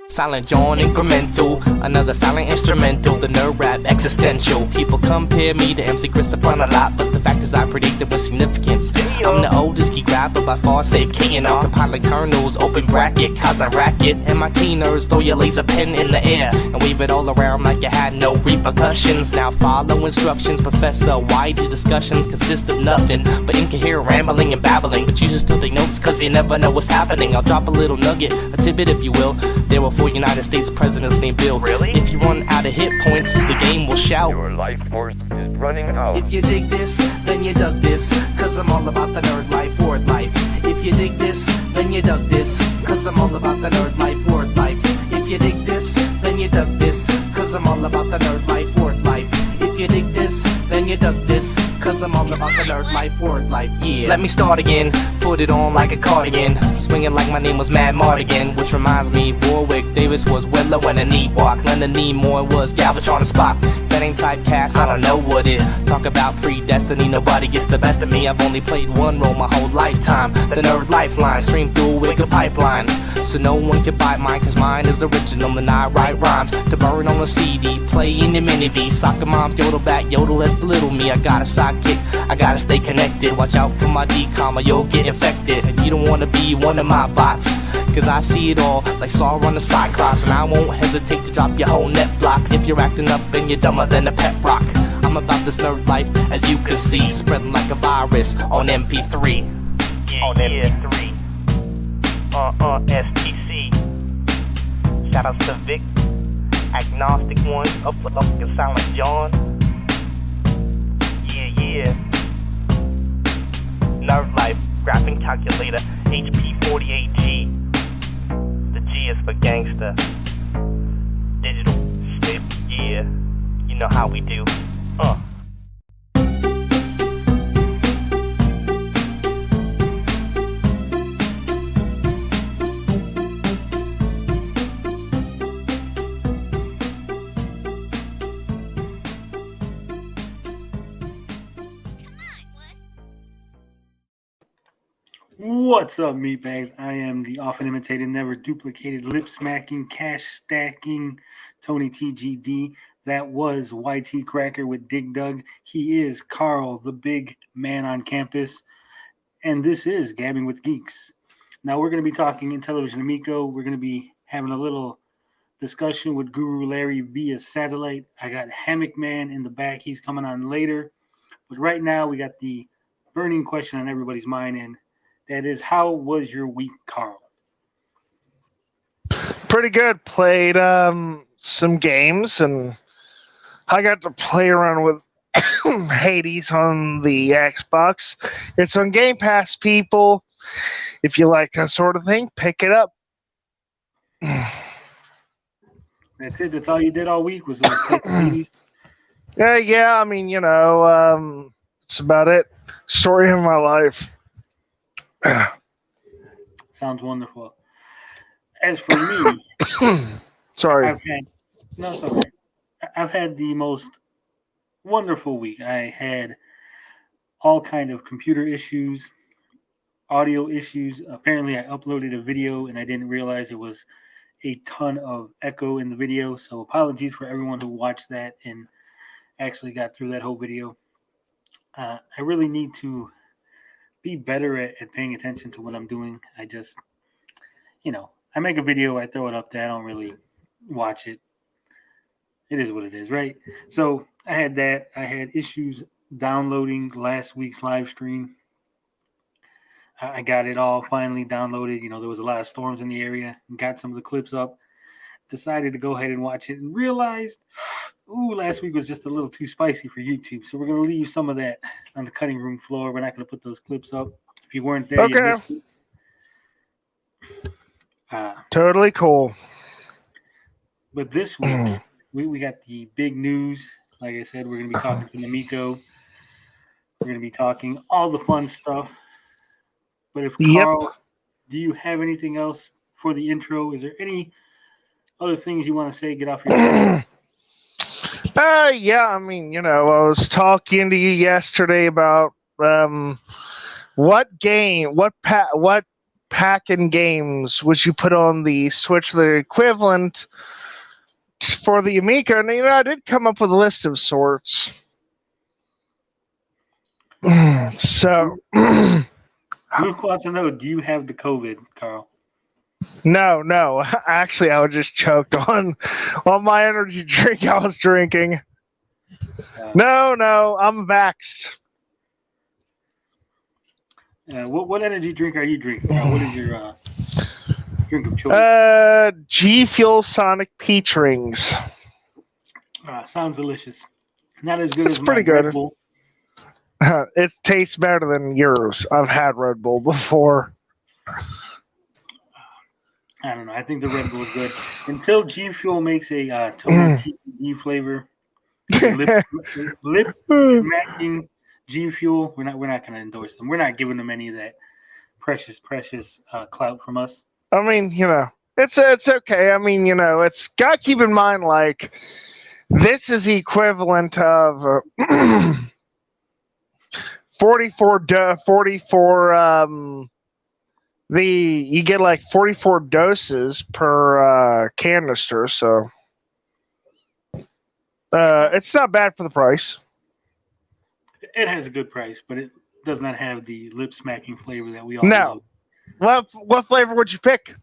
Silent John incremental, another silent instrumental, the nerd rap existential. People compare me to MC Christopher a lot, but the fact is I predict it with significance. I'm the oldest geek rapper by far, save K&R, compiling kernels, open bracket, cause I rack it. And my teen nerds throw your laser pen in the air and wave it all around like you had no repercussions. Now follow instructions, Professor. Why these discussions consist of nothing but incoherent rambling and babbling, but you just still take notes cause you never know what's happening. I'll drop a little nugget, a tidbit if you will. There were 4 United States presidents named Bill. Really? If you run out of hit points, the game will shout. Your life force is running out. If you dig this, then you dug this, cause I'm all about the nerd life, word life. If you dig this, then you dug this, cause I'm all about the nerd life, word life. If you dig this, then you dug this, cause I'm all about the nerd life, word life. If you dig this, then you dug this, cause I'm all about the nerd life, word life, yeah. Let me start again, put it on like a cardigan, swinging like my name was Mad Mardigan. Which reminds me, Warwick Davis was Willow and a knee walk. Leonard Nimoy was Galvatron and Spock. That ain't typecast, I don't know what it. Talk about predestiny, nobody gets the best of me. I've only played one role my whole lifetime. The nerd lifeline, stream through a wicked pipeline. So no one can buy mine, cause mine is original and I write rhymes to burn on a CD, play in the mini V. Soccer moms yodel back, yodel at little me. I got a sidekick, I gotta stay connected. Watch out for my decom or you'll get infected. And you don't wanna be one of my bots, cause I see it all like Saw on the Cyclops. And I won't hesitate to drop your whole net block if you're acting up and you're dumber than a pet rock. I'm about this nerd life, as you can see, spreading like a virus on MP3. On MP3. STC. Shoutouts to Vic, Agnostic One, up and Silent John. Yeah. Nerd Life, Graphing Calculator, HP48G. The G is for gangster. Digital Stip, yeah. You know how we do. What's up, meatbags? I am the often imitated, never duplicated, lip-smacking, cash-stacking Tony TGD. That was YT Cracker with Dig Dug. He is Carl, the big man on campus. And this is Gabbing with Geeks. Now, we're going to be talking Intellivision Amico. We're going to be having a little discussion with Guru Larry via satellite. I got Hammock Man in the back. He's coming on later. But right now, we got the burning question on everybody's mind, and that is, how was your week, Carl? Pretty good. Played some games, and I got to play around with Hades on the Xbox. It's on Game Pass, people. If you like that sort of thing, pick it up. That's it. That's all you did all week was play some Hades? Yeah. I mean, it's about it. Story of my life. Sounds wonderful. As for me, sorry. I've had the most wonderful week. I had all kind of computer issues, audio issues. Apparently, I uploaded a video and I didn't realize it was a ton of echo in the video. So apologies for everyone who watched that and actually got through that whole video. I really need to be better at paying attention to what I'm doing. I just, I make a video, I throw it up there, I don't really watch it. It is what it is, right? So I had that. I had issues downloading last week's live stream. I got it all finally downloaded. There was a lot of storms in the area. Got some of the clips up. Decided to go ahead and watch it and realized, last week was just a little too spicy for YouTube. So we're going to leave some of that on the cutting room floor. We're not going to put those clips up. If you weren't there, you missed it. Totally cool. But this week, we got the big news. Like I said, we're going to be talking some Amico. We're going to be talking all the fun stuff. But if Yep. Carl, do you have anything else for the intro? Is there any other things you want to say? Get off your chest. Yeah, I mean, I was talking to you yesterday about what pack and games would you put on the Switch, the equivalent for the Amico, and I did come up with a list of sorts. So, Luke wants to know, do you have the COVID, Carl? no. Actually, I was just choked on my energy drink I was drinking. No, I'm vaxxed. What energy drink are you drinking, Carl? What is your drink of choice? G Fuel Sonic Peach Rings. Sounds delicious. Not as good It's as pretty my good. Red Bull. It tastes better than yours. I've had Red Bull before. I don't know. I think the Red Bull is good. Until G Fuel makes a Tony TPD flavor, lip smacking G Fuel, we're not going to endorse them. We're not giving them any of that precious clout from us. I mean, it's okay. I mean, it's got to keep in mind, like, this is the equivalent of 44 you get like 44 doses per canister, so it's not bad for the price. It has a good price, but it does not have the lip smacking flavor that we all love. What flavor would you pick?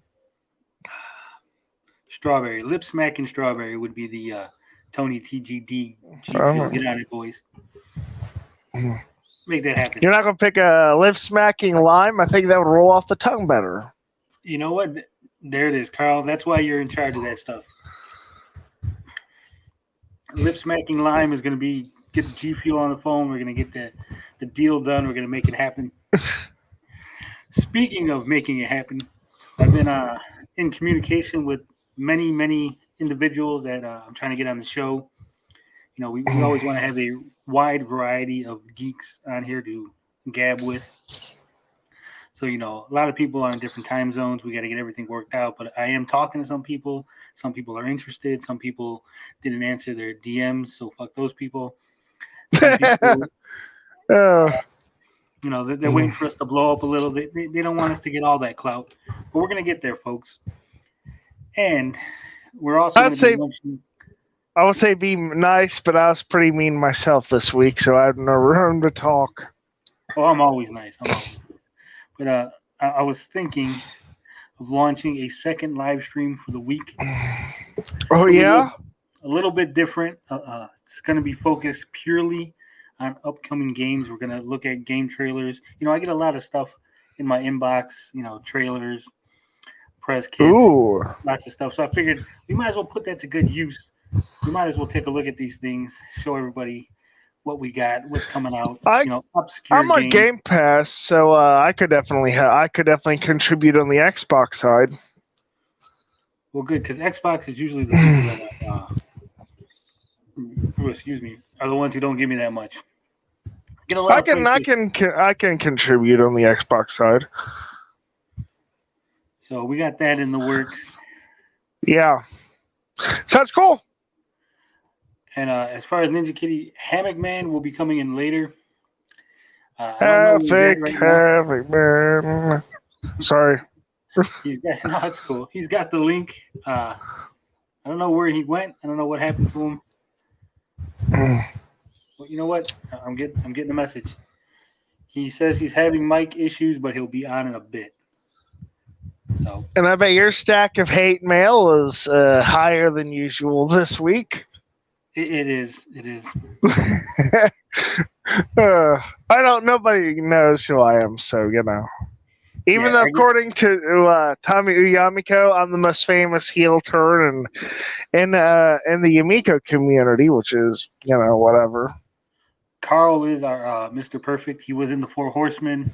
Strawberry. Lip smacking strawberry would be the Tony TGD G Fuel. Get on it, boys. Make that happen. You're not going to pick a lip smacking lime? I think that would roll off the tongue better. You know what? There it is, Carl. That's why you're in charge of that stuff. Lip smacking lime is going to get the G Fuel on the phone. We're going to get the deal done. We're going to make it happen. Speaking of making it happen, I've been in communication with many individuals that I'm trying to get on the show. We always want to have a wide variety of geeks on here to gab with. So, a lot of people are in different time zones. We got to get everything worked out. But I am talking to some people. Some people are interested. Some people didn't answer their DMs. So fuck those people. Some people they're waiting for us to blow up a little. They don't want us to get all that clout. But we're going to get there, folks. And we're also going to be mentioning... I would say be nice, but I was pretty mean myself this week, so I have no room to talk. Oh, I'm always nice. But I was thinking of launching a second live stream for the week. Oh, yeah? A little bit different. It's going to be focused purely on upcoming games. We're going to look at game trailers. I get a lot of stuff in my inbox, trailers, press kits, lots of stuff. So I figured we might as well put that to good use. We might as well take a look at these things, show everybody what we got, what's coming out. Obscure I'm on Game Pass, so I could definitely contribute on the Xbox side. Well, good, because Xbox is usually the people that are the ones who don't give me that much. I can contribute on the Xbox side. So we got that in the works. Yeah, sounds cool. And as far as Ninja Kitty, Hammock Man will be coming in later. Hammock Man. Sorry. It's cool. He's got the link. I don't know where he went. I don't know what happened to him. Well, you know what? I'm getting the message. He says he's having mic issues, but he'll be on in a bit. So. And I bet your stack of hate mail is higher than usual this week. It is. Nobody knows who I am, so Even though, according to Tommy Amico, I'm the most famous heel turn in the Amico community, which is whatever. Carl is our Mr. Perfect. He was in the Four Horsemen,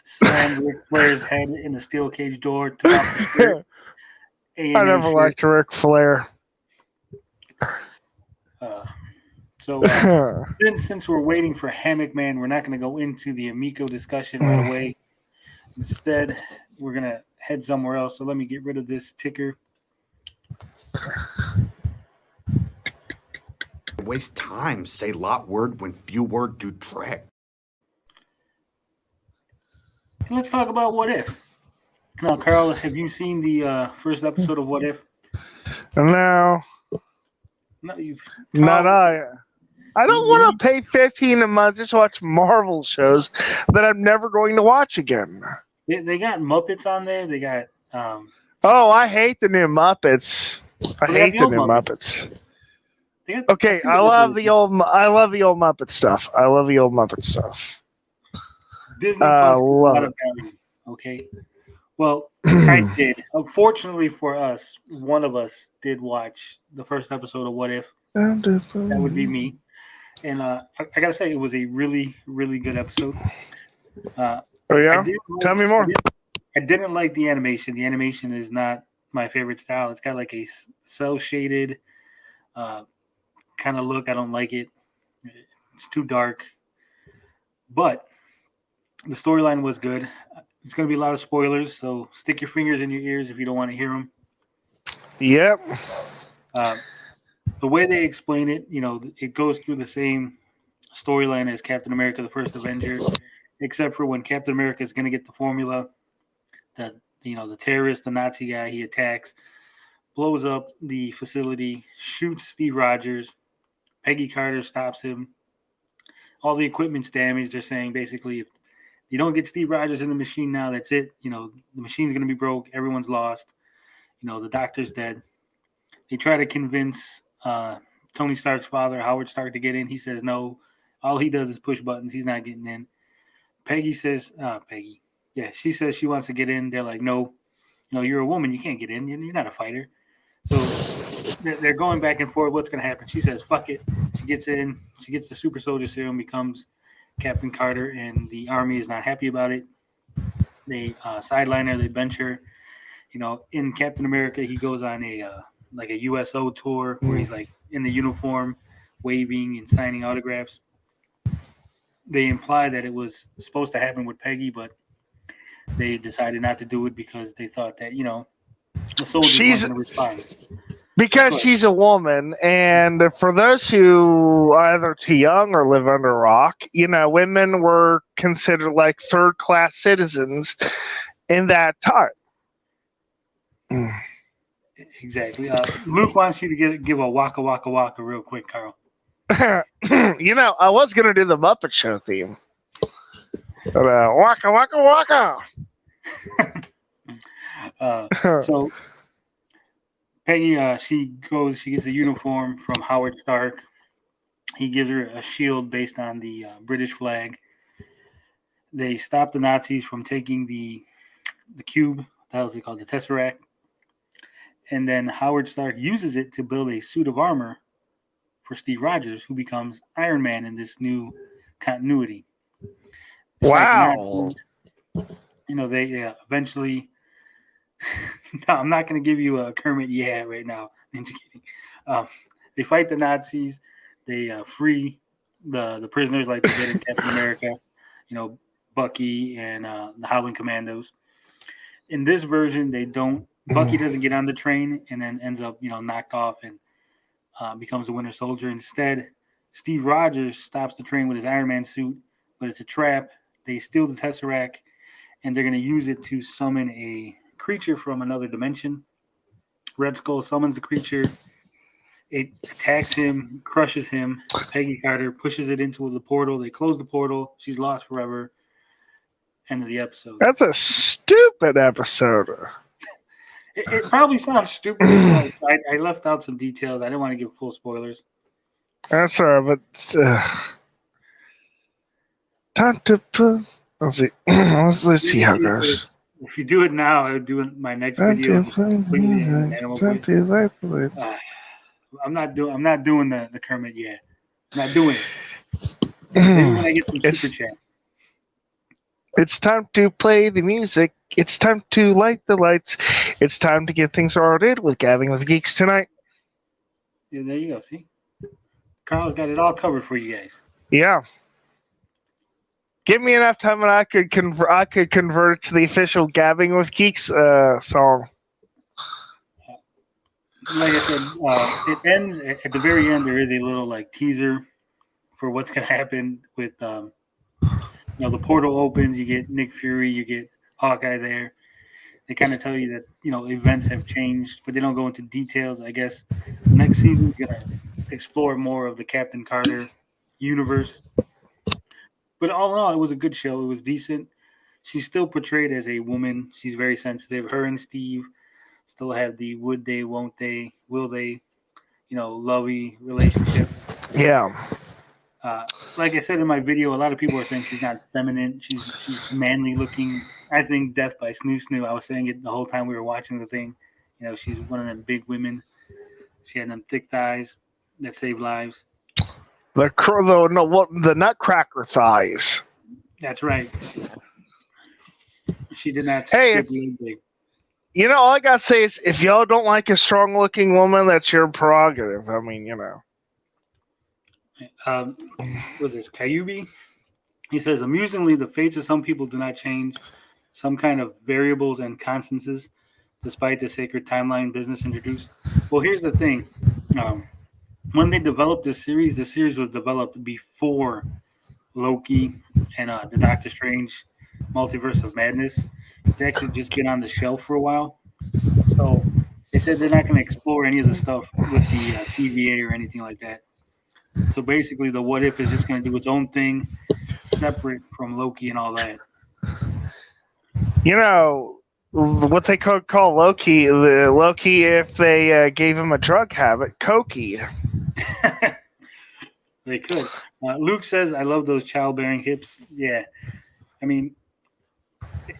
slammed Ric Flair's head in the steel cage door, took off the shirt. I never liked Ric Flair. So since we're waiting for Hammock Man, we're not going to go into the Amico discussion right away. Instead, we're going to head somewhere else. So let me get rid of this ticker. Waste time, say lot word when few word do trick. And let's talk about What If. Now, Carl, have you seen the first episode of What If? No, No, not I. I don't want to pay $15 a month just to watch Marvel shows that I'm never going to watch again. They got Muppets on there. They got. Oh, I hate the new Muppets. I hate the new Muppets. Okay, I love the old Muppet stuff. I love the old Muppet stuff. Disney Plus a lot of value. Okay. Well, I did. Unfortunately for us, one of us did watch the first episode of What If. That would be me. And I gotta say, it was a really, really good episode. Oh yeah? Tell me more. I didn't like the animation. The animation is not my favorite style. It's got like a cell shaded kind of look. I don't like it. It's too dark. But the storyline was good. It's going to be a lot of spoilers, so stick your fingers in your ears if you don't want to hear them. Yep. The way they explain it, it goes through the same storyline as Captain America: The First Avenger, except for when Captain America is going to get the formula, that the terrorist, the Nazi guy, he attacks, blows up the facility, shoots Steve Rogers. Peggy Carter stops him. All the equipment's damaged. They're saying basically, if you don't get Steve Rogers in the machine now, that's it. The machine's going to be broke. Everyone's lost. The doctor's dead. They try to convince Tony Stark's father, Howard Stark, to get in. He says no. All he does is push buttons. He's not getting in. Peggy says, she says she wants to get in. They're like, no, you're a woman. You can't get in. You're not a fighter. So they're going back and forth. What's going to happen? She says, fuck it. She gets in. She gets the super soldier serum, becomes Captain Carter, and the army is not happy about it. They sideline her. They bench her. In Captain America, he goes on a USO tour where he's like in the uniform, waving and signing autographs. They imply that it was supposed to happen with Peggy, but they decided not to do it because they thought that the soldiers weren't going to respond. Because she's a woman, and for those who are either too young or live under a rock, women were considered like third-class citizens in that time. Exactly. Luke wants you to give a waka waka waka real quick, Carl. I was going to do the Muppet Show theme. But, waka waka waka. So Peggy, she gets a uniform from Howard Stark. He gives her a shield based on the British flag. They stop the Nazis from taking the cube. That was called the Tesseract. And then Howard Stark uses it to build a suit of armor for Steve Rogers, who becomes Iron Man in this new continuity. Wow. They eventually. No, I'm not going to give you a Kermit right now. I'm just kidding. They fight the Nazis. They free the prisoners like they did in Captain America. Bucky and the Howling Commandos. In this version, they don't. Bucky doesn't get on the train and then ends up, knocked off and becomes a Winter Soldier. Instead, Steve Rogers stops the train with his Iron Man suit, but it's a trap. They steal the Tesseract, and they're going to use it to summon a creature from another dimension. Red Skull summons the creature. It attacks him, crushes him. Peggy Carter pushes it into the portal. They close the portal. She's lost forever. End of the episode. That's a stupid episode. It probably sounds stupid. I left out some details. I didn't want to give full spoilers. That's all right, but time to put. Let's see. Let's see how it goes. If you do it now, I would do it my next video. I'm not doing the Kermit yet. I'm not doing it. Maybe when I get some super chat. It's time to play the music. It's time to light the lights. It's time to get things started with Gabbing with Geeks tonight. Yeah, there you go. See? Carl's got it all covered for you guys. Yeah. Give me enough time and I could convert it to the official Gabbing with Geeks song. Like I said, it ends at the very end. There is a little like teaser for what's gonna happen with the portal opens. You get Nick Fury, you get Hawkeye there. They kind of tell you that events have changed, but they don't go into details. I guess the next season's gonna explore more of the Captain Carter universe. But all in all, it was a good show. It was decent. She's still portrayed as a woman. She's very sensitive. Her and Steve still have the would they, won't they, will they, lovey relationship. Yeah. Like I said in my video, a lot of people are saying she's not feminine. She's manly looking. I think Death by Snoo Snoo. I was saying it the whole time we were watching the thing. She's one of them big women. She had them thick thighs that save lives. The nutcracker thighs. That's right. She did not Hey, skip anything. All I gotta say is, if y'all don't like a strong-looking woman, that's your prerogative. I mean, Was this Kayubi? He says, amusingly, the fates of some people do not change. Some kind of variables and constances, despite the sacred timeline business introduced. Well, here's the thing. When they developed this series, the series was developed before Loki and the Doctor Strange Multiverse of Madness. It's actually just been on the shelf for a while. So they said they're not going to explore any of the stuff with the TVA or anything like that. So basically, the What If is just going to do its own thing, separate from Loki and all that. What they call Loki, if they gave him a drug habit, Cokie. They could. Luke says, I love those childbearing hips. Yeah. I mean,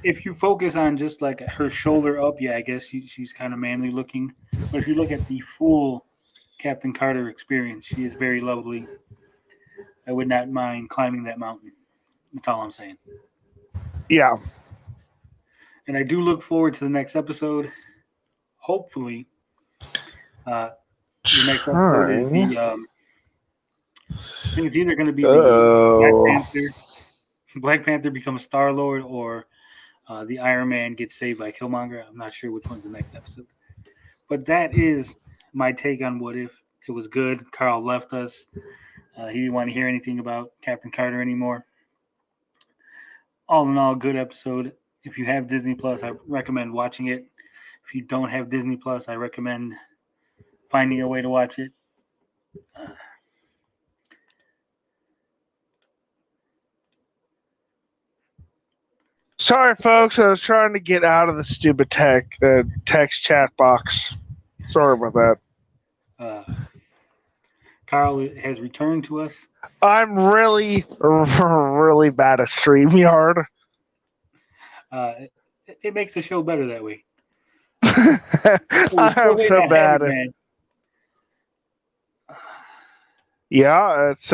if you focus on just like her shoulder up, yeah, I guess she's kind of manly looking. But if you look at the full Captain Carter experience, she is very lovely. I would not mind climbing that mountain. That's all I'm saying. Yeah. And I do look forward to the next episode. Hopefully, the next episode is the. I think it's either going to be the Black Panther becomes Star-Lord, or the Iron Man gets saved by Killmonger. I'm not sure which one's the next episode. But that is my take on What If. It was good. Carl left us. He didn't want to hear anything about Captain Carter anymore. All in all, good episode. If you have Disney Plus, I recommend watching it. If you don't have Disney Plus, I recommend finding a way to watch it. Sorry, folks. I was trying to get out of the stupid text chat box. Sorry about that. Carl has returned to us. I'm really, really bad at StreamYard. It makes the show better that way. I'm so bad at it. Yeah, it's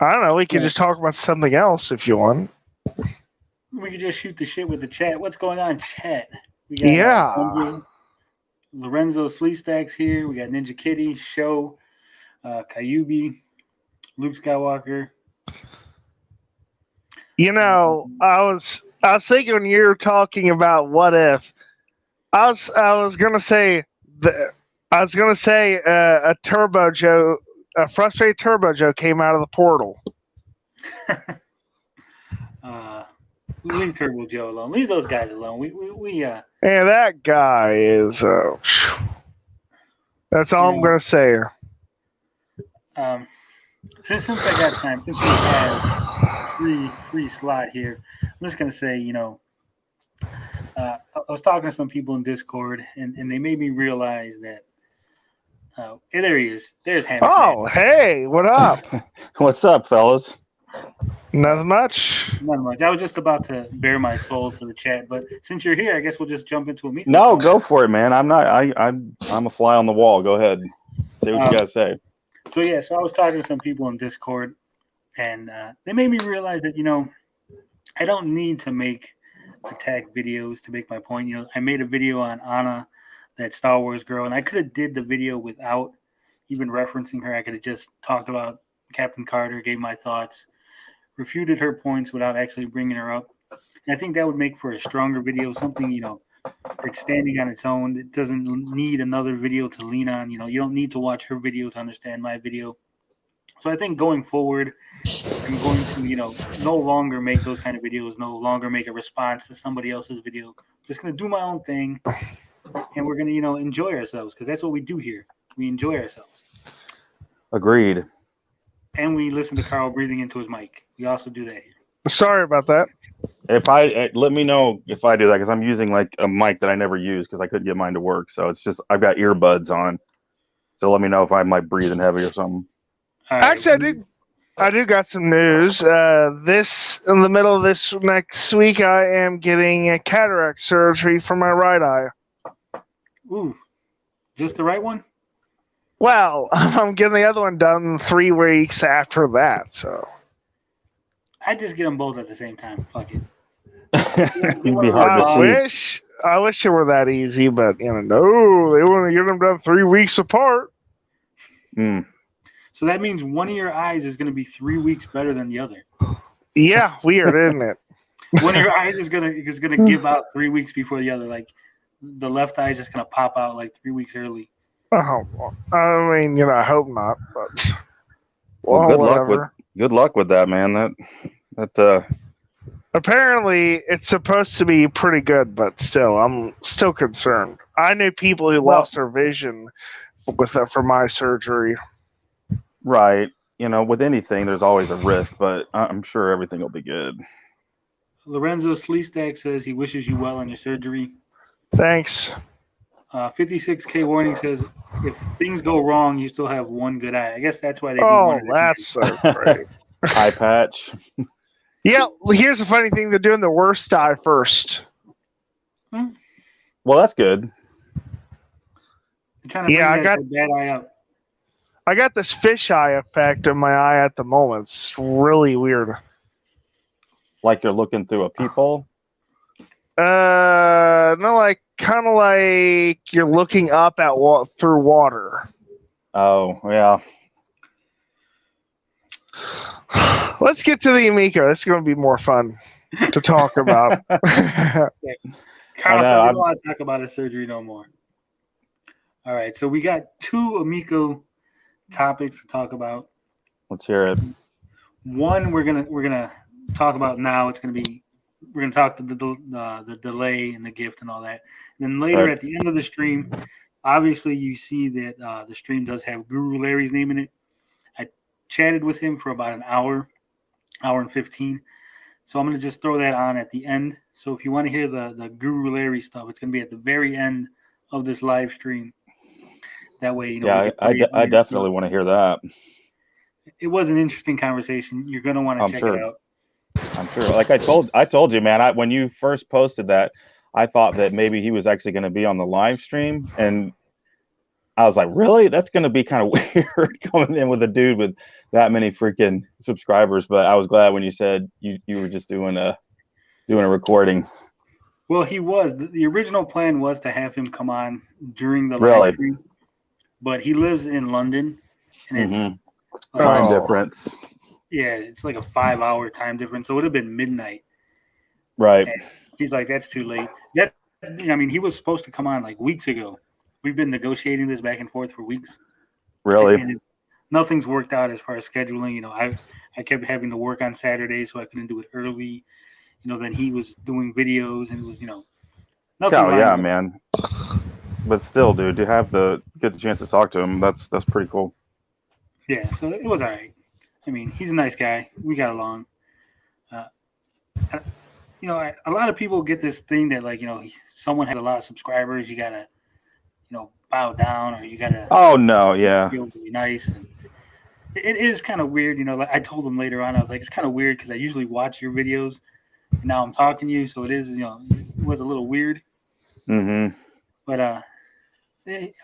I don't know. We could just talk about something else if you want. We could just shoot the shit with the chat. What's going on, chat? We got Lorenzo Sleestacks here. We got Ninja Kitty, Show, Kayubi, Luke Skywalker. I was thinking when you were talking about What If, I was gonna say a Turbo Joe. A frustrated Turbo Joe came out of the portal. Leave Turbo Joe alone. Leave those guys alone. Yeah, that guy is. That's all I'm gonna say. Since I got time, since we have free slot here, I'm just gonna say, I was talking to some people in Discord, and they made me realize that. There he is. There's Hammock. Oh, hey, what up? What's up, fellas? Nothing much. Not much. I was just about to bare my soul to the chat, but since you're here, I guess we'll just jump into a meeting. No, go for it, man. I'm not. I'm a fly on the wall. Go ahead. Say what you gotta say. So I was talking to some people in Discord, and they made me realize that I don't need to make attack videos to make my point. You know, I made a video on Anna, that Star Wars girl, and I could have did the video without even referencing her. I could have just talked about Captain Carter, gave my thoughts, refuted her points without actually bringing her up. And I think that would make for a stronger video, something, you know, it's standing on its own. It doesn't need another video to lean on. You know, you don't need to watch her video to understand my video. So I think going forward, I'm going to, you know, no longer make those kind of videos, no longer make a response to somebody else's video. Just going to do my own thing, and we're going to, you know, enjoy ourselves, because that's what we do here. We enjoy ourselves. Agreed. And we listen to Carl breathing into his mic. We also do that here. Sorry about that. Let me know if I do that, because I'm using like a mic that I never use because I couldn't get mine to work. So it's just I've got earbuds on. So let me know if I might breathing heavy or something. All right. Actually, I do got some news. This in the middle of this next week, I am getting a cataract surgery for my right eye. Ooh, just the right one? Well, I'm getting the other one done 3 weeks after that. So I just get them both at the same time. Fuck it. It'd be hard to see. I wish it were that easy, but you know, no, they want to get them done 3 weeks apart. Mm. So that means one of your eyes is going to be 3 weeks better than the other. Yeah, weird, isn't it? One of your eyes is gonna give out 3 weeks before the other. Like the left eye is just gonna pop out like 3 weeks early. Oh, I mean, you know, I hope not, but Well, whatever. good luck with that, man. That Apparently, it's supposed to be pretty good, but still, I'm still concerned. I knew people who lost their vision with that for my surgery. right. You know, with anything, there's always a risk, but I'm sure everything will be good. Lorenzo Sleestack says he wishes you well on your surgery. Thanks. 56K Warning says if things go wrong, you still have one good eye. I guess that's why they do Oh, one. that's so great. Eye patch. Yeah, well, here's the funny thing. They're doing the worst eye first. Well, that's good. They're trying to bring that bad eye up. I got this fisheye effect in my eye at the moment. It's really weird. Like you're looking through a peephole. No, like kind of like you're looking up at through water. Oh, yeah. Let's get to the Amico. This is going to be more fun to talk about. Carl says he don't want to talk about his surgery no more. All right, so we got 2 Amico topics to talk about. Let's hear it. One we're gonna talk about now. We're gonna talk the delay and the gift and all that. And then later at the end of the stream, obviously you see that the stream does have Guru Larry's name in it. I chatted with him for about an hour and 15. So I'm gonna just throw that on at the end. So if you want to hear the Guru Larry stuff, it's gonna be at the very end of this live stream. That way, you know. Yeah, I definitely want to hear that. It was an interesting conversation. You're gonna want to check it out. I'm sure. Like I told you, man. When you first posted that, I thought that maybe he was actually going to be on the live stream, and I was like, really? That's going to be kind of weird coming in with a dude with that many freaking subscribers. But I was glad when you said you were just doing a recording. Well, he was. The original plan was to have him come on during the live stream, but he lives in London, and it's time difference. Yeah, it's like a 5-hour time difference, so it would have been midnight. Right. And he's like, that's too late. I mean, he was supposed to come on like weeks ago. We've been negotiating this back and forth for weeks. Really? And nothing's worked out as far as scheduling. You know, I kept having to work on Saturdays, so I couldn't do it early. You know, then he was doing videos, and it was, you know, nothing. Oh yeah, man. But still, dude, to get the chance to talk to him, that's pretty cool. Yeah, so it was all right. I mean, he's a nice guy. We got along. You know, a lot of people get this thing that, like, you know, someone has a lot of subscribers, you gotta, you know, bow down, or you gotta. Oh no, yeah. Feel really nice. And it is kind of weird, you know. Like I told him later on, I was like, it's kind of weird because I usually watch your videos, and now I'm talking to you, so it is, you know, it was a little weird. Mm-hmm. But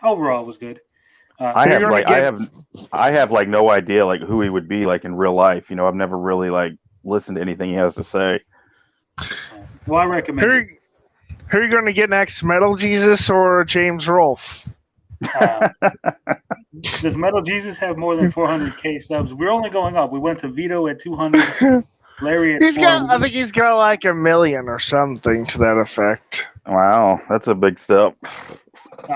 overall, it was good. I have like no idea like who he would be like in real life. You know, I've never really like listened to anything he has to say. Well, I recommend it. Who are you going to get next, Metal Jesus or James Rolfe? Does Metal Jesus have more than 400K subs? We're only going up. We went to Vito at 200, Larry at 400. I think he's got like 1 million or something to that effect. Wow, that's a big step.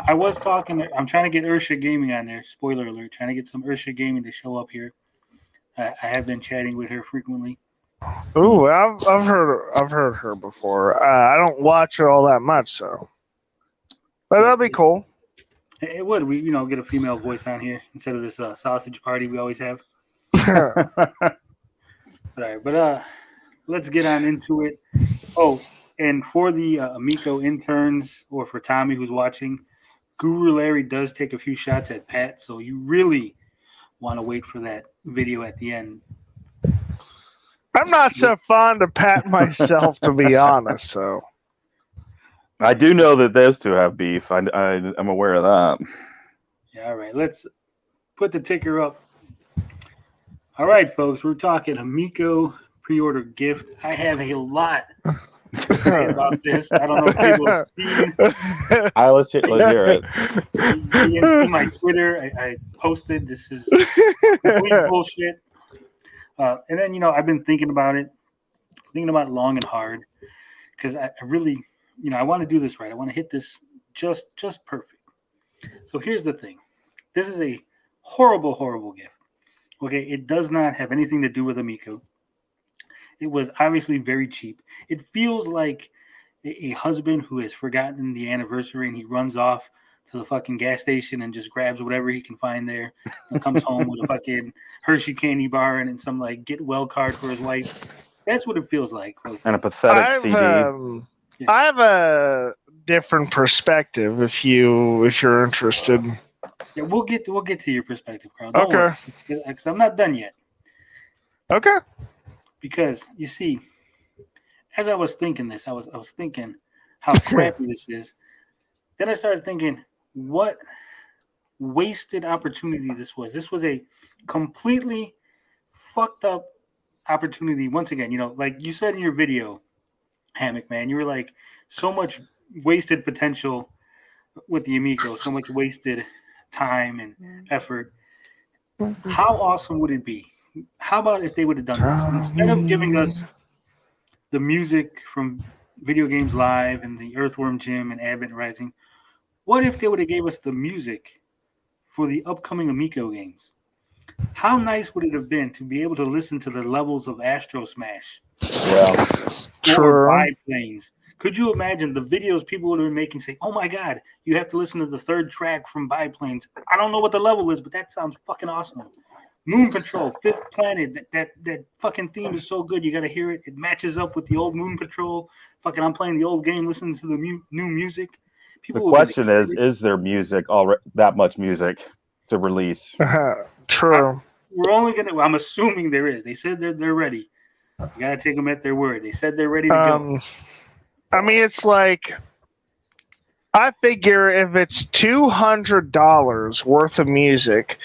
I was talking. I'm trying to get Ursha Gaming on there. Spoiler alert! Trying to get some Ursha Gaming to show up here. I have been chatting with her frequently. Ooh, I've heard her before. I don't watch her all that much, so. But that'd be cool. It would. We get a female voice on here instead of this sausage party we always have. All right, but let's get on into it. Oh, and for the Amico interns or for Tommy who's watching, Guru Larry does take a few shots at Pat, so you really want to wait for that video at the end. I'm not so fond of Pat myself, to be honest, so. I do know that those two have beef. I'm aware of that. Yeah, all right. Let's put the ticker up. All right, folks. We're talking Amico pre-order gift. I have a lot to say about this. I don't know if people have seen. All right, let's hear it. You didn't see my Twitter. I posted. This is complete bullshit. And then, I've been thinking about it long and hard because I really, I want to do this right. I want to hit this just perfect. So here's the thing. This is a horrible, horrible gift. Okay, it does not have anything to do with Amico. It was obviously very cheap. It feels like a husband who has forgotten the anniversary and he runs off to the fucking gas station and just grabs whatever he can find there and comes home with a fucking Hershey candy bar and some like get well card for his wife. That's what it feels like, folks. And a pathetic CD. I have a different perspective if you're interested. Yeah, we'll get to your perspective, Carl. Don't worry, because I'm not done yet. Okay. Because you see, as I was thinking this, I was thinking how crappy this is. Then I started thinking what wasted opportunity this was. This was a completely fucked up opportunity. Once again, like you said in your video, Hammock Man, you were like, so much wasted potential with the Amico, so much wasted time and effort. How awesome would it be? How about if they would have done this? Instead of giving us the music from Video Games Live and the Earthworm Jim and Advent Rising, what if they would have gave us the music for the upcoming Amico games? How nice would it have been to be able to listen to the levels of Astro Smash? Yeah. Or Biplanes. Could you imagine the videos people would have been making saying, oh my God, you have to listen to the third track from Biplanes. I don't know what the level is, but that sounds fucking awesome. Moon Patrol, Fifth Planet, that fucking theme is so good. You got to hear it. It matches up with the old Moon Patrol. Fucking I'm playing the old game, listening to the new music. The question is there music, that much music to release? True. I'm assuming there is. They said they're ready. You got to take them at their word. They said they're ready to go. I mean, it's like, I figure if it's $200 worth of music,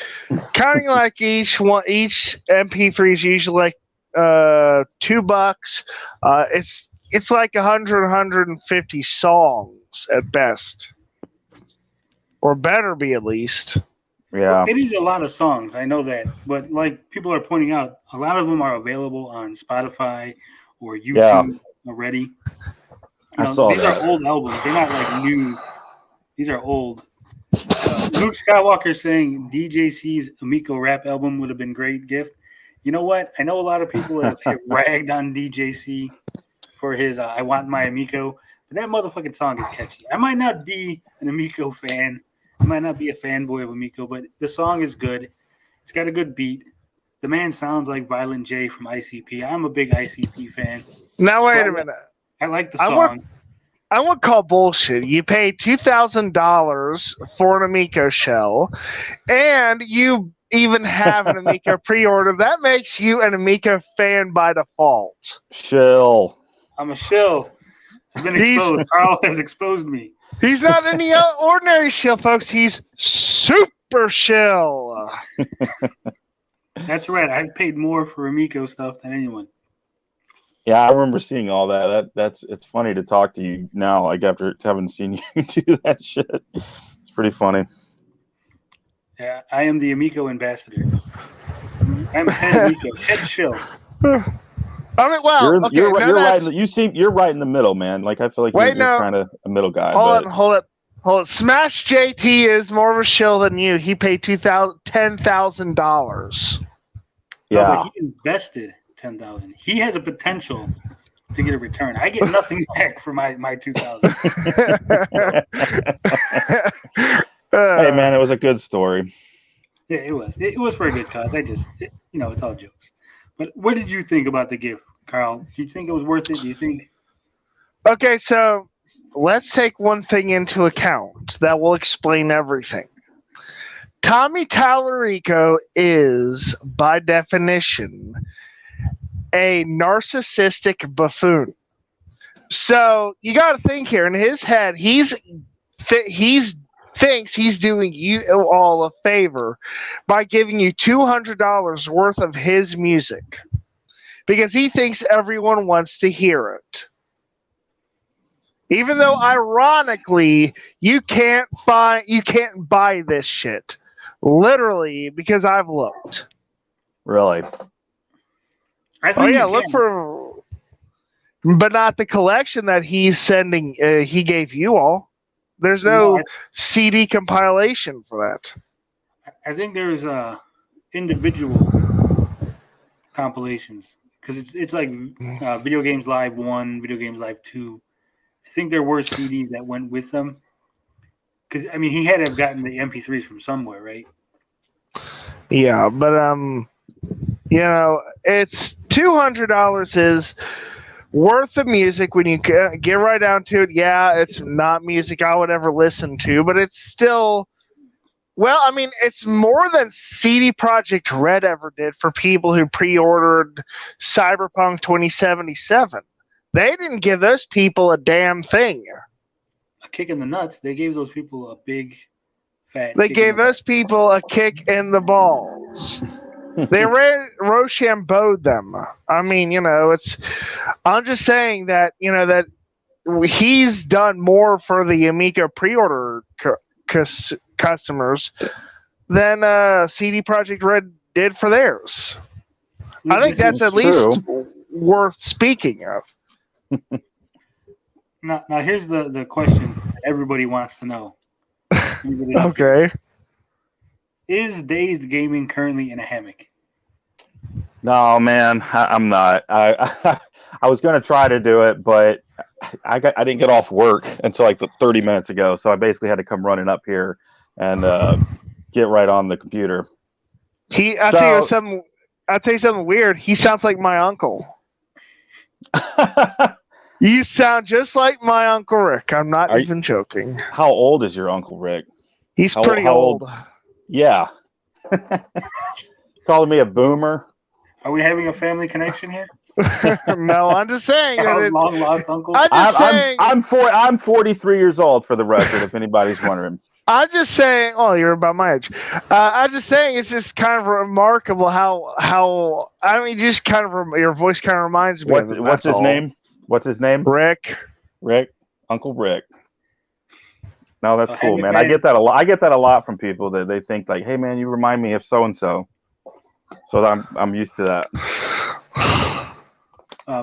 counting like each MP3 is usually like $2. It's like 150 songs at best, or better be at least. Yeah, it is a lot of songs. I know that, but like people are pointing out, a lot of them are available on Spotify or YouTube already. These are old albums. They're not like new. These are old. Luke Skywalker saying DJC's Amico rap album would have been a great gift. You know what? I know a lot of people have ragged on DJC for his I Want My Amico, but that motherfucking song is catchy. I might not be an Amico fan. I might not be a fanboy of Amico, but the song is good. It's got a good beat. The man sounds like Violent J from ICP. I'm a big ICP fan. Now, wait a minute. I like the song. I would call bullshit. You paid $2,000 for an Amico shell, and you even have an Amico pre-order. That makes you an Amico fan by default. Shill. I'm a shill. I've been exposed. Carl has exposed me. He's not any ordinary shill, folks. He's super shill. That's right. I've paid more for Amico stuff than anyone. Yeah, I remember seeing all that. It's funny to talk to you now, like after having seen you do that shit. It's pretty funny. Yeah, I am the Amico ambassador. I'm head Amico, head shill. I mean, well, okay, You're no, you're right. that's You're right in the middle, man. Like I feel like wait, you're no, kind of a middle guy, hold but on, hold on. Smash JT is more of a shill than you. He paid $10,000. No, but yeah. he invested 10,000. He has a potential to get a return. I get nothing back for my 2,000. Hey, man, it was a good story. Yeah, it was. It was for a good cause. It's all jokes. But what did you think about the gift, Carl? Do you think it was worth it? Do you think? Okay, so let's take one thing into account that will explain everything. Tommy Tallarico is, by definition, a narcissistic buffoon. So you got to think here. In his head, he's thinks he's doing you all a favor by giving you $200 worth of his music because he thinks everyone wants to hear it. Even though, ironically, you can't buy this shit, literally, because I've looked. Really? I think Oh yeah, you look can. for, but not the collection that he's sending. He gave you all. There's no CD compilation for that. I think there's individual compilations because it's like Video Games Live 1, Video Games Live 2. I think there were CDs that went with them. Because, I mean, he had to have gotten the MP3s from somewhere, right? Yeah, but it's $200 is worth the music when you get right down to it. Yeah, it's not music I would ever listen to, but it's still, well, I mean, it's more than CD Projekt Red ever did for people who pre-ordered Cyberpunk 2077. They didn't give those people a damn thing. A kick in the nuts. They gave those people a big, fat. They gave those people a kick in the balls. They Rochambeaued them. I mean, I'm just saying that, that he's done more for the Amico pre-order customers than CD Projekt Red did for theirs. I think that's at least worth speaking of. Now here's the question that everybody wants to know. Okay. Is Dazed Gaming currently in a hammock? No, man, I'm not. I was going to try to do it, but I didn't get off work until like 30 minutes ago, so I basically had to come running up here and get right on the computer. I'll tell you something weird. He sounds like my uncle. You sound just like my Uncle Rick. I'm not even joking. How old is your Uncle Rick? He's pretty old. Yeah. Calling me a boomer. Are we having a family connection here? No, I'm just saying. Long lost uncle. I'm 43 years old, for the record, if anybody's wondering. I'm just saying. Oh, you're about my age. I'm just saying it's just kind of remarkable how I mean, just kind of your voice kind of reminds me. What's his name? What's his name? Rick. Uncle Rick. No, that's cool, man. I get that a lot. I get that a lot from people that they think like, "Hey, man, you remind me of so and so." So I'm used to that.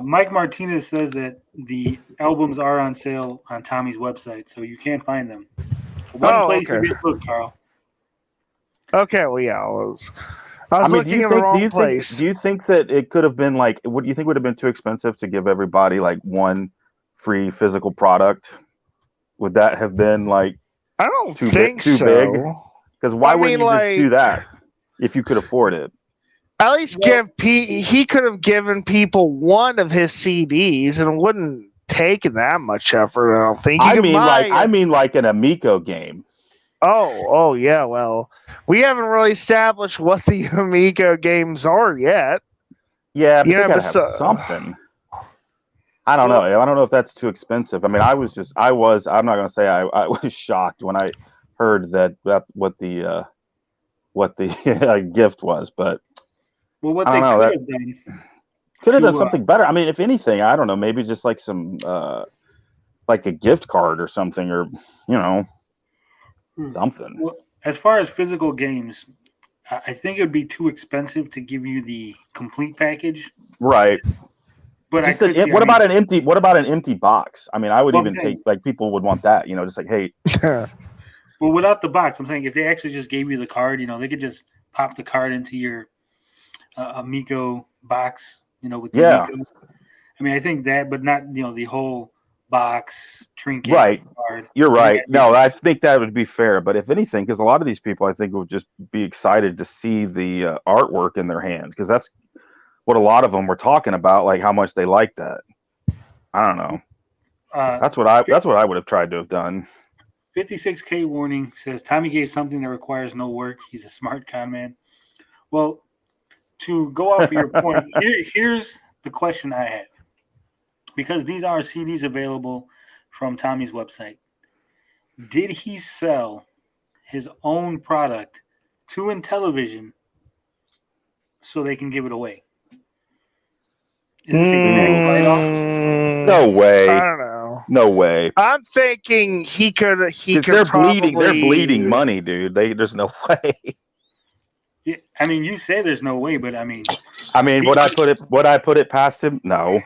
Mike Martinez says that the albums are on sale on Tommy's website, so you can find them. One place you can look, Carl. Okay, well, yeah, I was looking in the wrong place. Do you think that it could have been like? What do you think would have been too expensive to give everybody like one free physical product? Would that have been like? I don't too think too so. Big? Because why wouldn't you just do that if you could afford it? At least he could have given people one of his CDs and it wouldn't take that much effort. I don't think. I mean like an Amico game. Oh yeah. Well, we haven't really established what the Amico games are yet. Yeah, but they gotta have something. I don't know. I don't know if that's too expensive. I mean, I'm not gonna say I was shocked when I heard that what the gift was, but well, what they could have done Could have done something better. I mean, if anything, I don't know, maybe just like some like a gift card or something, or something. Well, as far as physical games, I think it would be too expensive to give you the complete package. Right. But What about an empty box? I mean, I would even take, like, people would want that, just like, hey. Well, without the box, I'm saying if they actually just gave you the card, they could just pop the card into your Amico box, with the Amico. I mean, I think that, but not, the whole box trinket. Right. Card. You're right. No, I think that would be fair. But if anything, because a lot of these people, I think, would just be excited to see the artwork in their hands, because that's what a lot of them were talking about, like how much they like that. I don't know. That's what I would have tried to have done. 56K warning says Tommy gave something that requires no work. He's a smart con man. Well, to go off of your point, here's the question I have. Because these are CDs available from Tommy's website. Did he sell his own product to Intellivision so they can give it away? Is this a tax write-off? No way. I don't know. No way. I'm thinking he could. They're bleeding. They're bleeding money, dude. There's no way. Yeah, I mean, you say there's no way, but I mean, would I put it past him? No,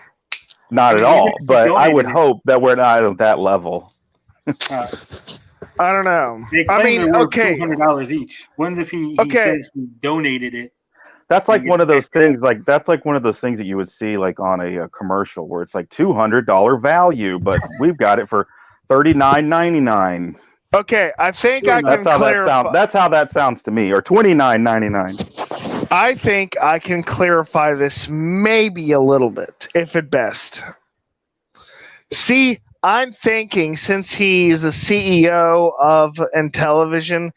not at all. But I would hope that we're not at that level. I don't know. They claim they're worth $200 each. When's if he says he donated it? That's like one of those things. That's like one of those things that you would see like on a commercial where it's like $200 value, but we've got it for $39.99. Okay, I think I can clarify. That's how that sounds to me, or $29.99. I think I can clarify this maybe a little bit, if at best. See, I'm thinking since he's the CEO of Intellivision,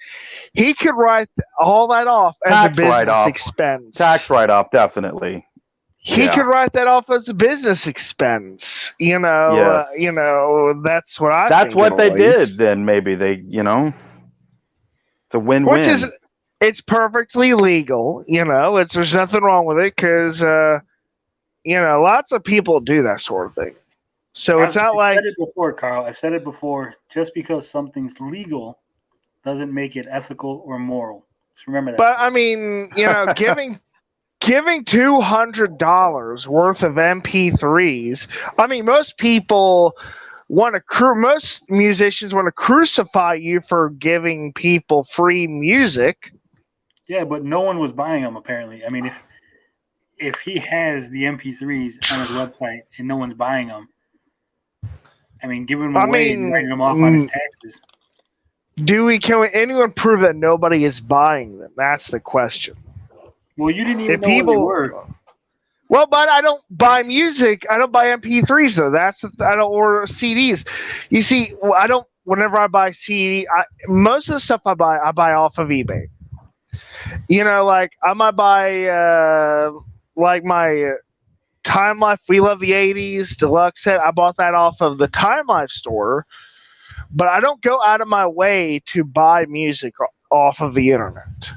he could write all that off as a business expense. Tax write-off, definitely. He could write that off as a business expense. That's what I think. That's what they did. Then maybe they, it's a win-win. Which is, it's perfectly legal. There's nothing wrong with it because, lots of people do that sort of thing. So it's not like. I've said it before, Carl. I've said it before. Just because something's legal doesn't make it ethical or moral. Just remember that. But I mean, giving $200 worth of MP3s. I mean, most musicians want to crucify you for giving people free music. Yeah, but no one was buying them apparently. I mean, if he has the MP3s on his website and no one's buying them, I mean, giving them away and writing them off on his taxes. Can anyone prove that nobody is buying them? That's the question. Well, you didn't even know what they were. Well, but I don't buy music. I don't buy MP3s though. I don't order CDs. You see, I don't. Whenever I buy CD, most of the stuff I buy off of eBay. Like I might buy like my Time Life We Love the 80s deluxe set. I bought that off of the Time Life store, but I don't go out of my way to buy music off of the internet.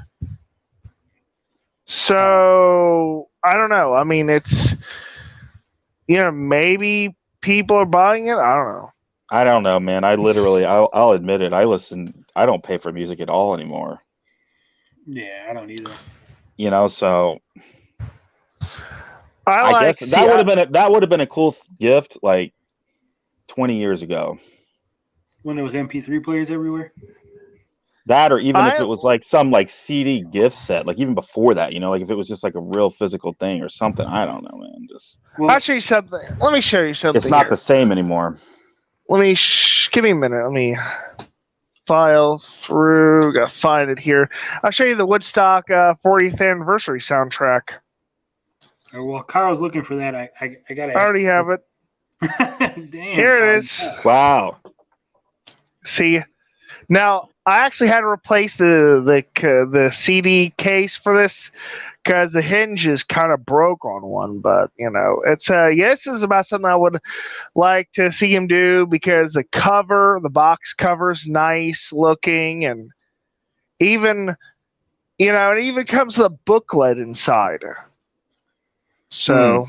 So I don't know. I mean, it's maybe people are buying it. I don't know. I don't know, man. I'll admit it. I don't pay for music at all anymore. Yeah, I don't either. So I guess that would have been a cool gift like 20 years ago. When there was MP3 players everywhere? That, or even if it was like some like CD gift set, like even before that, like if it was just like a real physical thing or something. I don't know, man. I'll show you something. Let me show you something. It's not the same anymore. Let me give me a minute. Let me file through. Gotta find it here. I'll show you the Woodstock 40th anniversary soundtrack. Well, Carl's looking for that. I gotta. I already have it. Damn. Here it is. Wow. See, now I actually had to replace the CD case for this because the hinge is kind of broke on one. But it's this is about something I would like to see him do because the box cover is nice looking, and even it even comes with a booklet inside. So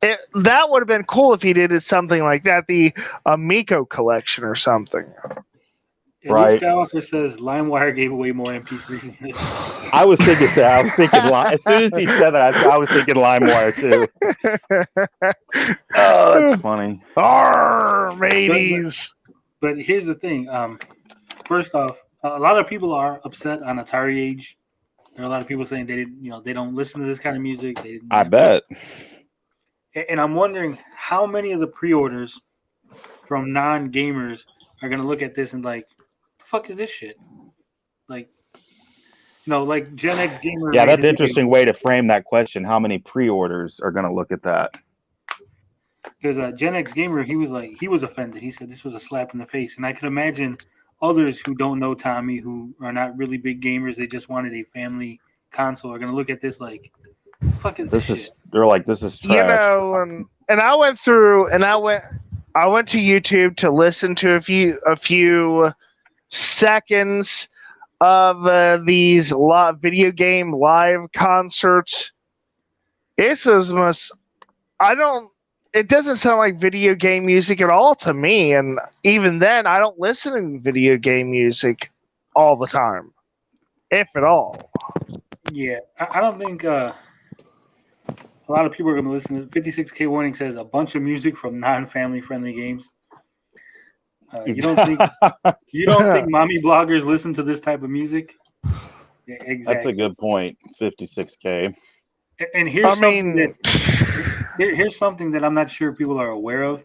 That would have been cool if he did something like that, the Amico collection or something. Right. Luke Skywalker says LimeWire gave away more MP3s than this. I was thinking that. I was thinking as soon as he said that, I was thinking LimeWire too. Oh, that's funny. Arr, mateys. But here's the thing. First off, a lot of people are upset on Atari Age. There are a lot of people saying they don't listen to this kind of music. I bet. And I'm wondering how many of the pre-orders from non-gamers are going to look at this and like, the fuck is this shit? Like, like Gen X gamer. Yeah, that's an interesting way to frame that question. How many pre-orders are going to look at that? Because Gen X gamer, he was offended. He said this was a slap in the face, and I can imagine others who don't know Tommy, who are not really big gamers, they just wanted a family console, are going to look at this like, the fuck is this shit? They're like, this is trash. And I went through, and I went to YouTube to listen to a few seconds of these video game live concerts. It doesn't sound like video game music at all to me, and even then, I don't listen to video game music all the time, if at all. Yeah, I don't think a lot of people are going to listen to 56K Warning says a bunch of music from non-family friendly games. You don't think mommy bloggers listen to this type of music? Yeah, exactly. That's a good point. 56K. And here's something that I'm not sure people are aware of,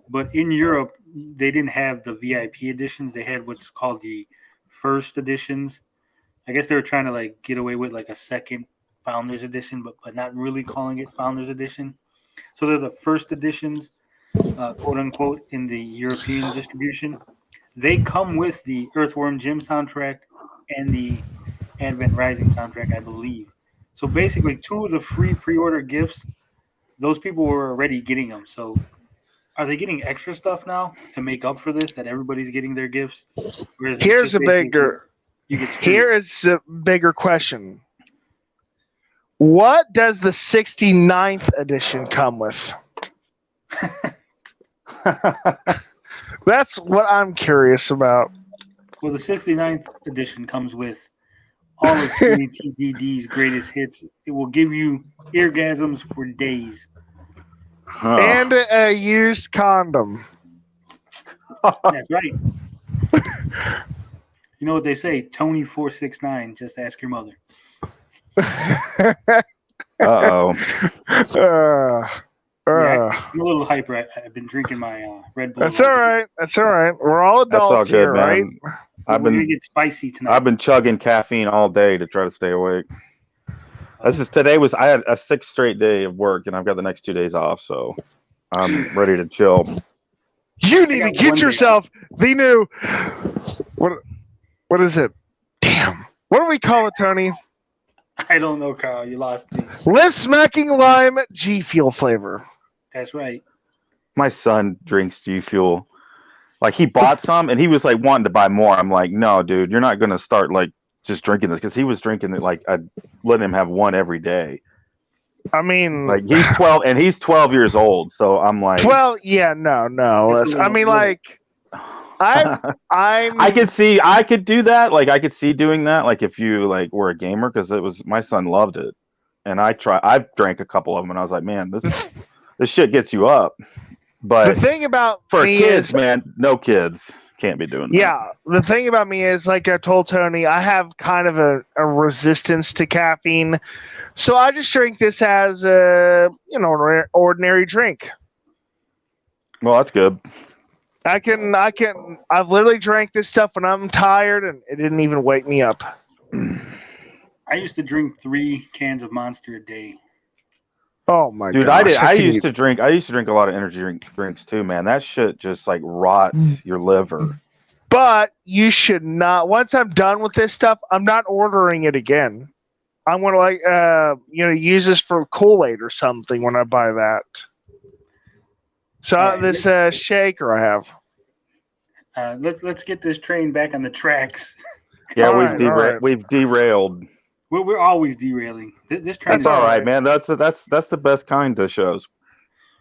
but in Europe they didn't have the VIP editions. They had what's called the first editions. I guess they were trying to like get away with like a second Founders Edition, but not really calling it Founders Edition. So they're the first editions, quote unquote, in the European distribution. They come with the Earthworm Jim soundtrack and the Advent Rising soundtrack, I believe. So basically, 2 of the free pre-order gifts, those people were already getting them. So are they getting extra stuff now to make up for this, that everybody's getting their gifts? Here is a bigger question. What does the 69th edition come with? That's what I'm curious about. Well, the 69th edition comes with all of Tony TDD's greatest hits. It will give you eargasms for days. And a used condom. That's right. You know what they say, Tony 469, just ask your mother. Uh-oh. Yeah, I'm a little hyper. I've been drinking my Red Bull. That's all right. We're all adults. That's all good, here, man. Right? We're gonna get spicy tonight. I've been chugging caffeine all day to try to stay awake. I had a 6th straight day of work, and I've got the next 2 days off, so I'm ready to chill. You need to get yourself the new what is it? Damn. What do we call it, Tony? I don't know, Carl. You lost me. Lip smacking lime G Fuel flavor. That's right. My son drinks G Fuel. Like, he bought some, and he was like wanting to buy more. I'm like, no, dude, you're not gonna start like just drinking this, because he was drinking it like I'd let him have one every day. I mean, like, he's 12 and he's 12 years old, so I'm like, well, yeah, no. I mean, like, I could do that. Like, I could see doing that. Like, if you like were a gamer, because my son loved it, and I've drank a couple of them, and I was like, man, this shit gets you up. But the thing about for me kids, is, man, no kids can't be doing that. Yeah, the thing about me is, like I told Tony, I have kind of a resistance to caffeine, so I just drink this as a ordinary drink. Well, that's good. I've literally drank this stuff when I'm tired, and it didn't even wake me up. I used to drink 3 cans of Monster a day. Oh my god, dude! I used to drink a lot of energy drinks too, man. That shit just like rots your liver. But you should not. Once I'm done with this stuff, I'm not ordering it again. I'm gonna use this for Kool-Aid or something when I buy that. So this shaker I have. Let's get this train back on the tracks. Yeah, we've derailed. We're always derailing. This train. That's all right, man. That's the best kind of shows.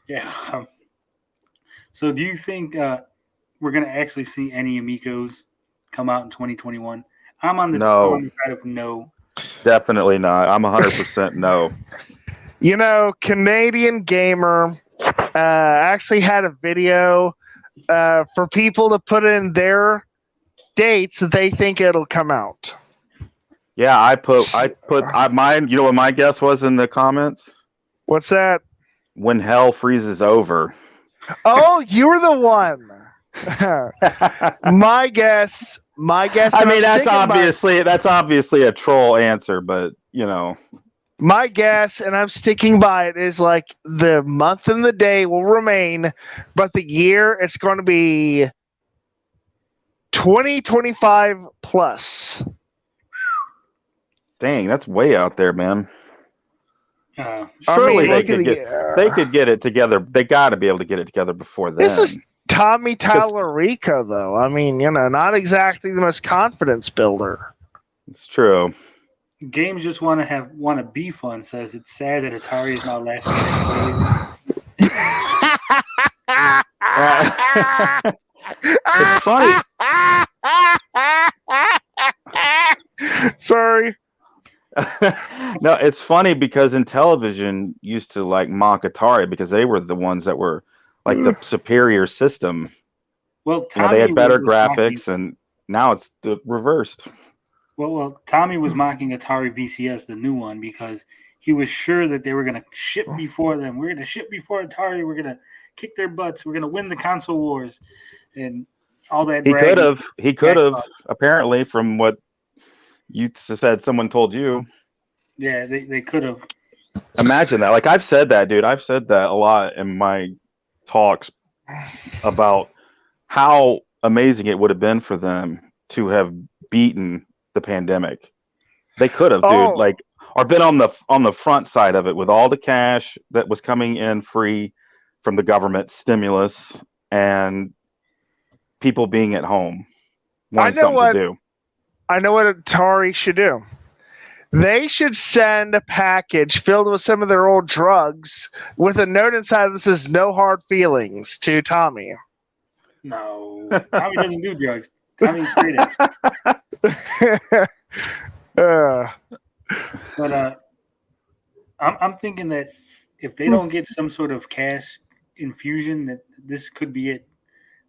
Yeah. So do you think we're going to actually see any Amicos come out in 2021? I'm on the No, side of no. definitely not. I'm 100% no. You know, Canadian Gamer actually had a video for people to put in their dates that they think it'll come out. Yeah, I put mine. You know what my guess was in the comments? What's that? When hell freezes over. Oh, you were the one. My guess. I And mean, I'm that's obviously a troll answer, but you know. my guess, and I'm sticking by it, is like the month and the day will remain, but the year it's going to be 2025 plus. Dang, that's way out there, man. Surely they could get it together. They got to be able to get it together before then. This is Tommy Tallarico, though. I mean, you know, not exactly the most confidence builder. It's true. Games just want to be fun. Says it's sad that Atari is now laughing at Intellivision. It's funny. Sorry. No, it's funny because Intellivision used to like mock Atari because they were the ones that were like the superior system. Well, they had better graphics, and now it's the reversed. Well, Tommy was mocking Atari VCS, the new one, because he was sure that they were going to ship before them. We're going to ship before Atari. We're going to kick their butts. We're going to win the console wars, and all that. He could have. Apparently, from what you said, someone told you. Yeah, they could have. Imagine that. Like, I've said that, dude. I've said that a lot in my talks about how amazing it would have been for them to have beaten the pandemic. They could have, dude. Like, or been on the front side of it with all the cash that was coming in free from the government stimulus and people being at home wanting something to do. I know what Atari should do. They should send a package filled with some of their old drugs with a note inside that says "No hard feelings" to Tommy. No, Tommy doesn't do drugs. Tommy's straight edge. But I'm thinking that if they don't get some sort of cash infusion, that this could be it.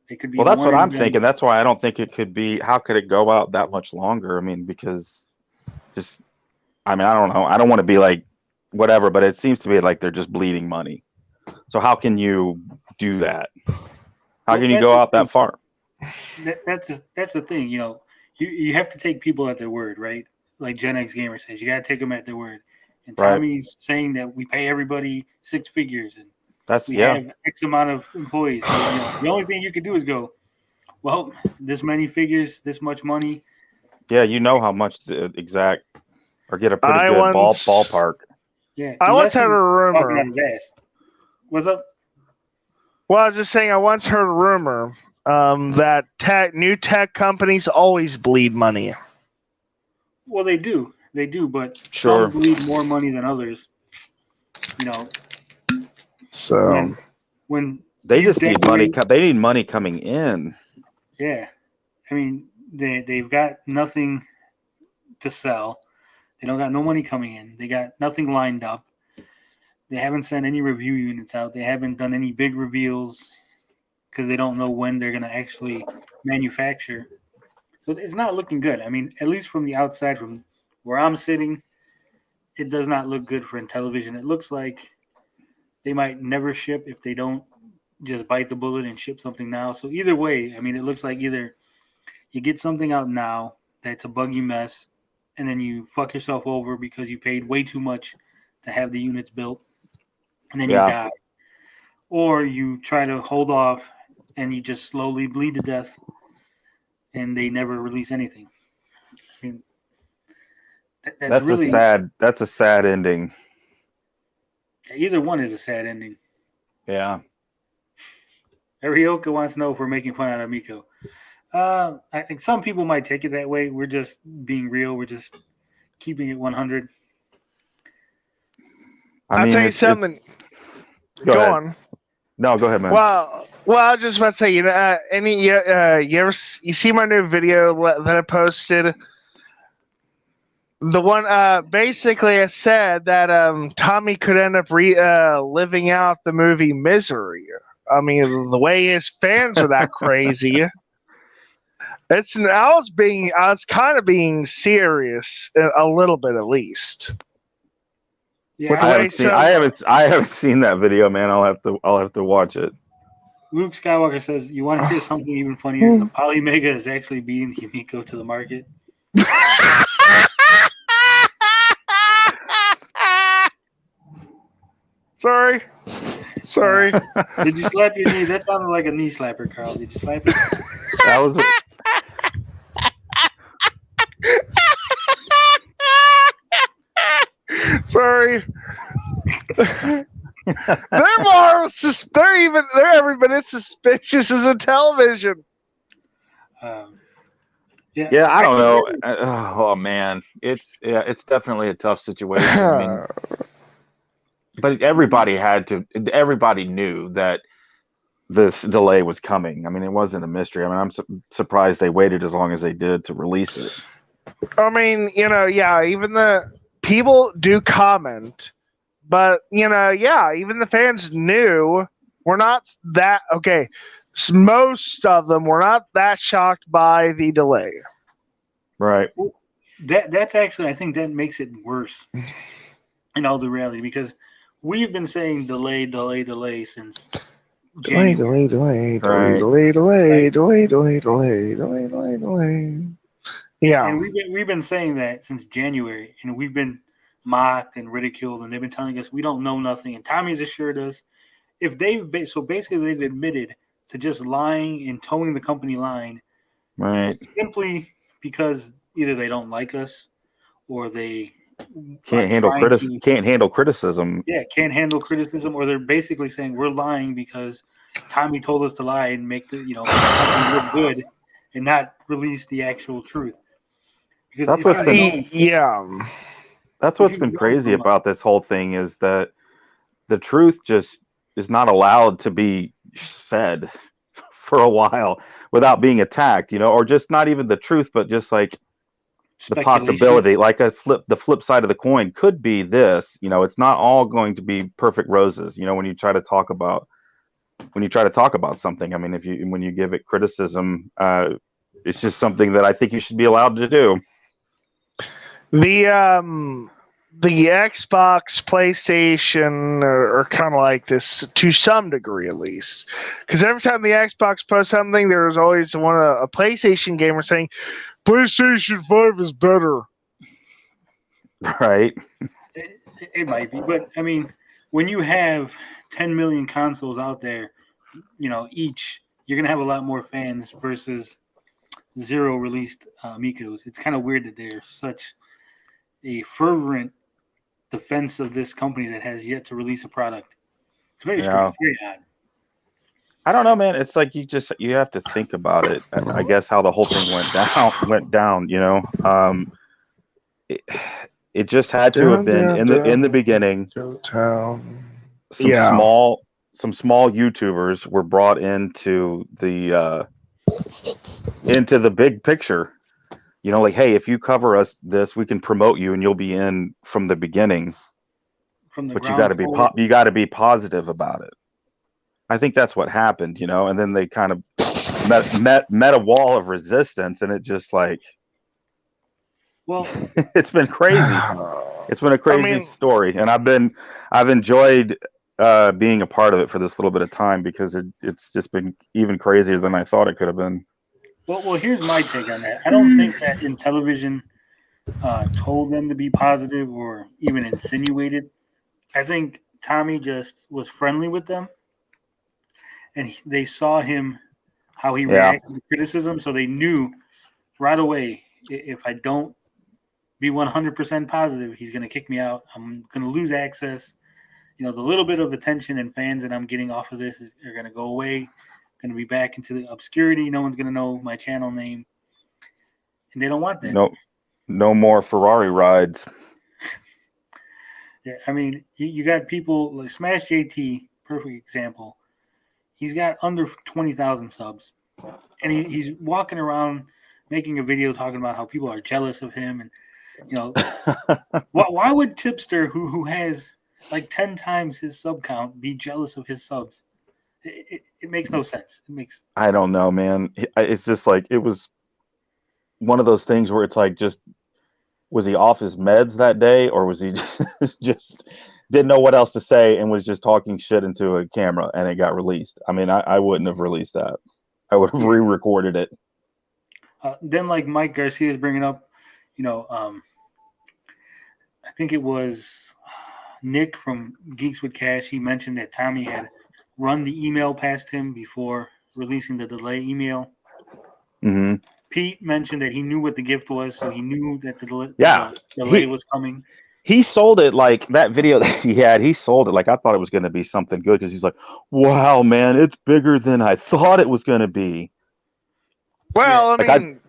It could be. Well, that's what I'm thinking. That's why I don't think it could be. How could it go out that much longer? I mean, because I don't know. I don't want to be like whatever, but it seems to me like they're just bleeding money. So how can you do that? How can you go out that far? That's the thing. You know, you have to take people at their word, right? Like Gen X Gamer says, you got to take them at their word. And Tommy's saying that we pay everybody 6 figures and we have X amount of employees. So, you know, the only thing you could do is go, well, this many figures, this much money. Yeah, you know how much the exact, or get a pretty good ballpark. Yeah, I once heard a rumor. What's up? Well, I was just saying, I once heard a rumor that new tech companies always bleed money. Well, they do, but some bleed more money than others. You know. So when they just need money, they need money coming in. Yeah, I mean they've got nothing to sell. They don't got no money coming in. They got nothing lined up. They haven't sent any review units out. They haven't done any big reveals because they don't know when they're going to actually manufacture. So it's not looking good. I mean, at least from the outside, from where I'm sitting, it does not look good for Intellivision. It looks like they might never ship if they don't just bite the bullet and ship something now. So either way, I mean, it looks like either you get something out now that's a buggy mess, and then you fuck yourself over because you paid way too much to have the units built, and then you die. Or you try to hold off, and you just slowly bleed to death, and they never release anything. I mean, that's really sad. That's a sad ending. Either one is a sad ending. Yeah. Arioka wants to know if we're making fun out of Amico. I think some people might take it that way. We're just being real. We're just keeping it 100. I'll tell you something. Go on. No, go ahead, man. Well, I was just about to say, you see my new video that I posted? The one, basically, I said that Tommy could end up living out the movie Misery. I mean, the way his fans are that crazy. I was kind of being serious, a little bit at least. Yeah, I haven't seen that video, man. I'll have to watch it. Luke Skywalker says, "You want to hear something even funnier? The Polymega is actually beating the Amico to the market." Sorry. Did you slap your knee? That sounded like a knee slapper, Carl. Did you slap it? That was it. Sorry. They're every bit as suspicious as Intellivision. Yeah, I don't know. Oh man, it's definitely a tough situation. I mean, but everybody knew that this delay was coming. I mean, it wasn't a mystery. I mean, I'm surprised they waited as long as they did to release it. I mean, even the people do comment, but even the fans knew. We're not that okay. Most of them were not that shocked by the delay. Right. That's actually, I think that makes it worse in all the reality, because we've been saying delay since January. Delay. Yeah. And we've been saying that since January, and we've been mocked and ridiculed, and they've been telling us we don't know nothing. And Tommy's assured us they've admitted to just lying and towing the company line, right? Simply because either they don't like us or they can't handle criticism. Yeah, can't handle criticism, or they're basically saying we're lying because Tommy told us to lie and make the company look good and not release the actual truth. Because that's what's been crazy about this whole thing, is that the truth just is not allowed to be said for a while without being attacked, or just not even the truth, but just like the possibility, like the flip side of the coin could be this. It's not all going to be perfect roses. When you try to talk about something, I mean, when you give it criticism, it's just something that I think you should be allowed to do. The Xbox, PlayStation are kind of like this to some degree, at least, because every time the Xbox posts something, there's always a PlayStation gamer saying PlayStation 5 is better. Right. It might be, but I mean, when you have 10 million consoles out there, each, you're gonna have a lot more fans versus 0 released Amicos. It's kind of weird that they're such a fervent defense of this company that has yet to release a product. It's very strange, very odd. I don't know, man. It's like you have to think about it. I guess how the whole thing went down. It just had to have been in the beginning. Some small YouTubers were brought into the big picture. Like, hey, if you cover us this, we can promote you and you'll be in from the beginning. But you got to be positive about it. I think that's what happened, and then they kind of met a wall of resistance, and it just like, well, it's been crazy. It's been a crazy story, and I've enjoyed being a part of it for this little bit of time, because it's just been even crazier than I thought it could have been. Well, here's my take on that. I don't think that Intellivision told them to be positive or even insinuated. I think Tommy just was friendly with them, and they saw him, how he reacted to criticism, so they knew right away, if I don't be 100% positive, he's going to kick me out. I'm going to lose access. The little bit of attention and fans that I'm getting off of this are going to go away. Going to be back into the obscurity. No one's going to know my channel name, and they don't want that. No more Ferrari rides. Yeah, I mean, you got people like Smash JT, perfect example. He's got under 20,000 subs, and he's walking around making a video talking about how people are jealous of him, and why would Tipster, who has like 10 times his sub count, be jealous of his subs? It makes no sense. I don't know, man. It's just like it was one of those things where it's like, just was he off his meds that day, or was he just didn't know what else to say and was just talking shit into a camera and it got released? I mean, I wouldn't have released that. I would have re-recorded it. Then, like Mike Garcia is bringing up, I think it was Nick from Geeks with Cash. He mentioned that Tommy had run the email past him before releasing the delay email. Mm-hmm. Pete mentioned that he knew what the gift was, so he knew that the delay was coming. He sold it like that video that he had. He sold it like I thought it was going to be something good, because he's like, "Wow, man, it's bigger than I thought it was going to be." Well, yeah. I mean,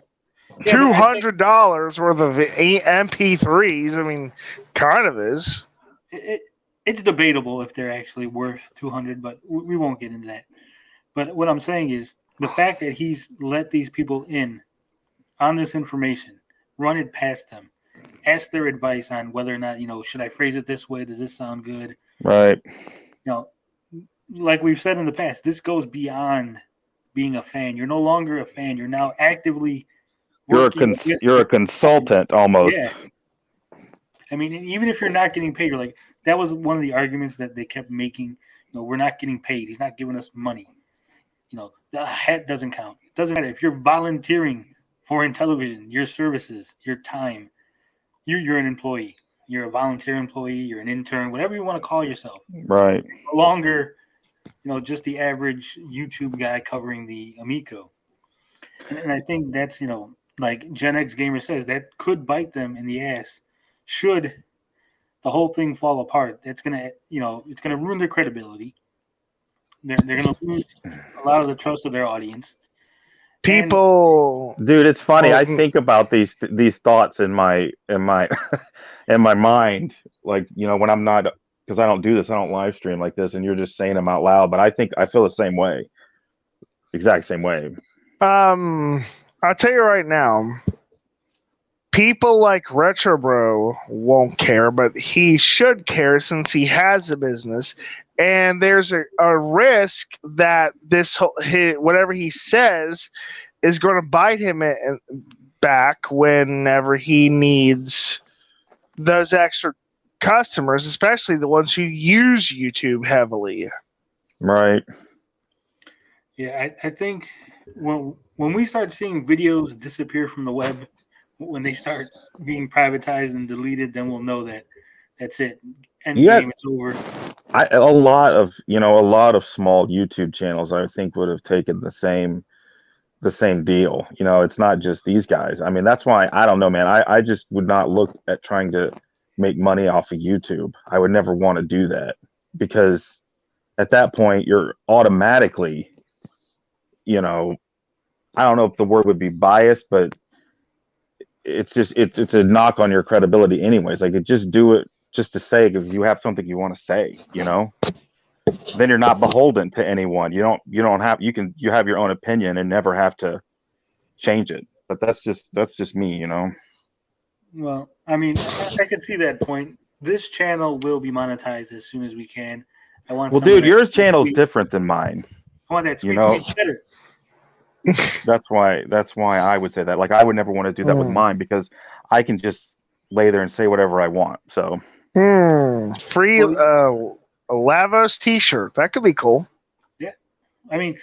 $200 worth of MP3s. I mean, kind of is. It's debatable if they're actually worth $200, but we won't get into that. But what I'm saying is the fact that he's let these people in on this information, run it past them, ask their advice on whether or not, should I phrase it this way? Does this sound good? Right. Like we've said in the past, this goes beyond being a fan. You're no longer a fan. You're now actively you're a consultant almost. Yeah. I mean, even if you're not getting paid, you're like, that was one of the arguments that they kept making. We're not getting paid. He's not giving us money. The hat doesn't count. It doesn't matter if you're volunteering for Intellivision, your services, your time. You're an employee. You're a volunteer employee. You're an intern, whatever you want to call yourself. Right. No longer, just the average YouTube guy covering the Amico. And I think that's, like Gen X Gamer says, that could bite them in the ass. Should the whole thing fall apart, that's gonna, it's gonna ruin their credibility. They're gonna lose a lot of the trust of their audience. People, dude, it's funny. I think about these thoughts in my in my mind, like, when I'm not, because I don't do this, I don't live stream like this, and you're just saying them out loud. But I feel the same way, exact same way. I'll tell you right now, people like Retro Bro won't care, but he should care since he has a business. And there's a risk that whatever he says is going to bite him back whenever he needs those extra customers, especially the ones who use YouTube heavily. Right. Yeah, I think when we start seeing videos disappear from the web, when they start being privatized and deleted, then we'll know that that's it. Endgame, it's over. A lot of small YouTube channels, I think, would have taken the same deal. It's not just these guys. I mean, that's why I don't know, man. I just would not look at trying to make money off of YouTube. I would never want to do that, because at that point you're automatically, I don't know if the word would be biased, but it's just it's a knock on your credibility anyways. Like, just do it just to say, if you have something you want to say, then you're not beholden to anyone. You have your own opinion and never have to change it. But that's just me, Well, I mean, I could see that point. This channel will be monetized as soon as we can. Dude, your channel's different than mine. I want that sweet cheddar. That's why I would say that. Like, I would never want to do that with mine, because I can just lay there and say whatever I want. So free a Lavos t-shirt, that could be cool. Yeah, I mean,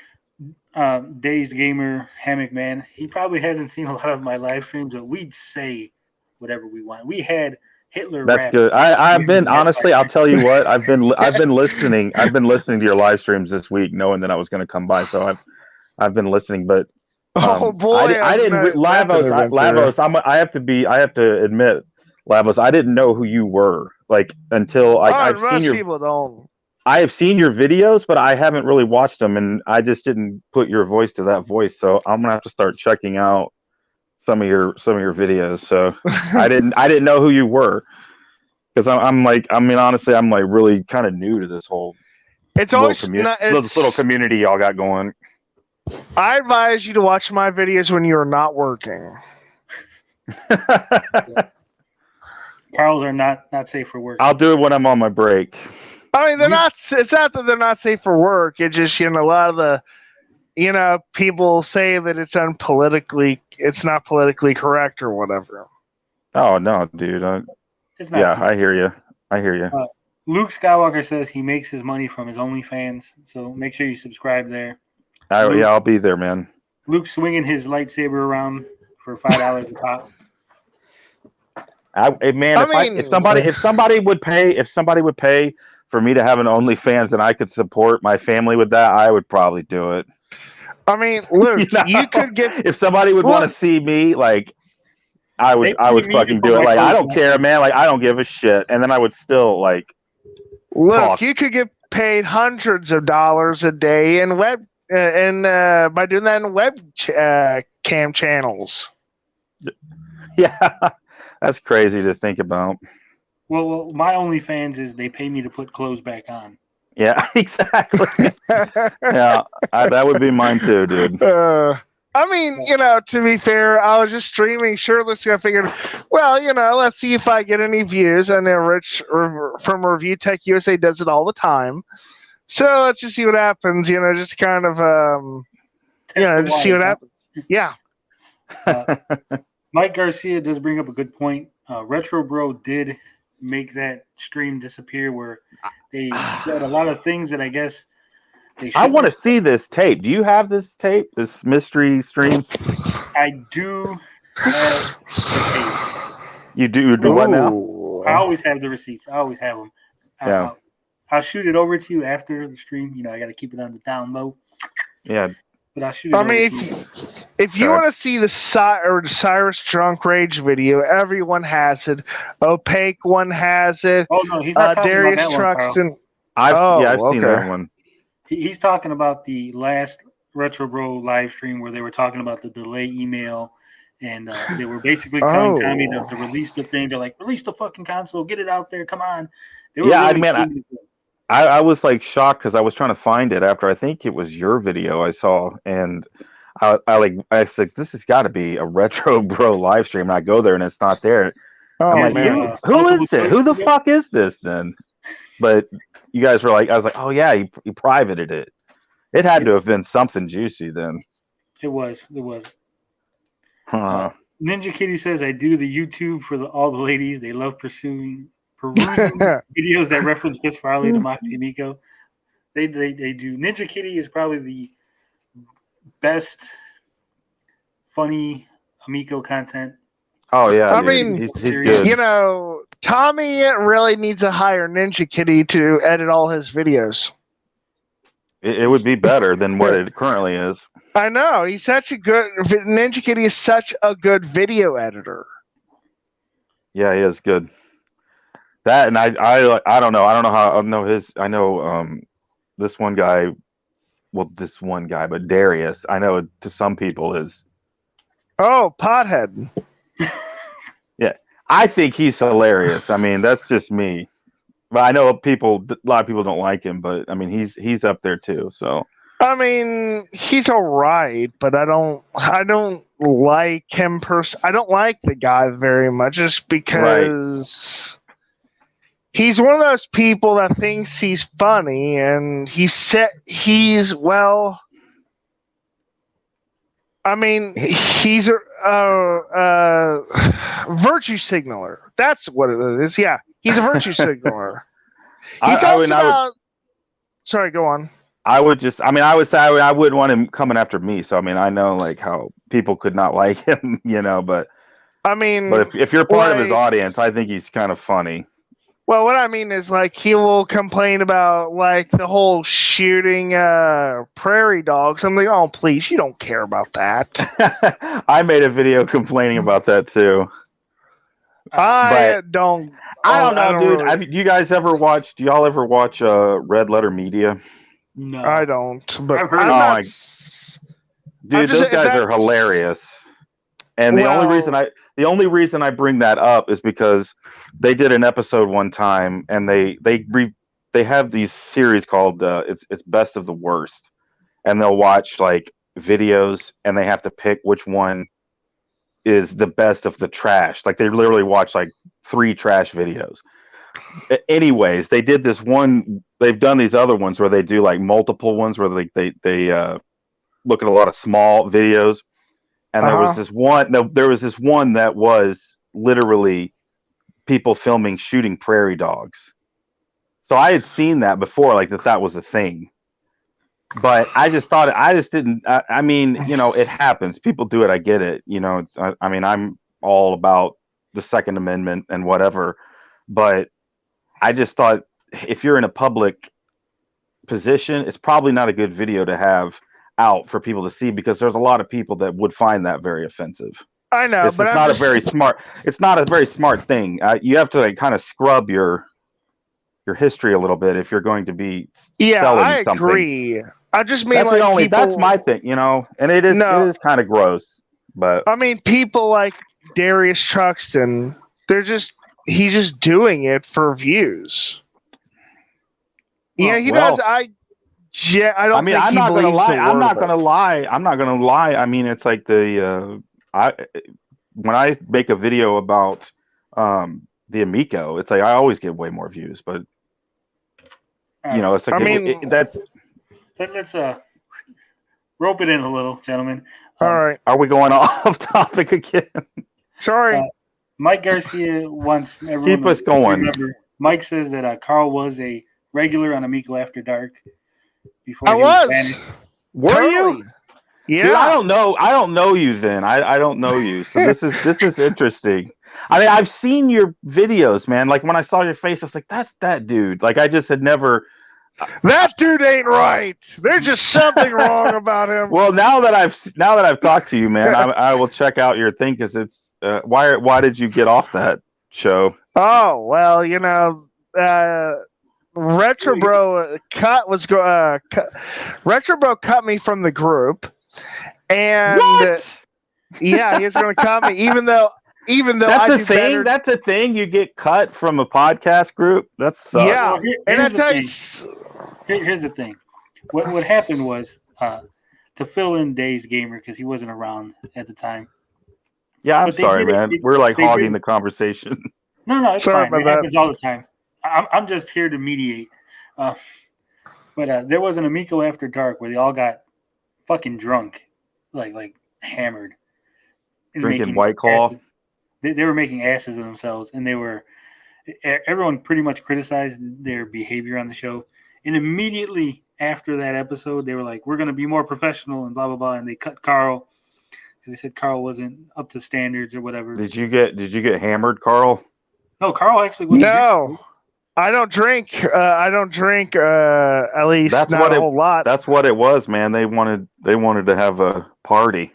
Dazed Gamer Hammock Man, he probably hasn't seen a lot of my live streams, but we'd say whatever we want. We had Hitler. That's good. I've been, honestly, I'll tell you what, I've been listening to your live streams this week, knowing that I was going to come by. So I've been listening, but oh boy, I didn't Lavos. I have to admit, Lavos, I didn't know who you were, like, until I've seen your people don't. I have seen your videos, but I haven't really watched them, and I just didn't put your voice to that voice. So I'm gonna have to start checking out some of your videos. So I didn't know who you were, because I'm like, I mean, honestly, I'm like really kind of new to this whole It's always this little community y'all got going. I advise you to watch my videos when you are not working. Carl's are not safe for work. I'll do it when I'm on my break. I mean, they're not. It's not that they're not safe for work. It's just a lot of the, people say that it's not politically correct or whatever. Oh no, dude. It's not. Yeah, I hear you. Luke Skywalker says he makes his money from his OnlyFans, so make sure you subscribe there. I'll be there, man. Luke's swinging his lightsaber around for $5 a pop. If somebody would pay for me to have an OnlyFans and I could support my family with that, I would probably do it. I mean, Luke, you could get if somebody would want to see me, like I would fucking do it. Like I don't care, man. Like I don't give a shit, and then I would still like. Look, talk. You could get paid hundreds of dollars a day in by doing that in web cam channels. Yeah, that's crazy to think about. Well, my OnlyFans is they pay me to put clothes back on. Yeah, exactly. Yeah, that would be mine too, dude. I mean, to be fair, I was just streaming shirtless. I figured, well, let's see if I get any views. And then Rich from Review Tech USA does it all the time. So let's just see what happens. Just kind of, just see what happens. Yeah. Mike Garcia does bring up a good point. Retro Bro did make that stream disappear where they said a lot of things that I guess they should. I want to see this tape. Do you have this tape, this mystery stream? I do have the tape. You do what now? I always have the receipts. I always have them. Yeah. I'll shoot it over to you after the stream. I got to keep it on the down low. Yeah. But I'll shoot it over to you. If you want to see the Cyrus Drunk Rage video, everyone has it. Opaque one has it. Oh, no, he's not talking Darius about that Truxton. I've seen that one. He's talking about the last Retro Bro live stream where they were talking about the delay email, and they were basically telling Tommy to release the thing. They're like, release the fucking console, get it out there, come on. I was like shocked because I was trying to find it after I think it was your video I saw, and I said this has got to be a Retro Bro live stream. And I go there and it's not there. I'm like, man, who is it? Who the fuck is this then? But you guys were like, I was like, oh yeah, he privated it. It had to have been something juicy then. It was. Huh. Ninja Kitty says, I do the YouTube for all the ladies. They love perusing videos that reference Chris Farley to Maki Amico. They do. Ninja Kitty is probably the best funny Amico content. Oh yeah, I mean, he's good. Tommy really needs to hire Ninja Kitty to edit all his videos. It would be better than what it currently is. I know. Ninja Kitty is such a good video editor. Yeah, he is good. That and I don't know. I don't know how I know his. I know this one guy. Well, this one guy, but Darius. I know to some people is. Oh, pothead. Yeah, I think he's hilarious. I mean, that's just me. But I know a lot of people don't like him. But I mean, he's up there too. So. I mean, he's all right, but I don't like him I don't like the guy very much, just because he's one of those people that thinks he's funny, and he's a virtue signaler. That's what it is. Yeah, he's a virtue signaler. Sorry, go on. I would say I wouldn't want him coming after me. So I mean, I know like how people could not like him, but I mean, but if you're part of his audience, I think he's kind of funny. Well, what I mean is like he will complain about like the whole shooting prairie dogs. I'm like, oh please, you don't care about that. I made a video complaining about that too. I don't know, dude. Really... Do y'all ever watch Red Letter Media? No, I don't. But I've heard dude, those guys are hilarious. And the only reason I bring that up is because they did an episode one time, and they they have these series called it's Best of the Worst, and they'll watch like videos and they have to pick which one is the best of the trash. Like they literally watch like 3 trash videos. Anyways, they did this one. They've done these other ones where they do like multiple ones where they look at a lot of small videos. And there was this one. No, there was this one that was literally people filming shooting prairie dogs. So I had seen that before, like that was a thing. But I just thought I just didn't. I mean, you know, it happens. People do it. I get it. You know, I mean, I'm all about the Second Amendment and whatever. But I just thought if you're in a public position, it's probably not a good video to have out for people to see because there's a lot of people that would find that very offensive. I know, It's not a very smart. It's not a very smart thing. You have to like kind of scrub your history a little bit if you're going to be selling I something. agree. I just mean That's like the only. people, That's my thing, you know. And it is kind of gross, but I mean, people like Darius Truxton, he's just doing it for views. He does. I don't. I mean, I'm not gonna lie. I'm not gonna lie. I mean, it's like when I make a video about the Amico, it's like I always get way more views, but you know, it's like let's rope it in a little, gentlemen. All right. Are we going off topic again? Sorry. Mike Garcia wants everyone keep us going. Remember, Mike says that Carl was a regular on Amico After Dark. Before I was. Were you? Yeah. Dude, I don't know you then. I don't know you. So this is interesting. I mean, I've seen your videos, man. Like when I saw your face, I was like, that's that dude. Like I just had never. That dude ain't right. There's just something wrong about him. Well, now that I've talked to you, man, I will check out your thing because it's why did you get off that show? Oh well, you know, Retrobro Retrobro cut me from the group, and yeah, he was going to cut me, even though that's I a do thing. better. That's a thing. You get cut from a podcast group. That's yeah. Well, And I tell you, here's the thing. What happened was to fill in Dave's Gamer because he wasn't around at the time. Yeah, I'm sorry, man. We're like hogging the conversation. No, it's Sorry fine. It about that. happens all the time. I'm just here to mediate. But there was an Amico After Dark where they all got fucking drunk, like hammered, and Drinking White Claw. They were making asses of themselves, and everyone pretty much criticized their behavior on the show. And immediately after that episode, they were like, "We're going to be more professional," and blah blah blah. And they cut Carl because they said Carl wasn't up to standards or whatever. Did you get hammered, Carl? No, Carl actually wasn't. No. I don't drink. At least That's not a whole lot. That's what it was, man. They wanted to have a party,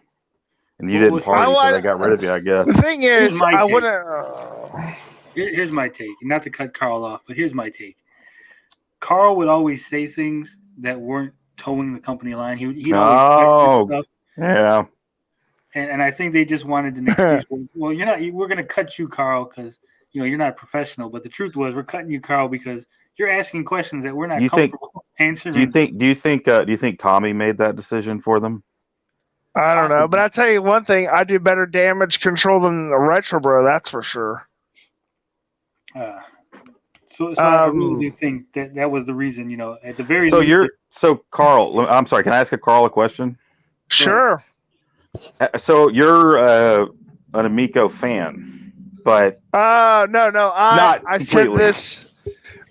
and you didn't party, so they got rid of you, I guess. The thing is, I wouldn't. Here's my take. Not to cut Carl off, but here's my take. Carl would always say things that weren't towing the company line. He'd always stuff. Yeah. And I think they just wanted an excuse. Well, we're going to cut you, Carl, because you're not professional. But the truth was, we're cutting you, Carl, because you're asking questions that we're not comfortable answering. Do you think Tommy made that decision for them? I don't know, but I'll tell you one thing: I do better damage control than the Retrobro. That's for sure. So I really do think that was the reason. At the very least. So Carl, I'm sorry. Can I ask Carl a question? Sure. So you're an Amico fan, but no. I said completely. this.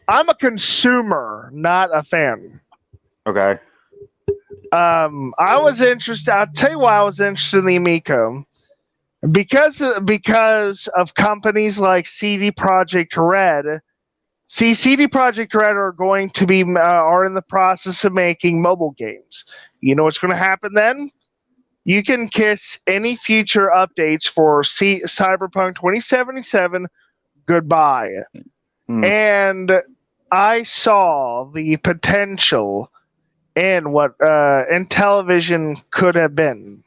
I'm a consumer, not a fan. Okay. I was interested. I'll tell you why I was interested in the Amico, because of companies like CD Projekt Red. See, CD Projekt Red are going to be are in the process of making mobile games. You know what's going to happen then? You can kiss any future updates for Cyberpunk 2077 goodbye. And I saw the potential in what Intellivision could have been.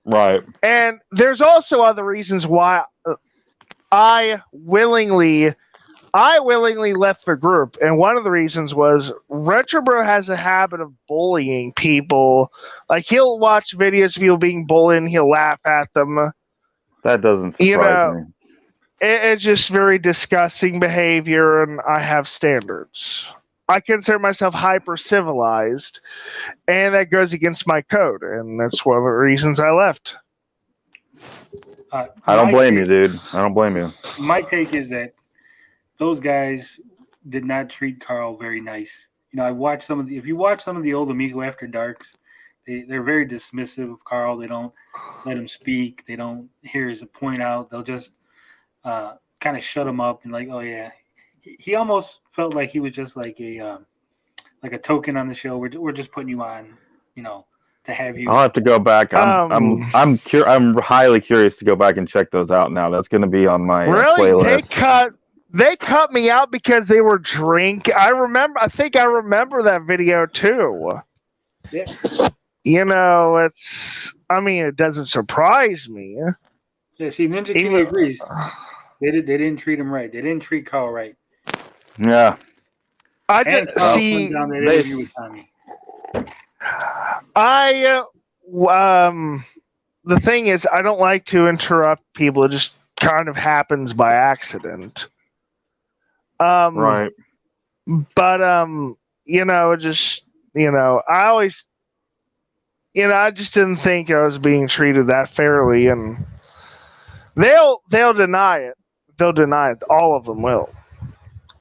Right. And there's also other reasons why I willingly I willingly left the group, and one of the reasons was Retrobro has a habit of bullying people. Like, he'll watch videos of people being bullied, and he'll laugh at them. That doesn't surprise me. It's just very disgusting behavior, and I have standards. I consider myself hyper civilized, and that goes against my code, and that's one of the reasons I left. I don't blame you, dude. I don't blame you. My take is that those guys did not treat Carl very nice. You know, I watched some of the. If you watch some of the old Amigo After Darks, they're very dismissive of Carl. They don't let him speak. They don't hear his point out. They'll just kind of shut him up and like, oh yeah. He almost felt like he was just like a token on the show. We're just putting you on, you know, to have you. I'll have to go back. I'm highly curious to go back and check those out now. That's going to be on my playlist. They cut me out because they were drinking. I think I remember that video too. Yeah. You know, it doesn't surprise me. Yeah, see, Ninja Kitty agrees. They didn't treat him right. They didn't treat Carl right. Yeah. I just see down that interview with Tommy. The thing is, I don't like to interrupt people. It just kind of happens by accident. Right. But I always, I just didn't think I was being treated that fairly, and they'll deny it. They'll deny it. All of them will.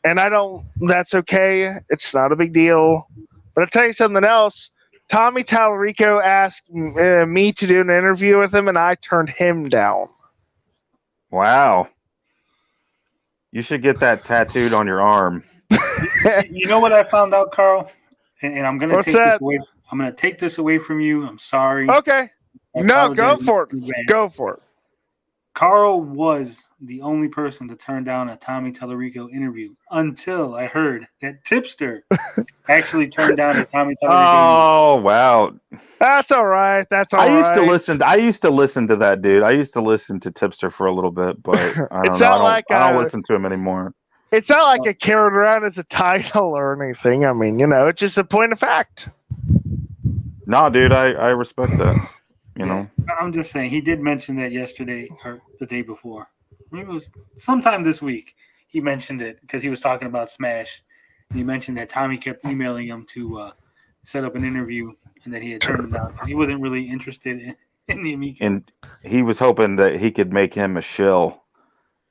And that's okay. It's not a big deal. But I'll tell you something else. Tommy Tallarico asked me to do an interview with him, and I turned him down. Wow. You should get that tattooed on your arm. You know what I found out, Carl? And I'm going to take this away. I'm going to take this away from you. I'm sorry. Okay. No, go for it. Go for it. Carl was the only person to turn down a Tommy Tallarico interview until I heard that Tipster actually turned down a Tommy Tallarico interview. Wow. That's all right. I used to listen to that dude. I used to listen to Tipster for a little bit, but I don't listen to him anymore. It's not like it carried around as a title or anything. I mean, it's just a point of fact. No, dude, I respect that. You know, I'm just saying he did mention that yesterday or the day before. It was sometime this week. He mentioned it because he was talking about Smash. And he mentioned that Tommy kept emailing him to set up an interview, and that he had turned him down because he wasn't really interested in the Amico. And he was hoping that he could make him a shill.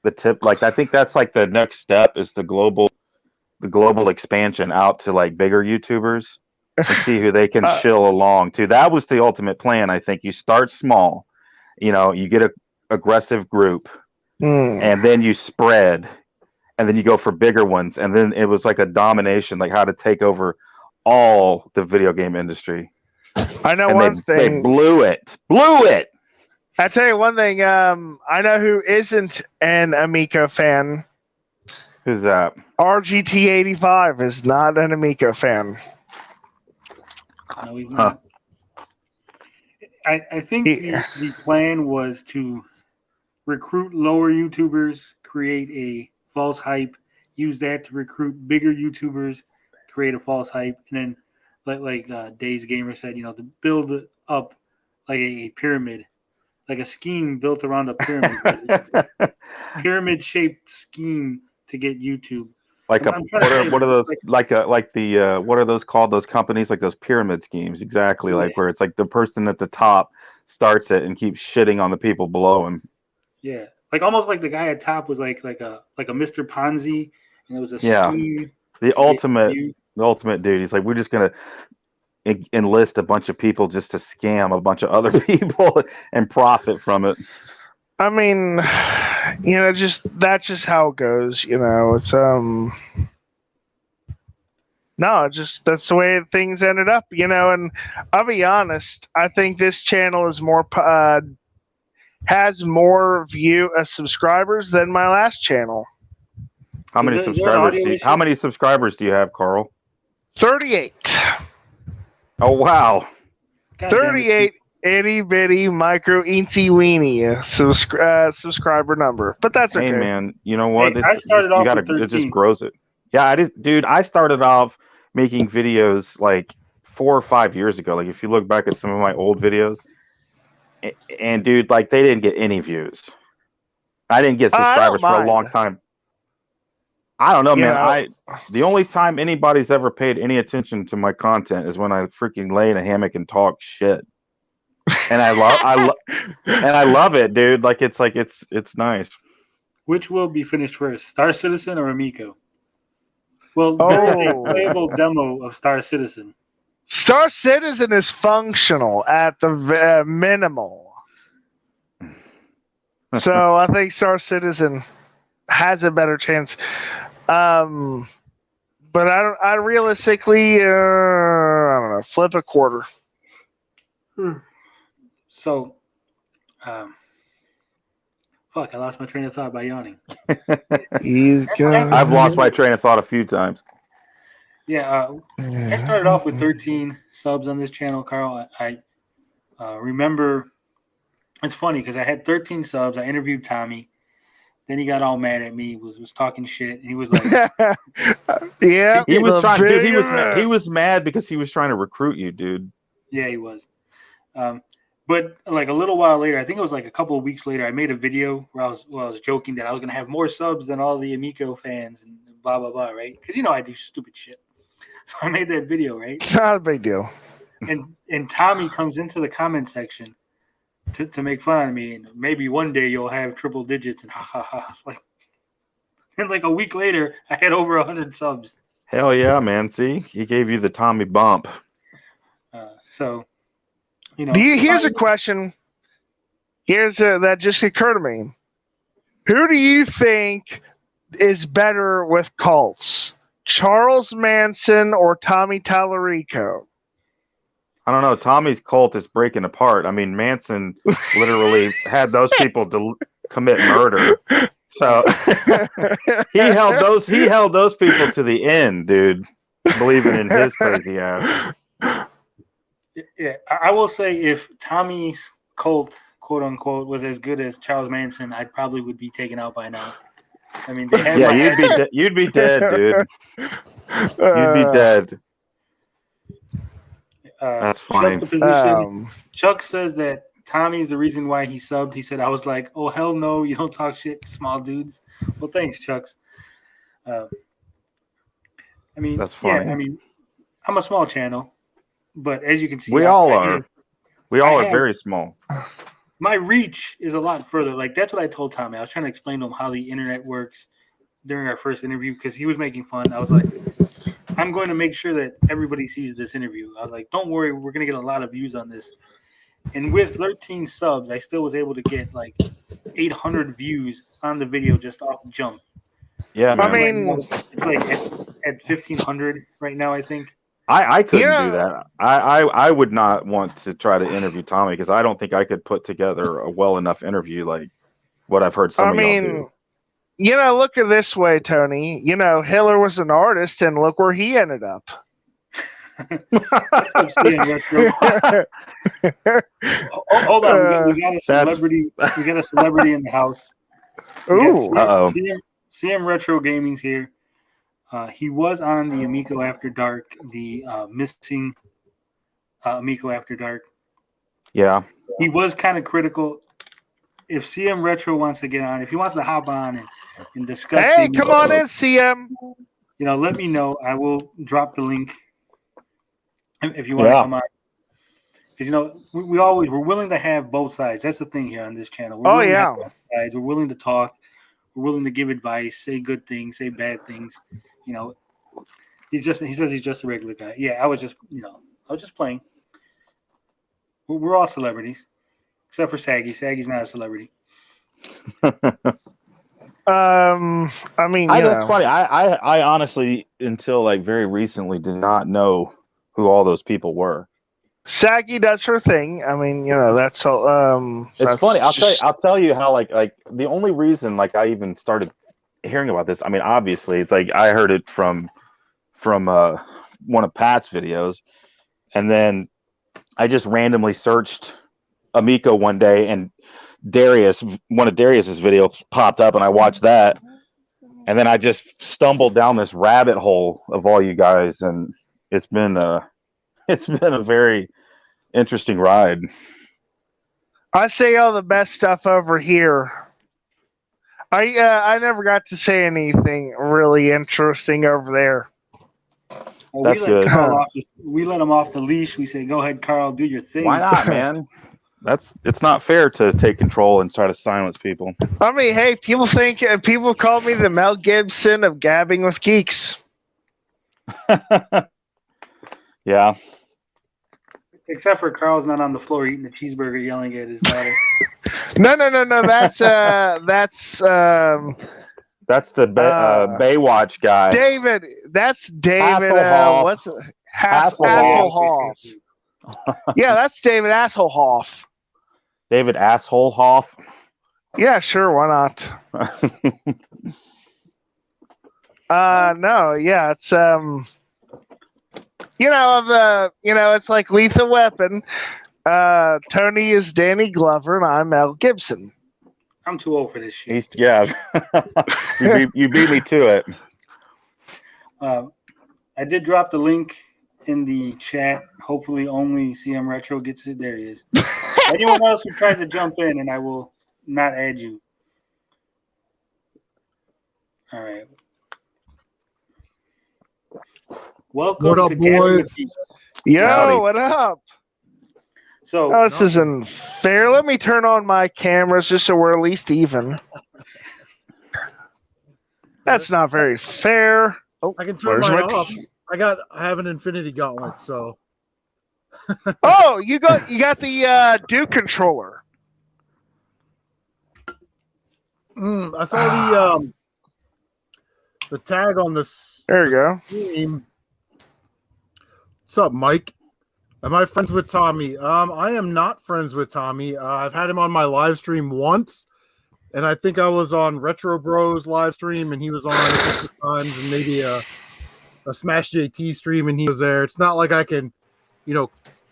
I think that's like the next step is the global expansion out to like bigger YouTubers. And see who they can shill along to. That was the ultimate plan. I think you start small, you get a aggressive group, and then you spread, and then you go for bigger ones, and then it was like a domination, like how to take over all the video game industry. I know thing. They blew it. I tell you one thing. I know who isn't an Amico fan. Who's that? RGT85 is not an Amico fan. No, he's not. Huh. I think the plan was to recruit lower YouTubers, create a false hype, use that to recruit bigger YouTubers, create a false hype, and then like Days Gamer said, to build up like a pyramid, like a scheme built around a pyramid, pyramid-shaped scheme to get YouTube. Like what are those what are those called? Those companies, like those pyramid schemes, exactly. Like where it's like the person at the top starts it and keeps shitting on the people below him. Yeah, like almost like the guy at top was like a Mr. Ponzi, and it was a scheme. The ultimate dude. He's like, we're just gonna enlist a bunch of people just to scam a bunch of other people and profit from it. I mean, that's just how it goes. It's that's the way things ended up. And I'll be honest, I think this channel is has more subscribers than my last channel. How many subscribers do you have, Carl? 38. Oh wow. 38. itty bitty micro eensy weeny subscriber number, but that's okay. Hey man, you know what? Hey, I started off with It just 13. grows it. Yeah, I did, dude. I started off making videos like 4 or 5 years ago. Like if you look back at some of my old videos, and dude, like they didn't get any views. I didn't get I don't subscribers for a long mind. time. I don't know, You man. know. The only time anybody's ever paid any attention to my content is when I freaking lay in a hammock and talk shit. And I love it, dude. Like it's nice. Which will be finished first, Star Citizen or Amico? Well, there is a playable demo of Star Citizen. Star Citizen is functional at the minimal. So I think Star Citizen has a better chance. But I realistically, I don't know, flip a quarter. So, fuck, I lost my train of thought by yawning. He's going. I've lost my train of thought a few times. Yeah, I started off with 13 subs on this channel, Carl. I remember, it's funny because I had 13 subs. I interviewed Tommy. Then he got all mad at me, was talking shit, and he was like, "Yeah, he was trying, dude. He was mad because he was trying to recruit you, dude." Yeah, he was. But like a little while later, I think it was like a couple of weeks later, I made a video where I was joking that I was gonna have more subs than all the Amico fans and blah blah blah, right? Because you know I do stupid shit. So I made that video, right? It's not a big deal. And Tommy comes into the comment section to make fun of me, and maybe one day you'll have triple digits, and ha ha ha. Like, and like a week later, I had over 100 subs. Hell yeah, man! See, he gave you the Tommy bump. So, you know. Here's a question. That just occurred to me. Who do you think is better with cults? Charles Manson or Tommy Tallarico? I don't know. Tommy's cult is breaking apart. I mean, Manson literally had those people commit murder. So he held those people to the end, dude, believing in his crazy ass. Yeah, I will say if Tommy's cult, quote unquote, was as good as Charles Manson, I probably would be taken out by now. I mean, you'd be dead, dude. You'd be dead. That's funny. Chuck says that Tommy's the reason why he subbed. He said, I was like, oh, hell no, you don't talk shit to small dudes. Well, thanks, Chucks. I mean, that's funny. Yeah, I mean, I'm a small channel, but as you can see, we all are very small. My reach is a lot further. Like, that's what I told Tommy. I was trying to explain to him how the internet works during our first interview because he was making fun. I was like, I'm going to make sure that everybody sees this interview. I was like, don't worry, we're going to get a lot of views on this. And with 13 subs, I still was able to get like 800 views on the video just off jump. Yeah, I mean, it's like at 1,500 right now, I think. I couldn't do that. I would not want to try to interview Tommy because I don't think I could put together a well enough interview like what I've heard some of y'all do. You know, look at it this way, Tony. You know, Hiller was an artist, and look where he ended up. Hold on, we got a celebrity. We got a celebrity in the house. CM Retro Gaming's here. He was on the Amico After Dark, the missing Amico After Dark. Yeah. He was kind of critical. If CM Retro wants to get on, if he wants to hop on and discuss. Hey, come on in, CM. You know, let me know. I will drop the link if you want to come on. Because, you know, we're willing to have both sides. That's the thing here on this channel. We're willing to talk. We're willing to give advice, say good things, say bad things. You know, he says he's just a regular guy. Yeah, I was just playing. We're all celebrities, except for Saggy. Saggy's not a celebrity. I mean, that's funny. I honestly, until like very recently, did not know who all those people were. Saggy does her thing. I mean, you know, that's all. It's funny. I'll tell you how like the only reason like I even started hearing about this. I mean, obviously, it's like I heard it from one of Pat's videos, and then I just randomly searched Amico one day, and one of Darius's videos popped up, and I watched that, and then I just stumbled down this rabbit hole of all you guys, and it's been a very interesting ride. I say all the best stuff over here. I never got to say anything really interesting over there. Well, That's good. We let him off the leash. We say, "Go ahead, Carl, do your thing." Why not, man? It's not fair to take control and try to silence people. I mean, hey, people call me the Mel Gibson of Gabbing with Geeks. Yeah. Except for Carl's not on the floor eating a cheeseburger, yelling at his daughter. No. That's the Baywatch guy. David. That's David. Hasselhoff. What's it? Hasselhoff. Yeah, that's David Hasselhoff. David Assholehoff. Yeah, sure. Why not? No. Yeah, it's it's like Lethal Weapon. Tony is Danny Glover, and I'm Mel Gibson. I'm too old for this shit. Yeah. you beat me to it. I did drop the link in the chat. Hopefully only CM Retro gets it. There he is. Anyone else who tries to jump in, and I will not add you. All right. Welcome what up, to Gabbing with boys? Geeks. Yo, Howdy. what up? So This isn't fair. Let me turn on my cameras just so we're at least even. That's not very fair. Oh, I can turn where's mine my off. I have an Infinity Gauntlet, so Oh, you got the Duke controller. I saw the tag on this There you go. stream. What's up, Mike? Am I friends with Tommy? I am not friends with Tommy. I've had him on my live stream once, and I think I was on Retro Bros live stream, and he was on a couple times, and maybe a Smash JT stream, and he was there. It's not like I can,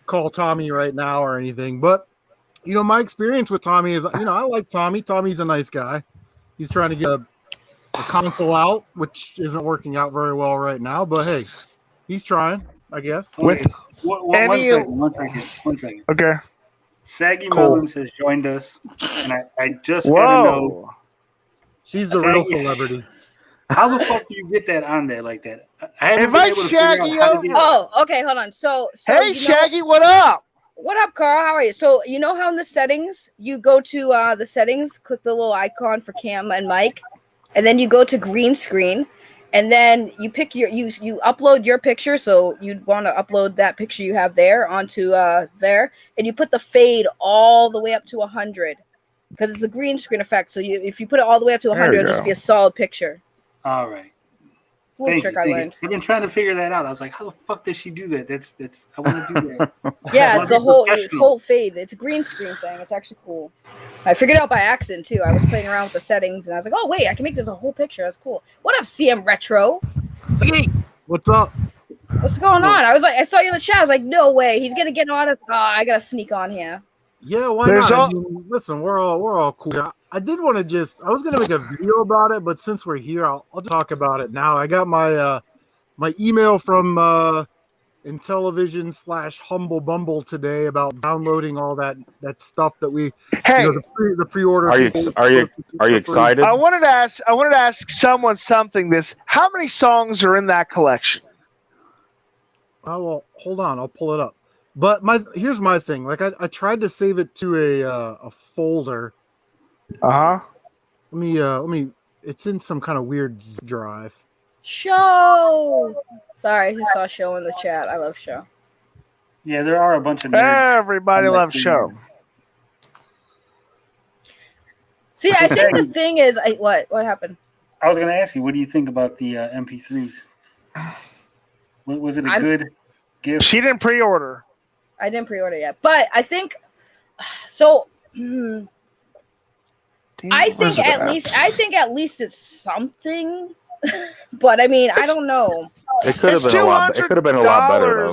call Tommy right now or anything, but my experience with Tommy is, I like Tommy. Tommy's a nice guy. He's trying to get a console out, which isn't working out very well right now, but hey, he's trying, I guess. okay. One second. Okay. Saggy Cool. Melons has joined us, and I just gotta know, Whoa. She's the real celebrity. how the fuck do you get that on there like that? I haven't Invite been able to figure Shaggy out how to over. get Oh, okay, hold on. So Hey, Shaggy, what up? what up, Carl? How are you? So you know how in the settings you go to the settings, click the little icon for cam and mic, and then you go to green screen, and then you pick you upload your picture. So you'd want to upload that picture you have there onto there, and you put the fade all the way up to 100 because it's a green screen effect. So if you put it all the way up to 100, it'll just be a solid picture. All right. Little Thank trick you, I thank learned. you. I've been trying to figure that out. I was like, how the fuck does she do that? That's I want to do that. Yeah, Wanna it's be a whole professional. fade. It's a green screen thing. It's actually cool. I figured it out by accident too. I was playing around with the settings and I was like, oh wait, I can make this a whole picture. That's cool. What up, CM Retro? What's up? What's going on? I saw you in the chat. I was like, no way. He's gonna get on it. I gotta sneak on here. Yeah, why There's not? I mean, listen, we're all cool. I did want to I was gonna make a video about it, but since we're here, I'll just talk about it now. I got my my email from Intellivision / Humble Bumble today about downloading all that stuff that we Hey, the pre-order. Are you excited? I wanted to ask someone something. How many songs are in that collection? Oh well, hold on, I'll pull it up. But here's my thing. Like I tried to save it to a folder. Uh-huh. Let me. It's in some kind of weird drive. Show. Sorry, he saw show in the chat. I love show. Yeah, there are a bunch of nerds. Everybody on that loves thing. show. See, I think the thing is, what happened? I was going to ask you, what do you think about the MP3s? Was it a good gift? She didn't pre-order. I didn't pre-order yet, but I think so. I think at least it's something. But I mean, I don't know. It could have been a lot. It could have been a lot better though.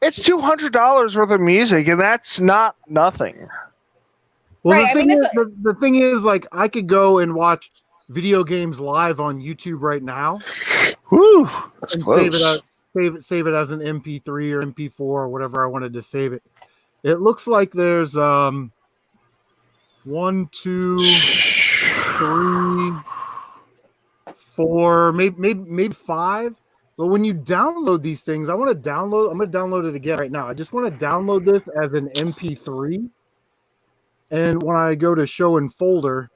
It's $200 worth of music, and that's not nothing. Well, Right, I mean, the thing is, like, I could go and watch video games live on YouTube right now Whew, that's and close. save it as an MP3 or MP4 or whatever I wanted to save it. It looks like there's 1, 2, 3, 4, maybe 5. But when you download these things, I'm going to download it again right now. I just want to download this as an MP3. And when I go to show in folder,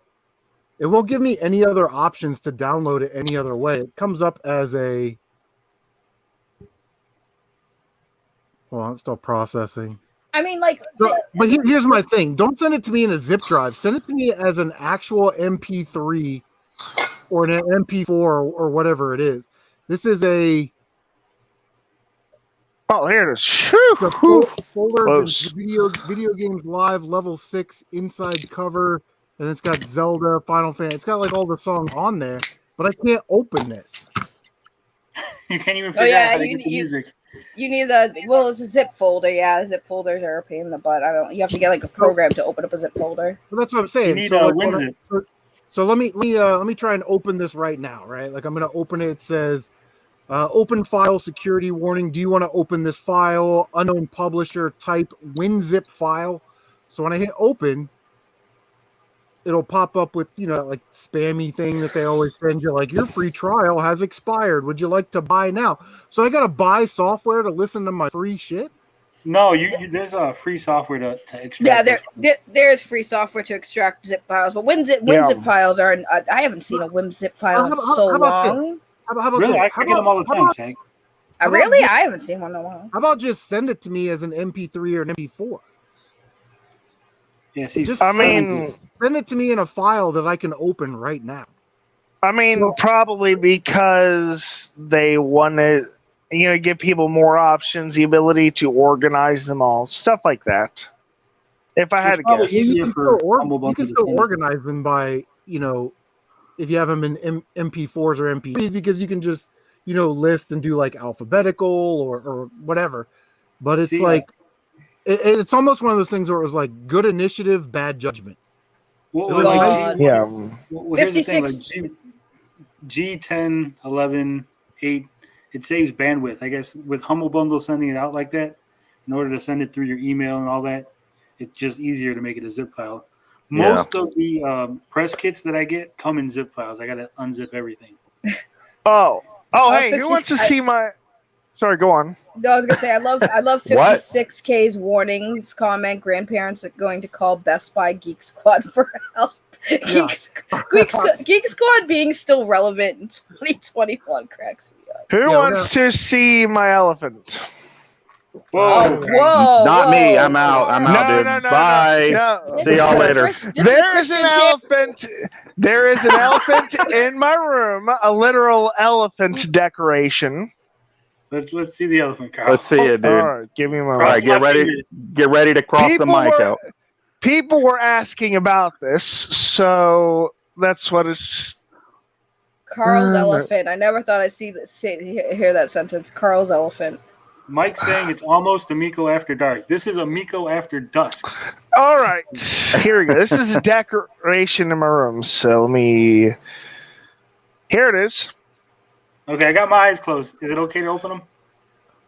it won't give me any other options to download it any other way. It comes up as a... Well, it's still processing. I mean, like, But here's my thing. Don't send it to me in a zip drive. Send it to me as an actual MP3 or an MP4 or whatever it is. This is a... Oh, here it is. The folder is video games live level 6 inside cover, and it's got Zelda, Final Fantasy. It's got like all the songs on there, but I can't open this. You can't even figure out how to get the music. You need it's a zip folder. Yeah, zip folders are a pain in the butt. You have to get like a program to open up a zip folder. Well, that's what I'm saying. You need so, WinZip. So let me try and open this right now. Right, like I'm gonna open it. It says. Open file security warning. Do you want to open this file? Unknown publisher. Type WinZip file. So when I hit open, it'll pop up with, like spammy thing that they always send you, like your free trial has expired. Would you like to buy now? So I got to buy software to listen to my free shit? No, there's a free software to extract. Yeah, there's free software to extract zip files, but WinZip files are. I haven't seen a WinZip file in so long. How about really? this? I get them all the time, Shaq. Really? I haven't seen one in a while. How about just send it to me as an MP3 or an MP4? Yeah, see, send it to me in a file that I can open right now. I mean, probably because they want to, give people more options, the ability to organize them all, stuff like that. If I had to guess, you can still organize them by, if you have them in MP4s or MP3s, because you can just, list and do like alphabetical or whatever. But it's it's almost one of those things where it was like good initiative, bad judgment. Here's the thing, like G10, 11, 8, it saves bandwidth. I guess with Humble Bundle sending it out like that, in order to send it through your email and all that, it's just easier to make it a zip file. Most of the press kits that I get come in zip files. I got to unzip everything. Hey, who wants to see my... Sorry, go on. No, I was going to say, I love 56K's warnings comment. Grandparents are going to call Best Buy Geek Squad for help. Yeah. Geek Squad being still relevant in 2021 cracks me up. Who wants to see my elephant? Whoa. Not me. I'm out. Dude. Bye. No. See y'all later. There is an elephant. There is an elephant in my room. A literal elephant decoration. Let's see the elephant, Carl. Let's see it, dude. All right, give me my. All right, get ready to cross the mic out. People were asking about this, so that's what it's. Carl's elephant. I never thought I'd hear that sentence. Carl's elephant. Mike's saying it's almost Amico After Dark. This is Amico After Dusk. All right, here we go. This is a decoration in my room, so let me. Here it is. Okay, I got my eyes closed. Is it okay to open them?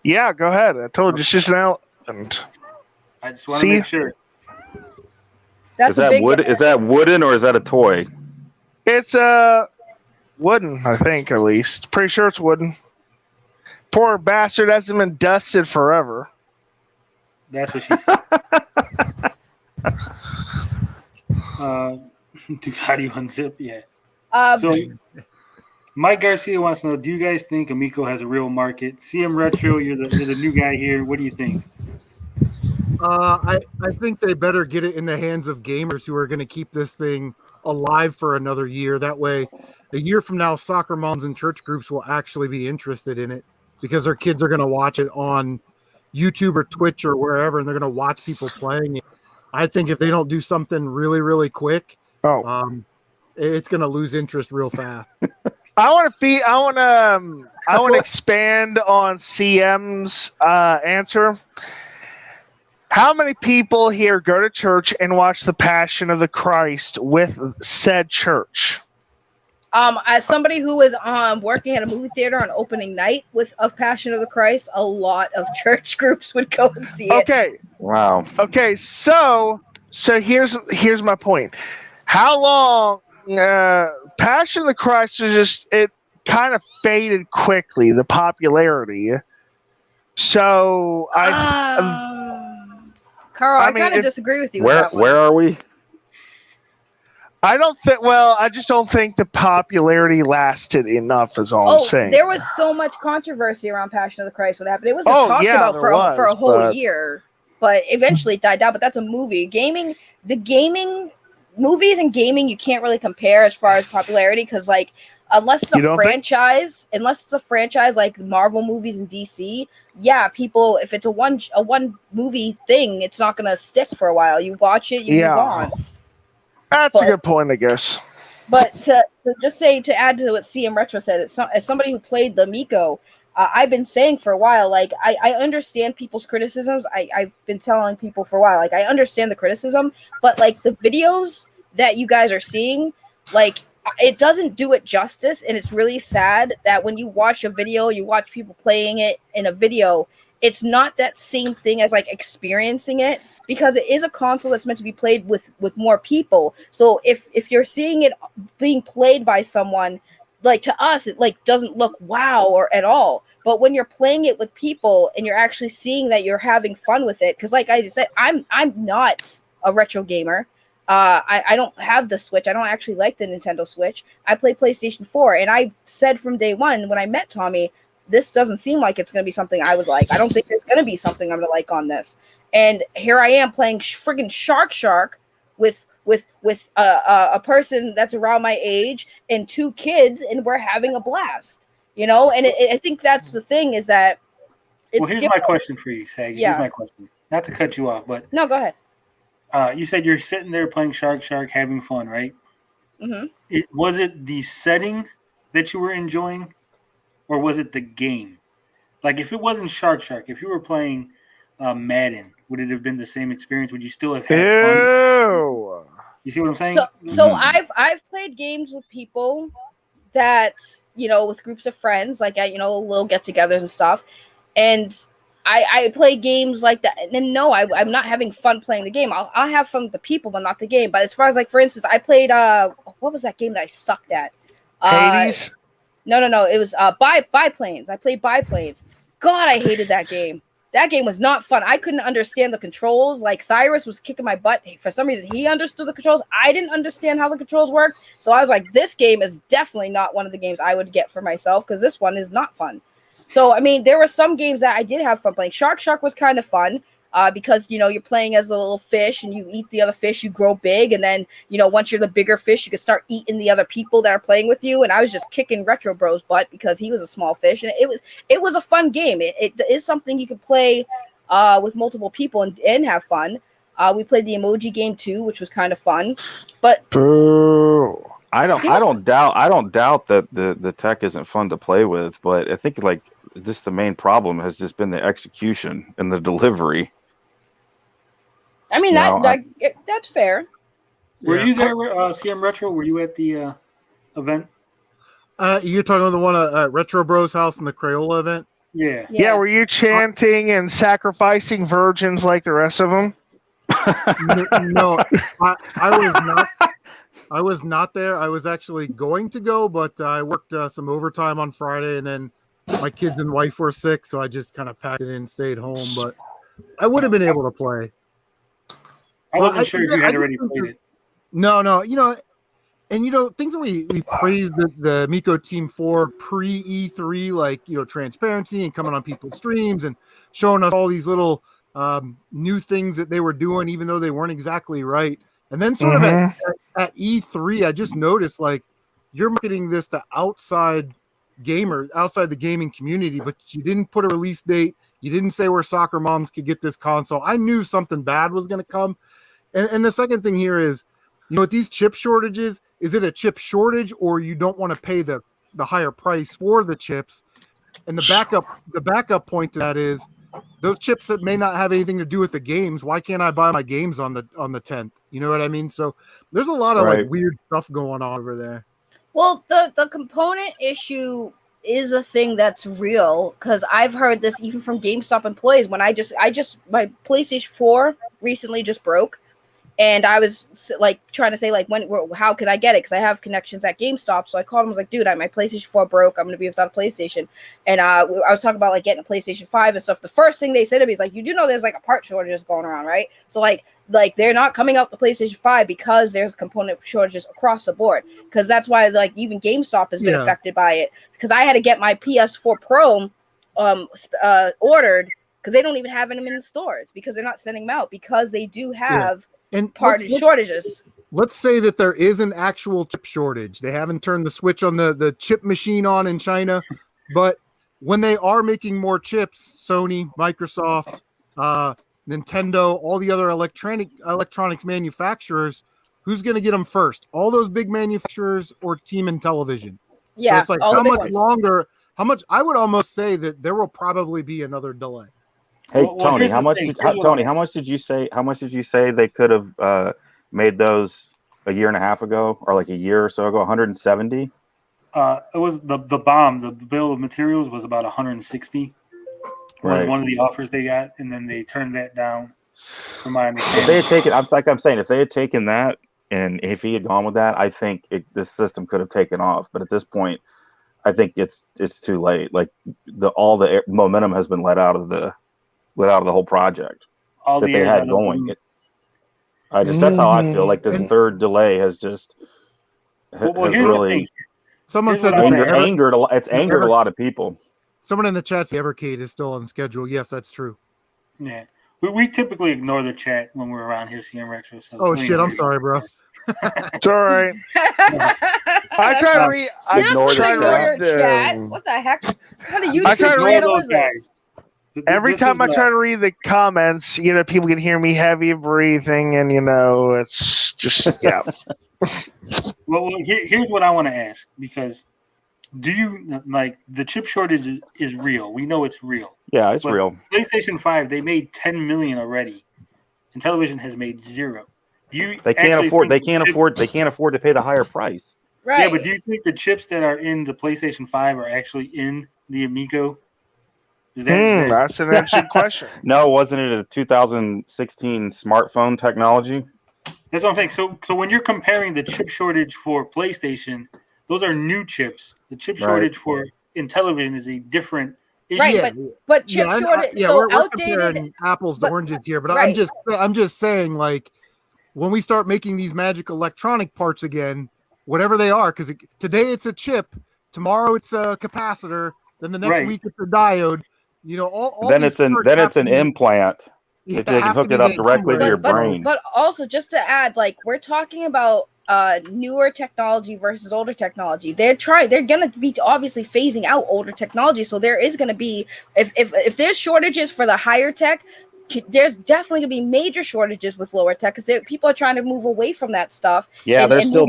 Yeah, go ahead. I told you it's just an elephant. I just want to make sure. That's is that wood? Is that wooden or is that a toy? It's wooden, I think, at least. Pretty sure it's wooden. Poor bastard hasn't been dusted forever. That's what she said. How do you unzip? Yeah. So Mike Garcia wants to know, do you guys think Amico has a real market? CM Retro, you're the new guy here. What do you think? I think they better get it in the hands of gamers who are going to keep this thing alive for another year. That way, a year from now, soccer moms and church groups will actually be interested in it because their kids are going to watch it on YouTube or Twitch or wherever, and they're going to watch people playing it. I think if they don't do something really, really quick, it's going to lose interest real fast. I want to expand on CM's answer. How many people here go to church and watch The Passion of the Christ with said church? As somebody who was working at a movie theater on opening night of Passion of the Christ, a lot of church groups would go and see it. Okay. Wow. Okay, so here's my point. How long Passion of the Christ was just it kind of faded quickly, the popularity. So Carl, I mean, kind of disagree with you. with that one. Where are we? I don't think. Well, I just don't think the popularity lasted enough. Is all I'm saying. There was so much controvery around Passion of the Christ. What happened? It was talked about for a whole year, but eventually it died down. But that's a movie. Movies and gaming, you can't really compare as far as popularity because, like, unless it's a franchise like Marvel movies and DC, yeah, people. If it's a one movie thing, it's not gonna stick for a while. You watch it, you move on. That's a good point, I guess. But to add to what CM Retro said, as somebody who played the Amico, I've been saying for a while, like, I understand people's criticisms. I've been telling people for a while, like, I understand the criticism, but, like, the videos that you guys are seeing, like, it doesn't do it justice, and it's really sad that when you watch a video, you watch people playing it in a video, it's not that same thing as, like, experiencing it. Because it is a console that's meant to be played with more people. So if you're seeing it being played by someone, like, to us, it, like, doesn't look wow or at all. But when you're playing it with people and you're actually seeing that you're having fun with it, because, like I just said, I'm not a retro gamer. I don't have the Switch. I don't actually like the Nintendo Switch. I play PlayStation 4, and I said from day one when I met Tommy, this doesn't seem like it's going to be something I would like. I don't think there's going to be something I'm going to like on this. And here I am playing friggin' Shark with a person that's around my age and 2 kids, and we're having a blast, you know. And I think that's the thing is that. Well, here's my question for you, Saggy. Yeah. Here's my question. Not to cut you off, but no, go ahead. You said you're sitting there playing Shark, having fun, right? Mm-hmm. Was it the setting that you were enjoying, or was it the game? Like, if it wasn't Shark, if you were playing Madden, would it have been the same experience? Would you still have had fun? You see what I'm saying? So I've played games with people that, you know, with groups of friends, like, you know, little get-togethers and stuff, and I play games like that. And no, I'm not having fun playing the game. I'll have fun with the people, but not the game. But as far as, like, for instance, I played what was that game that I sucked at? Hades? No. It was Biplanes. I played Biplanes. God, I hated that game. That game was not fun. I couldn't understand the controls. Like, Cyrus was kicking my butt. For some reason, he understood the controls. I didn't understand how the controls worked. So I was like, this game is definitely not one of the games I would get for myself because this one is not fun. So, I mean, there were some games that I did have fun playing. Shark was kind of fun because, you know, you're playing as a little fish and you eat the other fish, you grow big. And then, you know, once you're the bigger fish, you can start eating the other people that are playing with you. And I was just kicking Retro Bro's butt because he was a small fish. And it was a fun game. It is something you could play with multiple people and have fun. We played the emoji game too, which was kind of fun. But Boo. I don't doubt that the tech isn't fun to play with, but I think, like, this the main problem has just been the execution and the delivery. I mean, that's fair. Were you there, CM Retro? Were you at the event? You're talking about the one at Retro Bros house in the Crayola event? Yeah. Were you chanting and sacrificing virgins like the rest of them? No, I was not. I was not there. I was actually going to go, but I worked some overtime on Friday, and then my kids and wife were sick, so I just kind of packed it in and stayed home. But I would have been able to play. I wasn't sure if you had already played it. No. You know, and, you know, things that we praised the Amico team for pre-E3, like, you know, transparency and coming on people's streams and showing us all these little new things that they were doing, even though they weren't exactly right. And then sort of at E3, I just noticed, like, you're marketing this to outside gamers, outside the gaming community, but you didn't put a release date. You didn't say where soccer moms could get this console. I knew something bad was going to come. And the second thing here is, you know, with these chip shortages, is it a chip shortage or you don't want to pay the higher price for the chips? And the backup point to that is, those chips that may not have anything to do with the games, why can't I buy my games on the 10th? You know what I mean? So there's a lot of Right. like weird stuff going on over there. Well, the component issue is a thing that's real because I've heard this even from GameStop employees. When I just my PlayStation 4 recently just broke, and I was like trying to say like how could I get it because I have connections at GameStop. So I called him, was like, dude, my PlayStation 4 broke. I'm gonna be without a PlayStation. And I was talking about like getting a PlayStation 5 and stuff. The first thing they said to me is like, you do know there's like a part shortages going around, right? So like they're not coming out the PlayStation 5 because there's component shortages across the board. Because that's why like even GameStop has been affected by it. Because I had to get my PS4 Pro ordered because they don't even have them in the stores because they're not sending them out because they do have and part shortages. Let's say that there is an actual chip shortage. They haven't turned the switch on the chip machine on in China, but when they are making more chips, Sony, Microsoft, Nintendo, all the other electronics manufacturers, who's going to get them first? All those big manufacturers or Team Intellivision? Yeah. So it's like how much longer? How much? I would almost say that there will probably be another delay. Hey Tony, how much did you say? How much did you say they could have made those a year and a half ago, or like a year or so ago? 170. It was the BOM. The bill of materials was about 160. Was one of the offers they got, and then they turned that down. From my understanding, if they had taken, I'm saying, if they had taken that, and if he had gone with that, I think this system could have taken off. But at this point, I think it's too late. Like all the momentum has been let out of the whole project all that the they airs had going. That's how I feel. Like this third delay has just here's really the thing. Someone said that it's angered a lot of people. Someone in the chat said Evercade is still on schedule. Yes, that's true. Yeah. We typically ignore the chat when we're around here seeing retro. So oh shit! I'm sorry, bro. It's all right. I try to read. I ignore the chat. What the heck? What kind of YouTube channel is this? Every time I try to read the comments, people can hear me heavy breathing, and it's just yeah. Well, here's what I want to ask, because do you like the chip shortage is real? We know it's real. Yeah, it's real. PlayStation 5, they made 10 million already, and Intellivision has made 0. They can't afford to pay the higher price. Right. Yeah, but do you think the chips that are in the PlayStation 5 are actually in the Amico? That's an interesting question. No, wasn't it a 2016 smartphone technology? That's what I'm saying. So when you're comparing the chip shortage for PlayStation, those are new chips. The chip shortage for Intellivision is a different issue. Right, but chip shortage. We're outdated. Comparing apples to oranges here, but I'm just saying, like, when we start making these magic electronic parts again, whatever they are, because today it's a chip, tomorrow it's a capacitor, then the next week it's a diode. All then it's an implant. Yeah, if you can hook it up directly to your brain. But also, just to add, like, we're talking about newer technology versus older technology. They're gonna be obviously phasing out older technology. So there is gonna be, if there's shortages for the higher tech, there's definitely gonna be major shortages with lower tech because people are trying to move away from that stuff. Yeah, they're still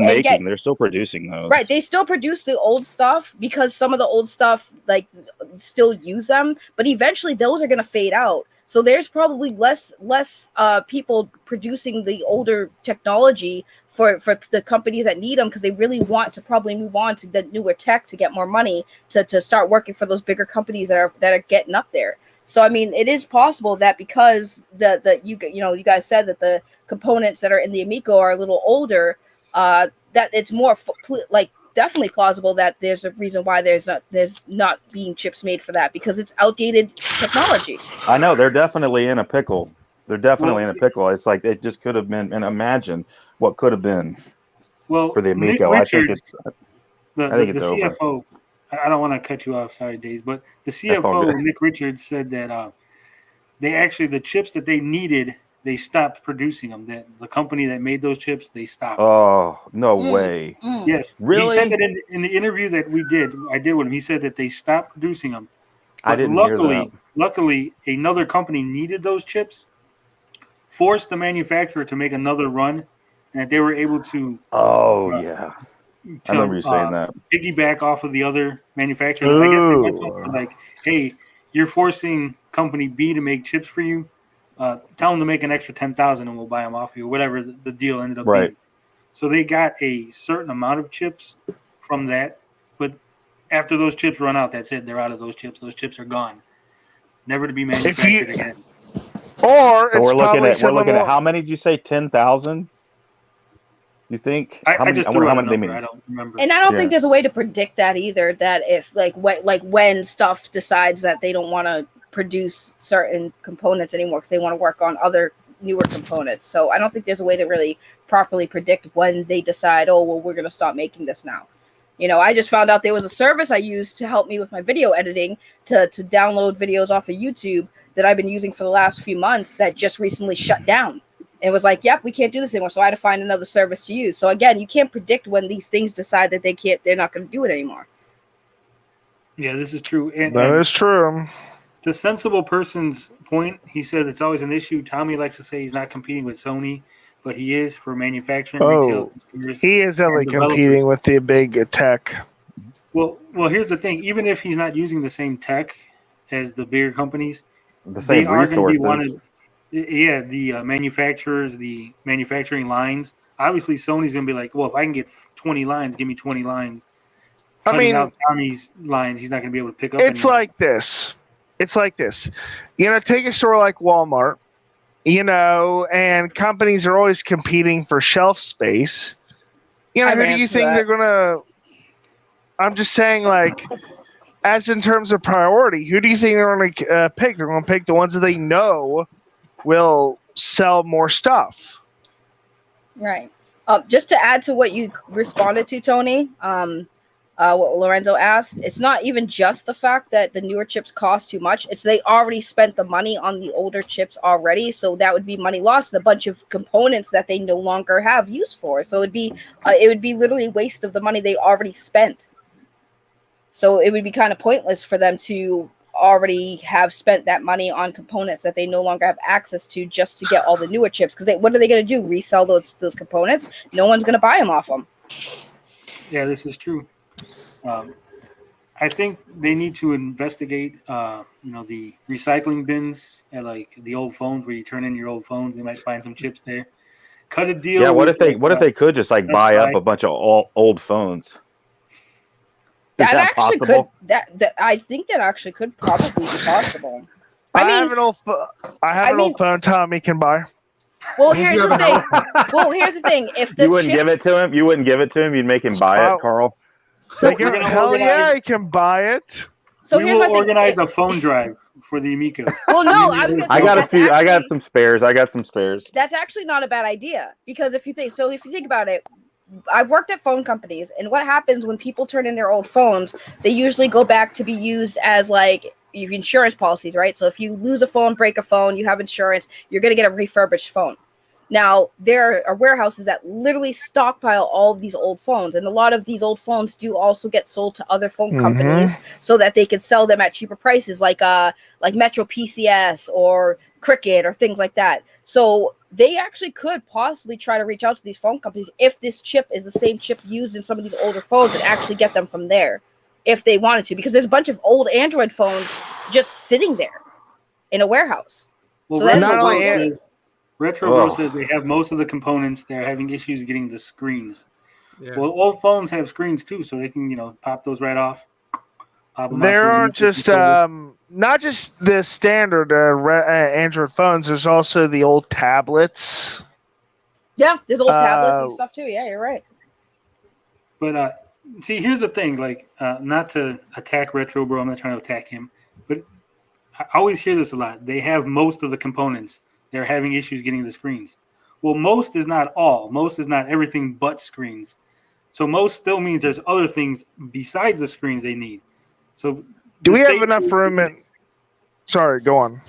producing those. Right, they still produce the old stuff because some of the old stuff like still use them, but eventually those are gonna fade out. So there's probably less people producing the older technology for the companies that need them because they really want to probably move on to the newer tech to get more money to start working for those bigger companies that are getting up there. So I mean, it is possible that because you guys said that the components that are in the Amico are a little older, that it's more definitely plausible that there's a reason why there's not being chips made for that because it's outdated technology. I know they're definitely in a pickle. It's like it just could have been, and imagine what could have been. Well, for the Amico, I think it's the over. CFO. I don't want to cut you off, sorry, Days, but the CFO Nick Richards said that the chips that they needed, they stopped producing them. That the company that made those chips, they stopped. Oh, no way! Yes, really? He said that in the interview that I did with him. He said that they stopped producing them. But I didn't hear that. Luckily, another company needed those chips, forced the manufacturer to make another run, and that they were able to. I remember you saying that. Piggyback off of the other manufacturer. I guess they went something like, "Hey, you're forcing company B to make chips for you. Tell them to make an extra 10,000 and we'll buy them off you, or whatever the deal ended up Right. being. So they got a certain amount of chips from that, but after those chips run out, that's it. They're out of those chips. Those chips are gone, never to be manufactured again. Or So it's we're looking probably at how many did you say? 10,000? You think? I many? just I threw wonder how out a many they number. mean. I don't remember. And I don't Yeah. think there's a way to predict that either. That if when stuff decides that they don't want to produce certain components anymore because they want to work on other newer components. So I don't think there's a way to really properly predict when they decide, oh, well, we're going to stop making this now. You know, I just found out there was a service I used to help me with my video editing to download videos off of YouTube that I've been using for the last few months that just recently shut down. It was like, yep, we can't do this anymore. So I had to find another service to use. So again, you can't predict when these things decide that they're not going to do it anymore. Yeah, this is true. And That is true. to Sensible Person's point, he said it's always an issue. Tommy likes to say he's not competing with Sony, but he is for manufacturing, retail, consumers. He is definitely and developers. competing with the big tech. Well, here's the thing. Even if he's not using the same tech as the bigger companies, The same they are going to be resources. wanted. Yeah, the manufacturers, the manufacturing lines. Obviously, Sony's going to be like, well, if I can get 20 lines, give me 20 lines. I Cutting mean, out Tommy's lines, he's not going to be able to pick up. It's anymore. like this. It's like this. You know, take a store like Walmart, you know, and companies are always competing for shelf space. You know, I've who do you answered think that. they're going to... I'm just saying, like, as in terms of priority, who do you think they're going to pick? They're going to pick the ones that they know will sell more stuff. Right. Just to add to what you responded to, Tony, what Lorenzo asked, it's not even just the fact that the newer chips cost too much. It's they already spent the money on the older chips already, so that would be money lost and a bunch of components that they no longer have use for. So it would be literally a waste of the money they already spent. So it would be kind of pointless for them to already have spent that money on components that they no longer have access to just to get all the newer chips. Because what are they going to do? Resell those components? No one's going to buy them off them. Yeah, this is true. I think they need to investigate, the recycling bins at like the old phones where you turn in your old phones. They might find some chips there. Cut a deal. Yeah, what with, if they could just like Best buy up Buy. a bunch of old phones? Is That that actually possible? could. That I think that actually could probably be possible. I I have mean, an old old phone Tommy can buy. well, here's the thing. Well, here's the thing. If the You wouldn't give it chips- to him? You wouldn't give it to him? You'd make him buy Oh. it, Carl? So Like, we're gonna hell organize- yeah, he can buy it. So we here's will my thing. organize a phone drive for the Amico. Well, no, I was gonna say I got a that's few. I got actually- some spares. That's actually not a bad idea because if you think about it, I've worked at phone companies, and what happens when people turn in their old phones, they usually go back to be used as like your insurance policies, right? So if you lose a phone, break a phone, you have insurance, you're going to get a refurbished phone. Now, there are warehouses that literally stockpile all of these old phones, and a lot of these old phones do also get sold to other phone companies so that they can sell them at cheaper prices, like Metro PCS or Cricket or things like that. So they actually could possibly try to reach out to these phone companies if this chip is the same chip used in some of these older phones and actually get them from there if they wanted to, because there's a bunch of old Android phones just sitting there in a warehouse. Well, So that's not only Retro Bro says they have most of the components. They're having issues getting the screens. Yeah. Well, old phones have screens too, so they can pop those right off. Pop them out There to are the just controller. not just the standard Android phones. There's also the old tablets. Yeah, there's old tablets and stuff too. Yeah, you're right. But see, here's the thing. Like, not to attack Retro Bro, I'm not trying to attack him, but I always hear this a lot. They have most of the components. They're having issues getting the screens. Well, most is not all. Most is not everything but screens. So most still means there's other things besides the screens they need. So Do we have statement- enough room in? Sorry, go on.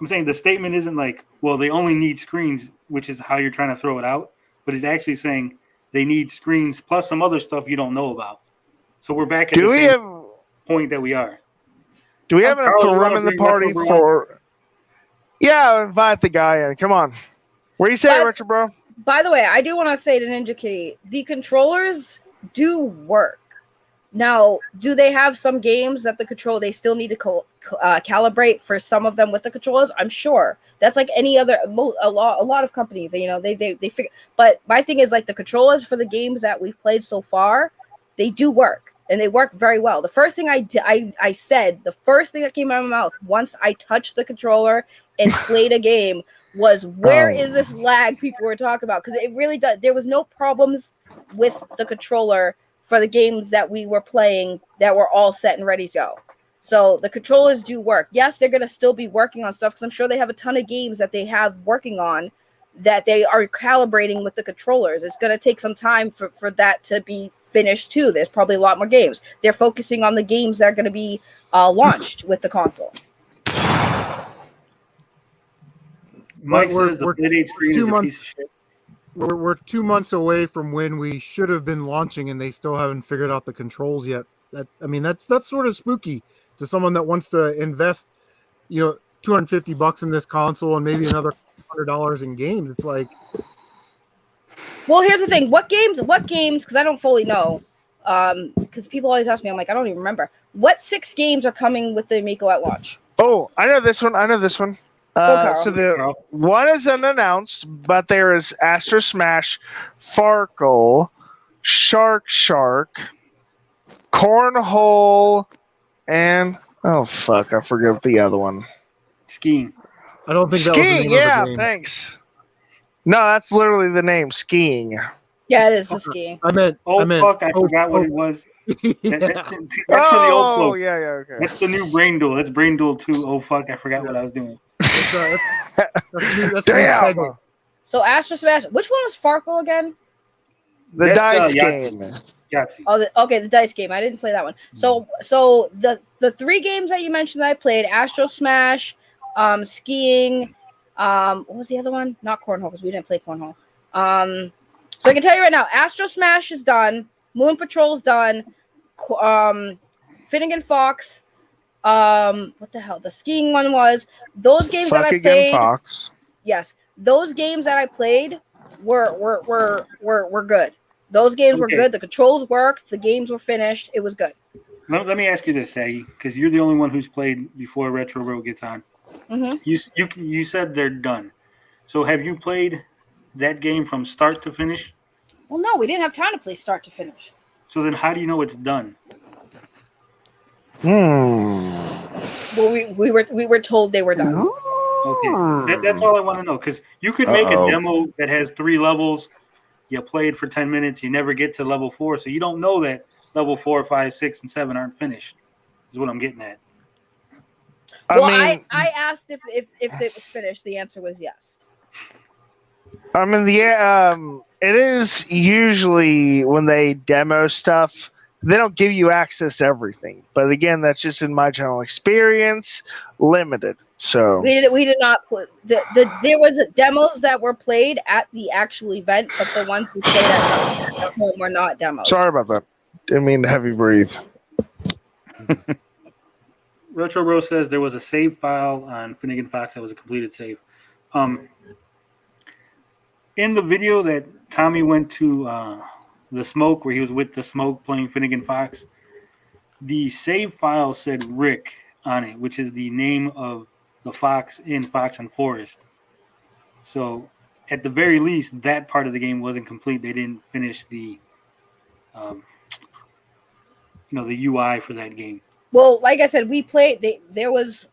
I'm saying the statement isn't like, well, they only need screens, which is how you're trying to throw it out. But it's actually saying they need screens plus some other stuff you don't know about. So we're back at Do the we same have? point that we are. Do we have enough Carl, you room wanna in the bring party Retro Bro for? Yeah, I'll invite the guy in. Come on. What do you say, But- Richard, bro? By the way, I do want to say to Ninja Kitty, the controllers do work. Now, do they have some games that they still need to calibrate for some of them with the controllers? I'm sure. That's like any other, a lot of companies, they figure. But my thing is, like, the controllers for the games that we've played so far, they do work, and they work very well. The first thing I said, the first thing that came out of my mouth once I touched the controller and played a game was, where is this lag people were talking about? Because it really does. There was no problems with the controller for the games that we were playing that were all set and ready to go. So the controllers do work. Yes, they're going to still be working on stuff because I'm sure they have a ton of games that they have working on that they are calibrating with the controllers. It's going to take some time for that to be finished too. There's probably a lot more games. They're focusing on the games that are going to be launched with the console. Mike says the Play-Date screen is a piece of shit. We're 2 months away from when we should have been launching, and they still haven't figured out the controls yet. That's sort of spooky to someone that wants to invest, $250 in this console and maybe another $100 in games. It's like, well, here's the thing: what games? Because I don't fully know. Because people always ask me, I'm like, I don't even remember. What 6 games are coming with the Amico at launch? Oh, I know this one. So the one is unannounced, but there is Astro Smash, Farkle, Shark, Cornhole, and I forget the other one. Skiing. I don't think that was the name of the game. Thanks. No, that's literally the name, Skiing. Yeah, it is the skiing. I forgot what it was. That's for the old folks. Yeah, okay. That's the new Brain Duel. That's Brain Duel 2. Oh, fuck, I forgot what I was doing. That's Damn. So Astro Smash, which one was Farkle again? The dice Yahtzee. game. Yahtzee. Oh, the dice game. I didn't play that one. So the 3 games that you mentioned that I played: Astro Smash, skiing. What was the other one? Not Cornhole, because we didn't play Cornhole. So I can tell you right now, Astro Smash is done. Moon Patrol's done. Finnegan Fox. What the hell? The skiing one was. Those games that I played. Fox. Yes, those games that I played were good. Those games were good. The controls worked. The games were finished. It was good. Let me ask you this, Saggy, because you're the only one who's played before Retro Bro gets on. Mm-hmm. You said they're done. So have you played that game from start to finish? Well, no, we didn't have time to play start to finish. So then how do you know it's done? Well, we were told they were done. Okay, so that's all I want to know, because you could make a demo that has 3 levels. You play it for 10 minutes. You never get to level 4, so you don't know that level 4, 5, 6, and 7 aren't finished. Is what I'm getting at. I asked if it was finished. The answer was yes. It is usually when they demo stuff, they don't give you access to everything. But again, that's just in my general experience, limited. So we did not play. There was demos that were played at the actual event, but the ones we played at home were not demos. Sorry about that. Didn't mean to heavy breathe. Retro Bro says there was a save file on Finnegan Fox that was a completed save. In the video that Tommy went to the Smoke, where he was with the Smoke playing Finnegan Fox, the save file said Rick on it, which is the name of the fox in Fox and Forest. So at the very least, that part of the game wasn't complete. They didn't finish the the UI for that game. Well, like I said, we played. There was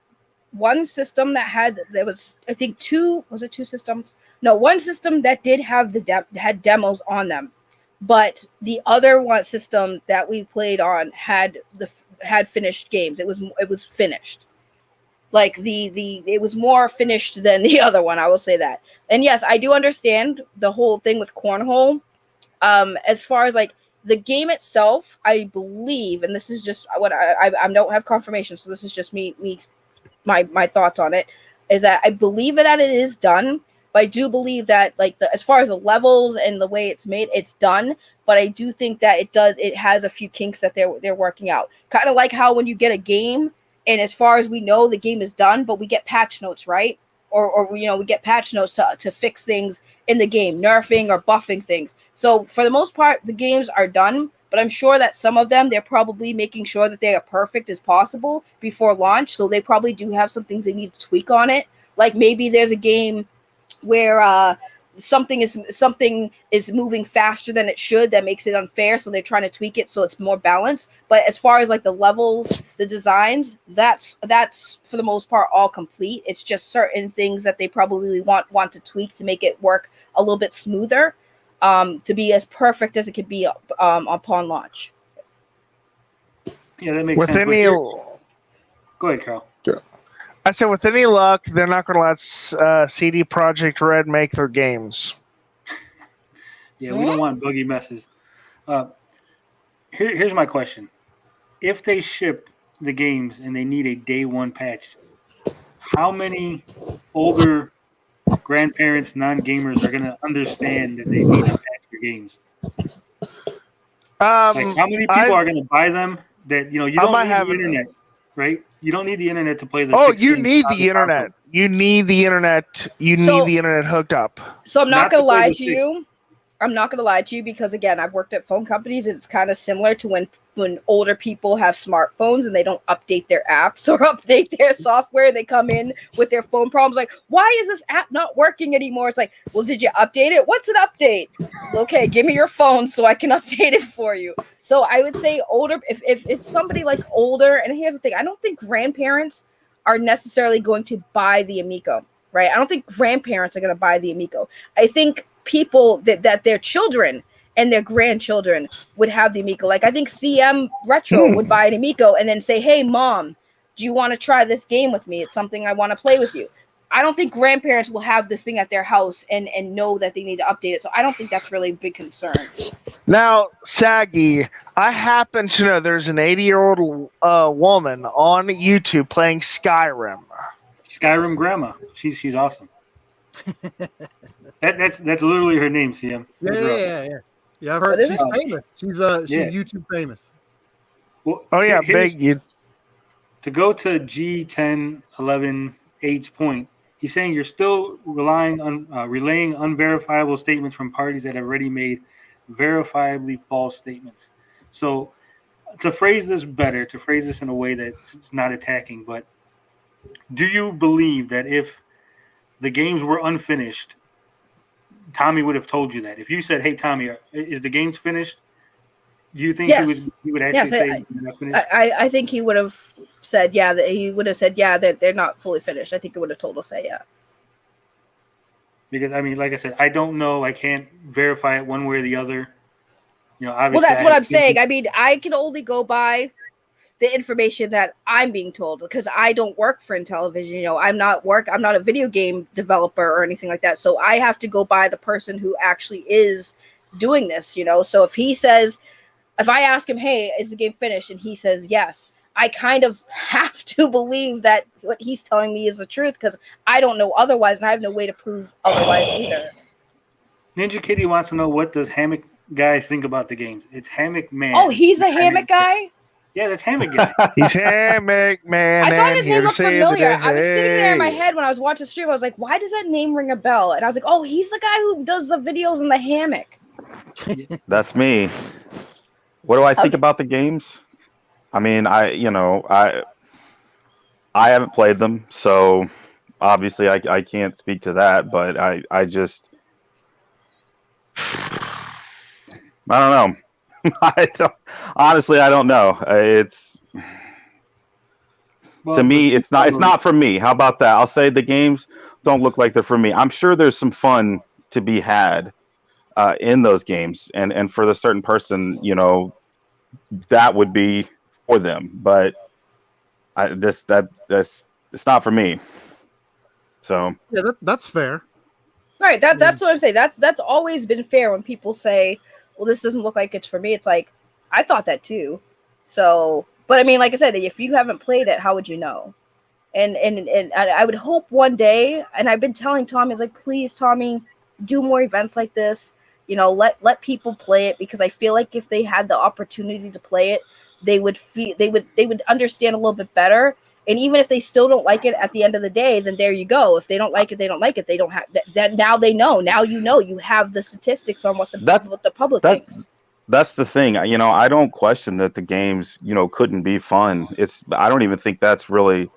one system that had. There was, I think, 2. Was it 2 systems? No, one system that did have had demos on them, but the other one system that we played on had finished games. It was finished. Like it was more finished than the other one. I will say that. And yes, I do understand the whole thing with Cornhole. As far as like the game itself, I believe, and this is just what I don't have confirmation, so this is just my thoughts on it, is that I believe that it is done, but I do believe that as far as the levels and the way it's made, it's done. But I do think that it has a few kinks that they're working out. Kind of like how when you get a game, and as far as we know, the game is done, but we get patch notes, right? Or we get patch notes to fix things in the game, nerfing or buffing things. So for the most part, the games are done, but I'm sure that some of them, they're probably making sure that they are perfect as possible before launch. So they probably do have some things they need to tweak on it. Like maybe there's a game where something is moving faster than it should, that makes it unfair, so they're trying to tweak it so it's more balanced. But as far as like the levels, the designs, that's for the most part all complete. It's just certain things that they probably want to tweak to make it work a little bit smoother, to be as perfect as it could be upon launch. Yeah, that makes With sense. any, Go ahead, Carl. I said, with any luck, they're not going to let CD Projekt Red make their games. Yeah, we don't want buggy messes. Here's my question. If they ship the games and they need a day one patch, how many older grandparents, non-gamers are going to understand that they need to patch their games? Like, how many people are going to buy them that, you don't need the internet, right? You don't need the internet to play the you need the internet. console. You need the internet. You need the internet hooked up. So I'm not going to lie to 60. you. I'm not going to lie to you because, again, I've worked at phone companies. It's kind of similar to when older people have smartphones and they don't update their apps or update their software. They come in with their phone problems like, why is this app not working anymore? It's like, well, did you update it? What's an update? Okay, give me your phone so I can update it for you. So I would say older, if it's somebody like older, and here's the thing, I don't think grandparents are necessarily going to buy the Amico, right? I don't think grandparents are going to buy the Amico. I think people that their children and their grandchildren would have the Amico. Like I think CM Retro would buy an Amico and then say, hey mom, do you want to try this game with me? It's something I want to play with you. I don't think grandparents will have this thing at their house and know that they need to update it. So I don't think that's really a big concern. Now, Saggy, I happen to know there's an 80-year-old woman on YouTube playing Skyrim. Skyrim Grandma. She's awesome. That's literally her name, CM. Yeah, I've heard she's famous. She's YouTube famous. Well, big. To go to G1011H's point, he's saying you're still relaying unverifiable statements from parties that have already made verifiably false statements. So to phrase this in a way that's not attacking, but do you believe that if the games were unfinished, Tommy would have told you that? If you said, hey, Tommy, is the games finished? Do you think he would actually say they're not finished? I think he would have said, that they're not fully finished. I think he would have told us that, yeah. Because, I mean, like I said, I don't know. I can't verify it one way or the other. Obviously. Well, that's what I'm saying. I mean, I can only go by the information that I'm being told because I don't work for Intellivision. I'm not a video game developer or anything like that. So I have to go by the person who actually is doing this, So if I ask him, hey, is the game finished? And he says yes, I kind of have to believe that what he's telling me is the truth because I don't know otherwise, and I have no way to prove otherwise either. Ninja Kitty wants to know, what does Hammock Guy think about the games? It's Hammock Man. Oh, he's the Hammock Guy? Yeah, that's Hammock Guy. He's Hammock Man. I thought his name looked familiar. I was sitting there in my head when I was watching the stream. I was like, why does that name ring a bell? And I was like, oh, he's the guy who does the videos in the hammock. That's me. What do I think about the games? I mean, I haven't played them, so obviously I can't speak to that, but I just I don't know. Honestly, I don't know. To me, it's not for me. How about that? I'll say the games don't look like they're for me. I'm sure there's some fun to be had in those games, and for the certain person, that would be for them. But it's not for me. So yeah, that's fair. Right. That's what I'm saying. That's always been fair when people say, well, this doesn't look like it's for me. It's like, I thought that too. So, but I mean, like I said, if you haven't played it, how would you know? And I would hope one day, and I've been telling Tommy, like, please, Tommy, do more events like this. Let people play it, because I feel like if they had the opportunity to play it, they would understand a little bit better. And even if they still don't like it at the end of the day, then there you go. If they don't like it, they don't like it. They don't have that. Now they know. Now you have the statistics on what the public thinks. that's the thing. You know, I don't question that the games, you know, couldn't be fun. I don't even think that's really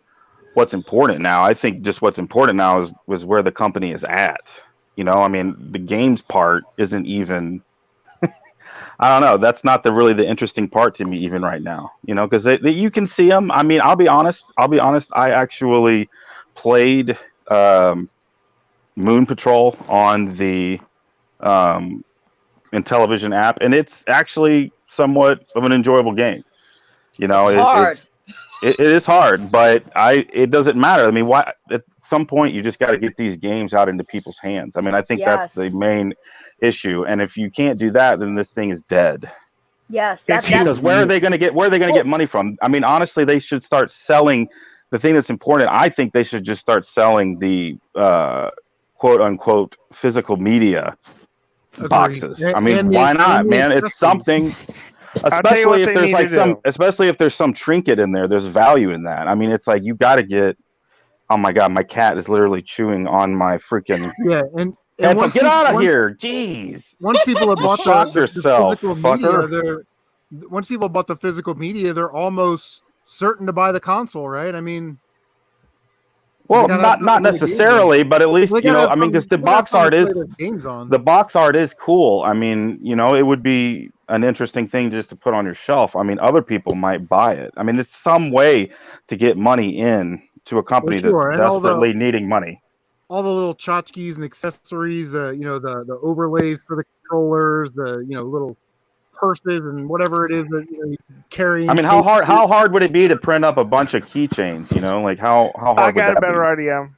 what's important now. I think just what's important now was where the company is at. You know, I mean, the games part isn't even. I don't know. That's not really the interesting part to me even right now. You know, because you can see them. I mean, I'll be honest. I actually played Moon Patrol on the Intellivision app, and it's actually somewhat of an enjoyable game. You know, It's hard. It is hard, but it doesn't matter. I mean, why at some point you just got to get these games out into people's hands. I mean, I think that's the Yes. main issue, and if you can't do that, then this thing is dead. Yes, Because that's where are they going to get money from? I mean, honestly, they should start selling. The thing that's important, I think they should just start selling the quote unquote physical media boxes. I mean, why not, man? It's something. Especially if there's like especially if there's some trinket in there, there's value in that. I mean, it's like you got to get. Oh my god, my cat is literally chewing on my freaking. Yeah, and get out of here! Jeez. Once people have bought the physical fucker. media, once people bought the physical media, they're almost certain to buy the console, right? I mean. Well, not necessarily, but at least, you know, I mean, because the box art is cool. I mean, you know, it would be an interesting thing just to put on your shelf. I mean, other people might buy it. I mean, it's some way to get money in to a company that's desperately needing money. All the little tchotchkes and accessories, you know, the overlays for the controllers, the, you know, little purses and whatever it is that, you know, you carry. I mean, how hard would it be to print up a bunch of keychains? You know, like how hard? I got a better idea.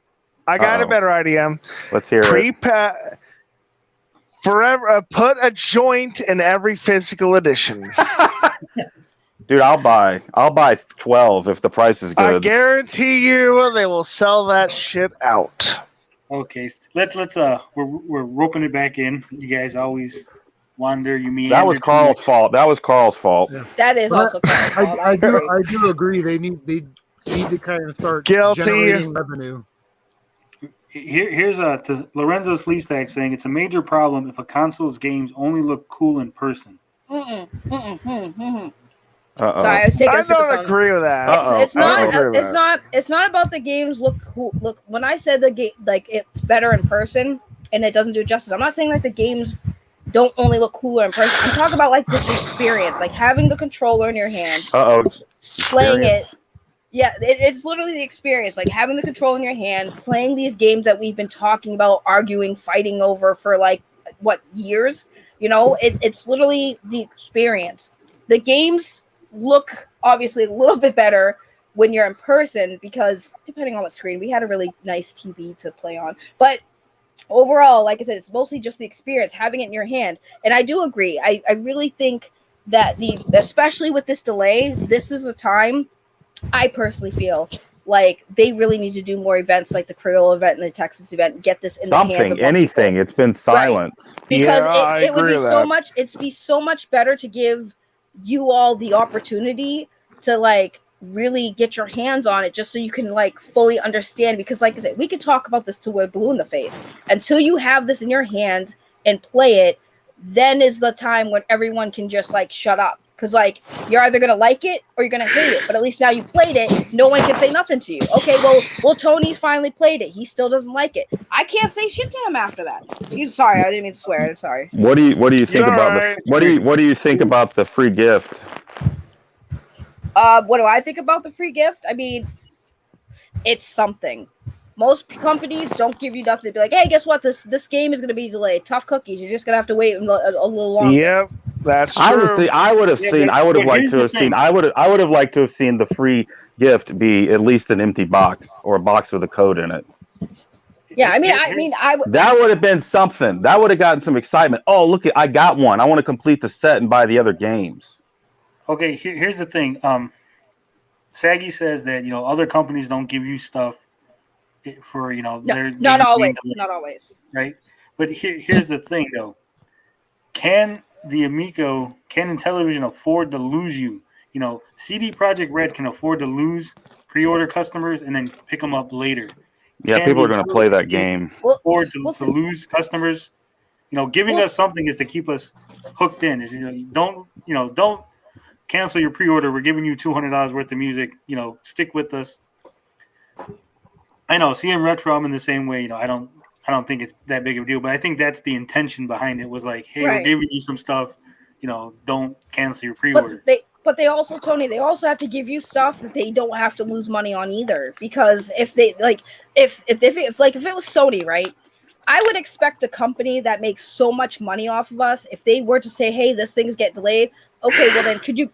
Let's hear it. Forever, put a joint in every physical edition. Dude, I'll buy 12 if the price is good. I guarantee you, they will sell that shit out. Okay, let's we're roping it back in. You guys always wander. You mean that was Carl's fault. That was Carl's fault. Yeah. That is also Carl's fault. I do agree. They need to kind of start generating revenue. Here's to Lorenzo's Fleece Tag saying it's a major problem if a console's games only look cool in person. Sorry, I was taking a sip of something. I don't agree with that. It's not about the games look cool. Look, when I said the game like it's better in person and it doesn't do it justice, I'm not saying like the games don't only look cooler in person. I'm talking about like this experience, like having the controller in your hand, playing it. Yeah, it's literally the experience, like having the control in your hand, playing these games that we've been talking about, arguing, fighting over for like what years. You know, it's literally the experience. The games look obviously a little bit better when you're in person because depending on what screen, we had a really nice TV to play on, but overall, like I said, it's mostly just the experience, having it in your hand. And I do agree. I really think that especially with this delay, this is the time I personally feel like they really need to do more events like the Creole event and the Texas event and get this in the hands of anything. It's been silence. Right. Because it would be so much, it'd be so much better to give you all the opportunity to like really get your hands on it just so you can like fully understand, because like I said, we could talk about this till we're blue in the face. Until you have this in your hand and play it, then is the time when everyone can just like shut up, because like you're either gonna like it or you're gonna hate it, but at least now you played it, no one can say nothing to you. Okay, well Tony's finally played it, he still doesn't like it, I can't say shit to him after that. Sorry, I didn't mean to swear. I'm sorry. What do you think about what do you think about the free gift? What do I think about the free gift? I mean, it's something. Most companies don't give you nothing. They'd be like, hey, guess what? This game is going to be delayed. Tough cookies. You're just going to have to wait a little longer. Yep, that's true. I would have liked to have seen the free gift be at least an empty box or a box with a code in it. Yeah, I mean, that would have been something. That would have gotten some excitement. Oh, look, I got one. I want to complete the set and buy the other games. Okay, here's the thing. Saggy says that other companies don't give you stuff for not always, right? But here's the thing though. Can Intellivision afford to lose you? CD Projekt Red can afford to lose pre-order customers and then pick them up later. Yeah, people are going to play that game. Afford to lose customers Giving us something is to keep us hooked in. Is don't cancel your pre-order. We're giving you $200 worth of music. Stick with us. I know CM Retro, I'm in the same way. I don't think it's that big of a deal, but I think that's the intention behind it. Was like, hey, Right. we're giving you some stuff. Don't cancel your pre-order. But they also, Tony, they also have to give you stuff that they don't have to lose money on either. Because if they if it was Sony, right? I would expect a company that makes so much money off of us, if they were to say, "Hey, this thing's get delayed," okay, well then could you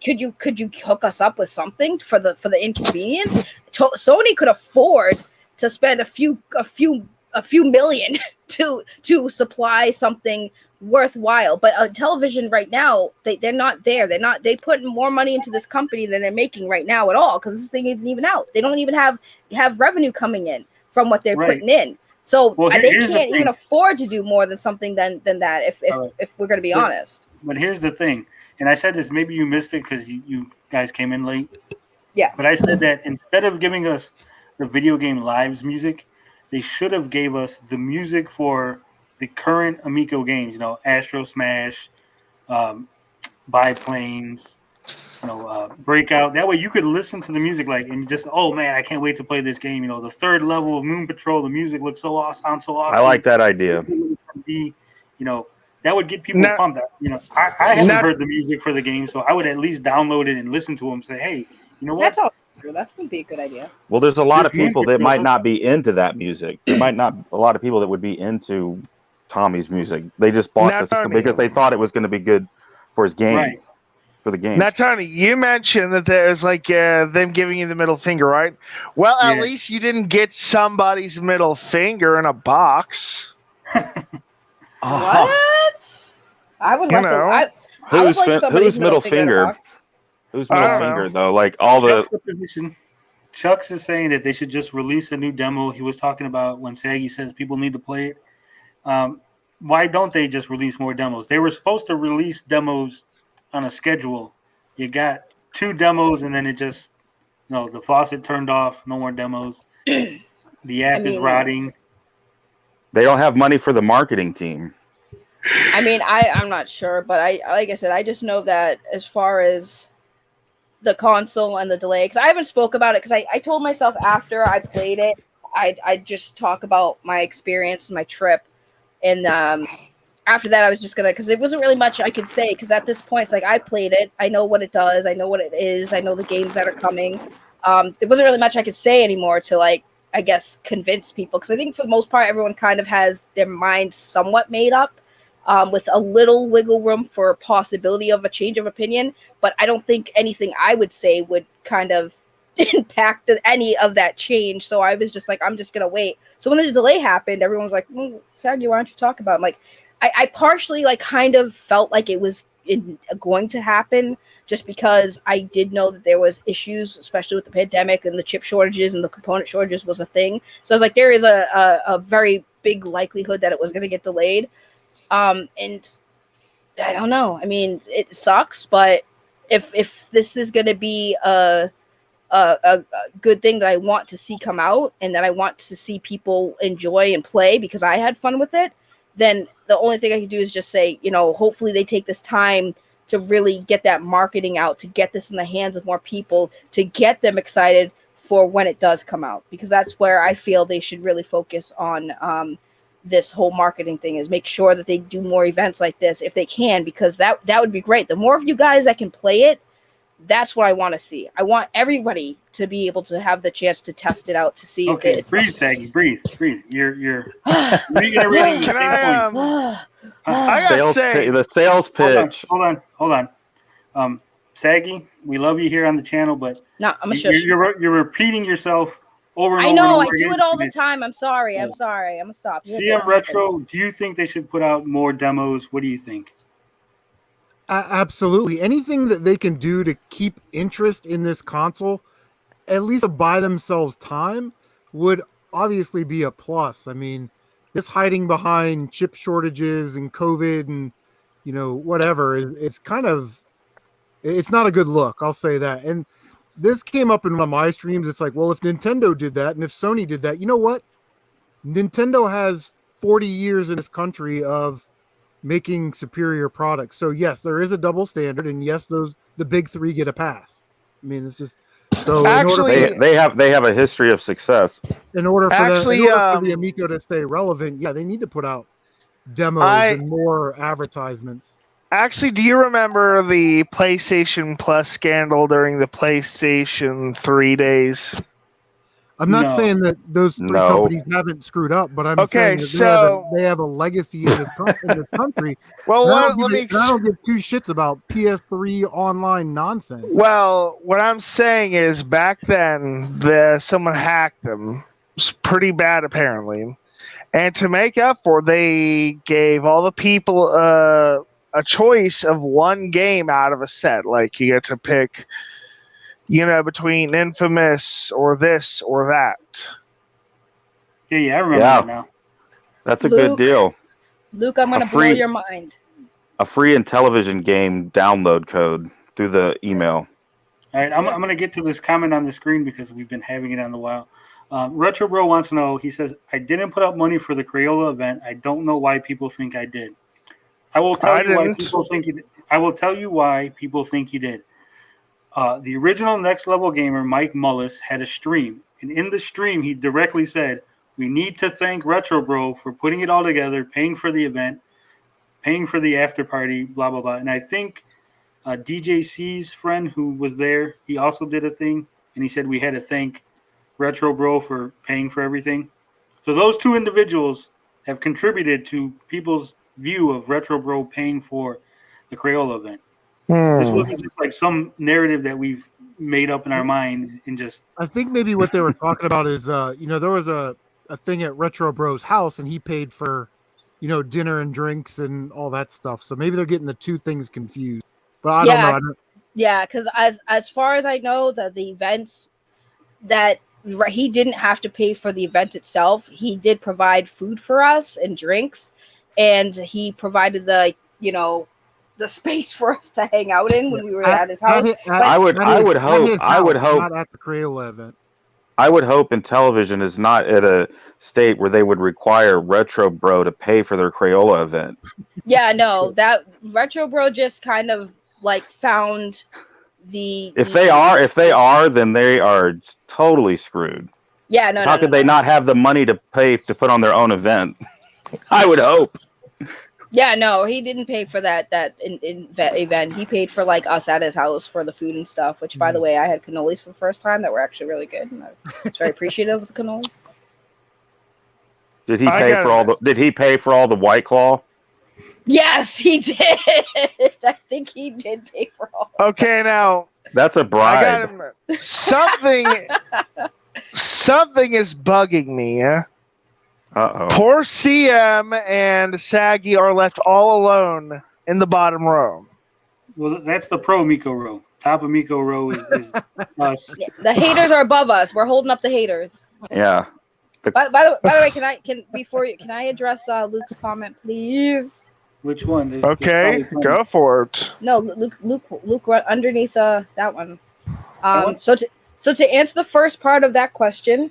hook us up with something for the inconvenience? Sony could afford to spend a few million to supply something worthwhile, but television right now they're not there. They put more money into this company than they're making right now at all, because this thing isn't even out. They don't even have revenue coming in from what they're putting in. So they can't even afford to do more than something than that. If we're going to be honest. But here's the thing, and I said this, maybe you missed it because you guys came in late. Yeah. But I said that instead of giving us the video game lives music, they should have gave us the music for the current Amico games. Astro Smash, Biplanes, Breakout. That way you could listen to the music and just, oh man, I can't wait to play this game. The third level of Moon Patrol, the music looks so awesome, sounds so awesome. I like that idea. That would get people pumped. I haven't heard the music for the game, so I would at least download it and listen to them. Say, hey, you know what? That's all. That would be a good idea. Well, there's a lot of people that might not be into that music. There might not a lot of people that would be into Tommy's music. They just bought the system because they thought it was going to be good for his game. Right. For the game. Now, Tony, you mentioned that there's them giving you the middle finger, right? Well, at least you didn't get somebody's middle finger in a box. What? I would like whose middle finger? Whose middle finger though? Like all the Chuck's is saying that they should just release a new demo. He was talking about when Saggy says people need to play it. Why don't they just release more demos? They were supposed to release demos on a schedule. You got 2 demos and then it just the faucet turned off. No more demos. The app is rotting. They don't have money for the marketing team. I mean, I'm not sure, but like I said, I just know that as far as the console and the delay, because I haven't spoke about it, because I told myself after I played it, I'd just talk about my experience, my trip, and after that I was just gonna, because it wasn't really much I could say, because at this point it's like I played it, I know what it does, I know what it is, I know the games that are coming. There wasn't really much I could say anymore to I guess convince people, because I think for the most part everyone kind of has their mind somewhat made up, with a little wiggle room for possibility of a change of opinion, but I don't think anything I would say would kind of impact any of that change. So I was just like, I'm just gonna wait. So when the delay happened, everyone was like, Saggy, why don't you talk about it? I partially kind of felt like it was going to happen, just because I did know that there was issues, especially with the pandemic and the chip shortages and the component shortages was a thing. So I was like, there is a very big likelihood that it was going to get delayed. And I don't know. I mean, it sucks, but if this is going to be a good thing that I want to see come out and that I want to see people enjoy and play because I had fun with it, then the only thing I can do is just say, hopefully they take this time to really get that marketing out, to get this in the hands of more people, to get them excited for when it does come out, because that's where I feel they should really focus on this whole marketing thing, is make sure that they do more events like this if they can, because that would be great. The more of you guys that can play it, that's what I want to see. I want everybody to be able to have the chance to test it out to see if it's breathe, Saggy, breathe. You're reiterating the same points. I gotta say the sales pitch. Hold on. Saggy, we love you here on the channel, but no, I'm a you're repeating yourself over and over. I know, and over I do again. it all the time. I'm sorry. I'm gonna stop. CM Retro, do you think they should put out more demos? What do you think? Absolutely. Anything that they can do to keep interest in this console, at least to buy themselves time, would obviously be a plus. I mean, this hiding behind chip shortages and COVID and whatever is kind of, it's not a good look. I'll say that. And this came up in one of my streams. It's like, well, if Nintendo did that and if Sony did that, you know what? Nintendo has 40 years in this country of making superior products. So yes, there is a double standard, and yes, the big three get a pass. I mean, it's just so. Actually, they have a history of success. In order for Actually, the Amico to stay relevant, yeah, they need to put out demos and more advertisements. Actually, do you remember the PlayStation Plus scandal during the PlayStation 3 days? I'm not saying that those three companies haven't screwed up, but I'm saying that they have a legacy in this country. Well, I don't give two shits about PS3 online nonsense. Well, what I'm saying is back then, someone hacked them. It was pretty bad, apparently. And to make up for it, they gave all the people a choice of one game out of a set. Like, you get to pick, between Infamous or this or that. Yeah, I remember that now. That's a good deal. Luke, I'm going to blow your mind. A free Intellivision game download code through the email. All right, I'm going to get to this comment on the screen because we've been having it on the while. Retro Bro wants to know, he says, I didn't put up money for the Crayola event. I don't know why people think I did. I will tell you why people think you did. I will tell you why people think you did. The original Next Level gamer, Mike Mullis, had a stream. And in the stream, he directly said, we need to thank Retro Bro for putting it all together, paying for the event, paying for the after party, blah, blah, blah. And I think DJC's friend who was there, he also did a thing. And he said we had to thank Retro Bro for paying for everything. So those two individuals have contributed to people's view of Retro Bro paying for the Crayola event. This wasn't just like some narrative that we've made up in our mind and just. I think maybe what they were talking about is, there was a thing at Retro Bro's house and he paid for, dinner and drinks and all that stuff. So maybe they're getting the two things confused. But I don't know. Yeah, because as far as I know, the events that he didn't have to pay for the event itself. He did provide food for us and drinks, and he provided the space for us to hang out in when we were at his house. I would hope not at the Crayola event. I would hope Intellivision is not at a state where they would require Retro Bro to pay for their Crayola event. Yeah, no, that Retro Bro just kind of like found If they are, then they are totally screwed. Yeah, no. How could they not have the money to pay to put on their own event? I would hope. Yeah, no, he didn't pay for that event. He paid for like us at his house for the food and stuff. Which, by the way, I had cannolis for the first time that were actually really good. And I was very appreciative of the cannoli. Did he pay for all the White Claw? Yes, he did. I think he did pay for all. Okay, now that's a bribe. Something is bugging me. Uh-oh. Poor CM and Saggy are left all alone in the bottom row. Well, that's the pro Amico row. Top Amico row is us. Yeah, the haters are above us. We're holding up the haters. Yeah. By the way, can I address Luke's comment, please? Which one? There's go for it. No, Luke, underneath that one. So to answer the first part of that question,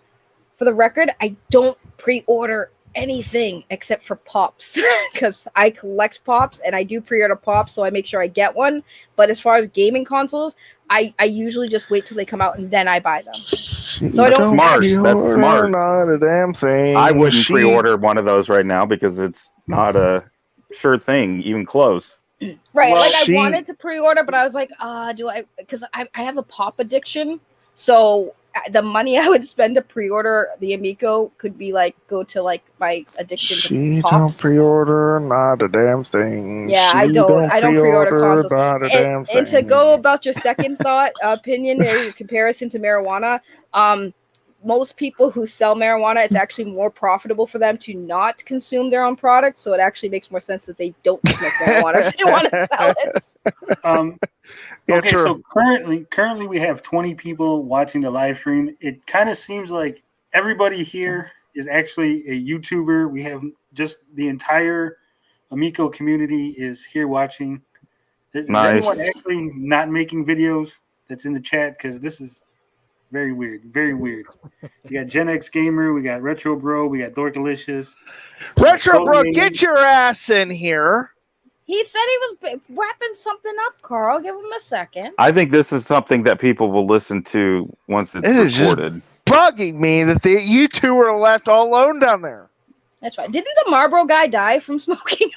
for the record, I don't pre-order anything except for Pops because I collect Pops and I do pre-order Pops, so I make sure I get one. But as far as gaming consoles, I usually just wait till they come out and then I buy them. So That's smart. That's smart. Not a damn thing. I wouldn't pre-order one of those right now because it's not a sure thing, even close. Right, well, I wanted to pre-order, but I was like, do I? Because I have a Pop addiction, so the money I would spend to pre-order the Amico could be go to my addiction to Pops. Don't pre-order, not a damn thing. Yeah, I don't pre-order consoles. Not a damn thing. And to go about your second opinion, in comparison to marijuana, most people who sell marijuana, it's actually more profitable for them to not consume their own product. So it actually makes more sense that they don't smoke marijuana if they want to sell it. Okay, so currently we have 20 people watching the live stream. It kind of seems like everybody here is actually a YouTuber. We have just the entire Amico community is here watching. Is anyone actually not making videos that's in the chat? Because this is very weird. Very weird. We got Gen X Gamer. We got Retro Bro. We got Dorkalicious. Retro Bro, get your ass in here. He said he was wrapping something up, Carl. Give him a second. I think this is something that people will listen to once it's It is just recorded. bugging me that you two were left all alone down there. That's fine. Didn't the Marlboro guy die from smoking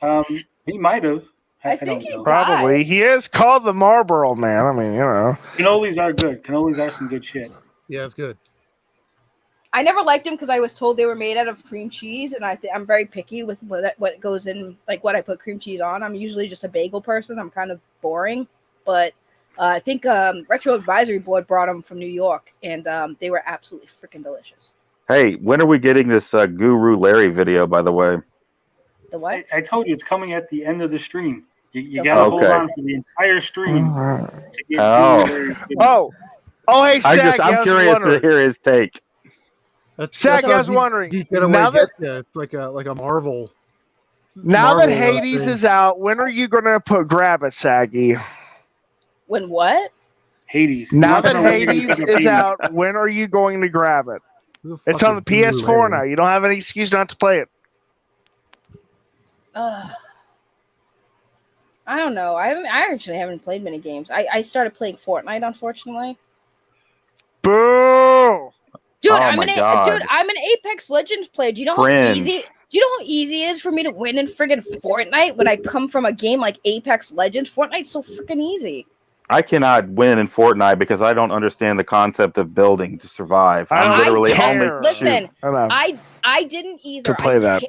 though? He might have. I think he know. Probably. died. He is called the Marlboro Man. I mean, you know. Cannolis are good. Cannolis are some good shit. Yeah, it's good. I never liked them because I was told they were made out of cream cheese, and I'm very picky with what goes in, like what I put cream cheese on. I'm usually just a bagel person. I'm kind of boring, but I think Retro Advisory Board brought them from New York, and they were absolutely freaking delicious. Hey, when are we getting this Guru Larry video, by the way? The what? I told you it's coming at the end of the stream. You got to hold on for the entire stream to get Larry's goodness. Hey, Shaq, I'm curious to hear his take. Shaq, I was wondering. Now that it's like a Marvel. Now that Marvel Hades thing. is out, when are you going to grab it, Saggy? When what? Hades. Now that Hades is out, when are you going to grab it? It's on the PS4 now. You don't have any excuse not to play it. I don't know. I actually haven't played many games. I started playing Fortnite, unfortunately. Boo! Dude, Oh I'm my an God. I'm an Apex Legends player. Do you know Cringe. how easy? Do you know how easy it is for me to win in friggin' Fortnite when I come from a game like Apex Legends? Fortnite's so freaking easy. I cannot win in Fortnite because I don't understand the concept of building to survive. I'm literally only Listen, shoot. I didn't either. To play that.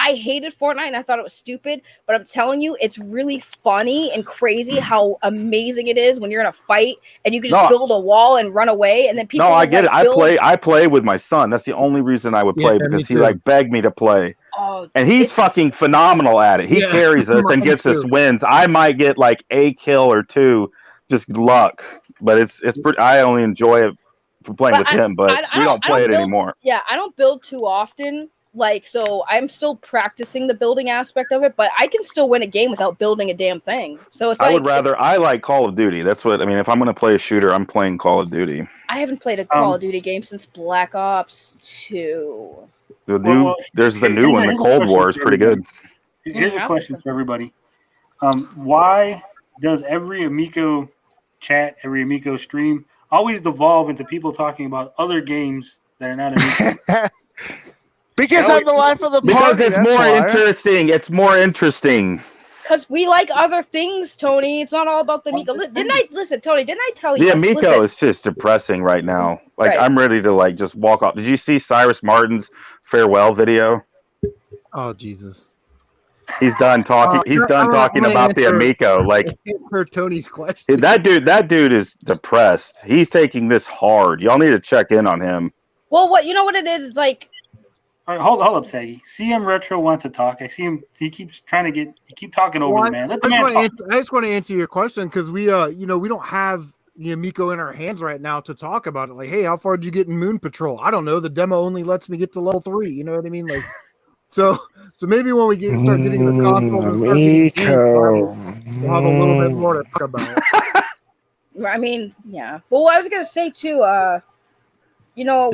I hated Fortnite and I thought it was stupid, but I'm telling you, it's really funny and crazy how amazing it is when you're in a fight and you can just build a wall and run away, and then people. No, I get it. I play with my son. That's the only reason I would play because he begged me to play. Oh, and he's fucking phenomenal at it. He carries us and gets us wins. I might get like a kill or two, just luck. But it's pretty. I only enjoy it from playing with him, but we don't play it anymore. Yeah, I don't build too often. So I'm still practicing the building aspect of it, but I can still win a game without building a damn thing. So it's I would rather. I like Call of Duty. That's what I mean. If I'm going to play a shooter, I'm playing Call of Duty. I haven't played a Call of Duty game since Black Ops 2. There's the new one. The Cold War is pretty good. Here's a question for everybody. Why does every Amico chat, every Amico stream always devolve into people talking about other games that are not Amico? Because I'm the life of the party. Because it's more interesting. It's more interesting. Because we like other things, Tony. It's not all about the Amico. Didn't I tell you? The Amico is just depressing right now. Like I'm ready to just walk off. Did you see Cyrus Martin's farewell video? Oh Jesus. He's done talking. He's done talking about the Amico. Like for Tony's question. That dude is depressed. He's taking this hard. Y'all need to check in on him. Well, you know what it is? It's like. All right, hold up, Saggy. CM Retro wants to talk. I see him. He keeps trying to keep talking over the man. Let the man talk. I just want to answer your question because we don't have the Amico in our hands right now to talk about it. Like, hey, how far did you get in Moon Patrol? I don't know. The demo only lets me get to level 3. You know what I mean? Like, so maybe when we start getting the console, we'll have a little bit more to talk about. I mean, yeah. Well, I was gonna say too.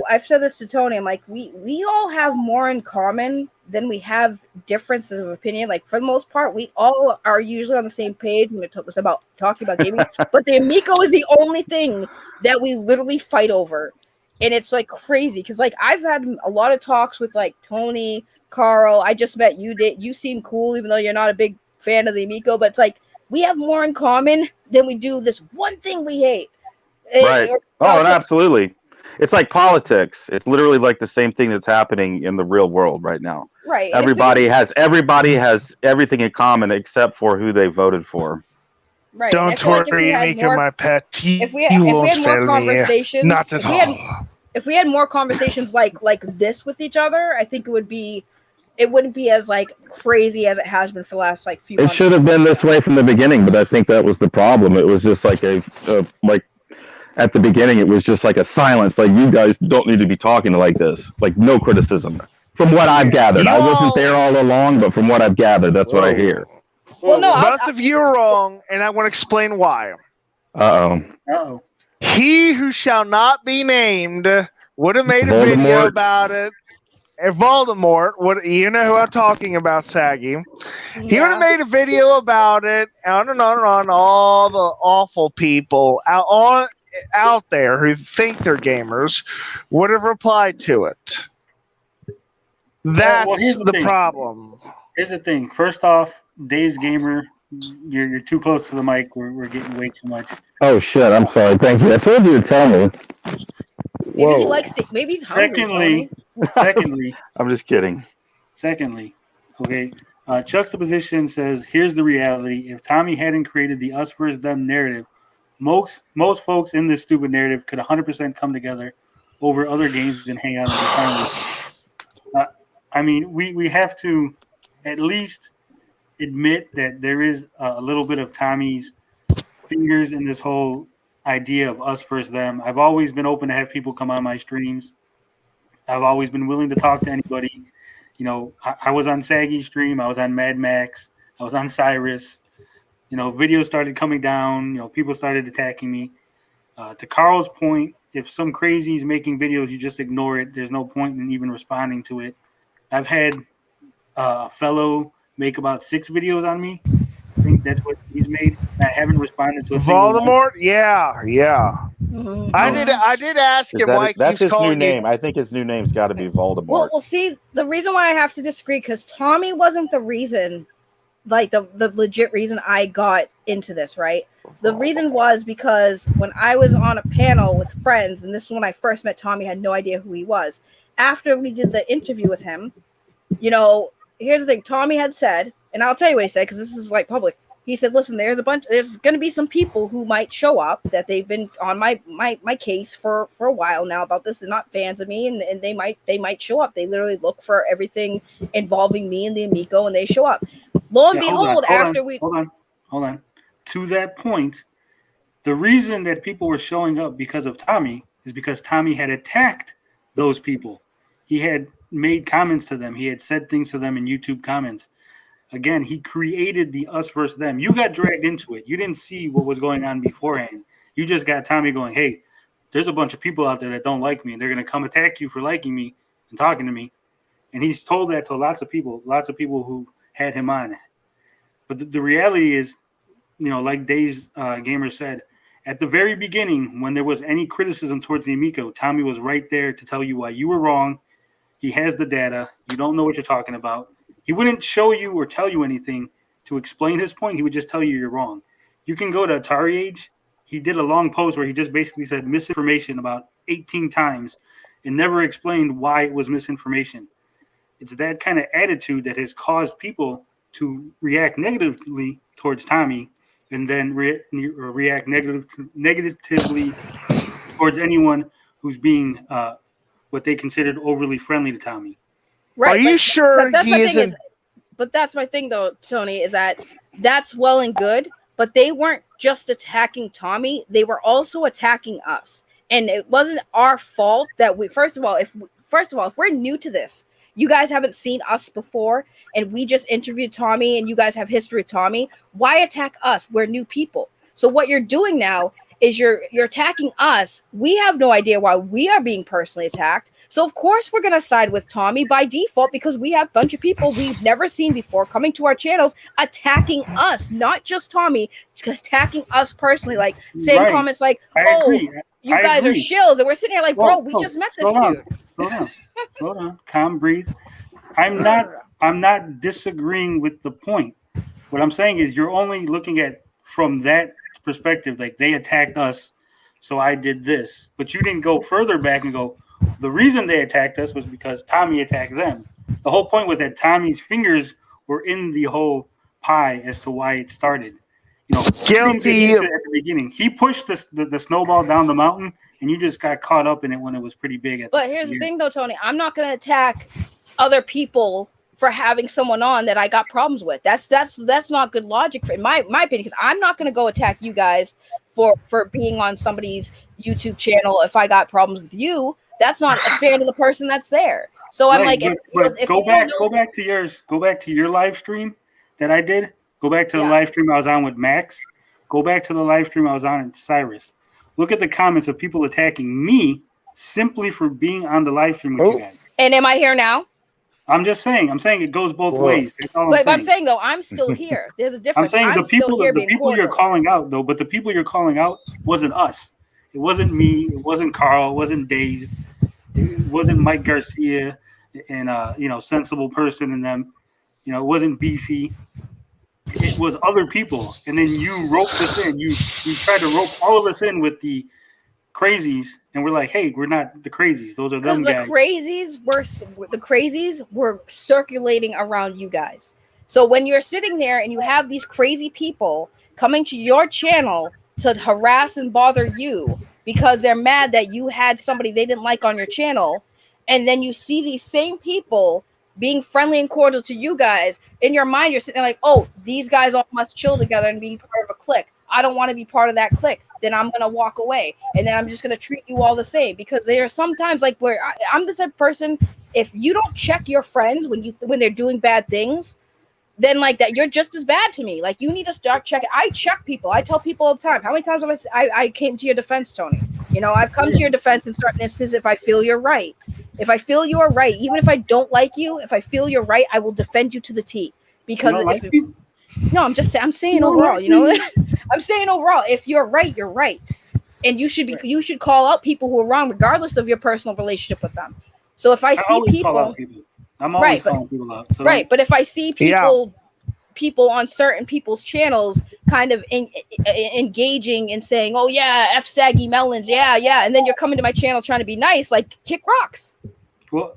I've said this to Tony. I'm like, we all have more in common than we have differences of opinion. Like for the most part, we all are usually on the same page when it's about talking about gaming. But the Amico is the only thing that we literally fight over, and it's like crazy because like I've had a lot of talks with like Tony, Carl. I just met you. You seem cool, even though you're not a big fan of the Amico. But it's like we have more in common than we do this one thing we hate. Right. And absolutely. It's like politics. It's literally like the same thing that's happening in the real world right now. Right. Everybody has everything in common except for who they voted for. Right. Don't worry, Amico, my pet. If we had more conversations, not at all. If we had more conversations like this with each other, I think it wouldn't be as like crazy as it has been for the last like few months. It should have been this way from the beginning, but I think that was the problem. It was just like at the beginning, it was just like a silence. Like, you guys don't need to be talking like this. Like, no criticism. From what I've gathered. I wasn't there all along, but from what I've gathered, that's what I hear. Well, no, both of you are wrong, and I want to explain why. Uh-oh. He who shall not be named would have made a video about it. if Voldemort would, you know who I'm talking about, Saggy. He would have made a video about it, on and on and on. All the awful people out there who think they're gamers would have replied to it. That's here's the thing. problem. Here's the thing. First off, Days Gamer, you're too close to the mic. We're getting way too much. Oh shit! I'm sorry. Thank you. I told you to tell me. Maybe he likes it. Maybe he's hungry. Secondly, I'm just kidding. Secondly, okay. Juxtaposition says, "Here's the reality. If Tommy hadn't created the us versus them narrative, most folks in this stupid narrative could 100% come together over other games and hang out and be fine. I mean, we have to at least admit that there is a little bit of Tommy's fingers in this whole idea of us versus them. I've always been open to have people come on my streams. I've always been willing to talk to anybody. You know, I was on Saggy's stream. I was on Mad Max. I was on Cyrus. You know, videos started coming down. You know, people started attacking me. To Carl's point, if some crazy is making videos, you just ignore it. There's no point in even responding to it. I've had a fellow make about 6 videos on me. I think that's what he's made. I haven't responded to a single Voldemort? one. Yeah. Mm-hmm. I did ask him why that's he's his new calling name. I think his new name's got to be Voldemort. Well, see, the reason why I have to disagree, because Tommy wasn't the reason, like the legit reason I got into this, right? The reason was because when I was on a panel with friends, and this is when I first met Tommy, had no idea who he was. After we did the interview with him, you know, here's the thing. Tommy had said, and I'll tell you what he said, because this is like public. He said, listen, there's going to be some people who might show up that they've been on my case for a while now about this. They're not fans of me, and they might show up. They literally look for everything involving me and the Amico, and they show up. Lo and behold, Hold on. To that point, the reason that people were showing up because of Tommy is because Tommy had attacked those people. He had made comments to them. He had said things to them in YouTube comments. Again, he created the us versus them. You got dragged into it. You didn't see what was going on beforehand. You just got Tommy going, hey, there's a bunch of people out there that don't like me, and they're going to come attack you for liking me and talking to me. And he's told that to lots of people who had him on. But the reality is, you know, like Days Gamer said, at the very beginning, when there was any criticism towards the Amico, Tommy was right there to tell you why you were wrong. He has the data. You don't know what you're talking about. He wouldn't show you or tell you anything to explain his point. He would just tell you you're wrong. You can go to Atari Age. He did a long post where he just basically said misinformation about 18 times and never explained why it was misinformation. It's that kind of attitude that has caused people to react negatively towards Tommy and then react negatively towards anyone who's being what they considered overly friendly to Tommy. Right, are you sure he isn't? But that's my thing, though, Tony, is that that's well and good, but they weren't just attacking Tommy. They were also attacking us. And it wasn't our fault that we, first of all, if we're new to this, you guys haven't seen us before, and we just interviewed Tommy, and you guys have history with Tommy, why attack us? We're new people. So what you're doing now is you're attacking us. We have no idea why we are being personally attacked. So of course we're going to side with Tommy by default, because we have a bunch of people we've never seen before coming to our channels attacking us, not just Tommy, attacking us personally, like saying comments like, you guys are shills. And we're sitting here like, bro, we just met this dude. Slow down. Calm, breathe. I'm not disagreeing with the point. What I'm saying is you're only looking at from that perspective, like they attacked us, so I did this. But you didn't go further back and go, the reason they attacked us was because Tommy attacked them. The whole point was that Tommy's fingers were in the whole pie as to why it started. You know, guilty at the beginning. He pushed the snowball down the mountain, and you just got caught up in it when it was pretty big. But here's the thing, though, Tony. I'm not going to attack other people for having someone on that I got problems with. That's not good logic, in my opinion, because I'm not going to go attack you guys for being on somebody's YouTube channel if I got problems with you. That's not fair to the person that's there. So I'm like, go back to yours. Go back to your live stream that I did. Go back to the live stream I was on with Max. Go back to the live stream I was on with Cyrus. Look at the comments of people attacking me simply for being on the live stream with you guys. And am I here now? I'm just saying. I'm saying it goes both ways. That's all But I'm I'm saying though, I'm still here. There's a I'm difference. saying the still people, here the being people you're cordial. calling out though, but the people you're calling out wasn't us. It wasn't me. It wasn't Carl. It wasn't Dazed. It wasn't Mike Garcia and sensible person in them. It wasn't Beefy. It was other people, and then you roped us in. You tried to rope all of us in with the crazies, and we're like, hey, we're not the crazies. Those are them guys. Because the crazies were circulating around you guys. So when you're sitting there and you have these crazy people coming to your channel to harass and bother you because they're mad that you had somebody they didn't like on your channel, and then you see these same people being friendly and cordial to you guys, in your mind you're sitting there like, oh, these guys all must chill together and be part of a clique. I don't want to be part of that clique. Then I'm gonna walk away, and then I'm just gonna treat you all the same, because there are sometimes like where I'm the type of person, if you don't check your friends when they're doing bad things, then like that you're just as bad to me. Like, you need to start checking. I check people. I tell people all the time. How many times have I came to your defense, Tony? I've come to your defense in certain instances if I feel you're right. If I feel you're right, even if I don't like you, if I feel you're right, I will defend you to the T. Because I'm saying overall, I'm saying overall, if you're right, you're right. And you should call out people who are wrong, regardless of your personal relationship with them. So if I see people, I'm always calling people out. So right, but if I see people on certain people's channels kind of engaging and saying, oh yeah, F saggy melons, yeah, and then you're coming to my channel trying to be nice, like, kick rocks. Well,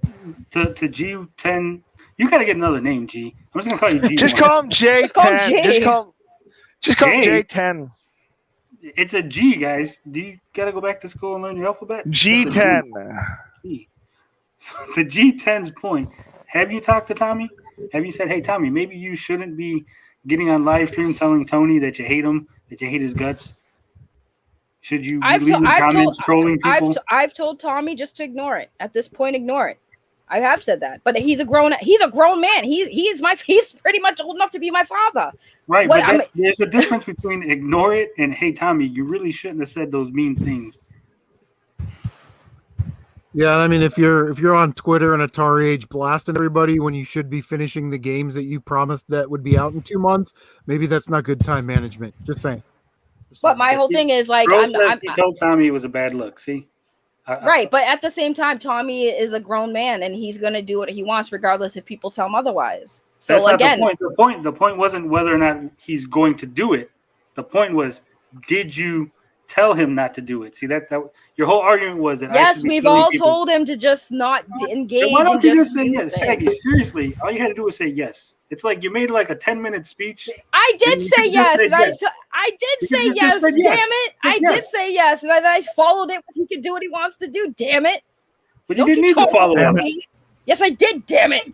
to G10, you gotta get another name, G. I'm just gonna call you G. Just call him J10. Just call him J10. It's a G, guys. Do you gotta go back to school and learn your alphabet? G10. G. So to G10's point, have you talked to Tommy? Have you said, hey, Tommy, maybe you shouldn't be getting on live stream telling Tony that you hate him, that you hate his guts? Should you be leaving comments trolling people? I've told Tommy just to ignore it. At this point, ignore it. I have said that, but he's a grown man. He's pretty much old enough to be my father. Right, but there's a difference between ignore it and, hey, Tommy, you really shouldn't have said those mean things. Yeah, I mean, if you're on Twitter and Atari Age blasting everybody when you should be finishing the games that you promised that would be out in 2 months, maybe that's not good time management. Just saying. But my whole thing is like, he told Tommy it was a bad look. See, right? But at the same time, Tommy is a grown man, and he's gonna do what he wants, regardless if people tell him otherwise. So that's again, not the point. The point wasn't whether or not he's going to do it. The point was, did you tell him not to do it? See, that your whole argument was that. Yes, we've all told him to just not engage. Why don't you just say yes? Saggy, seriously, all you had to do was say yes. It's like you made like a 10-minute speech. I did say yes. I did say yes. Damn it! I did say yes, and I followed it. He can do what he wants to do. Damn it! But you didn't need to follow it. Yes, I did. Damn it!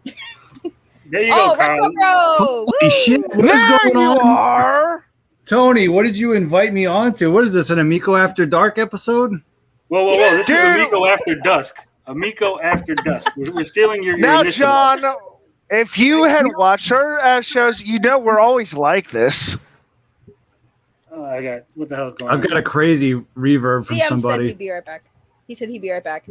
There you go, Carl. Holy shit! What is going on? Tony, what did you invite me on to? What is this, an Amico After Dark episode? Whoa. This is Amico After Dusk. Amico After Dusk. We're stealing your now, initiative. John, if you had watched our shows, we're always like this. What the hell's going on? I've got a crazy reverb from somebody. Said he'd be right back. He said he'd be right back.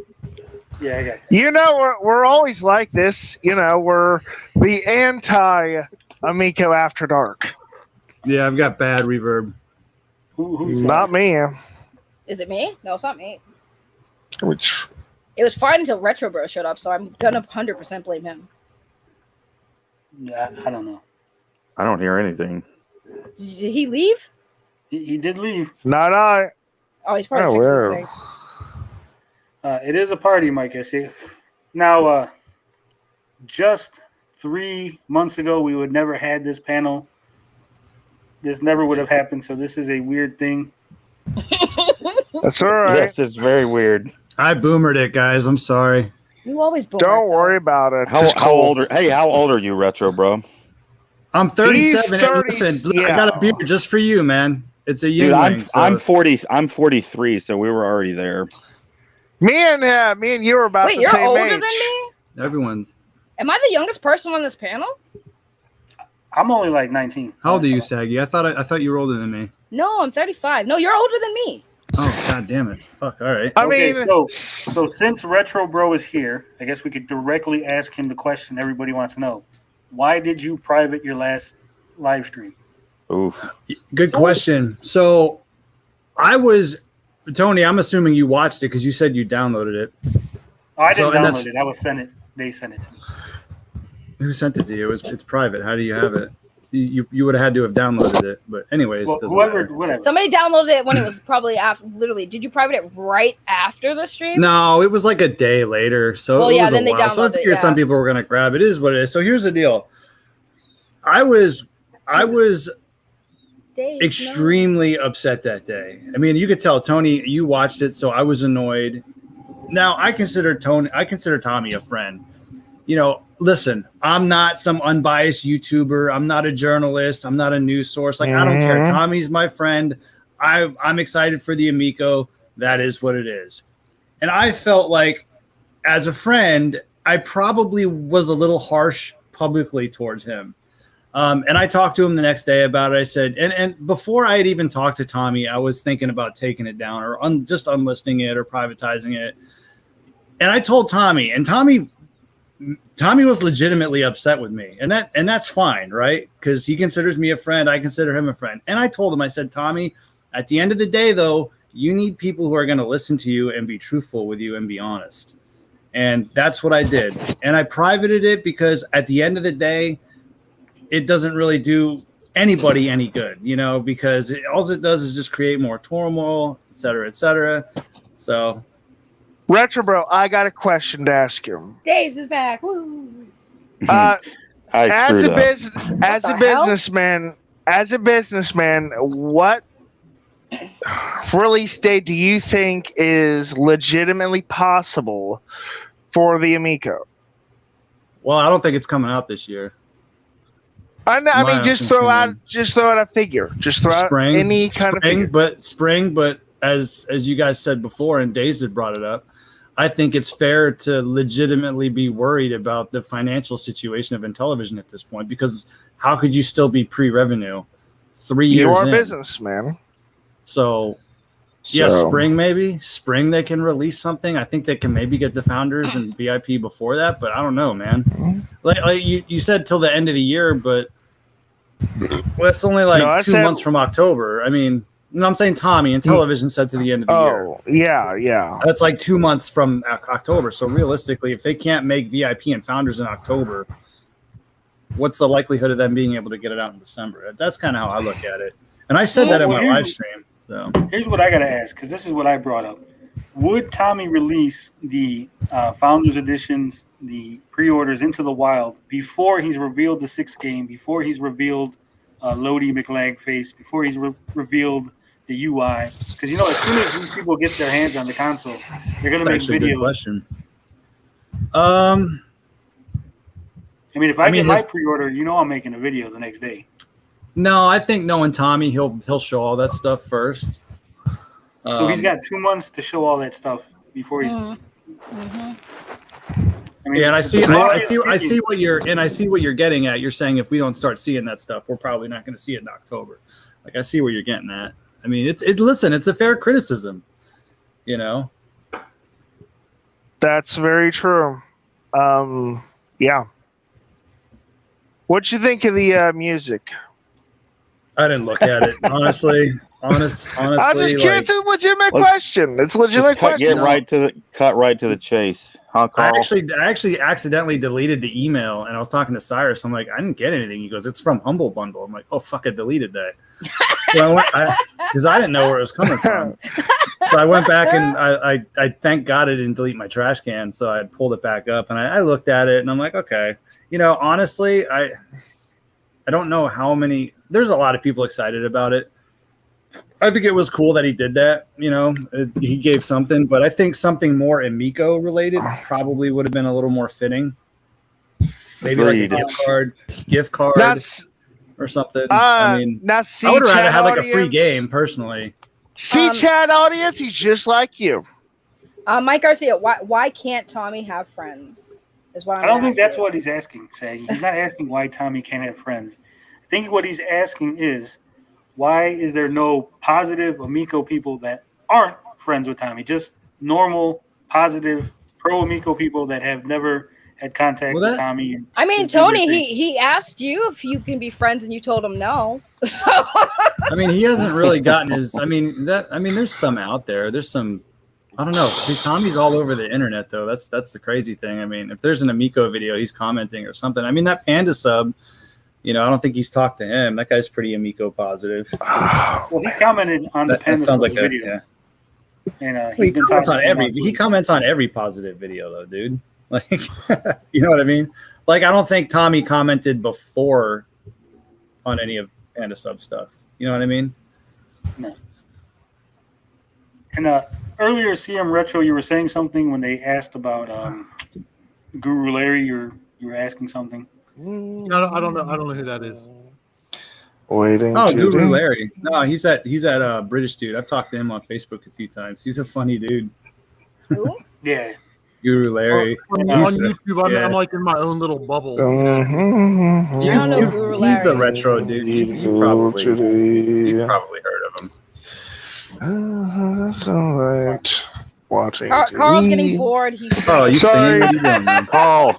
Yeah, I got that. We're always like this. We're the anti-Amico After Dark. Yeah, I've got bad reverb. Who's not me? Is it me? No, it's not me. Which? It was fine until Retro Bro showed up, so I'm gonna 100% blame him. Yeah, I don't know. I don't hear anything. Did he leave? He did leave. Not I. Oh, he's probably fixing this thing. It is a party, Mike. I see. Now, just 3 months ago, we would never had this panel. This never would have happened. So this is a weird thing. That's all right. Yes, it's very weird. I boomered it, guys. I'm sorry. You always boomer. Don't worry about it. How old are you, Retro Bro? I'm 37. Listen, I got a beer just for you, man. It's a Yingling. I'm 40. I'm 43, so we were already there. Me and you were about the same age. Wait, you're older than me? Everyone's. Am I the youngest person on this panel? I'm only like 19. How old are you, Saggy? I thought you were older than me. No, I'm 35. No, you're older than me. Oh, God damn it. Fuck, all right. I Okay, mean, so since Retro Bro is here, I guess we could directly ask him the question everybody wants to know. Why did you private your last live stream? Oof. Good question. So Tony, I'm assuming you watched it because you said you downloaded it. Oh, I didn't and download it. I was sent it. They sent it to me. Who sent it to you? It's private. How do you have it? You would have had to have downloaded it. But anyways, Well, doesn't whoever, matter. whatever. Somebody downloaded it when it was probably after. Literally, did you private it right after the stream? No, it was like a day later. So Well, it yeah, was then a they while. So I downloaded it, figured some yeah. people were gonna grab it. It is what it is. So here's the deal. I was Days, extremely upset that day. I mean, you could tell, Tony, you watched it, so I was annoyed. Now I consider Tommy a friend. You know, listen, I'm not some unbiased YouTuber. I'm not a journalist. I'm not a news source. Like, I don't care. Tommy's my friend. I'm excited for the Amico. That is what it is. And I felt like, as a friend, I probably was a little harsh publicly towards him. And I talked to him the next day about it. I said, and before I had even talked to Tommy, I was thinking about taking it down or just unlisting it or privatizing it. And I told Tommy, and Tommy was legitimately upset with me, and that's fine, right? Because he considers me a friend. I consider him a friend. And I told him, I said, Tommy, at the end of the day, though, you need people who are going to listen to you and be truthful with you and be honest. And that's what I did. And I privated it because at the end of the day, it doesn't really do anybody any good, you know, because all it does is just create more turmoil, et cetera, et cetera. So, Retro Bro, I got a question to ask you. Days is back. Woo. As a businessman, what release date do you think is legitimately possible for the Amico? Well, I don't think it's coming out this year. I mean, just throw out a figure. Just throw out any kind of figure. Spring, but as you guys said before, and Days had brought it up, I think it's fair to legitimately be worried about the financial situation of Intellivision at this point, because how could you still be pre-revenue 3 years in? You're a businessman. So, yeah, spring maybe. Spring they can release something. I think they can maybe get the founders and VIP before that, but I don't know, man. Like you said till the end of the year, but that's only like 2 months from October. I mean, no, I'm saying Tommy and Intellivision said to the end of the year. Oh, yeah. That's like 2 months from October. So realistically, if they can't make VIP and founders in October, what's the likelihood of them being able to get it out in December? That's kind of how I look at it. And I said that in my live stream. So here's what I got to ask, because this is what I brought up. Would Tommy release the Founders Editions, the pre-orders into the wild before he's revealed the 6th game, before he's revealed Lodi McLagface, before he's revealed the UI? Because, you know, as soon as these people get their hands on the console, they're going to make videos. Good question. I mean, if I get my pre-order, you know I'm making a video the next day. No, I think knowing Tommy, he'll show all that stuff first. So he's got 2 months to show all that stuff before he's. I mean, yeah, and I see what you're getting at. You're saying if we don't start seeing that stuff, we're probably not going to see it in October. Like, I see where you're getting at. I mean, listen, it's a fair criticism, you know. That's very true. Yeah. What'd you think of the music? I didn't look at it, honestly. Honestly, I'm just curious. It's a legitimate question. It's a legitimate question. Cut right to the chase. Huh, Carl? I actually accidentally deleted the email, and I was talking to Cyrus. I'm like, I didn't get anything. He goes, it's from Humble Bundle. I'm like, oh fuck, I deleted that. So because I didn't know where it was coming from. So I went back and I thank God I didn't delete my trash can. So I pulled it back up and I looked at it and I'm like, okay, you know, honestly, I don't know how many. There's a lot of people excited about it. I think it was cool that he did that. You know, he gave something, but I think something more Amico related probably would have been a little more fitting. Maybe like a gift card or something. I mean, I would have rather had like a free game personally. Chat audience, he's just like you. Mike Garcia, why can't Tommy have friends? Is what I don't think that's what he's asking, Saggy. He's not asking why Tommy can't have friends. I think what he's asking is, why is there no positive Amico people that aren't friends with Tommy. Just normal, positive, pro Amico people that have never had contact with Tommy. I mean, Tony, he asked you if you can be friends, and you told him no. So I mean, he hasn't really gotten his. I mean, there's some out there. There's some. I don't know. See, Tommy's all over the internet, though. That's the crazy thing. I mean, if there's an Amico video, he's commenting or something. I mean, that Panda sub. I don't think he's talked to him. That guy's pretty Amico positive. Well, he commented on the Panda sub video. Yeah. And he comments on every positive video, though, dude. Like, you know what I mean? Like, I don't think Tommy commented before on any of Panda sub stuff. You know what I mean? No. And earlier, CM Retro, you were saying something when they asked about Guru Larry. You were asking something. I don't know who that is. Waiting. Oh, Guru Larry. No, he's that British dude. I've talked to him on Facebook a few times. He's a funny dude. Who? Yeah. Guru Larry. On YouTube, I'm like in my own little bubble. I don't know Guru Larry. He's a retro dude. You probably heard of him. That's all right. Watching. Carl's getting bored. He's you singing? What are you doing, man? Carl.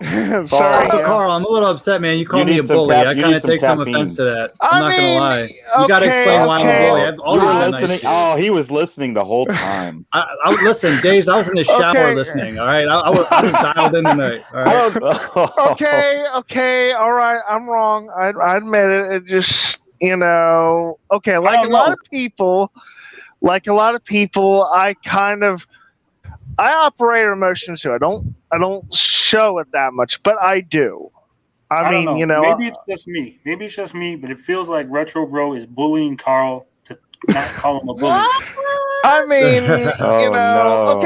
Sorry. So, Carl, I'm a little upset, man. You called me a bully. I kind of take some offense to that. I'm not gonna lie. You got to explain why I'm a bully. I've always been nice. Oh, he was listening the whole time. I listen, Days. I was in the shower listening. All right, I was dialed in tonight. All right. Okay. All right. I'm wrong. I admit it. It just okay. Like a lot of people, I operate emotions too. I don't show it that much, but I do. I mean, don't know. Maybe it's just me. But it feels like Retro Bro is bullying Carl to not call him a bully. I mean, no.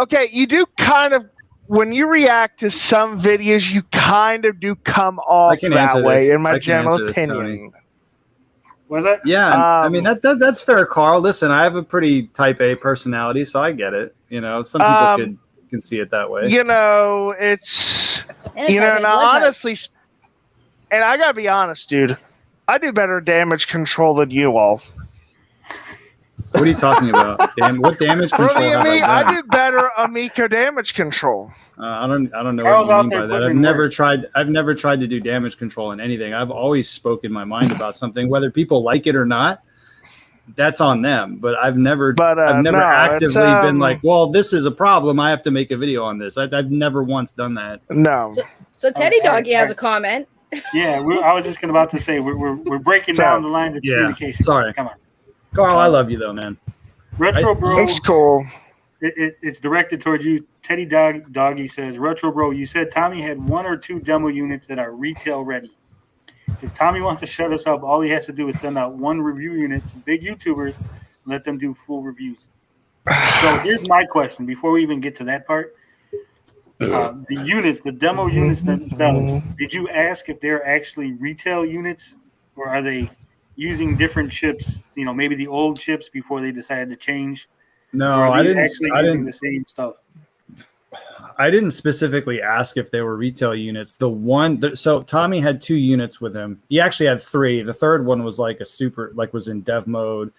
Okay. You do kind of, when you react to some videos, you kind of do come off that way, in my general opinion. Was that? Yeah, I mean that's fair, Carl. Listen, I have a pretty type A personality, so I get it. Some people can see it that way. It's now honestly, and I gotta be honest, dude. I do better damage control than you all. What are you talking about? What damage control? I do better Amico damage control. I don't know what you mean by that. I've never tried to do damage control in anything. I've always spoken my mind about something, whether people like it or not. That's on them. But I've never actively been like, well, this is a problem. I have to make a video on this. I've never once done that. No. So Teddy Doggy has a comment. Yeah, I was just about to say we're breaking down the line of communication. Sorry. Come on. Carl, I love you though, man. Retro Bro. It's cool. It's directed towards you. Teddy Doggy says, Retro Bro, you said Tommy had 1 or 2 demo units that are retail ready. If Tommy wants to shut us up, all he has to do is send out 1 review unit to big YouTubers and let them do full reviews. So here's my question before we even get to that part. The demo units themselves, did you ask if they're actually retail units, or are they using different chips, maybe the old chips before they decided to change? No, I didn't. Using the same stuff. I didn't specifically ask if they were retail units. So Tommy had 2 units with him. He actually had 3. The third one was like was in dev mode.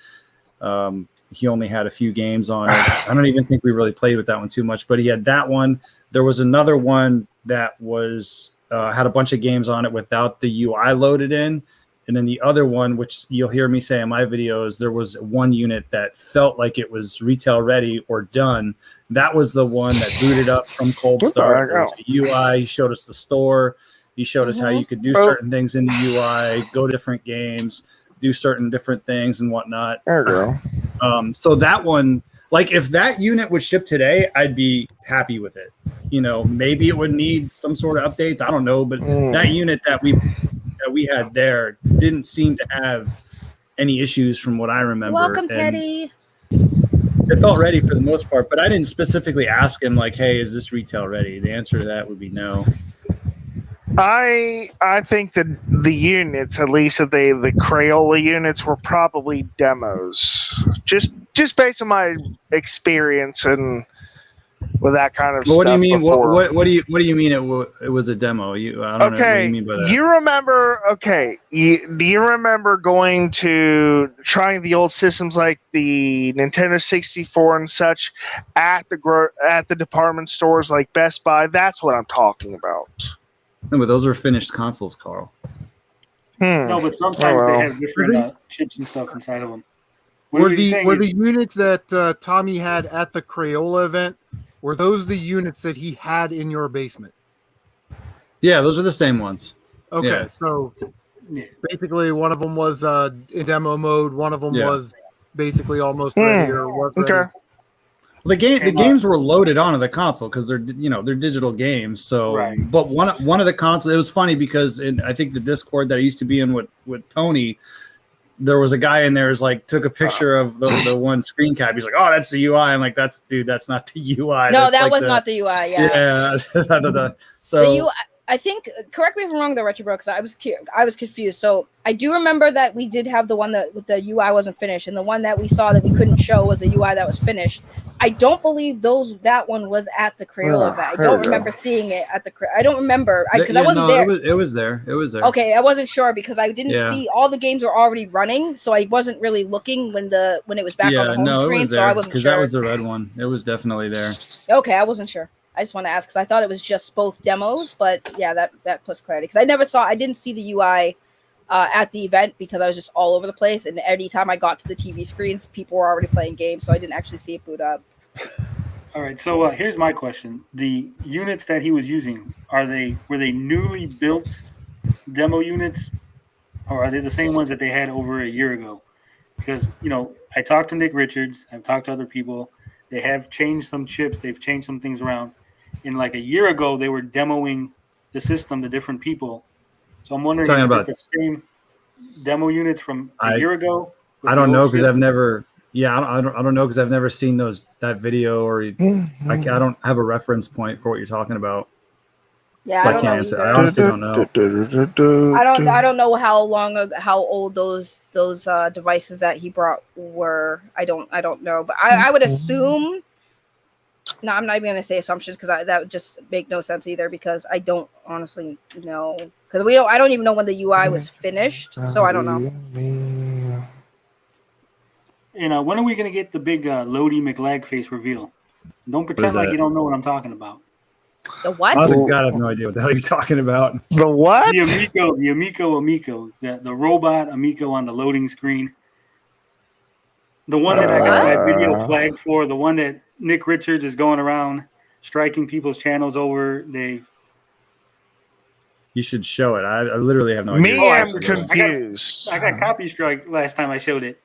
He only had a few games on it. I don't even think we really played with that one too much, but he had that one. There was another one that was had a bunch of games on it without the UI loaded in. And then the other one, which you'll hear me say in my videos, there was 1 unit that felt like it was retail ready or done. That was the one that booted up from cold start. The UI, he showed us the store. He showed us how you could do certain things in the UI, go different games, do certain different things and whatnot. There you go. So that one, like if that unit would ship today, I'd be happy with it. Maybe it would need some sort of updates. I don't know, but that unit that we had there didn't seem to have any issues from what I remember. Welcome, Teddy. It felt ready for the most part, but I didn't specifically ask him like, hey, is this retail ready? The answer to that would be no. I think that the units, at least the Crayola units, were probably demos. Just based on my experience and with that kind of Well, stuff. what do you mean? Before. What do you mean? It was a demo. I don't know what Okay, you mean by that. you remember? Okay, do you remember going to trying the old systems like the Nintendo 64 and such at the department stores like Best Buy? That's what I'm talking about. No, but those are finished consoles, Carl. No, but sometimes Oh, they well. have different chips and stuff inside of them. What Were you're saying is- the units that Tommy had at the Crayola event, were those the units that he had in your basement? Yeah, those are the same ones. Okay, Yeah. so Yeah. basically one of them was in demo mode, one of them Yeah. was basically almost ready or was ready. Okay. The games were loaded onto the console because they're digital games. So, Right. but one of the consoles, it was funny because I think the Discord that I used to be in with Tony, there was a guy in there who's like took a picture of the one screen cap. He's like, "Oh, that's the UI." I'm like, "That's not the UI." No, That's that like was not the UI. Yeah. Yeah. So The UI, I think. Correct me if I'm wrong, though, Retro Bro, because I was confused. So I do remember that we did have the one that with the UI wasn't finished, and the one that we saw that we couldn't show was the UI that was finished. I don't believe that one was at the Crayola event. I there don't we go. remember seeing it at the. I don't remember because I wasn't no, there. It was there. It was there. Okay, I wasn't sure because I didn't Yeah. see all the games were already running, so I wasn't really looking when it was back on the home it screen. was So there I wasn't because sure. that was the red one. It was definitely there. Okay, I wasn't sure. I just want to ask because I thought it was just both demos, but yeah, that plus clarity because I didn't see the UI at the event because I was just all over the place, and anytime I got to the TV screens, people were already playing games, so I didn't actually see it boot up. All right, so here's my question: the units that he was using were they newly built demo units, or are they the same ones that they had over a year ago? Because I talked to Nick Richards, I've talked to other people. They have changed some chips, they've changed some things around. And like a year ago, they were demoing the system to different people. So I'm wondering, is it the same demo units from a year ago? I don't know because I've never. Yeah, I don't know because I've never seen that video or I don't have a reference point for what you're talking about. Yeah, So I don't know answer. either. I honestly don't know. I don't know how old those devices that he brought were. I don't know, but I would assume. No, I'm not even gonna say assumptions because that would just make no sense either because I don't honestly know because I don't even know when the UI was finished, so I don't know. And when are we gonna get the big Lodi McLag face reveal? Don't pretend like you don't know what I'm talking about. The what? Honestly, God, I have no idea what the hell you're talking about. The what? The Amico, the robot Amico on the loading screen. The one that I got that video flagged for, the one that Nick Richards is going around striking people's channels over. You should show it. I literally have no idea. I'm confused. I got copy strike last time I showed it.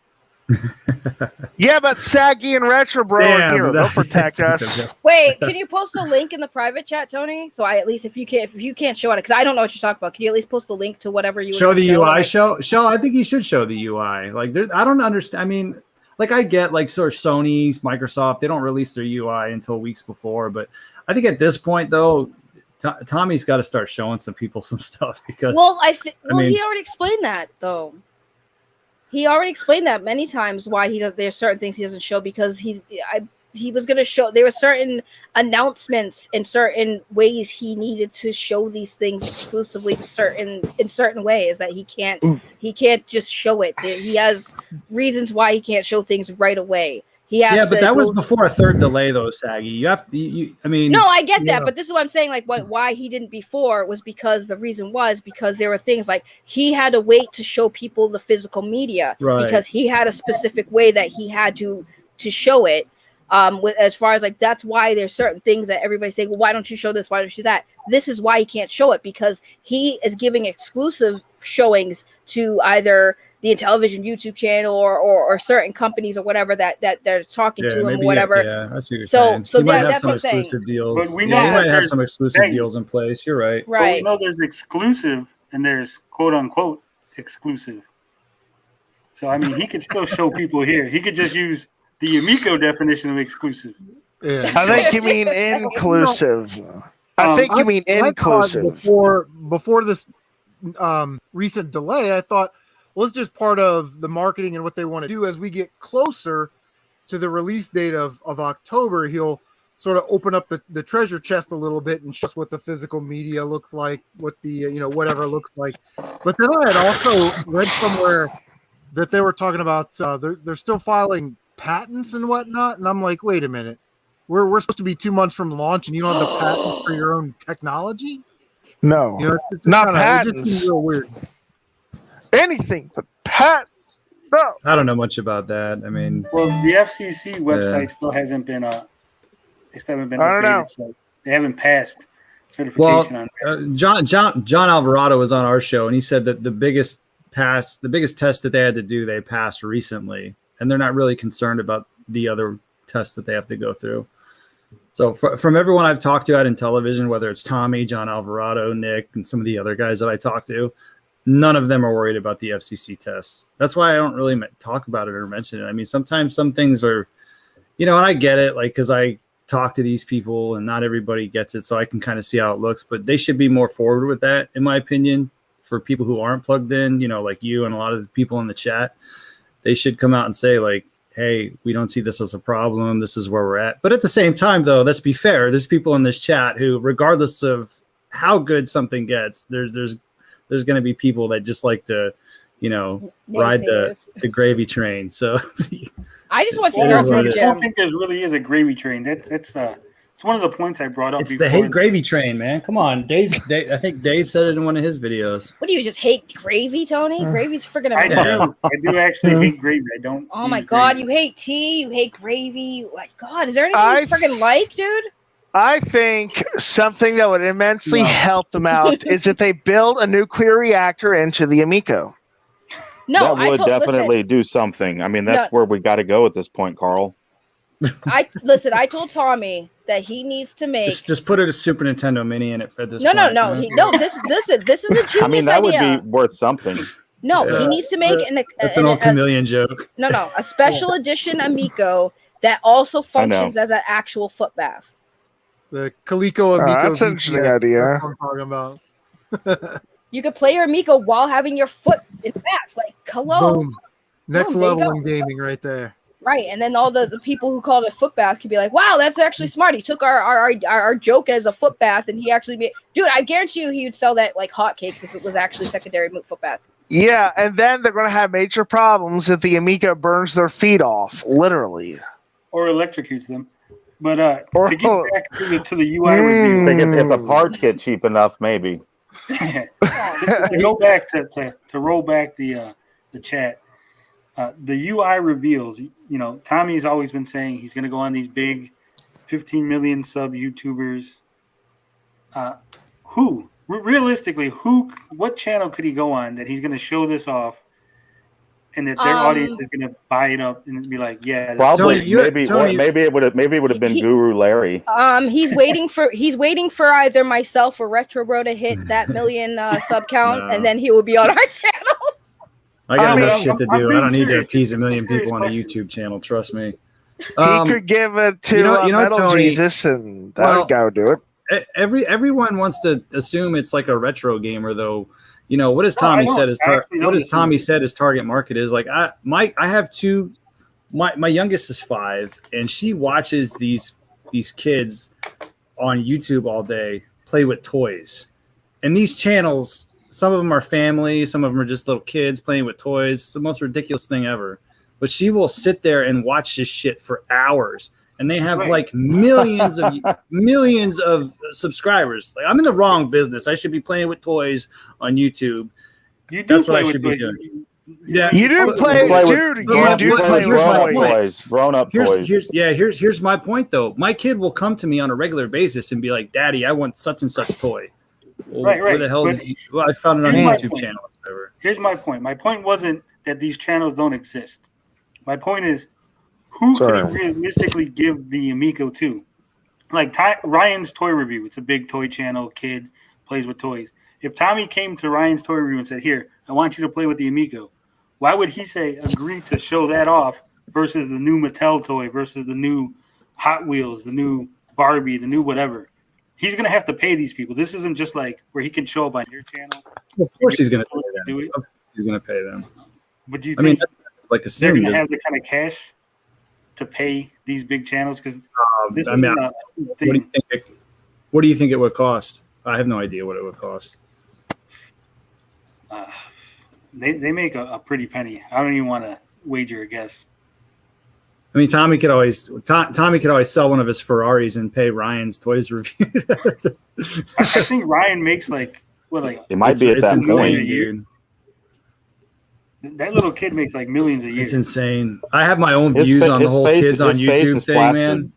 Yeah, but Saggy and Retro Bro are here. They'll protect us. Wait, can you post a link in the private chat, Tony? So I at least if you can't show it because I don't know what you're talking about. Can you at least post the link to whatever you show the UI? Show. I think you should show the UI. Like I don't understand. I mean, like I get like sort of Sony's, Microsoft. They don't release their UI until weeks before. But I think at this point though, Tommy's got to start showing some people some stuff because. Well, he already explained that though. He already explained that many times why there's certain things he doesn't show because he was going to show there were certain announcements in certain ways he needed to show these things exclusively to in certain ways that he can't just show it. He has reasons why he can't show things right away. But that was before a third delay, though, Saggy. You have to. I mean, no, I get that, but this is what I'm saying. Like, why he didn't before was because the reason was because there were things like he had to wait to show people the physical media because he had a specific way that he had to show it. As far as like that's why there's certain things that everybody's saying, well, why don't you show this? Why don't you do that? This is why he can't show it because he is giving exclusive showings to either the Intellivision YouTube channel or certain companies or whatever that they're talking to him or whatever. Yeah, I see what you're saying. So he might have that's some what I'm saying. exclusive deals. But we know he might have there's- some exclusive deals in place. You're right. But we know there's exclusive and there's quote unquote exclusive. So I mean, he could still show people here. He could just use the Amico definition of exclusive. Yeah. I think you mean inclusive. I think you mean inclusive. Before this recent delay, I thought, well, it's just part of the marketing and what they want to do. As we get closer to the release date of October, he'll sort of open up the treasure chest a little bit and show us what the physical media looks like, what the whatever looks like. But then I had also read somewhere that they were talking about they're still filing patents and whatnot, and I'm like, wait a minute, we're supposed to be 2 months from launch, and you don't have the patent for your own technology? No, It's not kinda, patents. It just seems real weird. Anything but patents. No. I don't know much about that. I mean, Well, the FCC website still hasn't been they still haven't been I don't know. updated, so they haven't passed certification on that. John Alvarado was on our show, and he said that the biggest test that they had to do, they passed recently, and they're not really concerned about the other tests that they have to go through. So from everyone I've talked to at Intellivision, whether it's Tommy, John Alvarado, Nick, and some of the other guys that I talked to, none of them are worried about the FCC tests. That's why I don't really talk about it or mention it. I mean, sometimes some things are, and I get it, like, because I talk to these people and not everybody gets it, so I can kind of see how it looks, but they should be more forward with that, in my opinion, for people who aren't plugged in, like you and a lot of the people in the chat. They should come out and say, like, hey, we don't see this as a problem. This is where we're at. But at the same time, though, let's be fair. There's people in this chat who, regardless of how good something gets, there's going to be people that just like to, ride the gravy train. So I just want to see Well, her I from don't Jim. think there really is a gravy train. It's one of the points I brought up. it's before. the hate gravy train, man. Come on. I think Dave said it in one of his videos. What do you just hate gravy, Tony? Gravy's freaking I amazing. do actually hate gravy. I don't. Oh my use god, gravy. you hate tea, you hate gravy. Oh my god, is there anything you freaking like, dude? I think something that would immensely help them out is if they build a nuclear reactor into the Amico. No, that would definitely do something. I mean, that's where we got to go at this point, Carl. I told Tommy that he needs to make Just put a Super Nintendo Mini in it for this. No. point. This is a genius I mean, that idea. would be worth something. No, he needs to make That's an old chameleon joke. No, a special edition Amico that also functions as an actual foot bath. The Coleco Amico. That's an interesting idea. That's what I'm talking about. You could play your Amico while having your foot in bath. Like, hello. Boom. Next Boom, there you level go. in gaming right there. Right, and then all the people who called it a foot bath could be like, "Wow, that's actually smart. He took our joke as a foot bath, and he actually made." Dude, I guarantee you, he would sell that like hotcakes if it was actually secondary foot bath. Yeah, and then they're going to have major problems if the Amico burns their feet off, literally. Or electrocutes them. But to get back to the UI review, I think if the parts get cheap enough, maybe. to go back to roll back the chat. The UI reveals, Tommy's always been saying he's going to go on these big 15 million sub YouTubers. Realistically, what channel could he go on that he's going to show this off and that their audience is going to buy it up and be like, yeah. Probably, maybe it would have been Guru Larry. He's waiting for either myself or Retro Bro to hit that million sub count, and then he will be on our channels. I got enough shit to do. I don't need to appease a million people on a YouTube channel. Trust me. He could give it to Metal Tony, Jesus, and that would go do it. Everyone wants to assume it's like a retro gamer, though. What does Tommy said his his target market is? Like I have two. My youngest is 5, and she watches these kids on YouTube all day play with toys, and these channels. Some of them are family, some of them are just little kids playing with toys. It's the most ridiculous thing ever. But she will sit there and watch this shit for hours. And they have like millions of subscribers. Like, I'm in the wrong business. I should be playing with toys on YouTube. That's what I should be doing. Yeah, you do play, dude. You do play with toys, grown-up toys. Here's my point, though. My kid will come to me on a regular basis and be like, "Daddy, I want such and such toy." Well, right. Where the hell? I found it on a YouTube channel. Whatever. Here's my point. My point wasn't that these channels don't exist. My point is, who could he realistically give the Amico to? Like Ryan's Toy Review. It's a big toy channel. Kid plays with toys. If Tommy came to Ryan's Toy Review and said, "Here, I want you to play with the Amico," why would he agree to show that off versus the new Mattel toy versus the new Hot Wheels, the new Barbie, the new whatever? He's going to have to pay these people. This isn't just like where he can show up on your channel. Of course he's going to pay them. Do it. He's going to pay them. But do you think like they're going to have the kind of cash? to pay these big channels? Because this I is mean, a what do you thing. think? What do you think it would cost? I have no idea what it would cost. They make a pretty penny. I don't even want to wager a guess. I mean, Tommy could always sell one of his Ferraris and pay Ryan's toys review. I think Ryan makes like It might be at that insane, point. dude. That little kid makes like millions a year. It's insane. I have my own His views fa- on the his whole face- kids on his face YouTube is thing, plastered. man.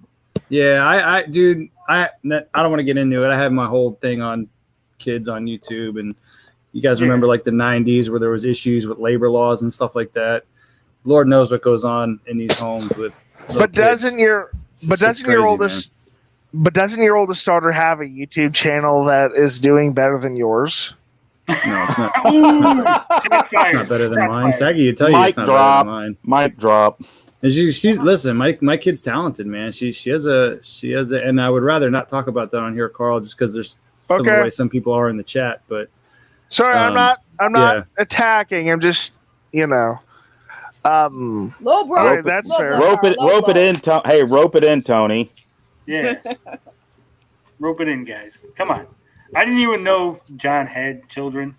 Yeah, I don't want to get into it. I have my whole thing on kids on YouTube, and you guys remember like the '90s where there was issues with labor laws and stuff like that. Lord knows what goes on in these homes with. But doesn't your oldest daughter have a YouTube channel that is doing better than yours? No, it's not. Shots It's fired. not better than Shots mine. fired. Saggy, you tell you Mic it's not drop. better than mine. Mic drop. And she's listen. My kid's talented, man. She has a, and I would rather not talk about that on here, Carl, just because there's some of the way some people are in the chat. But sorry, I'm not attacking. I'm just Low bro. Alright, that's Low fair. blow, Rope it, low rope it blow. in. Hey, rope it in, Tony. Yeah. Rope it in, guys. Come on. I didn't even know John had children.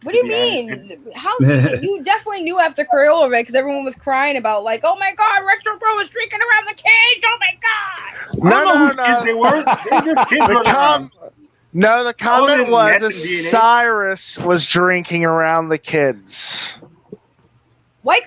What do you mean? How you definitely knew after Crayola, right? Because everyone was crying about like, oh my god, Retro Bro was streaking around the cage. Oh my god. I don't know whose kids they were. They were just kids running around. No, the comment was that DNA. Cyrus was drinking around the kids. White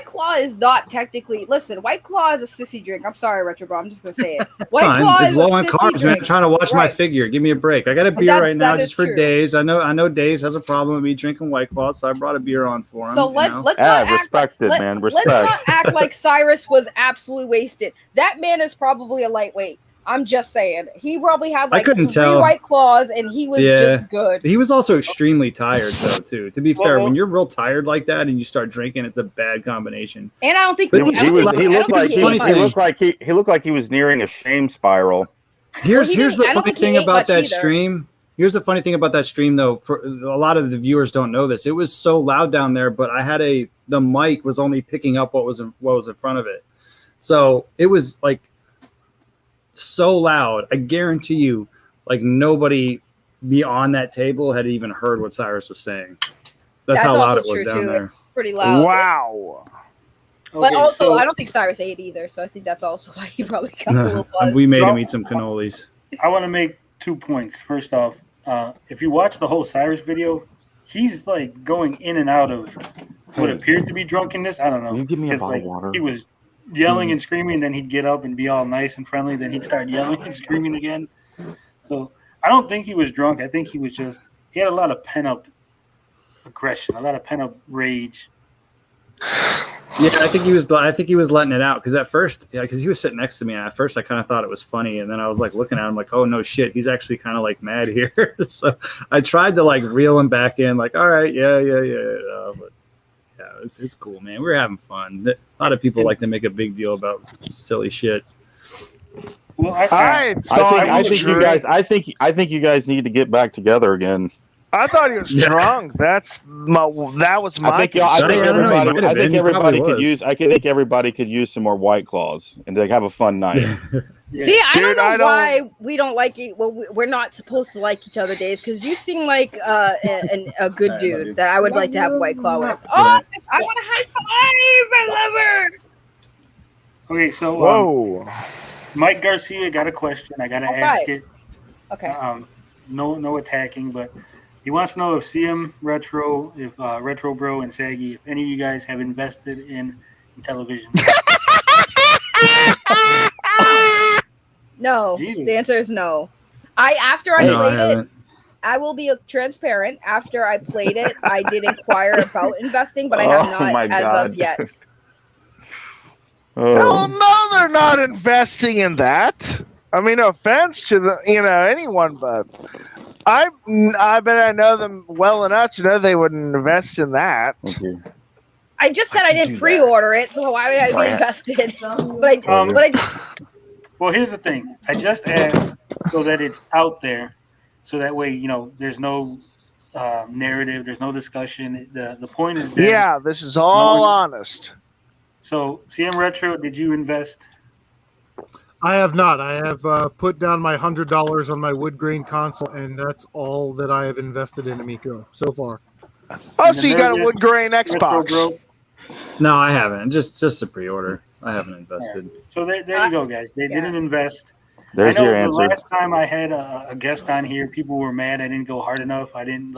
Claw is not technically. Listen, White Claw is a sissy drink. I'm sorry, Retro Bro. I'm just gonna say it. White fine. Claw It's is low a on sissy carbs, man. drink. I'm trying to watch my Right. figure. Give me a break. I got a But beer right now that is just for true. Days. I know Days has a problem with me drinking White Claw, so I brought a beer on for him. So you let's know? not act respect it, let- man. Let's Respect. not act like Cyrus was absolutely wasted. That man is probably a lightweight. I'm just saying. He probably had like couldn't 3 tell. White Claws, and he was Yeah. just good. He was also extremely tired, though. Too. To be fair, Well- when you're real tired like that and you start drinking, it's a bad combination. And I don't think But we- I He don't was. think- He I don't looked think like he he ate was. much. He looked like he was nearing a shame spiral. Here's he the didn't- I don't funny think he thing ate about much that either. stream. Here's the funny thing about that stream, though. For a lot of the viewers don't know this. It was so loud down there, but I had the mic was only picking up what was in front of it, so it was like so loud. I guarantee you, like nobody beyond that table had even heard what Cyrus was saying. That's how loud it also was true, down too. there. Pretty loud. Wow. But Okay, also, so I don't think Cyrus ate either, so I think that's also why he probably got a little buzzed. We made So- him eat some cannolis. I want to make 2 points. First off, if you watch the whole Cyrus video, he's like going in and out of what appears to be drunkenness. I don't know. Can you give me a 'Cause, bottle like, of water? he was yelling and screaming, then he'd get up and be all nice and friendly. Then he'd start yelling and screaming again. So I don't think he was drunk. I think he had a lot of pent up aggression, a lot of pent up rage. Yeah, I think he was letting it out because at first, because he was sitting next to me. And at first, I kind of thought it was funny, and then I was like looking at him like, oh no shit, he's actually kind of like mad here. So I tried to like reel him back in, like, all right, yeah. But yeah, it's cool, man. We're having fun. A lot of people like to make a big deal about silly shit. Well, I think you guys need to get back together again. I thought he was drunk. That was my. I think everybody could use some more White Claws and to have a fun night. See, I don't know why we don't like it. Well, we're not supposed to like each other, Days, because you seem like a good dude that I would like to have White Claw with. Oh, I want a high five! I love her. Okay, so whoa, Mike Garcia got a question. I gotta ask it. Okay. No attacking, but he wants to know if CM Retro, if Retro Bro and Saggy, if any of you guys have invested in Intellivision. No, Jesus. the answer is no. After I played it, I will be transparent. After I played it, I did inquire about investing, but I have not as of yet. Hell no, they're not investing in that. I mean, no offense to anyone, but I bet I know them well enough to know they wouldn't invest in that. Okay. I just said I didn't pre-order it, so why would I be invested? Well, here's the thing. I just asked so that it's out there, so that way there's no narrative, there's no discussion. The point is that this is all honest. So, CM Retro, did you invest? I have not. I have put down my $100 on my wood grain console, and that's all that I have invested in Amico so far. Oh, And so the you got a Nerdist wood grain Retro Xbox. Bro? No, I haven't. Just a pre-order. I haven't invested. So there you go, guys. They didn't invest. There's I know your the answer. last time I had a guest on here, people were mad I didn't go hard enough. I didn't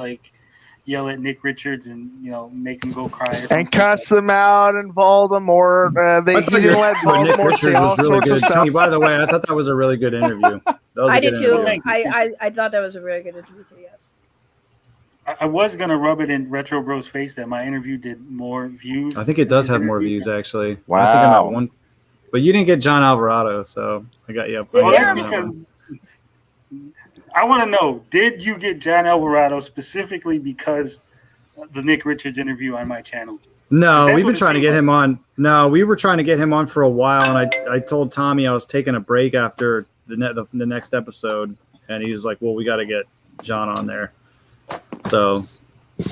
yell at Nick Richards and make him go cry. Or And something. cuss them out and Voldemort. I He thought didn't let Nick Voldemort say Richards all was really sorts of good. stuff. Tony, by the way, I thought that was a really good interview. That was I a good did too. interview. I thought that was a really good interview too. Yes. I was gonna rub it in Retro Bro's face that my interview did more views. I think it does than his have more interview. views actually. I think I'm Wow. at one, but you didn't get John Alvarado, so I got you up. Well, Well, Yeah. that's because I want to know: did you get John Alvarado specifically because of the Nick Richards interview on my channel? No, That's we've what been it trying to seemed get him on. No, we were trying to get him on for a while, and I told Tommy I was taking a break after the next episode, and he was like, "Well, we got to get John on there." So we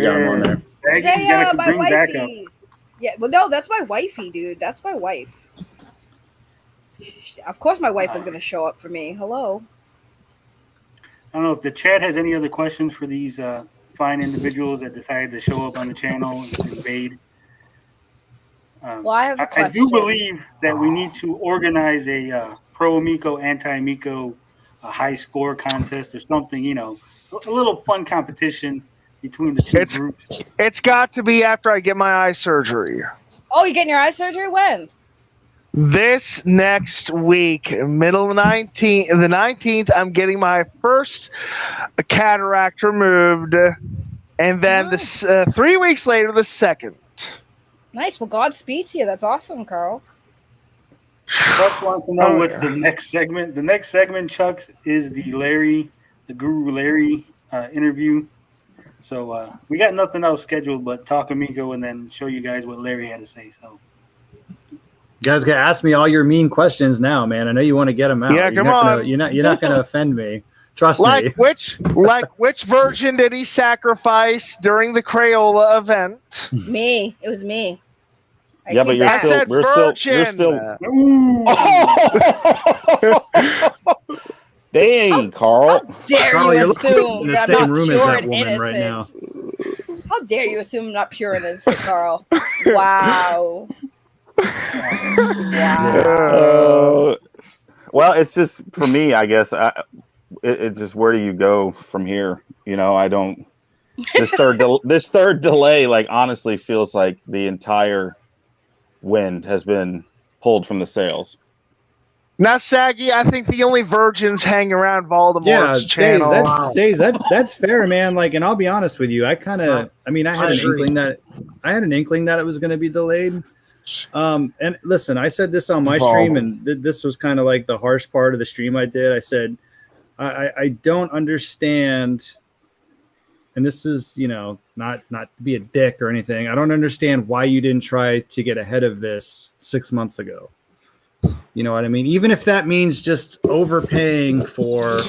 got him on there. Saggy's got to my bring back up. wifey. Yeah, well, no, that's my wifey, dude. That's my wife. Of course, my wife is gonna show up for me. Hello. I don't know if the chat has any other questions for these fine individuals that decided to show up on the channel and invade. Well, I have a I question. do believe that we need to organize a pro Amico, anti Amico high score contest or something, a little fun competition between the two groups. It's got to be after I get my eye surgery. Oh, you're getting your eye surgery when? This next week, middle of the 19th, I'm getting my first cataract removed, and then 3 weeks later, the second. Nice. Well, Godspeed to you. That's awesome, Carl. Chucks wants to know what's the next segment. The next segment, Chucks, is the Guru Larry interview. So we got nothing else scheduled but talk Amigo and then show you guys what Larry had to say. So. You guys got to ask me all your mean questions now, man. I know you want to get them out. Yeah, come on. You're not going to offend me. Trust me. Which virgin did he sacrifice during the Crayola event? Me. It was me. Yeah, but you're still. Dang, Carl. How dare Carl, you you're assume in the that same I'm not room as pure that and woman right now. innocent? How dare you assume I'm not pure and innocent, Carl? Wow. Well, it's just for me, I guess. It's just where do you go from here? I don't. This third delay, honestly, feels like the entire wind has been pulled from the sails. Now, Saggy, I think the only virgins hang around Voldemort's channel. That's fair, man. And I'll be honest with you, I had an inkling that it was going to be delayed. And listen, I said this on my stream, and this was kind of like the harsh part of the stream I did. I said, I don't understand, and this is, not to be a dick or anything. I don't understand why you didn't try to get ahead of this 6 months ago. You know what I mean? Even if that means just overpaying for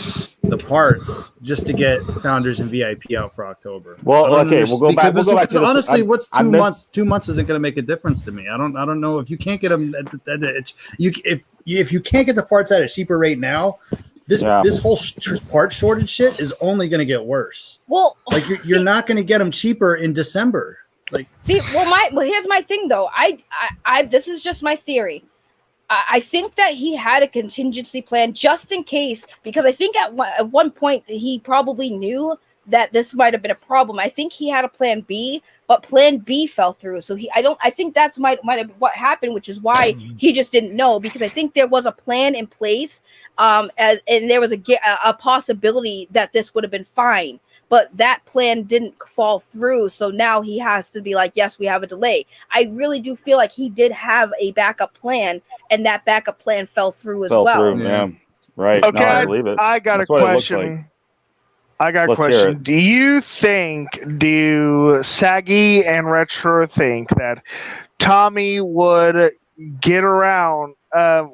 the parts just to get Founders and VIP out for October. Well, okay, we'll go back. Because honestly, what's 2 months? 2 months isn't going to make a difference to me. I don't know if you can't get them. If you can't get the parts at a cheaper rate now, this whole part shortage shit is only going to get worse. Well, you're not going to get them cheaper in December. Here's my thing though. I this is just my theory. I think that he had a contingency plan just in case, because I think at one point he probably knew that this might have been a problem. I think he had a plan B, but plan B fell through. So I think that's might have what happened, which is why he just didn't know, because I think there was a plan in place, and there was a possibility that this would have been fine. But that plan didn't fall through, so now he has to be like, yes, we have a delay. I really do feel like he did have a backup plan, and that backup plan fell through as well. Yeah. Right. Okay, no, I believe it. I got That's a question. Do Saggy and Retro think that Tommy would get around,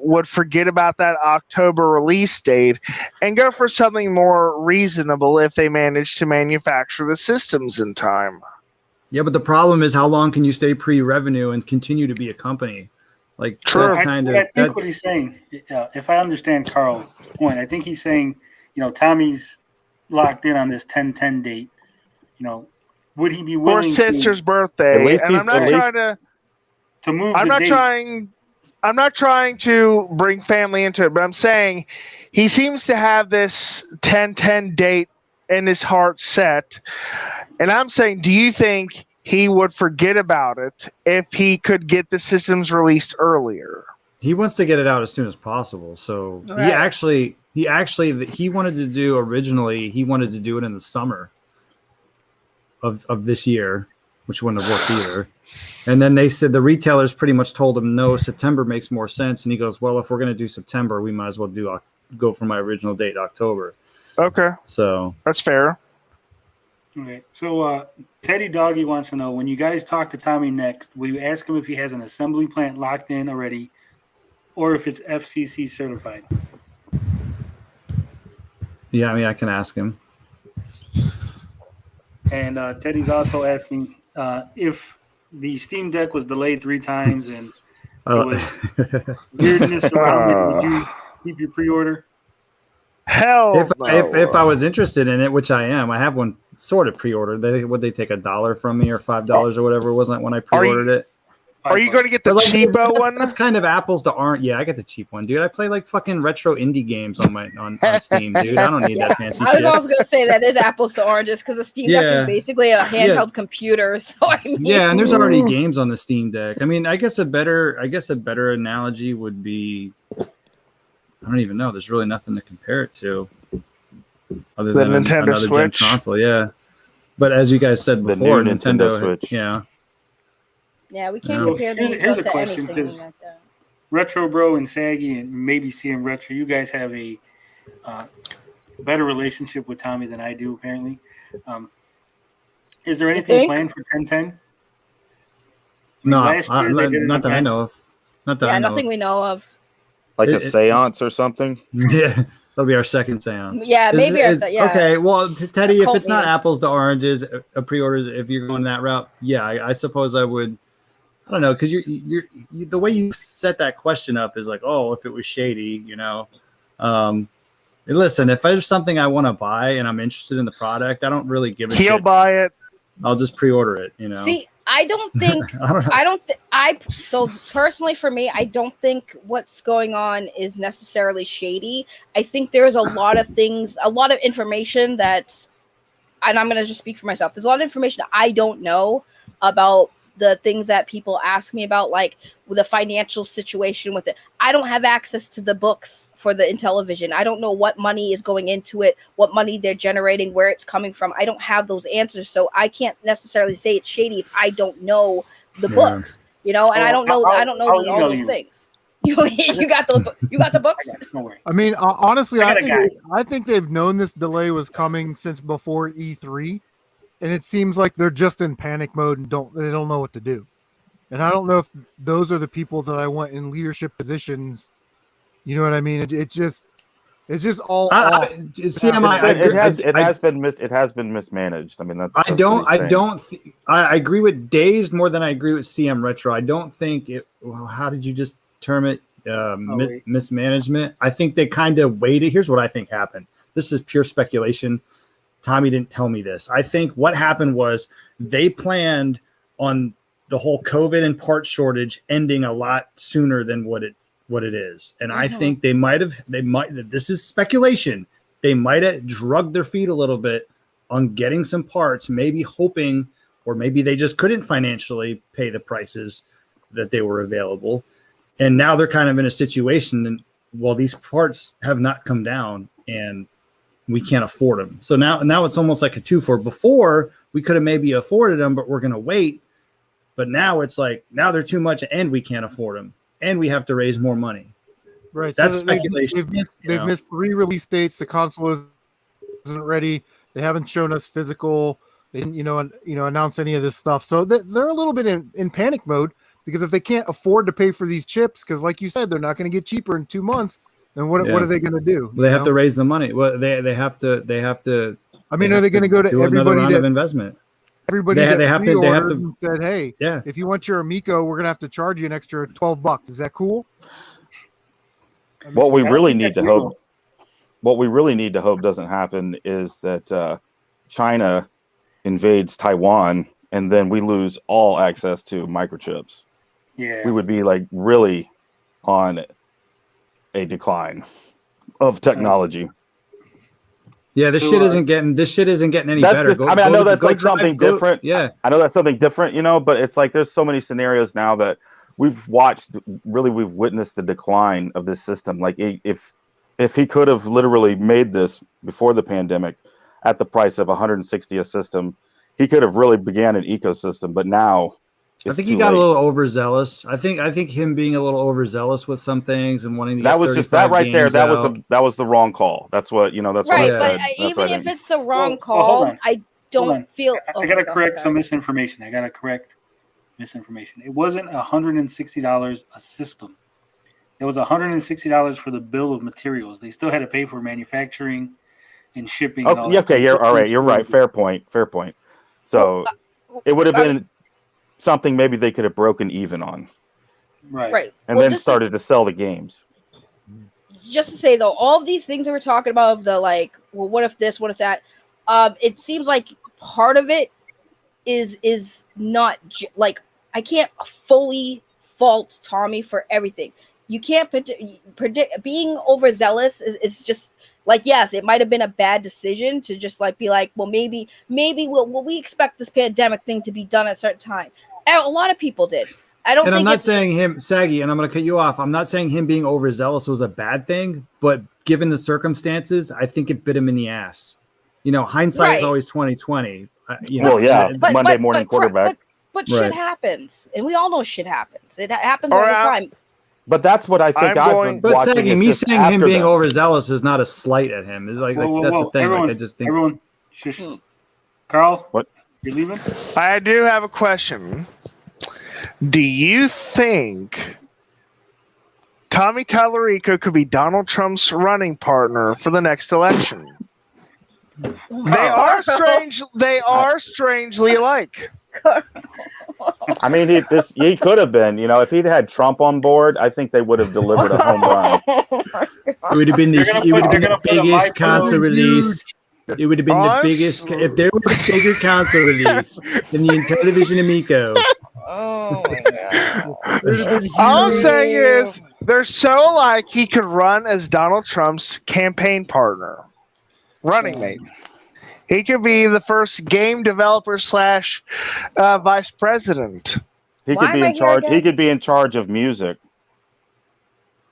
would forget about that October release date and go for something more reasonable if they manage to manufacture the systems in time? Yeah, but the problem is, how long can you stay pre-revenue and continue to be a company? Like, True. that's kind of. I think what he's saying, if I understand Carl's point, I think he's saying, Tommy's locked in on this 10-10 date. Would he be For willing sister's to birthday, At least and he's- I'm not at least- trying to. move I'm the not date? I'm not trying to bring family into it, but I'm saying he seems to have this 10-10 date in his heart set. And I'm saying, do you think he would forget about it if he could get the systems released earlier? He wants to get it out as soon as possible. So Right. he wanted to do originally, he wanted to do it in the summer of this year, which wouldn't have worked either. And then they said the retailers pretty much told him, no, September makes more sense. And he goes, well, if we're going to do September, we might as well go for my original date, October. Okay, So that's fair. Okay. So Teddy Doggy wants to know, when you guys talk to Tommy next, will you ask him if he has an assembly plant locked in already or if it's FCC certified? yeah, I mean, I can ask him. And Teddy's also asking if the Steam Deck was delayed 3 times and Oh. was weirdness around it, would you keep your pre-order? Hell if no. I was interested in it, which I am, I have one sort of pre-ordered. Would they take $1 from me or $5 or whatever it was when I pre-ordered it? Are you going to get the But, like, cheapo one? That's kind of apples to orange. Yeah, I get the cheap one, dude. I play like fucking retro indie games on Steam, dude. I don't need that fancy I was shit. also gonna say that is apples to oranges because the Steam Deck Yeah. is basically a handheld computer. So I mean, Yeah, and there's already games on the Steam Deck. I mean, I guess a better analogy would be, I don't even know. There's really nothing to compare it to, other The than Nintendo another gen Switch? console. Yeah, but as you guys said The before, new Nintendo Switch. Yeah, yeah, we can't So compare them here's a to question, anything 'cause like that. Retro Bro and Saggy and maybe CM Retro, you guys have a better relationship with Tommy than I do, apparently. Is there anything think? planned for 1010? no, last year they did it not that I again. know of. Not that Yeah, I know nothing of. we know of. Like a It- seance or something. Yeah, that'll be our second seance. Yeah, maybe yeah. Okay, well, Teddy, if cult it's not meeting. apples to oranges, pre-orders, if you're going that route, yeah, I suppose I would. I don't know, because you're the way you set that question up is like, oh, if it was shady, Listen, if there's something I want to buy and I'm interested in the product, I don't really give a He'll shit. buy it. I'll just pre-order it. See, I don't think so personally for me, I don't think what's going on is necessarily shady. I think there's a lot of things, a lot of information that's, and I'm going to just speak for myself. There's a lot of information that I don't know about the things that people ask me about, like with the financial situation with it. I don't have access to the books for the Intellivision. I don't know what money is going into it, what money they're generating, where it's coming from. I don't have those answers, so I can't necessarily say it's shady if I don't know the books, and I don't know. I don't know I'll all email those you. things. You got those? You got the books? Don't worry. I mean, honestly, I got a guy. I think they've known this delay was coming since before E3, and it seems like they're just in panic mode and they don't know what to do. And I don't know if those are the people that I want in leadership positions. You know what I mean? It's just all off. It has been mismanaged. I mean, that's I agree with Dazed more than I agree with CM Retro. I don't think it. Well, how did you just term it? Mismanagement. I think they kind of waited. Here's what I think happened. This is pure speculation. Tommy didn't tell me this. I think what happened was they planned on the whole COVID and part shortage ending a lot sooner than what it is. And I think they might, this is speculation. They might have drugged their feet a little bit on getting some parts, maybe hoping, or maybe they just couldn't financially pay the prices that they were available. And now they're kind of in a situation, and well, these parts have not come down and we can't afford them. So now it's almost like a two for. Before we could have maybe afforded them, but we're going to wait. But now it's like, now they're too much and we can't afford them and we have to raise more money. Right. That's so speculation. They've missed 3 release dates. The console isn't ready. They haven't shown us physical. They didn't, announce any of this stuff. So they're a little bit in panic mode, because if they can't afford to pay for these chips, because like you said, they're not going to get cheaper in 2 months, then what are they going to do? They have to raise the money. Well, they have to. I mean, are they going to go to do another everybody round that of investment? everybody They that have to- pre-ordered and said, "Hey, Yeah. if you want your Amico, we're gonna have to charge you an extra $12. Is that cool?" I mean, What we I don't really think need that's to legal. hope, what we really need to hope doesn't happen is that China invades Taiwan and then we lose all access to microchips. Yeah. We would be like really on a decline of technology. Yeah, this So, shit isn't getting any That's better. just, I mean, I know that's like something different. Yeah. I know that's something different, but it's like there's so many scenarios now that we've witnessed the decline of this system. Like if he could have literally made this before the pandemic at the price of 160 a system, he could have really began an ecosystem. But now I it's think too he got late. a little overzealous. I think him being a little overzealous with some things and wanting to That get was just that 35 right there. games That out. was the wrong call. That's what That's Right, what I but said. That's even what I if think. it's the wrong Well, call, hold on. I Hold don't on. feel. I gotta go correct ahead. some misinformation. Misinformation. It wasn't $160 a system. It was $160 for the bill of materials. They still had to pay for manufacturing and shipping. And all Okay, that. So okay, the you're system all right. was You're right. still- Fair point. So it would have been something maybe they could have broken even on, Right. and Well, then started to sell the games. Just to say though, all of these things that we're talking about, of the like, well, what if this, what if that? It seems like part of it is not like, I can't fully fault Tommy for everything. You can't predict. Being overzealous is just like, yes, it might have been a bad decision to just like be like, well, maybe we expect this pandemic thing to be done at a certain time. And a lot of people did. I don't. And think I'm not it's, saying him, Saggy, and I'm going to cut you off. I'm not saying him being overzealous was a bad thing, but given the circumstances, I think it bit him in the ass. Hindsight is Right. always 2020. Well, yeah, But- Monday but- morning but- quarterback. But Right. shit happens, and we all know shit happens. It happens All all the right. time. But that's what I think I'm I've going- been But watching. Saggy, is me just saying him after being that. overzealous is not a slight at him. It's like, Whoa, that's whoa. the thing. Everyone, Like, I just think everyone, shush. Carl, What? You're leaving? I do have a question. Do you think Tommy Tallarico could be Donald Trump's running partner for the next election? They are strangely alike. I mean, he could have been. If he'd had Trump on board, I think they would have delivered a home run. it would have been They're gonna the put a biggest mic concert on. release. It would have been the Us? biggest. If there was a bigger concert release than the Intellivision Amico, Oh my god. All I'm saying is they're so alike he could run as Donald Trump's campaign partner, running mate. He could be the first game developer / vice president. He Why could be am I in here charge. again? He could be in charge of music.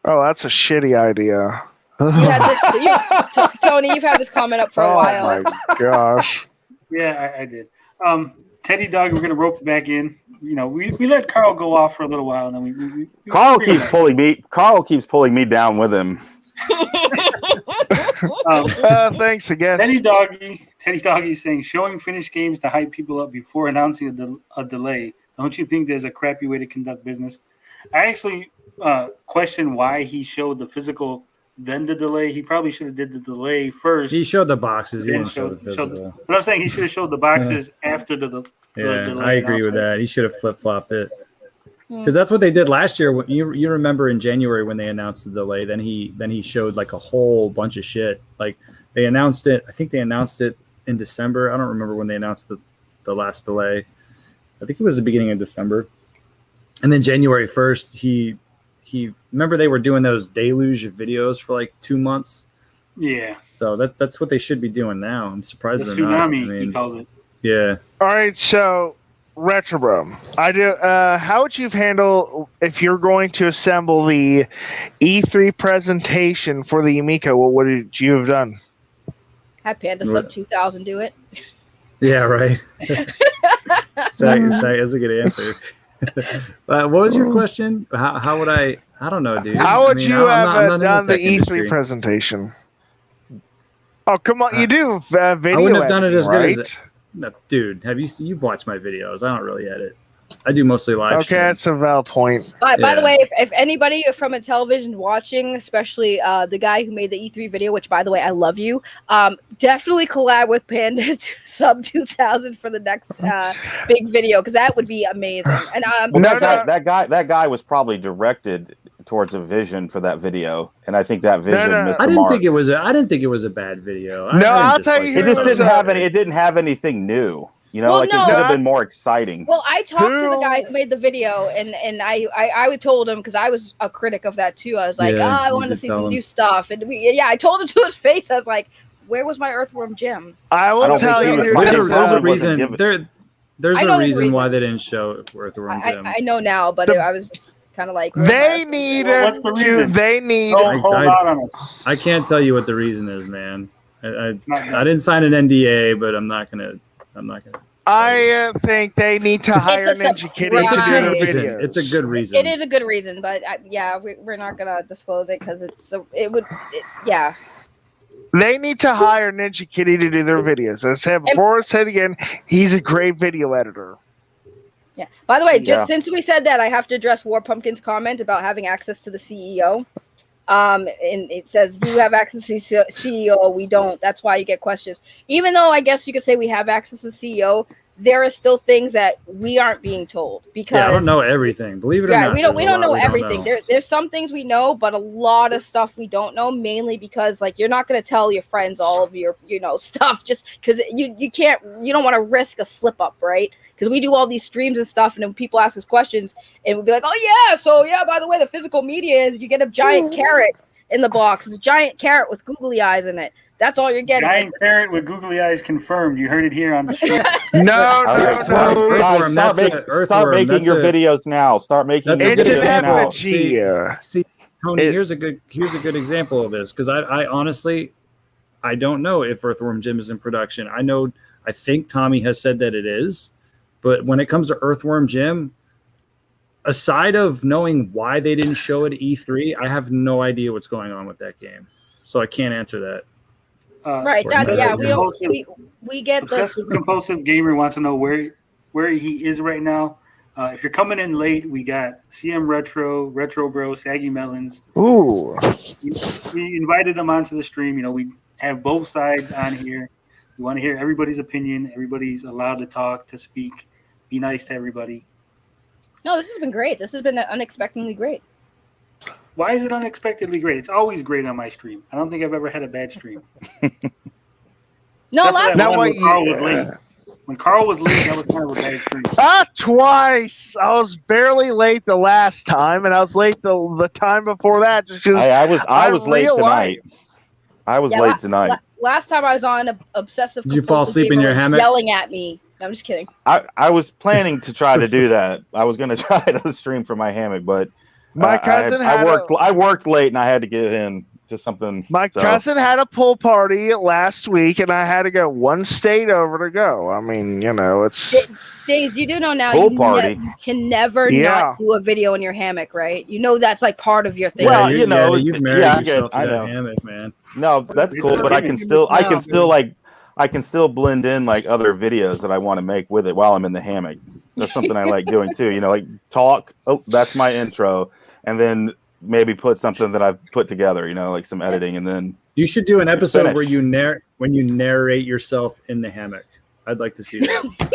Oh, that's a shitty idea. You had this, Tony. You've had this comment up for a Oh while. my gosh. Yeah, I did. Teddy Dog, we're gonna rope it back in. We let Carl go off for a little while, and then we Carl bring him keeps back. pulling me. Carl keeps pulling me down with him. Thanks, I guess. Teddy Doggy saying showing finished games to hype people up before announcing a delay. Don't you think there's a crappy way to conduct business? I actually question why he showed the physical then the delay. He probably should have did the delay first. he showed the boxes. He then didn't show the physical. but I'm saying he should have showed the boxes after the Yeah, delay I agree with announcement. that. He should have flip flopped it because that's what they did last year. You remember in January when they announced the delay? Then he showed like a whole bunch of shit. Like they announced it. I think they announced it in December. I don't remember when they announced the last delay. I think it was the beginning of December. And then January 1st, he remember they were doing those deluge of videos for like 2 months. Yeah, So that's what they should be doing now. I'm the surprised they're not. tsunami he called it. Yeah. All right, so Retrobro, I do. How would you handle if you're going to assemble the E3 presentation for the Amico? What would you have done? Have Panda Sub 2000 do it. Yeah, right. That's a good answer. What was your question? How would I? I don't know, dude. How would you I'm have not in done the tech E3 industry. presentation? Oh, come on, you do video. I wouldn't have done it editing, as good right? as it. No, dude, you've watched my videos? I don't really edit. I do mostly live Okay, streams. that's a valid point. By the Yeah. way, if anybody from Intellivision watching, especially the guy who made the E3 video, which by the way I love you, definitely collab with Panda sub 2000 for the next big video because that would be amazing. And Well, No, that guy was probably directed towards a vision for that video, and I think that vision no. missed I the didn't mark. think it was a bad video. No, didn't I'll dislike tell you It just who's, didn't have any. It didn't have anything new. You know, Well, like no. it could have been more exciting. well, I talked to the guy Who- who made the video, and I told him because I was a critic of that too. I was like, Yeah, I you wanted to did see tell some him. new stuff, and I told him to his face. I was like, where was my Earthworm Jim? I I will don't tell think you he was who There's There's a- a, did Wasn't reason. given. There's I a know there's a reason why reason. they didn't show Earthworm Jim. I know now, but The- I was just kind of like, where's my They Earthworm Jim? needed What's the to. reason? They need. Don't hold I- out on us. I can't tell you what the reason is, man. It's not I didn't sign an NDA, but I'm not gonna. I think they need to hire It's a Ninja Kitty surprise. to do their reason. videos. It's a good reason. It is a good reason, but we're not gonna disclose it because yeah. They need to hire Ninja Kitty to do their videos. As I said before, I said again, he's a great video editor. Yeah. By the way, just Yeah. since we said that, I have to address War Pumpkin's comment about having access to the CEO. And it says you have access to the CEO, we don't. That's why you get questions. Even though I guess you could say we have access to the CEO, there are still things that we aren't being told because Yeah, I don't know everything. Believe it or not. we don't there's a lot know we everything. know. There's some things we know, but a lot of stuff we don't know, mainly because like you're not going to tell your friends all of your stuff just because you don't want to risk a slip up, right? Because we do all these streams and stuff, and then people ask us questions, and we'll be like, oh yeah, so yeah, by the way, the physical media is you get a giant carrot in the box. It's a giant carrot with googly eyes in it. That's all you're getting. Giant parrot with googly eyes confirmed. You heard it here on the stream. No, Guys, Earthworm, start that's start making that's your a- videos now. Start making That's your a good It's an videos now. example. effigy. See, Tony, It- here's a good example of this because I honestly I don't know if Earthworm Jim is in production. I think Tommy has said that it is, but when it comes to Earthworm Jim, aside of knowing why they didn't show it at E3, I have no idea what's going on with that game, so I can't answer that. Right. We get the Obsessive compulsive gamer wants to know where he is right now. If you're coming in late, we got CM Retro Bro, Saggy Melons. Ooh. We invited them onto the stream. We have both sides on here. We want to hear everybody's opinion. Everybody's allowed to talk, to speak. Be nice to everybody. No, this has been great. This has been unexpectedly great. Why is it unexpectedly great? It's always great on my stream. I don't think I've ever had a bad stream. No, Except for last that one what when Carl was you- late. When Carl was late, that was kind of a bad stream. Twice. I was barely late the last time, and I was late the time before that just because I was late realized- tonight. I was Yeah, late tonight. last time I was on obsessive. Did you fall compulsive asleep in gamer your was hammock? Yelling at me. No, I'm just kidding. I was planning to try to do that. I was going to try to stream from my hammock, but My cousin had I worked late and I had to get in to something. My so- cousin had a pool party last week, and I had to go one state over to go. I mean, it's Days, you do know now Pool you party. you can never Yeah. not do a video in your hammock, right? You know that's like part of your thing. Well, Yeah, you know, you've married yeah, I get- yourself I to that know. hammock, man. No, that's It's cool, a but I gimmick. can still blend in like other videos that I want to make with it while I'm in the hammock. That's something I like doing too. Like talk. Oh, that's my intro, and then maybe put something that I've put together. Like some editing, and then You should do an episode Finish. where you narrate yourself in the hammock. I'd like to see that.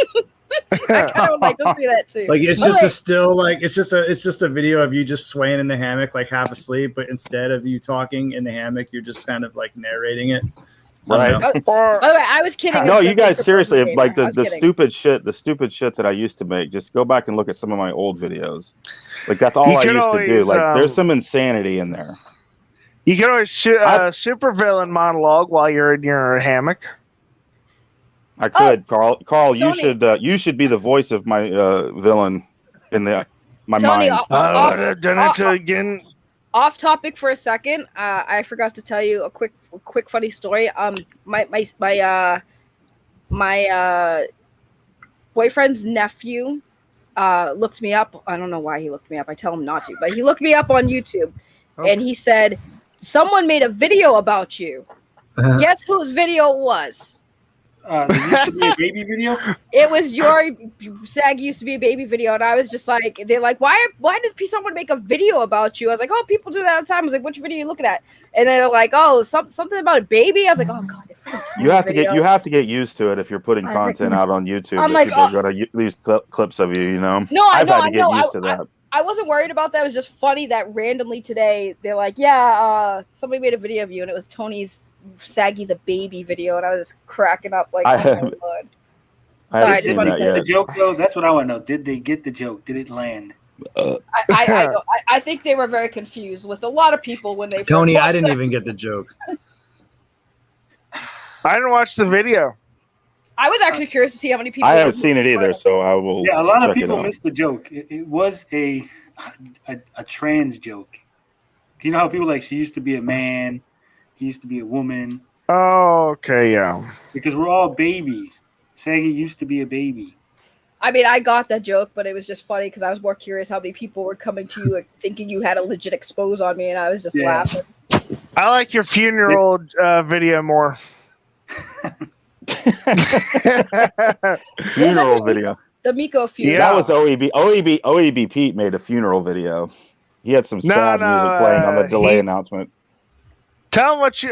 I kind of would like to see that too. Like it's By the just way, a still like it's just a video of you just swaying in the hammock like half asleep, but instead of you talking in the hammock, you're just kind of like narrating it. I don't right. know. or by the way, I was kidding. No, you Obsessive guys seriously, compulsive like gamer. I the was kidding. stupid shit that I used to make. Just go back and look at some of my old videos. Like that's all You I can used to do. always, Like there's some insanity in there. you can always shoot a super villain monologue while you're in your hammock. I could, Carl. Carl, Tony. you should be the voice of my villain in my Tony, mind. I would have done it again. Off topic for a second. I forgot to tell you a quick funny story. My boyfriend's nephew looked me up. I don't know why he looked me up. I tell him not to, but he looked me up on YouTube, and he said someone made a video about you. Guess whose video it was? There used to be a baby video. It was your SAG used to be a baby video, and I was just like, they're like, why did someone make a video about you? I was like, oh, people do that all the time. I was like, which video are you looking at? And then they're like, oh, something about a baby. I was like, oh god, You have to get used to it if you're putting content out on YouTube. I'm that like, people are gonna use clips of you. You know. No, I've had to get used to that. I wasn't worried about that. It was just funny that randomly today they're like, yeah, somebody made a video of you, and it was Tony's Saggy's a baby video, and I was just cracking up like, oh my god. I haven't seen that yet. The joke though, that's what I want to know. Did they get the joke? Did it land? I think they were very confused with a lot of people when they. Tony, I didn't even get the joke. I didn't watch the video. I was actually curious to see how many people. I haven't seen it either, so I will. Yeah, a lot of people missed the joke. It was a trans joke. You know how people like she used to be a man, he used to be a woman. Oh, okay, yeah. Because we're all babies. Saggy used to be a baby. I mean, I got that joke, but it was just funny because I was more curious how many people were coming to you like, thinking you had a legit expose on me, and I was just laughing. I like your funeral video more. Funeral video. The Amico funeral. Yeah, that was OEB. OEB Pete made a funeral video. He had some sad music playing on the delay announcement. Tell him what you.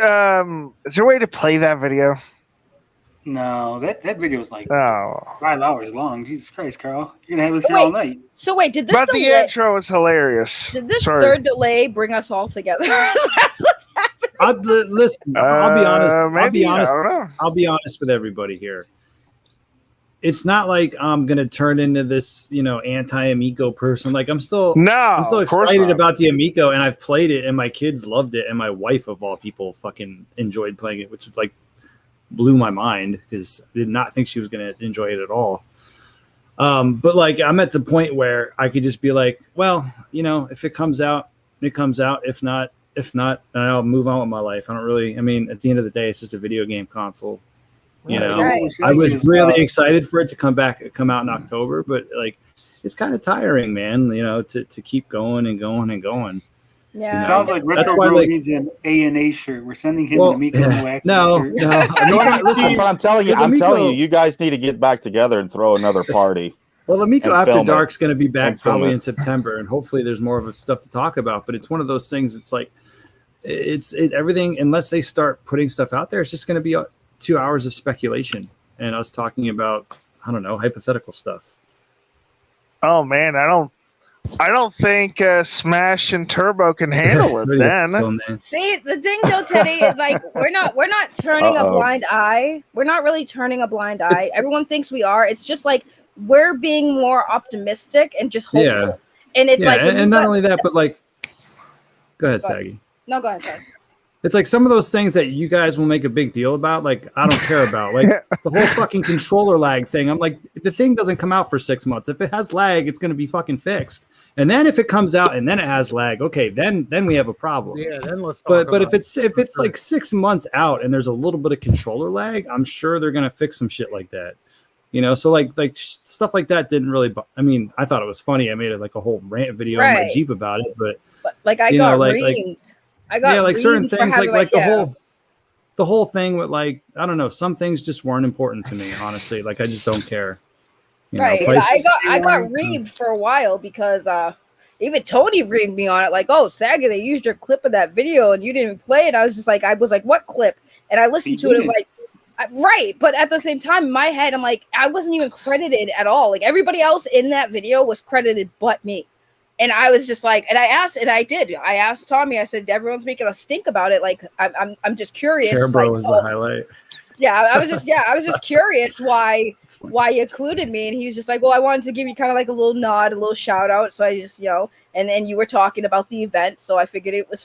Is there a way to play that video? No, that video is like 5 hours long. Jesus Christ, Carl. You're going to have us here all night. So wait, did this But the intro was hilarious. Did this third delay bring us all together? That's what's happening. Listen, I'll be honest. Maybe, I'll be honest with everybody here. It's not like I'm gonna turn into this, anti-Amico person. Like I'm still excited about the Amico, and I've played it, and my kids loved it, and my wife of all people fucking enjoyed playing it, which is like blew my mind because I did not think she was gonna enjoy it at all. But like I'm at the point where I could just be like, well, if it comes out, it comes out. If not, I'll move on with my life. I don't really. I mean, at the end of the day, it's just a video game console. I was really excited for it to come out in October, but like it's kind of tiring, man. To keep going and going and going. Yeah, it sounds like Retro Bro needs an A&A shirt. We're sending him an Amico shirt. No. But I'm telling you, you guys need to get back together and throw another party. Well, Amico After Dark's going to be back probably in September, and hopefully there's more of stuff to talk about. But it's one of those things. It's like it's everything. Unless they start putting stuff out there, it's just going to be 2 hours of speculation and us talking about, I don't know, hypothetical stuff. Oh man, I don't think Smash and Turbo can handle it then. See, the thing though, Teddy, is like we're not turning a blind eye. We're not really turning a blind eye. Everyone thinks we are. It's just like we're being more optimistic and just hopeful. Yeah. And it's like and not only that, but like go ahead, Saggy. No, go ahead, Saggy. It's like some of those things that you guys will make a big deal about. Like, I don't care about like the whole fucking controller lag thing. I'm like, the thing doesn't come out for 6 months. If it has lag, it's going to be fucking fixed. And then if it comes out and then it has lag, okay, then we have a problem. Yeah, then let's talk But if it's like 6 months out and there's a little bit of controller lag, I'm sure they're going to fix some shit like that. So like stuff like that didn't really. I mean, I thought it was funny. I made it like a whole rant video on my Jeep about it, but like I got reamed. I got like certain things like the whole thing with like I don't know, some things just weren't important to me, honestly. Like I just don't care. I got reamed for a while because even Tony reamed me on it, like, oh, Saga, they used your clip of that video and you didn't even play it. I was like, what clip? And I listened to it, it was like right, but at the same time in my head I'm like, I wasn't even credited at all. Like everybody else in that video was credited but me. And I was just like, and I asked Tommy, I said, everyone's making a stink about it. Like, I'm just curious. Care Bro was the highlight. Yeah, I was just curious why you included me. And he was just like, well, I wanted to give you kind of like a little nod, a little shout out. So I just, and then you were talking about the event. So I figured it was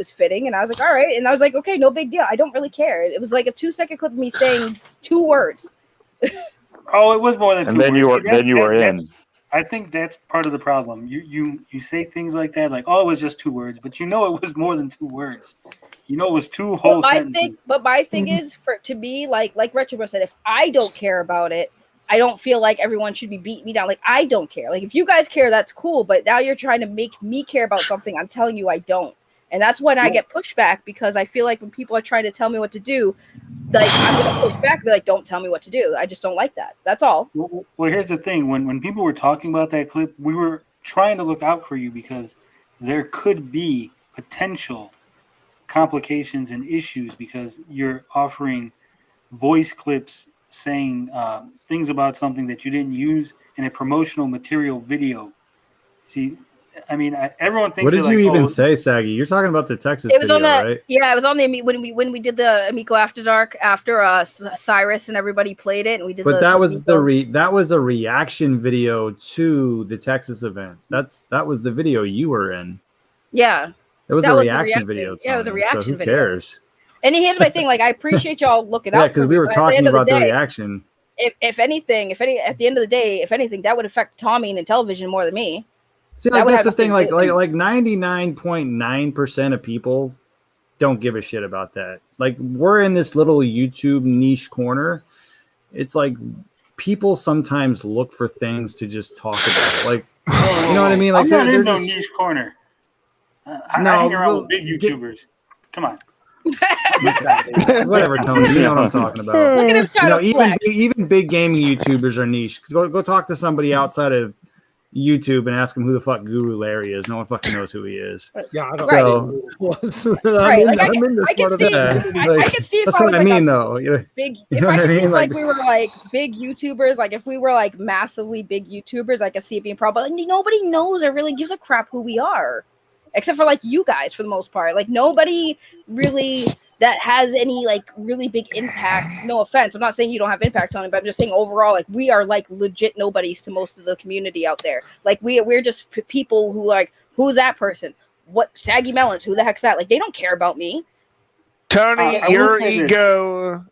fitting. And I was like, all right. And I was like, okay, no big deal. I don't really care. It was like a 2-second clip of me saying 2 words. Oh, it was more than 2 words. Then you were in. I think that's part of the problem. You say things like that, like, oh, it was just 2 words, but it was more than 2 words. It was 2 whole sentences. But my thing is, to me, like Retro said, if I don't care about it, I don't feel like everyone should be beating me down. Like, I don't care. Like, if you guys care, that's cool. But now you're trying to make me care about something. I'm telling you, I don't. And that's when I get pushback, because I feel like when people are trying to tell me what to do, like I'm gonna push back and be like, don't tell me what to do. I just don't like that. That's all. Well, here's the thing. When people were talking about that clip, we were trying to look out for you because there could be potential complications and issues because you're offering voice clips saying things about something that you didn't use in a promotional material video. See, I mean, everyone thinks. What did you even say, Saggy? You're talking about the Texas It was video, on the right? Yeah, it was on the when we did the Amico After Dark after Cyrus and everybody played it, and we did. But that was that was a reaction video to the Texas event. That was the video you were in. Yeah, it was a reaction video. Yeah, it was a reaction so who video. Cares? And here's my thing: like, I appreciate y'all looking out. Yeah, because we were talking about the reaction. If anything, at the end of the day, if anything, that would affect Tommy and Intellivision more than me. See, like that's the thing. Like 99.9% of people don't give a shit about that. Like, we're in this little YouTube niche corner. It's like people sometimes look for things to just talk about. Like, you know what I mean? Like, I'm not in no niche corner. I hang around with big YouTubers. Come on. Whatever, Tony. You know what I'm talking about. Look at him trying to even big gaming YouTubers are niche. Go talk to somebody outside of YouTube and ask him who the fuck Guru Larry is. No one fucking knows who he is. Yeah, I don't know. Right. I can see if that's I what was I mean, though. Big. If I could see like we were like big YouTubers, like if we were like massively big YouTubers, I could see it being a problem. But nobody knows or really gives a crap who we are, except for like you guys for the most part. Like nobody really that has any like really big impact. No offense, I'm not saying you don't have impact on it, but I'm just saying overall, like we are like legit nobodies to most of the community out there. Like we're just people who like, who's that person? What Saggy Melons? Who the heck's that? Like they don't care about me. Tony, your ego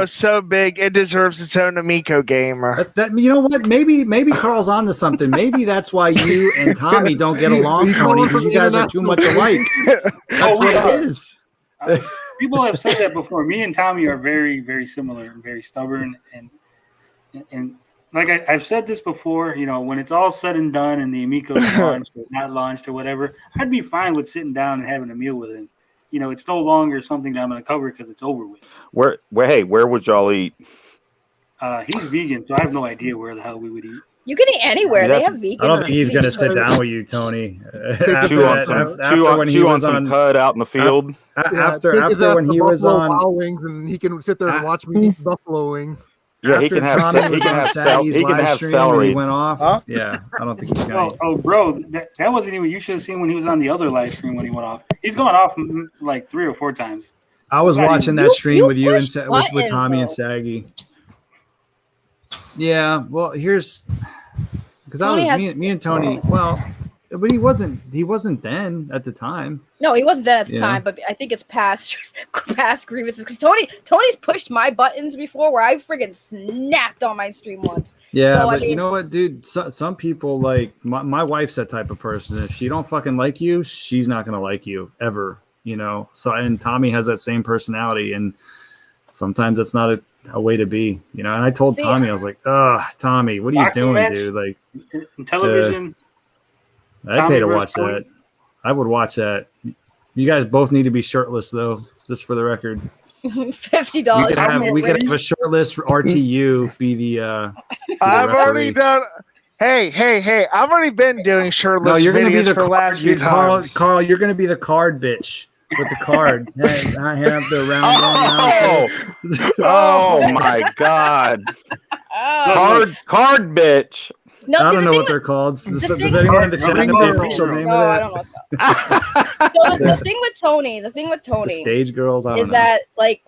is so big it deserves its own Amico game. That you know what? Maybe Carl's on to something. Maybe that's why you and Tommy don't get along, Tony, because you guys are too much alike. That's what it is. People have said that before. Me and Tommy are very, very similar and very stubborn. And like I've said this before, you know, when it's all said and done and the Amico is launched or not launched or whatever, I'd be fine with sitting down and having a meal with him. You know, it's no longer something that I'm going to cover because it's over with. Where would y'all eat? He's vegan, so I have no idea where the hell we would eat. You can eat anywhere. They have vegan. I don't think he's going to sit down with you, Tony. Chew on some cud out in the field. After when he was on Wild Wings, and he can sit there and watch me eat buffalo wings. Yeah, he can have celery. He went off. Huh? Yeah, I don't think he's going to. Oh, bro, that wasn't even. You should have seen when he was on the other live stream when he went off. He's gone off like 3 or 4 times. I was watching that stream with you and with Tommy and Saggy. Yeah, well, here's because I was me and Tony. Well, but he wasn't then at the time. No, he wasn't then at the time. But I think it's past grievances because Tony's pushed my buttons before where I friggin' snapped on my stream once. Yeah, so, but you know what, dude? Some people like my wife's that type of person. If she don't fucking like you, she's not gonna like you ever. You know. So and Tommy has that same personality, and sometimes that's not a way to be, you know. And I told Tommy, I was like, Tommy, what are you doing, match? Dude? Like Intellivision. I'd pay to watch that. I would watch that. You guys both need to be shirtless though, just for the record. $50. We could have a shirtless RTU be the I've already done. Hey! I've already been doing shirtless. No, you're going to be the card. Carl, you're going to be the card bitch with the card. Hand up the round. Oh my God! Card bitch. No, I don't know what they're called. Does anyone in the chat know the official name of that? I don't know. So the thing with Tony, the stage girls, is that like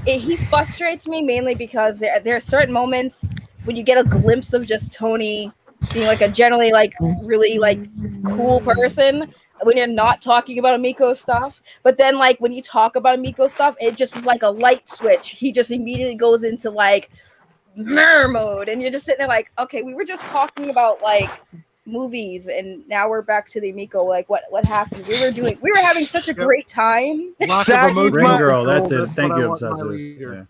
he frustrates me mainly because there are certain moments when you get a glimpse of just Tony being like a generally like really like cool person when you're not talking about Amico stuff, but then like when you talk about Amico stuff, it just is like a light switch. He just immediately goes into like mirror mode, and you're just sitting there like, okay, we were just talking about like movies, and now we're back to the Amico. Like, what happened? We were having such a great time. Ring girl, that's it. Thank you, obsessive. Yeah.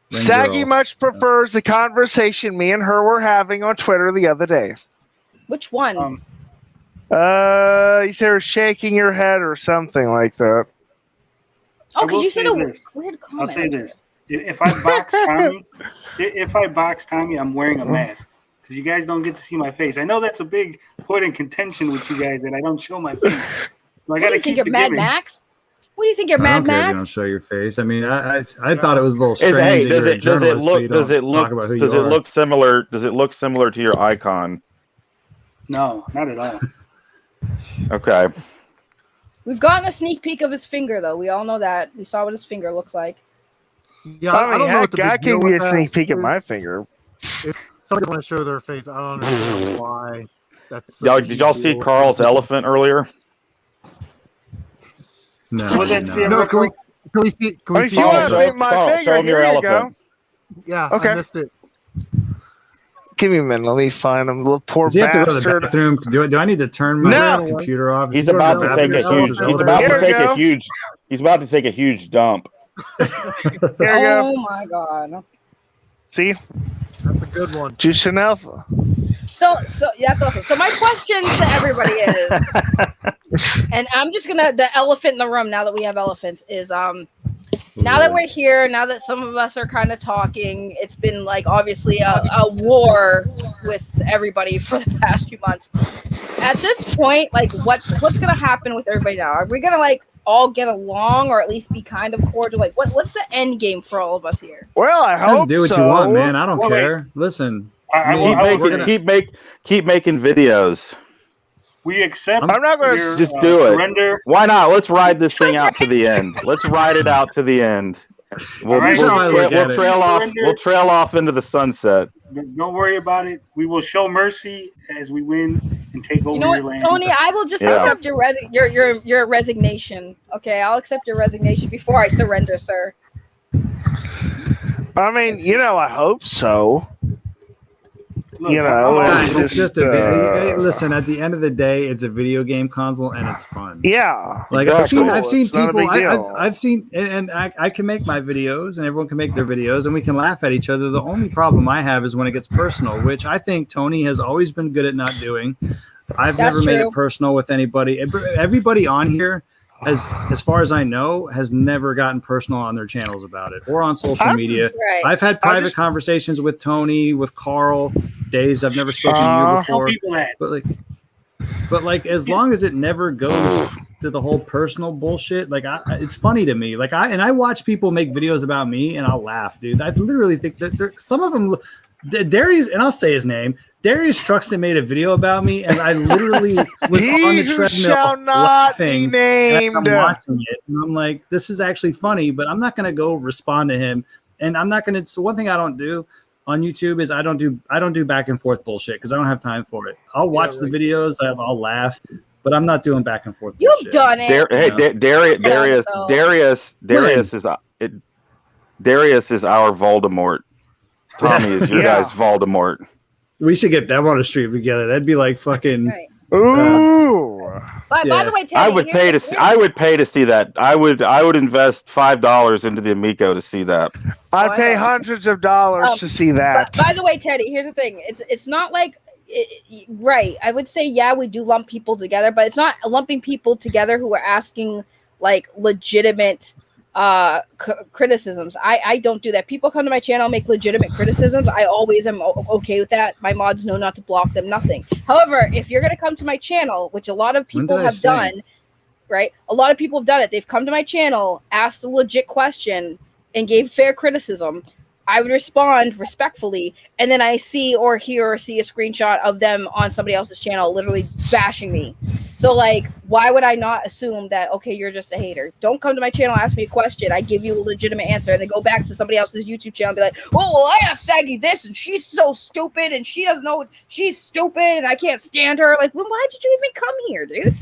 Saggy much prefers the conversation me and her were having on Twitter the other day. Which one? You said you're shaking your head or something like that. Oh, I will because you say said a this. weird I'll comment. say this: if I box Tommy, I'm wearing a mask because you guys don't get to see my face. I know that's a big point in contention with you guys that I don't show my face. So I What do gotta you think keep you're the Mad gimmick. Max? What do you think you're I Mad don't care if you don't Max? show your face. I mean, I thought it was a little Hey, strange that does you're a it does it journalist, but look you does don't it look talk about who does you it are. look similar? Does it look similar to your icon? No, not at all. Okay. We've gotten a sneak peek of his finger, though. We all know that. We saw what his finger looks like. Yeah, I I mean, don't know what the heck, I big deal can with get a that sneak peek at is. my finger. If somebody want to show their face, I don't understand why that's such Y'all, a did huge y'all see deal. Carl's elephant earlier? No, Was I that did see not. No, can we see? Can we If see you all want of to it? meet my Carl, finger, show him your here you go. elephant. Yeah, Okay. I missed it. Give me a minute. Let me find him. Little poor Does he have to go to the bastard. bathroom? Do I need to turn my No. computer off? Is He's he going about the to take bathroom a yourself? huge. Is that He's what about they're to Here take we a go. huge. He's about to take a huge dump. Here we go. Oh my god. See? That's a good one. Juice and Alpha. So that's awesome. So my question to everybody is, and I'm just gonna the elephant in the room now that we have elephants is now that we're here, now that some of us are kind of talking, it's been like obviously a war with everybody for the past few months. At this point, like what's gonna happen with everybody now? Are we gonna like all get along or at least be kind of cordial? Like what's the end game for all of us here? Well, I Just hope do what so. you want, man. I don't Wait. care. Listen, I mean, will we're say gonna- keep making videos. we accept I'm not going your to. Just do it. surrender. Why not? Let's ride this thing out to the end. Let's ride it out to the end. We'll, All right, we'll, That's how I look we'll at it. trail off. Surrender. We'll trail off into the sunset. Don't worry about it. We will show mercy as we win and take over You know your what, land. Tony? I will just Yeah. accept your your resignation. Okay, I'll accept your resignation before I surrender, sir. I mean, I hope so. Look, you know, I'm Guys, it's it's just a uh, hey, listen, at the end of the day, it's a video game console and it's fun. Yeah. Like Exactly. I've seen It's not a people. big deal. I've seen, and I can make my videos, and everyone can make their videos, and we can laugh at each other. The only problem I have is when it gets personal, which I think Tony has always been good at not doing. I've That's never made true. it personal with anybody. Everybody on here has, as far as I know, has never gotten personal on their channels about it or on social media. Right. I've had private just- conversations with Tony, with Carl, days I've never spoken to you Tell Tell before. people that. But like as long as it never goes to the whole personal bullshit, like it's funny to me. Like I watch people make videos about me and I'll laugh, dude. I literally think that some of them, Darius, and I'll say his name, Darius Truxton made a video about me, and I literally was on the He who treadmill shall not laughing. be And named. I'm watching it, and I'm like, this is actually funny, but I'm not gonna go respond to him, and I'm not gonna. So one thing I don't do on YouTube is I don't do back and forth bullshit because I don't have time for it. I'll watch the videos, I'll laugh, but I'm not doing back and forth. You've bullshit. done it. Darius is our Voldemort. Tommy is your Yeah. guys' Voldemort. We should get them on a stream together. That'd be like fucking. Right. Ooh. By Yeah. the way, Teddy, I would pay to see that. I would invest $5 into the Amico to see that. I'd I pay know. hundreds of dollars to see that. But by the way, Teddy, here's the thing. It's not like right. I would say yeah, we do lump people together, but it's not lumping people together who are asking like legitimate criticisms. I don't do that. People come to my channel, make legitimate criticisms. I always am okay with that. My mods know not to block them, nothing. However, if you're going to come to my channel, which a lot of When people did I have say? done, right? A lot of people have done it. They've come to my channel, asked a legit question, and gave fair criticism. I would respond respectfully, and then I see or hear or see a screenshot of them on somebody else's channel literally bashing me. So, like, why would I not assume that, okay, you're just a hater? Don't come to my channel, ask me a question. I give you a legitimate answer, and then go back to somebody else's YouTube channel and be like, oh, well, I asked Saggy this, and she's so stupid, and she doesn't know, she's stupid, and I can't stand her. Like, well, why did you even come here, dude?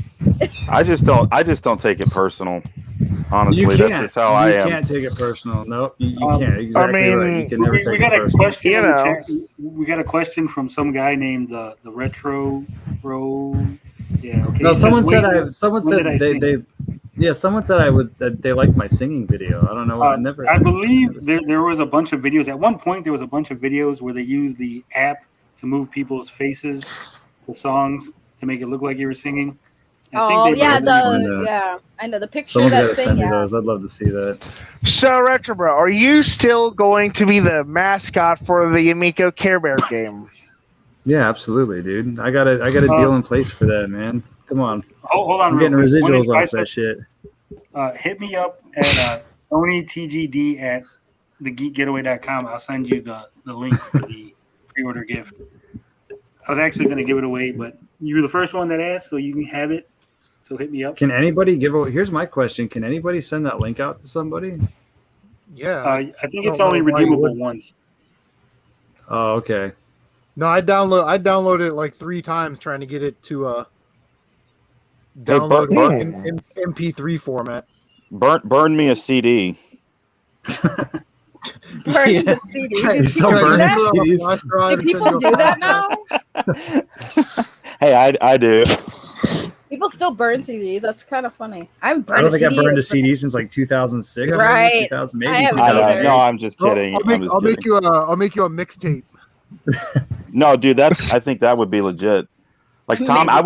I just don't take it personal. Honestly, You that's can't. just how I You am. can't take it personal. Nope, you can't. Exactly mean, right. You can never We take got it a personal. question. You in the know. chat. We got a question from some guy named the Retro Pro. Yeah. Okay. No, He says, someone said "Wait, someone when said did I sing?" someone said that they liked my singing video. I don't know. I never. I believe there was a bunch of videos. At one point, there was a bunch of videos where they used the app to move people's faces, the songs to make it look like you were singing. Oh yeah, Find that. yeah. I know the picture Someone's got that to thing. send me Yeah. those. I'd love to see that. So, Retro Bro, are you still going to be the mascot for the Amico Care Bear game? Yeah, absolutely, dude. I got a deal in place for that, man. Come on. Hold on, I'm real getting quick. residuals When off that shit. Hit me up at TonyTGD at thegeekgetaway.com. I'll send you the link for the pre-order gift. I was actually going to give it away, but you were the first one that asked, so you can have it. So hit me up. Can anybody give away? Here's my question. Can anybody send that link out to somebody? Yeah. I think it's don't only know why you redeemable would. once. Oh, okay. No, I downloaded it like 3 times trying to get it to download it in MP3 format. Burn me a CD. Burning the CD. Try- Do still people do burning that? CDs? Flash drive Do and send people you a do that flash now? Hey, I do. People still burn CDs. That's kind of funny. I haven't burned I don't think a I've CD. burned a CD since like 2006. Right. Maybe 2000, maybe I haven't I 2000. either. no, I'm just drive. kidding. I'll make you a mixtape. No, dude, I think that would be legit. Like Tom, Maybe I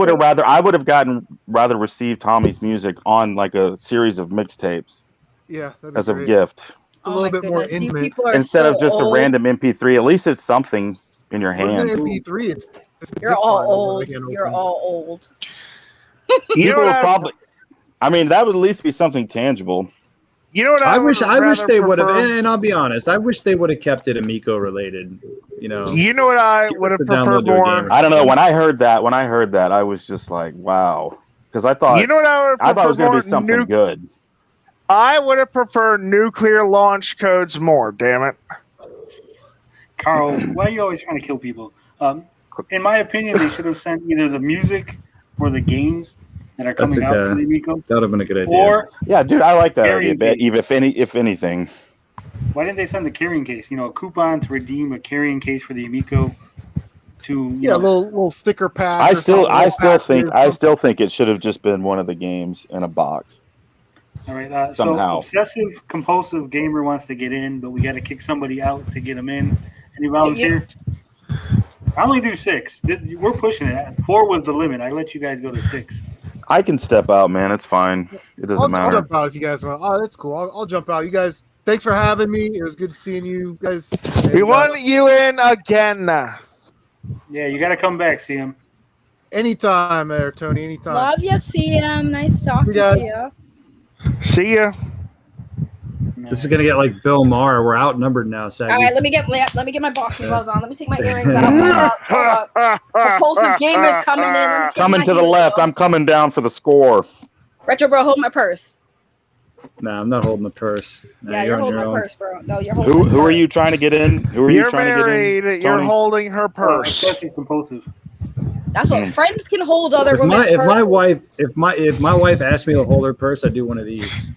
would have rather received Tommy's music on like a series of mixtapes Yeah, that'd be as a great. gift A Oh little my bit more goodness, you intimate. people are instead so of just old. a random MP3. At least it's something in your What is hand. an MP3? It's a You're zip all file that I old. can You're open. all old. You know People what would I, probably. I mean, that would at least be something tangible. you know what I wish rather they would have, prefer? and I'll be honest, I wish they would have kept it Amico related. You know, You know what I Give would us have the download preferred to a game more? or I don't know. something. When I heard that, I was just like, wow, because I thought You know what I would I thought it was prefer going to more? be something good. I would have preferred nuclear launch codes more. Damn it! Carl, why are you always trying to kill people? In my opinion, they should have sent either the music or the games that are That's coming a out good- for the Amico, that would have been a good idea. or Yeah, dude, I like that Carrying idea. But case. if anything, why didn't they send the carrying case? You know, a coupon to redeem a carrying case for the Amico. To you Yeah, know, little sticker pack. I or something, still patches, something. think it should have just been one of the games in a box. all right. So Somehow. obsessive compulsive gamer wants to get in, but we got to kick somebody out to get them in. Any volunteer? I only do 6. We're pushing it. 4 was the limit. I let you guys go to 6. I can step out, man. It's fine. It doesn't I'll matter. jump out if you guys want. Oh, that's cool. I'll jump out. You guys, thanks for having me. It was good seeing you guys. We And, want you in again. Yeah, you got to come back, see him. anytime there, Tony. Anytime. Love you, CM. Nice talking Yeah. to you. See ya. This is gonna get like Bill Maher. We're outnumbered now, Saggy. All right, let me get my boxing gloves on. Let me take my earrings out. Hold up. Compulsive gamers coming in. Let me take Coming my to the heels left. off. I'm coming down for the score. Retro bro, hold my purse. Nah, I'm not holding the purse. Nah, Yeah, you're on holding your my own. purse, bro. No, you're holding. Who my are purse. you trying to get in? Who are you You're trying to get married. in? You're Tony? holding her purse. Obsessive compulsive. That's what friends can hold other If women's my purses. if my wife asked me to hold her purse, I'd do one of these.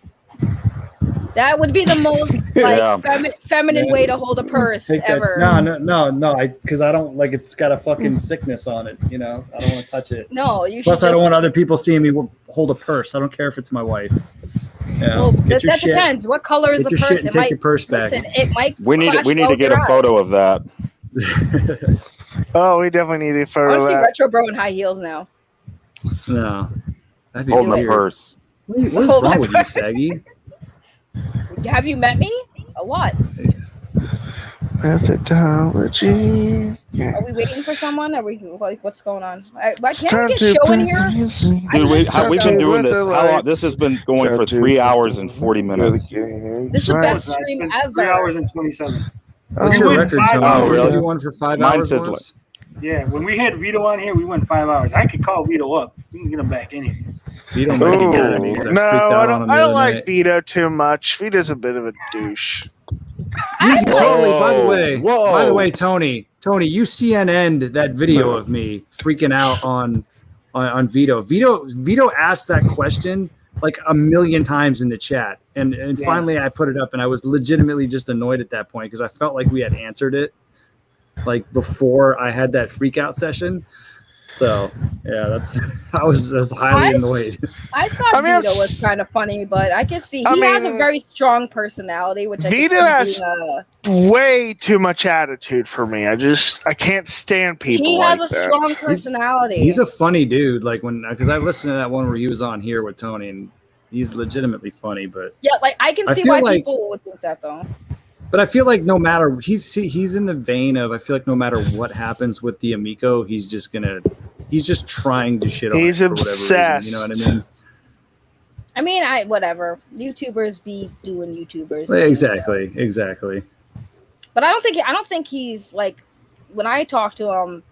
That would be the most Yeah. feminine Yeah. way to hold a purse Take that- ever. No. Because I don't like it's got a fucking sickness on it. You know, I don't want to touch it. No, you should. Plus, I don't just- want other people seeing me hold a purse. I don't care if it's my wife. You know, Well, get your that shit. depends. What color is Get the your purse? shit and It take might- your purse back. Listen, it might. We need flash to get your a photo eyes. of that. Oh, we definitely need a I photo want of to see that. retro bro in high heels now. No, that'd be Holding a weird. purse. What is Hold my wrong with you, purse. Saggy? Have you met me? A what? Methodology. Yeah. Are we waiting for someone? Are we like what's going on? Why It's can't we time get to show put in here? the music. I Dude, missed we've show. been doing this. With the How long? lights. This has been going for Time to 3 put hours the and 40 music. minutes. This is the No, best it's not. It's stream been ever. 3 hours and 27. What's We your went record, 5 Tony? hours. Did you really? do one for 5 Mine hours says once? Yeah, when we had Vito on here, we went 5 hours. I could call Vito up. We can get him back in here. Vito might be Ooh, mad at me because no, I freaked I out on don't. him I the don't other like night. Vito too much. Vito's a bit of a douche. You totally. By the Whoa. way, Tony, you CNN'd that video of me freaking out on Vito. Vito asked that question like a million times in the chat, and Yeah. finally I put it up, and I was legitimately just annoyed at that point because I felt like we had answered it like before I had that freak out session. So yeah, I was just highly annoyed. I thought Vito was kind of funny, but I can see he has a very strong personality, which I Vito can see has being way too much attitude for me. I can't stand people. He like has a that. strong personality. He's a funny dude. Like because I listened to that one where he was on here with Tony, and he's legitimately funny. But yeah, like I can see why people would think that though. But I feel like no matter he's in the vein of I feel like no matter what happens with the Amico, he's just trying to shit on it for whatever reason. You know what I mean? Whatever. YouTubers be doing YouTubers. Exactly. But I don't think he's like when I talk to him,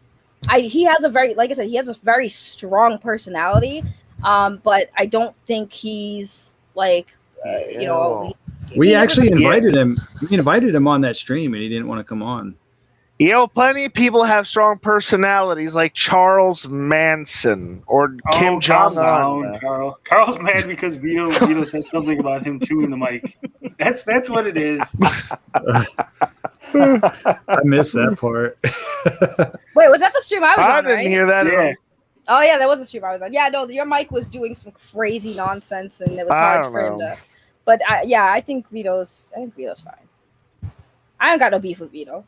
he has a very like I said, he has a very strong personality. But I don't think he's like we actually invited him. We invited him on that stream, and he didn't want to come on. Plenty of people have strong personalities, like Charles Manson or Kim Jong Un. Carl's mad because Vito said something about him chewing the mic. That's what it is. I missed that part. Wait, was that the stream I was on? I didn't hear that. Yeah. Oh yeah, that was the stream I was on. Yeah, no, your mic was doing some crazy nonsense, and it was hard for him to. But I think Vito's fine. I ain't got no beef with Vito.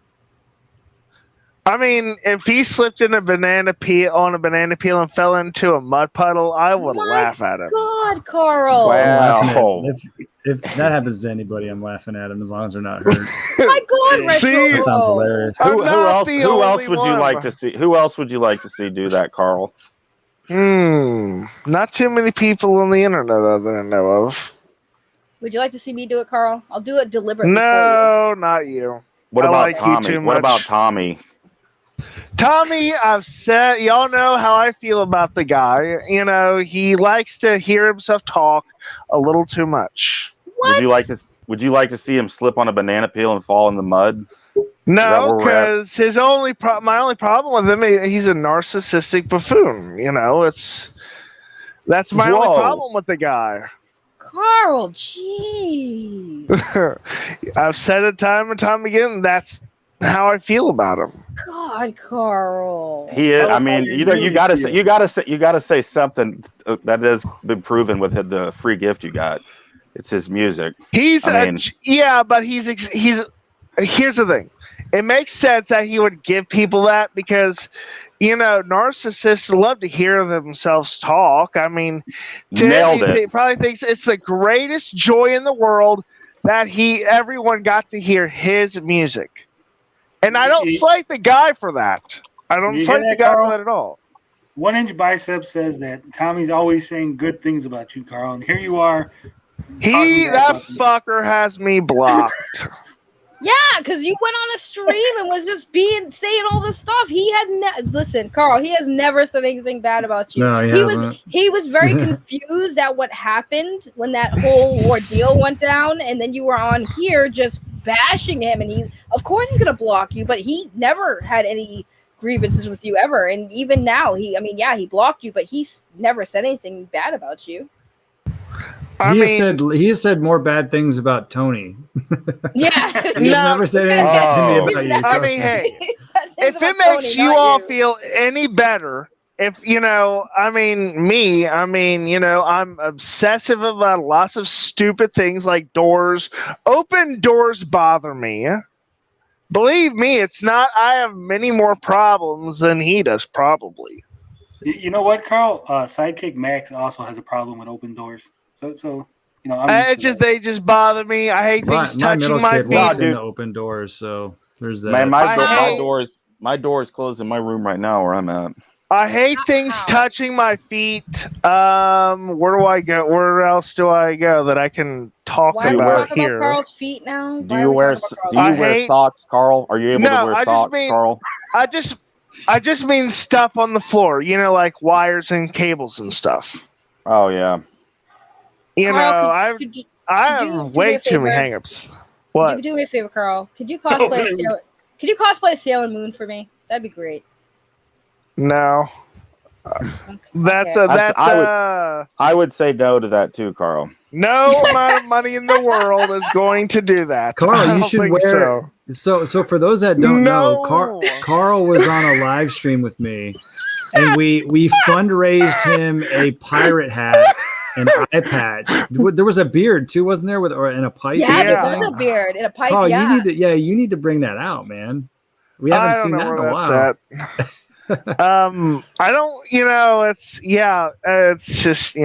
I mean, if he slipped in a banana peel and fell into a mud puddle, I would laugh at him. God, Carl! Wow! If that happens to anybody, I'm laughing at him as long as they're not hurt. My God, Retro! That sounds hilarious. Who else would you like to see? Who else would you like to see do that, Carl? Not too many people on the internet that I know of. Would you like to see me do it, Carl? I'll do it deliberately. No, not you. What about Tommy? What about Tommy? Tommy, I've said, y'all know how I feel about the guy. He likes to hear himself talk a little too much. What? Would you like to see him slip on a banana peel and fall in the mud? No, because my only problem with him, he's a narcissistic buffoon. That's my only problem with the guy. Carl, jeez. I've said it time and time again. That's how I feel about him. God, Carl. He is. I mean, you gotta say something that has been proven with the free gift you got. It's his music. But here's the thing. It makes sense that he would give people that because, narcissists love to hear themselves talk. I mean, he probably thinks it's the greatest joy in the world that everyone got to hear his music. And I don't slight the guy for that. I don't slight the guy for that at all. 1 Inch Bicep says that Tommy's always saying good things about you, Carl. And here you are. That fucker has me blocked. Yeah, because you went on a stream and was just saying all this stuff. He had listen, Carl. He has never said anything bad about you. No, he was very confused at what happened when that whole ordeal went down, and then you were on here just bashing him, and of course he's gonna block you, but he never had any grievances with you ever, and even now he blocked you, but he's never said anything bad about you. He has said more bad things about Tony. Yeah, he's never said anything bad to me about you. I mean, hey, if it makes you all feel any better, I'm obsessive about lots of stupid things like doors. Open doors bother me. Believe me, it's not. I have many more problems than he does, probably. You know what, Carl? Sidekick Max also has a problem with open doors. So they just bother me. I hate things touching my feet. In the open doors, so there's that. Man, my door is closed in my room right now where I'm at. I hate things touching my feet. Where do I go? Where else do I go that I can talk about here? About Carl's feet now? Do you wear socks, Carl? Are you able to wear socks, Carl? I just mean stuff on the floor. Like wires and cables and stuff. Oh yeah. I have way too many hangups. What? Could you do me a favor, Carl? Could you cosplay Sailor Moon for me? That'd be great. No. I would say no to that too, Carl. No amount of money in the world is going to do that. Carl, you should wear. So for those that don't know, Carl was on a live stream with me, and we fundraised him a pirate hat, an eye patch. There was a beard too, wasn't there? And a pipe. Yeah, there Yeah. was a beard and a pipe. Oh, yeah. you need to bring that out, man. We I haven't don't seen know that in a where while. that's at. I don't. It's just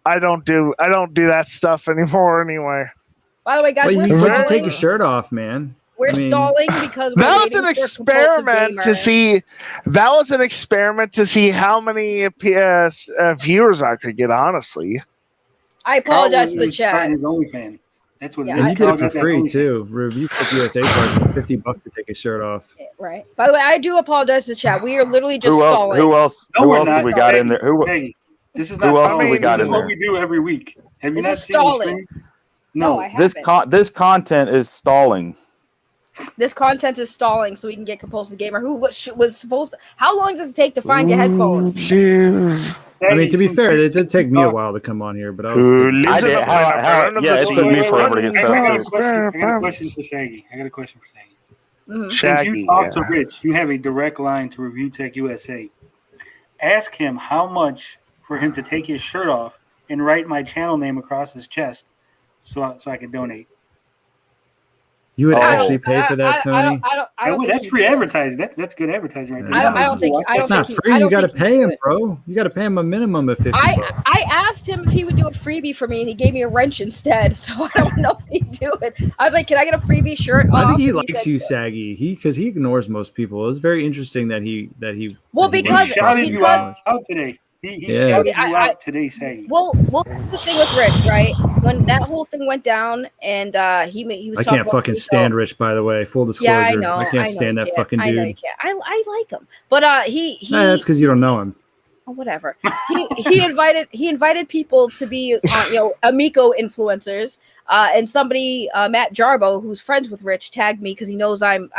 I don't do that stuff anymore anyway. By the way, guys, Well, we're you need to stalling. take your shirt off, man. We're I mean, stalling because we're That was an waiting for Compulsive experiment Gamer. to see. That was an experiment to see how many PS viewers I could get. Honestly, I apologize to the Carl was starting chat. his OnlyFans. That's what Yeah, And it you is. get Carl it for got that free OnlyFans. too. Review Click USA charges $50 to take his shirt off. Right. By the way, I do apologize to the chat. We are literally just Who else? stalling. Who else? No, Who we're else not. do we got in there? Who? Peggy, this is Who not else stalling. do we got This is in what there? we do every week. Have you This not is seen the stalling. stream? No, I This haven't. this content is stalling. This content is stalling so we can get Compulsive Gamer, who was supposed to. How long does it take to find your headphones? Jeez. I mean, to be Since fair, you- it did take me a while to come on here, but I was still. I did. Yeah, it took me forever to get I got a started. question. I got a question for Shaggy. Mhm. Since Shaggy, you talk to yeah. Rich, you have a direct line to Review Tech USA. Ask him how much for him to take his shirt off and write my channel name across his chest, so I can donate. You would Oh. actually pay for that, Tony? I don't think That's he free would do it. advertising. That's good advertising right there. I don't think. I don't It's not think free. I You don't got to think he pay would him, do it. bro. You got to pay him a minimum of $50. I asked him if he would do a freebie for me, and he gave me a wrench instead. So I don't know if he'd do it. I was like, "Can I get a freebie shirt?" I off? think he And likes said, you, Saggy. Because he ignores most people. It was very interesting that he. Well, that he He because- shouted you because- out today. He Yeah. shouted Okay, you out today, Saggy. Well, the thing with Rich, right? When that whole thing went down, and he was. I talking can't about fucking Rico. stand Rich, by the way. Full disclosure. Yeah, I know. I can't stand you that can't. fucking I know you dude. can't. I like him, but he. Nah, that's because you don't know him. Oh, whatever. He invited people to be Amico influencers. And somebody, Matt Jarbo, who's friends with Rich, tagged me because he knows I'm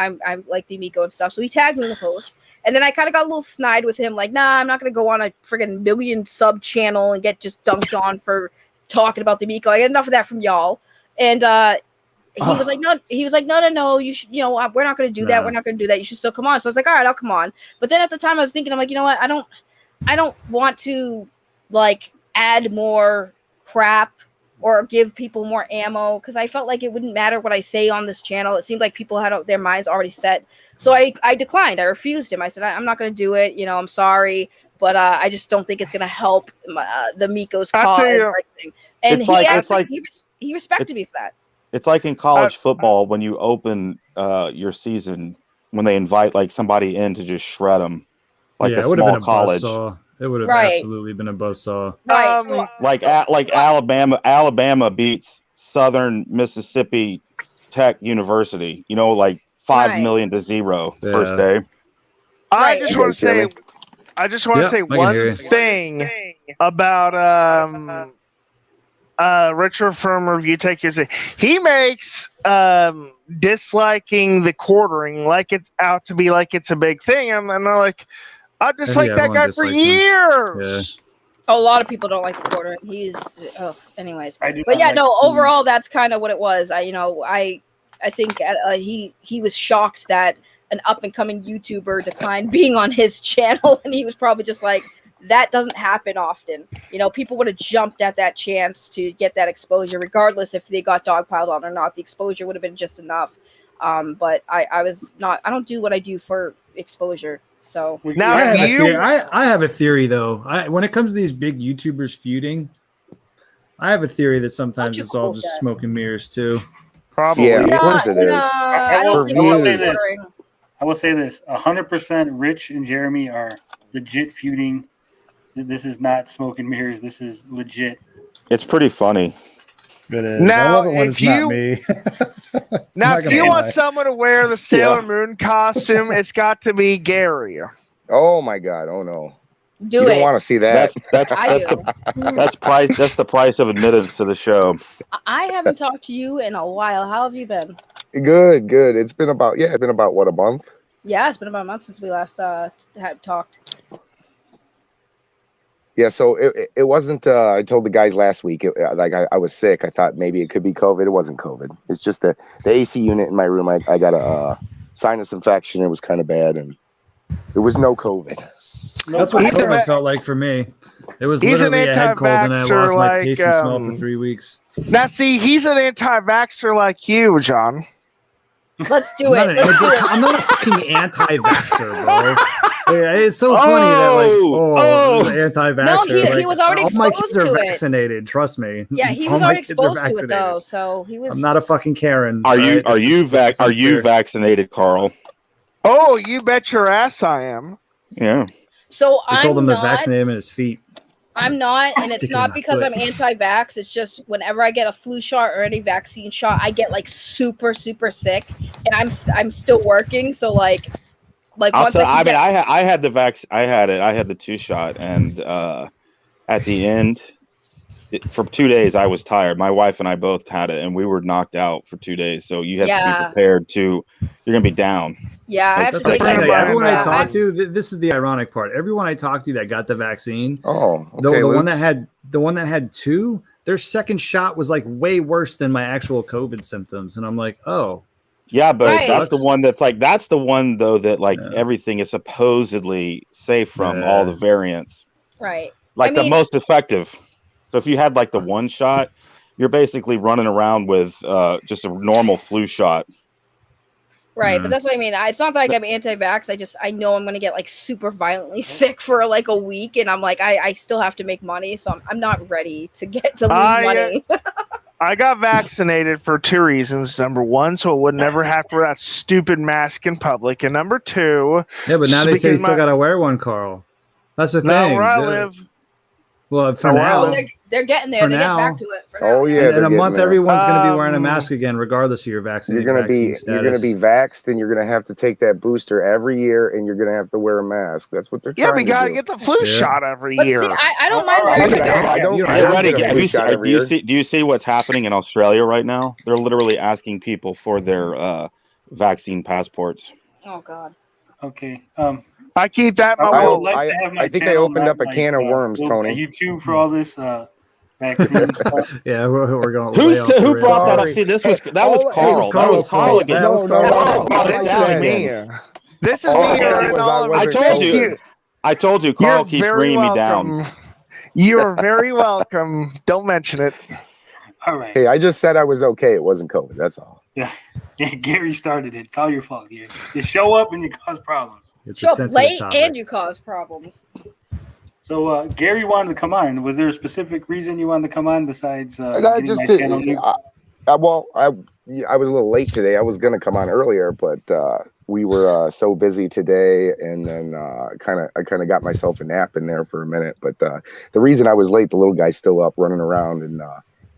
like the Amico and stuff. So he tagged me in the post. And then I kind of got a little snide with him, like, nah, I'm not gonna go on a friggin' million sub channel and get just dunked on for talking about the Amico. I get enough of that from y'all. And he was like, no, you should, we're not gonna do that. Nah. We're not gonna do that. You should still come on. So I was like, all right, I'll come on. But then at the time I was thinking, I'm like, you know what? I don't want to like add more crap or give people more ammo because I felt like it wouldn't matter what I say on this channel. It seemed like people had their minds already set. So I declined. I refused him. I said, I'm not going to do it. I'm sorry, but I just don't think it's going to help the Miko's I'll cause tell you, or anything. And he respected me for that. It's like in college football when you open your season when they invite like somebody in to just shred them, like Yeah, a it would have small been a college. buzzsaw. It would have Right. absolutely been a buzzsaw. Right. So, Like Alabama beats Southern Mississippi Tech University. Like 5 Right. million to 0 Yeah. first day. I Right. just want to say. I just want to Yeah, say I can hear one you. thing about Richard from Review Tech USA. He makes disliking the quartering like it's out to be like it's a big thing, and I'm like, I dislike Yeah, that everyone guy for dislikes him. years. a lot of people don't like the quarter. He's anyways. I do But not yeah, like no. the- Overall, that's kind of what it was. I think he was shocked that an up and coming YouTuber declined being on his channel, and he was probably just like, that doesn't happen often. People would have jumped at that chance to get that exposure, regardless if they got dogpiled on or not. The exposure would have been just enough. But I was not. I don't do what I do for exposure. So Now, I have, if you, I have a theory though. When it comes to these big YouTubers feuding, I have a theory that sometimes you it's all quote just that? smoke and mirrors too. probably. Yeah, of course it is. I don't think I will it's say this. quartering. I will say this: 100%. Rich and Jeremy are legit feuding. This is not smoke and mirrors. This is legit. It's pretty funny. It is. Now, I love it when if it's not you- me. Now, Not if gonna you lie. want someone to wear the Sailor Moon costume, it's got to be Gary. Oh my God! Oh no! Do You it. don't want to see that. I do. That's the price of admittance to the show. I haven't talked to you in a while. How have you been? Good, good. It's been about what, a month? Yeah, it's been about a month since we last had talked. Yeah. So it wasn't. I told the guys last week. I was sick. I thought maybe it could be COVID. It wasn't COVID. It's just the AC unit in my room. I got a sinus infection. It was kind of bad, and There was no COVID. That's what He's a COVID va- felt like for me. It was He's an literally a head cold, and I anti-vaxxer lost my like, taste and smell for 3 weeks. Now, see, he's an anti-vaxxer like you, John. Let's do it. Let's do it. I'm not a fucking anti-vaxxer, bro. Yeah, it's so funny that like, anti-vaxxer. No, he was already all my exposed kids are to it. vaccinated. Trust me. Yeah, he All was my already kids are exposed to it vaccinated. though, so he was. I'm not a fucking Karen. Are you all right? are you vaccinated, Carl? Oh, you bet your ass I am. Yeah. So I told I'm him to not. vaccinate him in his feet. I'm not, and it's Sticking not my because foot. I'm anti-vax. It's just whenever I get a flu shot or any vaccine shot, I get like super sick, and I'm still working. So like I'll once tell, I I can mean, I had the I had the 2-shot, and at the end, for 2 days, I was tired. My wife and I both had it, and we were knocked out for 2 days. So you have to be prepared to. You're gonna be down. Yeah, I have That's to the take thing. that. Like, everyone I Yeah, talked to, this is the ironic part. Everyone I talked to that got the vaccine, Oh, okay, the one Luke. that had 2, their second shot was like way worse than my actual COVID symptoms, and I'm like, oh, Yeah, but Right. that's the one that's the one though that like everything is supposedly safe from all the variants. right. Like I the mean- most effective. So if you had like the 1 shot, you're basically running around with just a normal flu shot. Right, but that's what I mean. It's not like I'm anti-vax. I know I'm gonna get like super violently sick for like a week, and I'm like, I still have to make money, so I'm not ready to lose money. I got vaccinated for 2 reasons. Number 1, so I would never have to wear that stupid mask in public. And number 2, yeah, but now they say you because still got to wear one, Carl. That's the not thing. where I live. Well, for Not where I now, live. They're getting there. For They now. get back to it. For Oh now. yeah, in they're a month, getting there. everyone's going to be wearing a mask again, regardless of your You're vaccine gonna be status. vaxxed, and you're gonna have to take that booster every year, and you're gonna have to wear a mask. That's what they're Yeah, trying we to got to do. get the flu Yeah. shot every But year. see, I don't mind I wearing don't- a mask. I don't- You're I Hey, don't Reddy, get a have flu you shot every year. do you see what's happening in Australia right now? They're literally asking people for their vaccine passports. Oh God. Okay. I keep that in my I would wallet. like to have my I think I channel opened not up a can of worms, go Tony. on YouTube for all this vaccine stuff. Yeah, we're going. Who way off the who rails. brought that up? Sorry. See, that was Hey, Carl. this was That was Carl's Carl fault. again. That was No, Carl. no, This I is said- me. This is All me I said earning was all I of wasn't your I told you. thank I told you, Carl keeps You're very bringing me welcome. down. You're very welcome. Don't mention it. All right. Hey, I just said I was okay. It wasn't COVID. That's all. Yeah, Gary started it. It's all your fault. You show up and you cause problems. It's Show a up sensitive late topic. and you cause problems. So Gary wanted to come on. Was there a specific reason you wanted to come on besides I got getting just my channel new? I was a little late today. I was gonna come on earlier, but we were so busy today, and then I kind of got myself a nap in there for a minute. But the reason I was late, the little guy's still up running around, and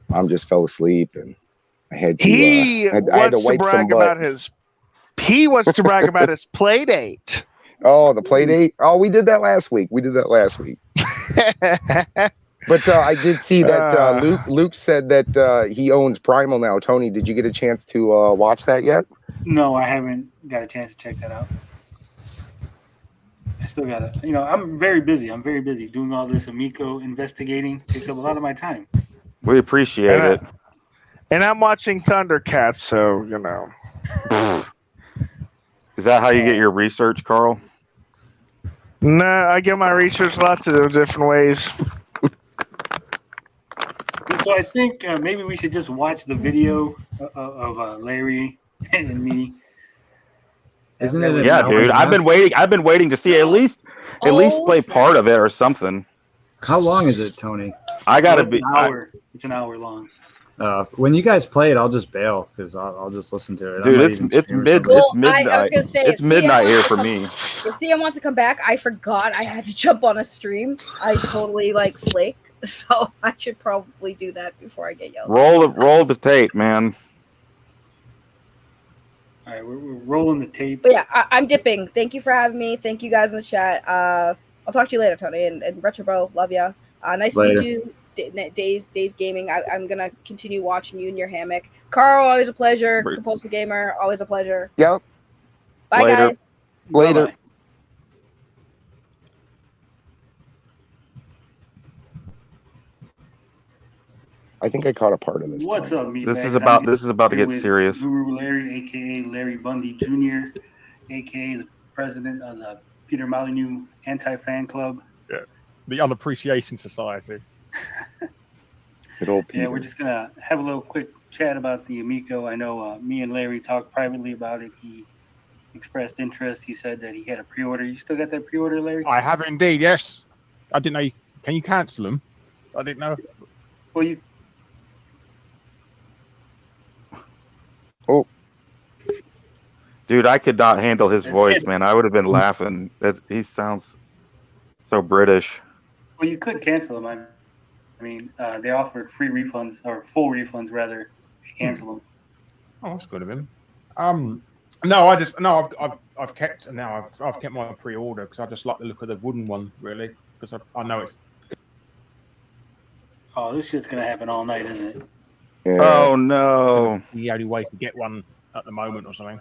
Mom just fell asleep, and I had to. He I had to wants to wipe some brag butt. about his. He wants to brag about his play date. Oh, the play date. Oh, we did that last week. But I did see that Luke said that he owns Primal now. Tony, did you get a chance to watch that yet? No, I haven't got a chance to check that out. I still gotta, I'm very busy. I'm very busy doing all this Amico investigating. Takes up a lot of my time. We appreciate it. And I'm watching Thundercats, so Is that how you get your research, Carl? No, I get my research lots of different ways. So I think maybe we should just watch the video of Larry and me. Isn't it? Yeah, dude. I've been waiting to see at least play part of it or something. How long is it, Tony? I gotta It's be. an hour. It's an hour long. When you guys play it, I'll just bail because I'll just listen to it. Dude, I might it's even it's stream or mid something. it's midnight. I was gonna say, it's if midnight CM here wants for to me. If CM wants to come back, I forgot I had to jump on a stream. I totally flaked, so I should probably do that before I get yelled. Roll the tape, man. All right, we're rolling the tape. But yeah, I'm dipping. Thank you for having me. Thank you guys in the chat. I'll talk to you later, Tony and Retro Bro. Love ya. Nice to meet you. Days Gaming. I'm gonna continue watching you in your hammock. Carl, always a pleasure. Compulsive Gamer, always a pleasure. Yep. Bye, Later. guys. Later. Bye-bye. I think I caught a part of this. What's Tony. up, meatbags? This is about to get with serious. Guru Larry, aka Larry Bundy Jr., aka the president of the Peter Molyneux Anti-Fan Club. Yeah, the Unappreciation Society. Good old Peter. Yeah, we're just gonna have a little quick chat about the Amico. I know me and Larry talked privately about it. He expressed interest. He said that he had a pre-order. You still got that pre-order, Larry? I have indeed, yes. I didn't know. Can you cancel them? I didn't know. Well, you. Oh, Dude, I could not handle his That's voice, it. man. I would have been laughing. He sounds so British. Well, you could cancel them. I mean, they offered free refunds or full refunds rather if you cancel them. Oh, that's good of him. No, I've kept my pre-order because I just like the look of the wooden one, really, because I know it's. Oh, this shit's gonna happen all night, isn't it? yeah. Oh no! The only way to get one at the moment or something.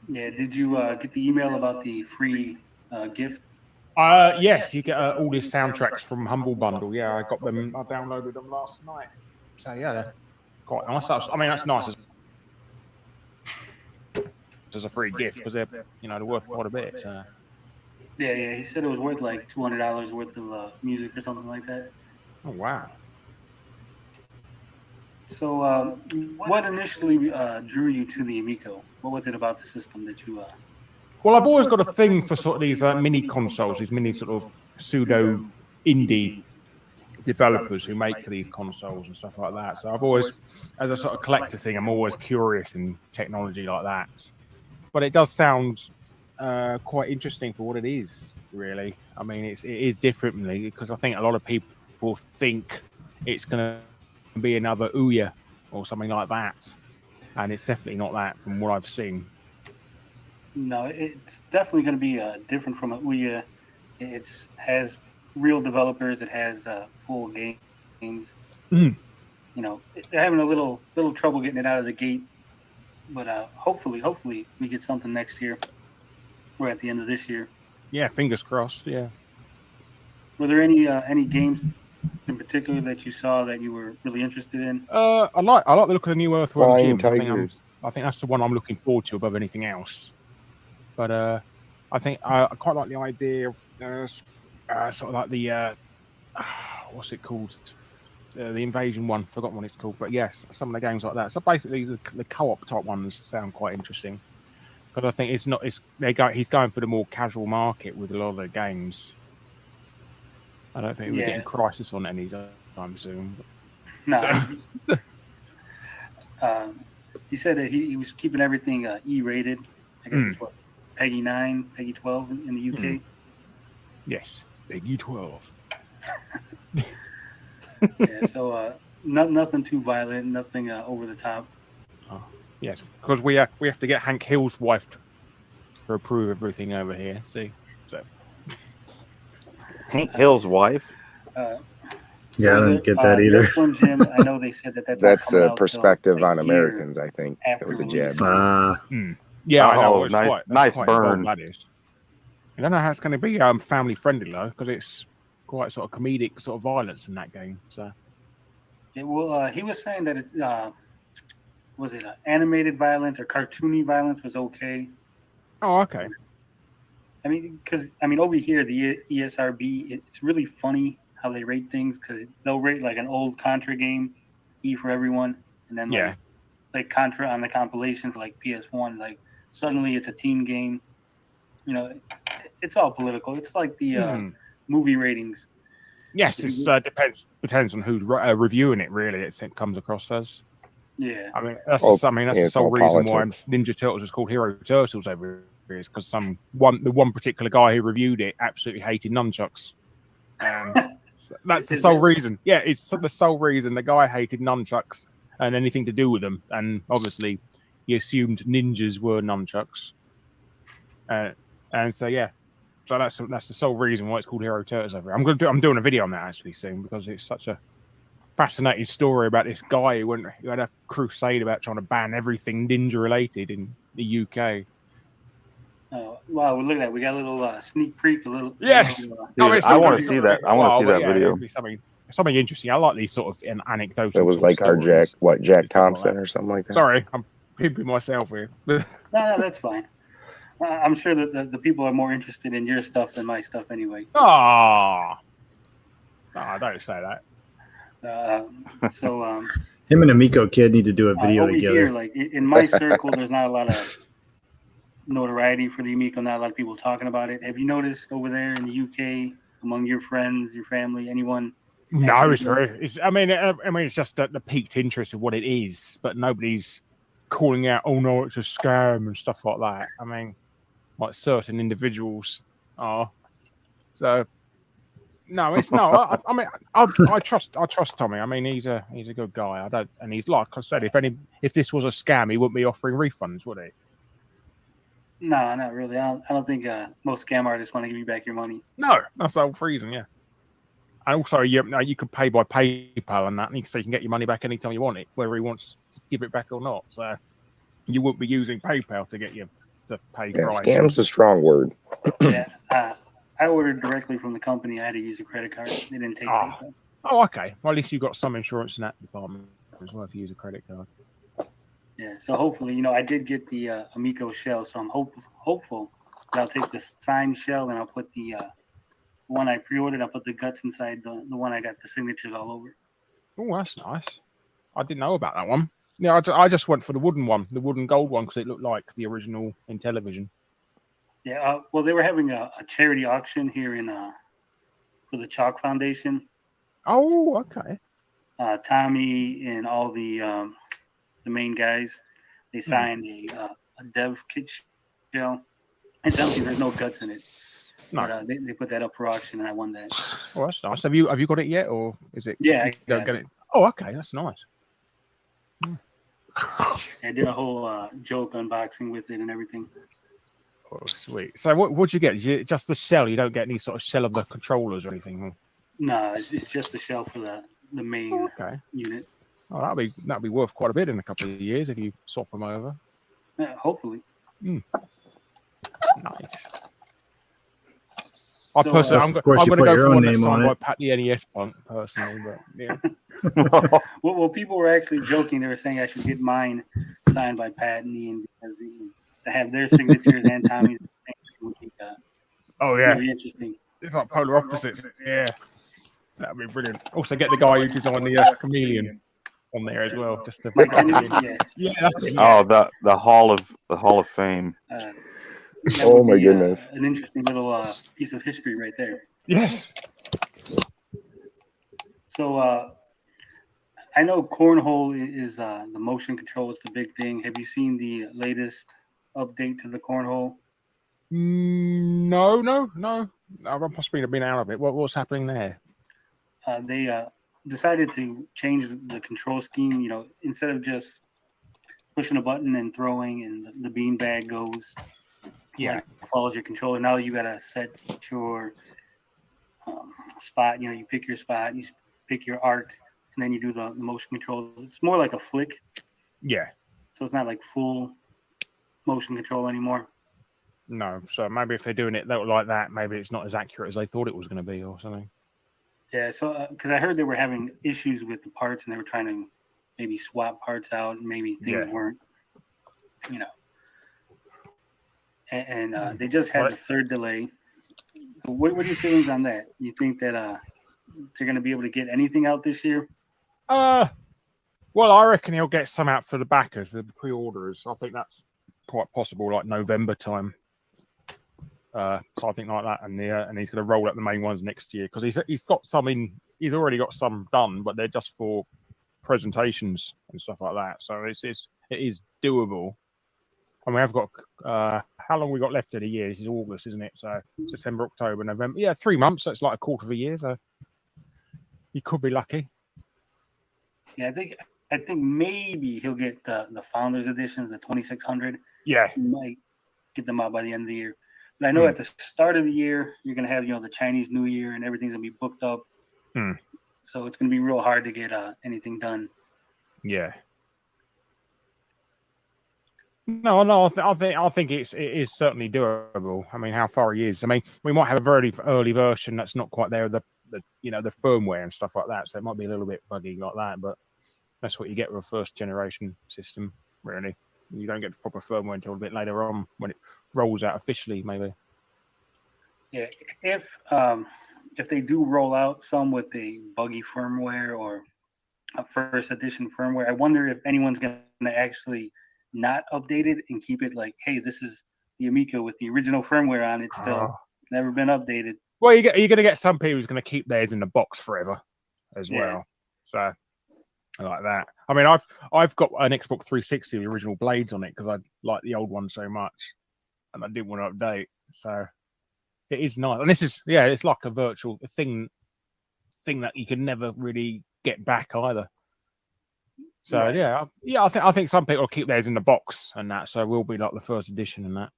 Yeah. Did you get the email about the free gift? Yes, you get all these soundtracks from Humble Bundle. Yeah, I got them. I downloaded them last night. So yeah, they're quite nice. I mean, that's nice as a free gift because they're worth quite a bit. So. Yeah. He said it was worth like $200 worth of music or something like that. Oh wow! So, what initially drew you to the Amico? What was it about the system that you? Well, I've always got a thing for sort of these mini consoles, these mini sort of pseudo indie developers who make these consoles and stuff like that. So I've always, as a sort of collector thing, I'm always curious in technology like that. But it does sound quite interesting for what it is, really. I mean, it is differently because I think a lot of people think it's going to be another Ouya or something like that, and it's definitely not that from what I've seen. No, it's definitely going to be different from an Ouya. It has real developers. It has full games. Mm. You know, they're having a little trouble getting it out of the gate, but hopefully we get something next year. We're at the end of this year. Yeah, fingers crossed. Yeah. Were there any games in particular that you saw that you were really interested in? I like the look of the new Earthworm Flying Jim. Tigers. I think that's the one I'm looking forward to above anything else. But I think I quite like the idea of sort of like the what's it called? The Invasion one. Forgotten what it's called. But yes, some of the games like that. So basically, the co-op type ones sound quite interesting. But I think he's going for the more casual market with a lot of the games. I don't think we're getting Crisis on any time soon. No. He said that he was keeping everything E-rated. I guess it's what, Peggy 9, Peggy 12 in the UK. Yes, Peggy 12. Yeah, so nothing too violent, nothing over the top. Oh, yes, because we have to get Hank Hill's wife to approve everything over here. See, so. Hank Hill's wife. Yeah, I don't get that either. Jim, I know they said that's a perspective on Americans. I think that was a jab. Yeah, I know. Nice burn. That is. I don't know how it's going to be family friendly though, because it's quite sort of comedic sort of violence in that game. So. Yeah, well, he was saying that it's was it animated violence or cartoony violence was okay. Oh, okay. I mean, because over here the ESRB, it's really funny how they rate things because they'll rate like an old Contra game, E for everyone, and then like Contra on the compilation for like PS1, like suddenly it's a teen game. You know, it's all political. It's like the movie ratings. Yes, it depends on who's reviewing it. Really, it comes across as. Yeah, I mean that's the sole reason why politics. Ninja Turtles is called Hero Turtles over here is because the one particular guy who reviewed it absolutely hated nunchucks. So that's the sole reason. Yeah, it's the sole reason the guy hated nunchucks and anything to do with them, and obviously he assumed ninjas were nunchucks, and so yeah. So that's the sole reason why it's called Hero Turtles over here. I'm doing a video on that actually soon because it's such a fascinating story about this guy who had a crusade about trying to ban everything ninja related in the UK. Oh, wow, look at that. We got a little sneak peek. Yes. Dude, I want to see that. I want to see that video. Something interesting. I like these sort of anecdotes. It was like our Jack Thompson or something like that. Sorry, I'm pimping myself here. No, that's fine. I'm sure that the people are more interested in your stuff than my stuff anyway. Oh, don't say that. Him and Amico Kid need to do a video over together. here, like in my circle, there's not a lot of notoriety for the Amico. Not a lot of people talking about it. Have you noticed over there in the UK, among your friends, your family, anyone? No, it's very. I mean, it's just the piqued interest of what it is, but nobody's calling out, "Oh no, it's a scam" and stuff like that. I mean, like certain individuals are. So, no, it's no. I mean, I trust Tommy. I mean, he's a good guy. And he's like I said, if this was a scam, he wouldn't be offering refunds, would he? No, not really. I don't think most scam artists want to give you back your money. No, that's the whole reason. Yeah. And also, you could pay by PayPal and that, and so you can get your money back anytime you want it, whether he wants to give it back or not. So you wouldn't be using PayPal to get you to pay. Yeah, scam's a strong word. Yeah, I ordered directly from the company. I had to use a credit card. They didn't take PayPal. Oh, okay. Well, at least you've got some insurance in that department as well if you use a credit card. Yeah, so hopefully, I did get the Amico shell, so I'm hopeful that I'll take the signed shell and I'll put the one I pre-ordered. I'll put the guts inside the one I got the signatures all over. Oh, that's nice. I didn't know about that one. Yeah, I just went for the wooden one, the wooden gold one, because it looked like the original Intellivision. Yeah, well, they were having a charity auction here for the Chalk Foundation. Oh, okay. Tommy and all the main guys, they signed a dev kit shell. And something there's no guts in it. No. But, they put that up for auction, and I won that. Oh, that's nice. Have you got it yet, or is it? Yeah, I got it. Oh, okay, that's nice. I did a whole joke unboxing with it and everything. Oh, sweet. So what'd you get? Just the shell? You don't get any sort of shell of the controllers or anything? No, it's just the shell for the main unit. Oh, that'd be worth quite a bit in a couple of years if you swap them over. Yeah, hopefully. Nice. I'm going to go for one that's signed by Pat the NES Punk personally, but yeah. Well, people were actually joking. They were saying I should get mine signed by Pat and Ian because they have their signatures and Tommy's. Oh yeah, really interesting. It's like polar opposites. Yeah, that'd be brilliant. Also, get the guy who designed the chameleon on there as well. Just the yeah, that's it. Oh, the Hall of Fame. Oh my goodness! An interesting little piece of history right there. Yes. So I know cornhole is the motion control is the big thing. Have you seen the latest update to the cornhole? No. I must have been out of it. What's happening there? They decided to change the control scheme. Instead of just pushing a button and throwing, and the beanbag goes. Yeah, follows your controller. Now you gotta set your spot. You pick your spot, you pick your arc, and then you do the motion controls. It's more like a flick. Yeah. So it's not like full motion control anymore. No. So maybe if they're doing it like that, maybe it's not as accurate as they thought it was going to be, or something. Yeah. So because I heard they were having issues with the parts, and they were trying to maybe swap parts out. Maybe things weren't, And they just had the third delay. So what are your feelings on that? You think that they're going to be able to get anything out this year? Well, I reckon he'll get some out for the backers, the pre-orders. I think that's quite possible, like November time. Something like that, and he's going to roll out the main ones next year because he's got some in. He's already got some done, but they're just for presentations and stuff like that. So it is doable. And we have got how long we got left of the year? This is August, isn't it? So September, October, November. Yeah, 3 months. So it's like a quarter of a year. So you could be lucky. Yeah, I think maybe he'll get the Founders Editions, the 2600. Yeah, he might get them out by the end of the year. But I know at the start of the year you're gonna have the Chinese New Year and everything's gonna be booked up. So it's gonna be real hard to get anything done. Yeah. No. I think it is certainly doable. I mean, how far he is. I mean, we might have a very early version that's not quite there. The firmware and stuff like that. So it might be a little bit buggy like that. But that's what you get with a first generation system, really. You don't get the proper firmware until a bit later on when it rolls out officially, maybe. Yeah, if they do roll out some with a buggy firmware or a first edition firmware, I wonder if anyone's going to actually not update it and keep it like, hey, this is the Amico with the original firmware on it, still never been updated. Well, you're going to get some people who's going to keep theirs in the box forever as well. So I like that. I mean, I've got an Xbox 360 with the original blades on it because I like the old one so much, and I didn't want to update. So it is nice, and this is it's like a virtual thing that you can never really get back either. So I think some people will keep theirs in the box and that, so we'll be like the first edition and that,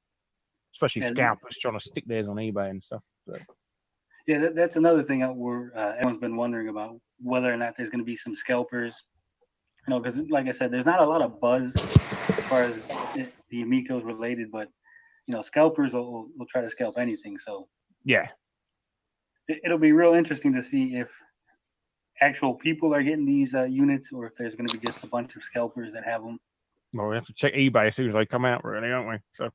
especially scalpers trying to stick theirs on eBay and stuff. So. Yeah, that's another thing that everyone's been wondering about, whether or not there's going to be some scalpers. Because like I said, there's not a lot of buzz as far as the Amico is related, but scalpers will try to scalp anything. So yeah, it'll be real interesting to see if actual people are getting these units, or if there's going to be just a bunch of scalpers that have them. Well, we have to check eBay as soon as they come out, really, aren't we? So.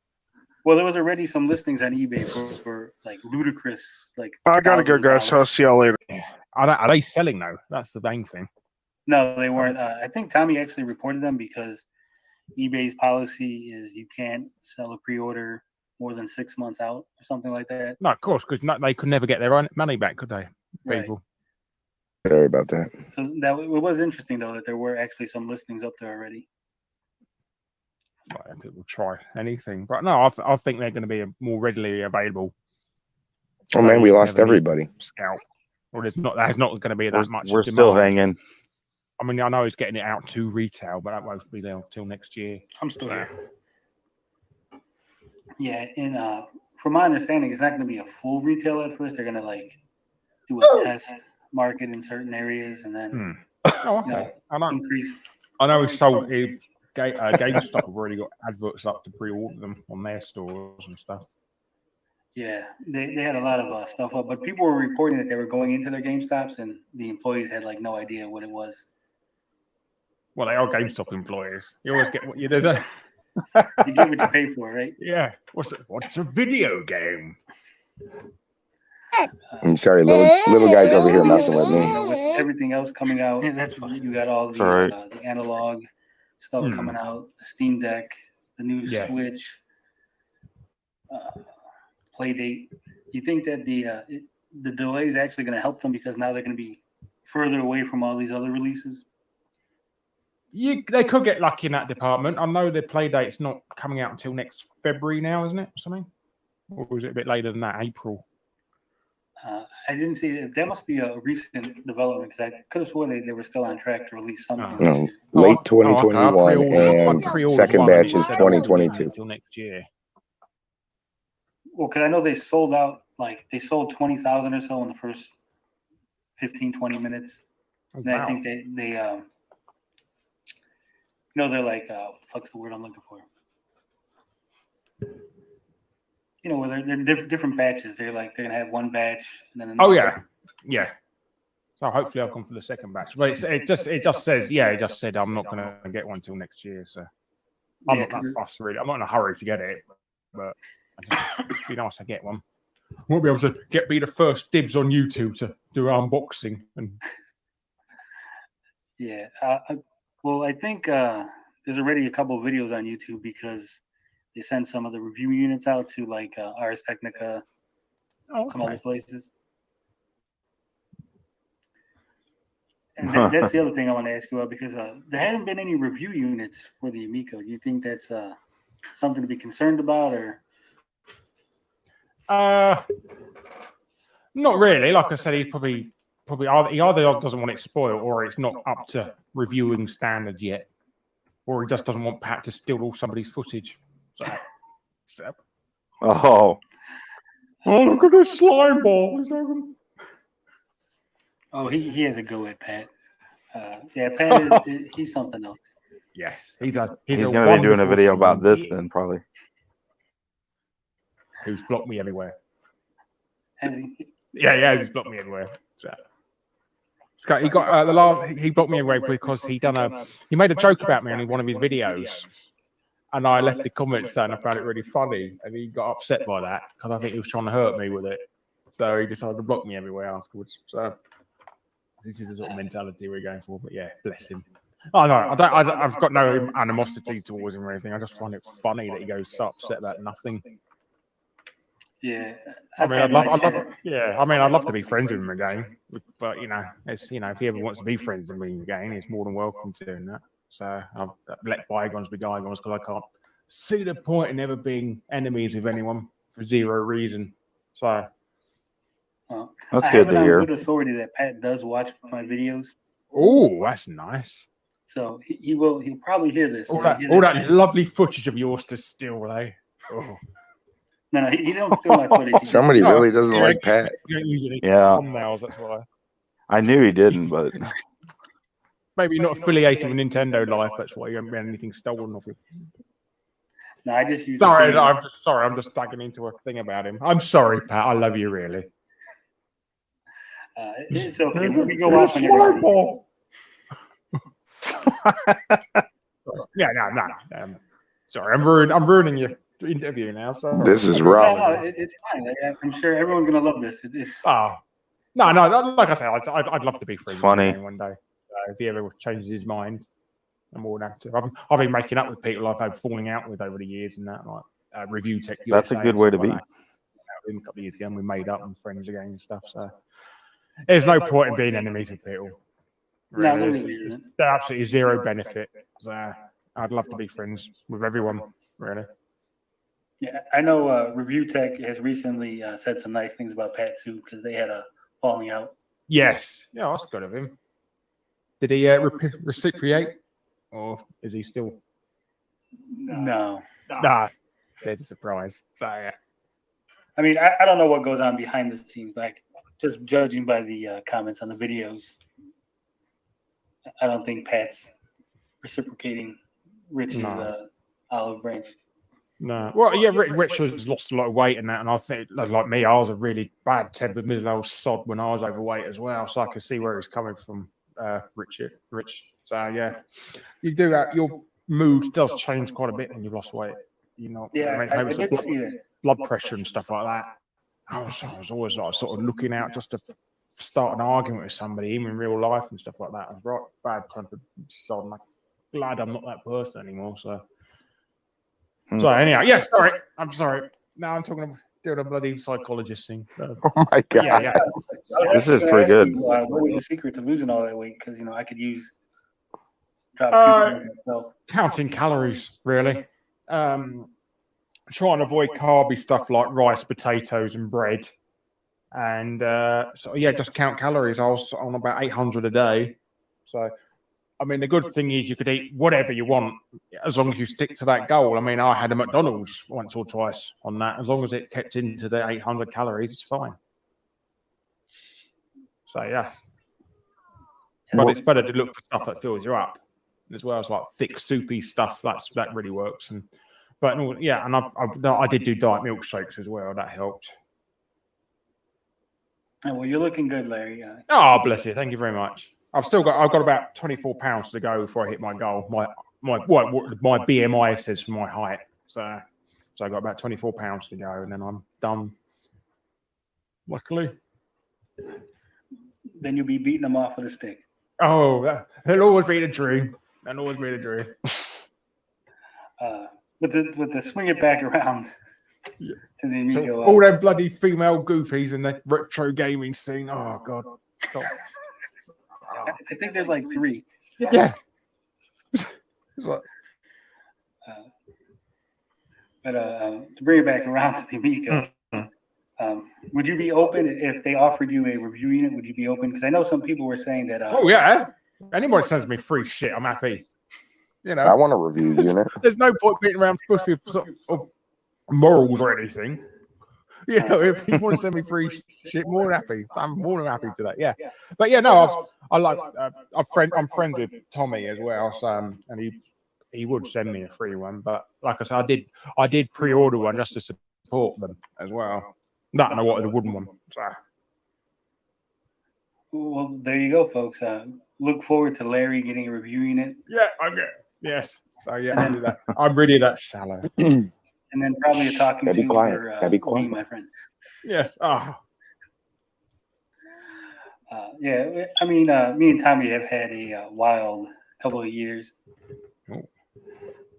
Well, there was already some listings on eBay for like ludicrous, like. I gotta go, guys. I'll see y'all later. Yeah. Are they selling though? That's the main thing. No, they weren't. I think Tommy actually reported them because eBay's policy is you can't sell a pre-order more than 6 months out or something like that. No, of course, because they could never get their own money back, could they? People. Right. Sorry about that. So it was interesting though that there were actually some listings up there already. Like, people try anything, but no, I think they're going to be more readily available. Oh man, we lost everybody. Scout. Well, there's not going to be that much. We're demand. still hanging. I mean, I know he's getting it out to retail, but that won't be there until next year. I'm still here. Yeah, and from my understanding, it's not going to be a full retail at first. They're going to do a test market in certain areas, and then increase. I know he's sold. GameStop have already got adverts up to pre-order them on their stores and stuff. Yeah, they had a lot of stuff up, but people were reporting that they were going into their GameStops and the employees had no idea what it was. Well, they are GameStop employees. You always get what you do. You get what you pay for, right? Yeah. What's a video game? I'm sorry, little guys over here messing with me. With everything else coming out, that's fine. You got all the analog stuff coming out, the Steam Deck, the new Switch, Playdate. You think that the delay is actually going to help them because now they're going to be further away from all these other releases? They could get lucky in that department. I know their Playdate's not coming out until next February now, isn't it? Or something? Or was it a bit later than that, April? I didn't see it. That must be a recent development because I could have sworn they were still on track to release something. No, late 2021 and second batch is 2022. Until next year. Well, because I know they sold out, they sold 20,000 or so in the first 15, 20 minutes. Oh, then wow. I think they they're what the fuck's the word I'm looking for? Where they're different batches. They're they're gonna have one batch and then another. Yeah. So hopefully I'll come for the second batch. But it just said I'm not gonna get one till next year. So I'm not that fussed really. I'm not in a hurry to get it, but it'd be nice to get one. Won't be able to be the first dibs on YouTube to do unboxing and. Yeah. Well, I think there's already a couple of videos on YouTube because they send some of the review units out to Ars Technica, some other places. And that's the other thing I want to ask you about because there hasn't been any review units for the Amico. Do you think that's something to be concerned about, or? Not really. Like I said, he's probably he either doesn't want it spoiled or it's not up to reviewing standards yet, or he just doesn't want Pat to steal all somebody's footage. So. Oh, look at this slime ball. Oh, he has a go at Pat. Pat he's something else. Yes, he's going to be doing a video about this then, probably. Who's blocked me everywhere? Has he? Yeah, he's blocked me everywhere. So. He got he blocked me away because he made a joke about me on one of his videos, And I left the comments saying I found it really funny, and he got upset by that because I think he was trying to hurt me with it. So he decided to block me everywhere afterwards. So this is the sort of mentality we're going for. But yeah, bless him. Oh no, I've got no animosity towards him or anything. I just find it funny that he goes so upset about nothing. Yeah, I'd love to be friends with him again. But if he ever wants to be friends with me again, he's more than welcome to doing that. So I'll let bygones be bygones because I can't see the point in ever being enemies with anyone for zero reason. So that's I good have it to on hear. good authority that Pat does watch my videos. Oh, that's nice. So he'll probably hear this. All that lovely footage of yours to steal, eh? Oh. No, he don't steal my footage. Somebody really doesn't like Pat. Yeah. Thumbnails, that's why. I knew he didn't, but maybe not affiliated with Nintendo Life. That's why you haven't had anything stolen off you. No, I just use. I'm just digging into a thing about him. I'm sorry, Pat. I love you, really. It's okay. We go off on your. Yeah, no. Sorry, I'm ruining your interview now. Sorry. This is rough. No, it's fine. I'm sure everyone's gonna love this. No. Like I said, I'd love to be friends with him one day. If he ever changes his mind, I'm more than happy to. I've been making up with people I've had falling out with over the years and that, like Review Tech. That's a good way to be. A couple of years ago, and we made up and friends again and stuff. So there's no point in being enemies with people. No, there really isn't. There's absolutely zero benefit. So I'd love to be friends with everyone, really. Yeah, I know Review Tech has recently said some nice things about Pat too, because they had a falling out. Yes. Yeah, that's good of him. Did he reciprocate? Or is he still? No. Nah, there's a surprise. So, yeah. I mean, I don't know what goes on behind the scenes, but just judging by the comments on the videos, I don't think Pat's reciprocating Rich's olive branch. No. Well, yeah, Rich has lost a lot of weight and that, and I think, like me, I was a really bad tempered middle-aged sod when I was overweight as well, so I could see where he's coming from, Rich. So, yeah, you do that. Your mood does change quite a bit when you've lost weight. Yeah, I did see that. Blood pressure and stuff like that. I was always like sort of looking out just to start an argument with somebody, even in real life and stuff like that. I was right bad tempered sod, and I'm glad I'm not that person anymore, so... So anyhow, yes, sorry. I'm sorry. Now I'm talking about doing a bloody psychologist thing. Oh my god! Yeah. This is pretty good. What was the secret to losing all that weight? Because I could use counting calories, really. Trying to avoid carby stuff like rice, potatoes, and bread, and just count calories. I was on about 800 a day. So. I mean, the good thing is you could eat whatever you want as long as you stick to that goal. I mean, I had a McDonald's once or twice on that. As long as it kept into the 800 calories, it's fine. So, yeah. But it's better to look for stuff that fills you up, as well as like thick, soupy stuff. That really works. And I did do diet milkshakes as well. That helped. Oh, well, you're looking good, Larry. Oh, bless you. Thank you very much. I've got about 24 pounds to go before I hit my goal. My BMI says for my height. So I've got about 24 pounds to go, and then I'm done. Luckily. Then you'll be beating them off with a stick. Oh, there'll always be the dream. With the swing it back around to the Amico. So all them bloody female goofies in the retro gaming scene. Oh God. Stop. I think there's like 3. Yeah. It's like... to bring it back around to the Amico, would you be open if they offered you a review unit? Would you be open? Because I know some people were saying that. Oh yeah, anybody sends me free shit, I'm happy. I want a review unit. There's no point beating around pussy of morals or anything. If people want to send me free shit, more than happy. I'm more than happy to that. Yeah, but yeah, no, I'm friends with Tommy as well, so and he would send me a free one. But like I said, I did pre-order one just to support them as well. Not know what the wooden one. So. Well, there you go, folks. Look forward to Larry getting a review unit. Yeah, okay. Yes. So yeah, I do that. I'm really that shallow. And then probably a talking Gotta be to quiet. for Gotta be me, quiet. my friend. Yes. Oh. Yeah, I mean, me and Tommy have had a wild couple of years.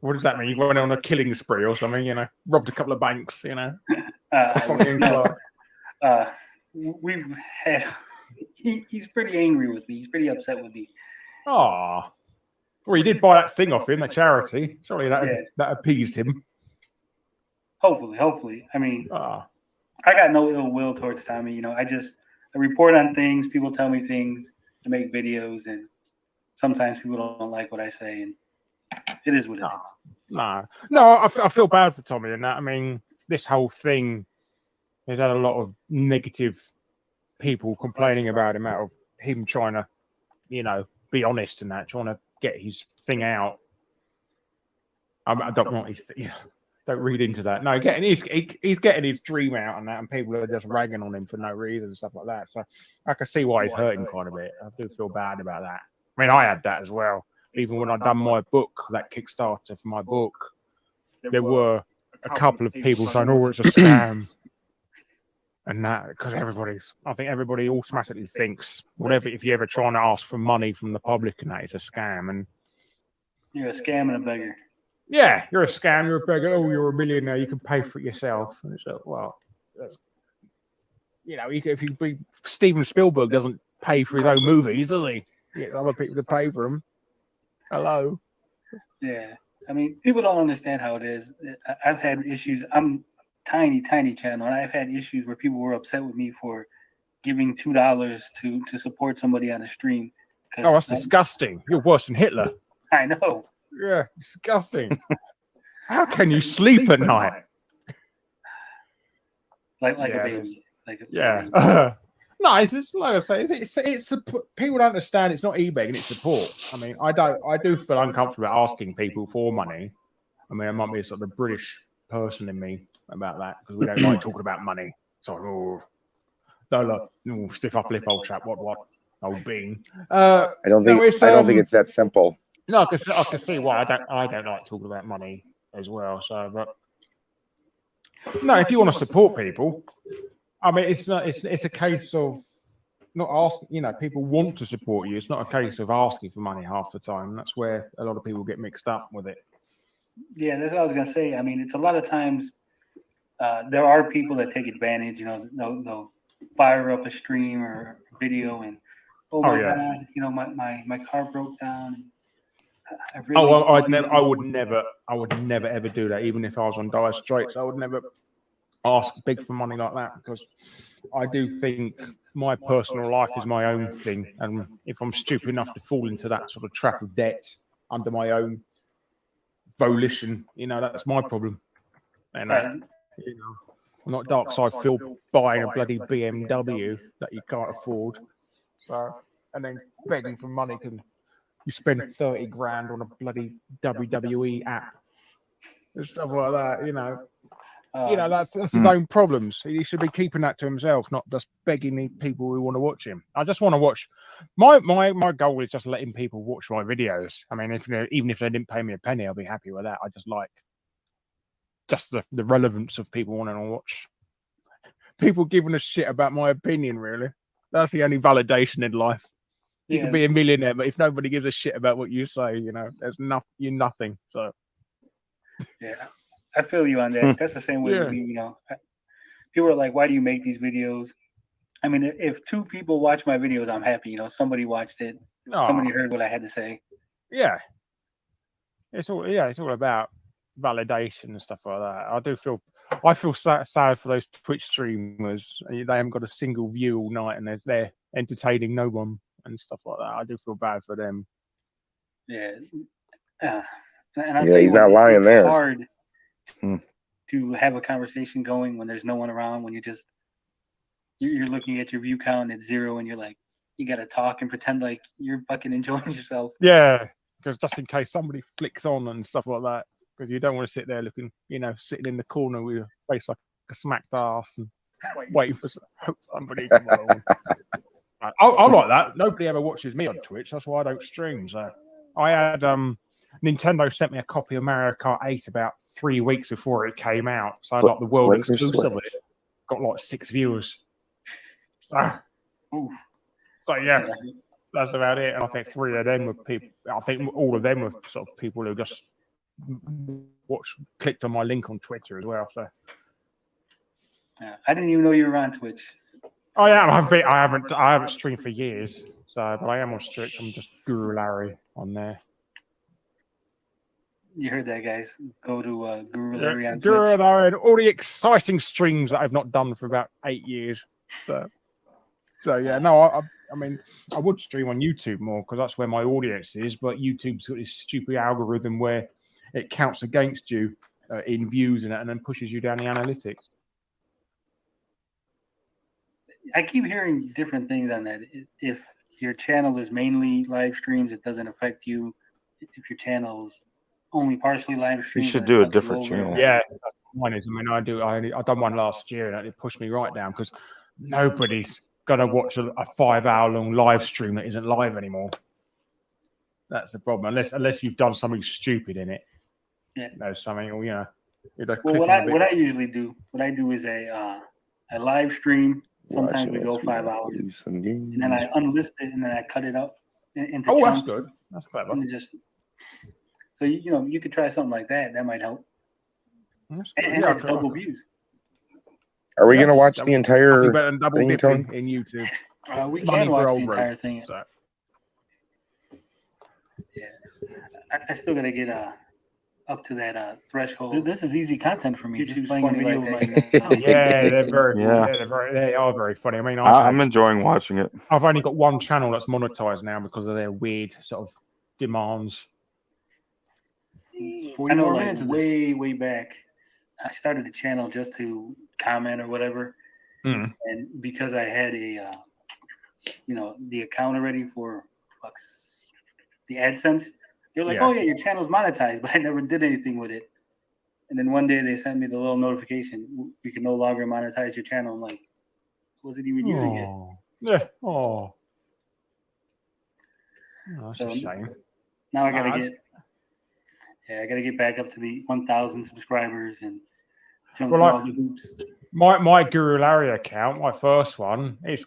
What does that mean? You went on a killing spree or something? You know, robbed a couple of banks. You know. No, we've had. He's pretty angry with me. He's pretty upset with me. Oh. Well, you did buy that thing off him, that charity. Surely that appeased him. Hopefully. I mean, I got no ill will towards Tommy. You know, I report on things. People tell me things. I make videos, and sometimes people don't like what I say, and it is what it is. No, I feel bad for Tommy in that. I mean, this whole thing has had a lot of negative people complaining about him out of him trying to, you know, be honest and that, trying to get his thing out. I don't want his don't read into that. No, he's getting his dream out and that, and people are just ragging on him for no reason and stuff like that. So I can see why he's hurting quite a bit. I do feel bad about that. I mean, I had that as well. Even when I done my book, that Kickstarter for my book, there were a couple of people saying, "Oh, it's a scam," and that because I think everybody automatically thinks whatever. If you ever trying to ask for money from the public, and that is a scam, and you're a scam and a beggar. Yeah, you're a scam, you're a beggar. Oh, you're a millionaire. You can pay for it yourself. And it's like, well, that's, you know, if you be Steven Spielberg doesn't pay for his own movies, does he? He gets other people to pay for them. Hello. Yeah, I mean, people don't understand how it is. I've had issues. I'm tiny channel, and I've had issues where people were upset with me for giving $2 to support somebody on a stream. Oh, that's disgusting. You're worse than Hitler. I know. Yeah, disgusting. How can you sleep at night? Like a baby. No, it's just, like I say, it's people don't understand. It's not e-begging, it's support. I mean, I do feel uncomfortable asking people for money. I mean, I might be a sort of British person in me about that because we don't like talking about money. So, stiff upper lip, old chap. What? Old bean. I don't think it's that simple. No, I can see why I don't like talking about money as well. So, but no, if you want to support people, I mean, it's a case of not asking. You know, people want to support you. It's not a case of asking for money half the time. That's where a lot of people get mixed up with it. Yeah, that's what I was gonna say. I mean, it's a lot of times there are people that take advantage. You know, they'll fire up a stream or a video and God, you know, my car broke down. I would never ever do that. Even if I was on dire straits, I would never ask big for money like that because I do think my personal life is my own thing, and if I'm stupid enough to fall into that sort of trap of debt under my own volition, you know, that's my problem. And you know, I'm not dark side Phil buying a bloody BMW that you can't afford. So, and then begging for money can. You spend 30 grand on a bloody WWE app and stuff like that, you know. That's his own problems. He should be keeping that to himself, not just begging the people who want to watch him. I just want to watch. My goal is just letting people watch my videos. I mean, even if they didn't pay me a penny, I'll be happy with that. I just like the relevance of people wanting to watch. People giving a shit about my opinion, really. That's the only validation in life. You can be a millionaire, but if nobody gives a shit about what you say, you know, you're nothing. So, yeah, I feel you on that. That's the same way with me. You know, people are like, "Why do you make these videos?" I mean, if 2 people watch my videos, I'm happy. You know, somebody watched it, somebody heard what I had to say. Yeah, it's all about validation and stuff like that. I feel sad for those Twitch streamers. They haven't got a single view all night, and they're entertaining no one. And stuff like that. I do feel bad for them. Yeah. He's not lying there. It's hard to have a conversation going when there's no one around, when you're looking at your view count at 0 and you're like, you got to talk and pretend like you're fucking enjoying yourself. Yeah. Because just in case somebody flicks on and stuff like that, because you don't want to sit there looking, you know, sitting in the corner with your face like a smacked ass and waiting for somebody to come along. I like that. Nobody ever watches me on Twitch. That's why I don't stream. So I had Nintendo sent me a copy of Mario Kart 8 about 3 weeks before it came out. So I got the world Like your exclusive of Switch. it. Got like 6 viewers. So, Oof. so yeah, that's about it. And I think 3 of them were people. I think all of them were sort of people who just clicked on my link on Twitter as well. So I didn't even know you were on Twitch. oh yeah, I haven't streamed for years. So, but I am on Twitch. I'm just Guru Larry on there. You heard that, guys. Go to Guru Larry on Guru Twitch. Larry and all the exciting streams that I've not done for about 8 years. So yeah, no, I mean, I would stream on YouTube more because that's where my audience is. But YouTube's got this stupid algorithm where it counts against you in views and then pushes you down the analytics. I keep hearing different things on that. If your channel is mainly live streams, it doesn't affect you. If your channel's only partially live streams, You should then do it a fucks you different over. channel. Yeah, that's what mine is. I mean, I done one last year and it pushed me right down because nobody's gonna watch a 5-hour long live stream that isn't live anymore. That's the problem, unless you've done something stupid in it. Yeah. There's something, or you're like Well, what I usually do, is a live stream. Sometimes we go 5 hours, and then I unlist it, and then I cut it up into chunks. That's good. That's clever. And so you could try something like that. That might help. And it's double views. Are we going to watch the entire thing, Tony? in YouTube? We can watch the entire thing. So. Yeah, I still got to get up to that threshold. This is easy content for me. Just playing a video yeah, they are very funny. I mean, I'm enjoying watching it. I've only got one channel that's monetized now because of their weird sort of demands. I know, like way back, I started a channel just to comment or whatever, and because I had a, the account already for the AdSense, they're like, "Oh yeah, your channel's monetized," but I never did anything with it. And then one day they sent me the little notification: "We can no longer monetize your channel." I'm like, "Was it even using it?" Yeah. Oh, that's a shame. Now I gotta I gotta get back up to the 1,000 subscribers and jump through all the hoops. My Guru Larry account, my first one, it's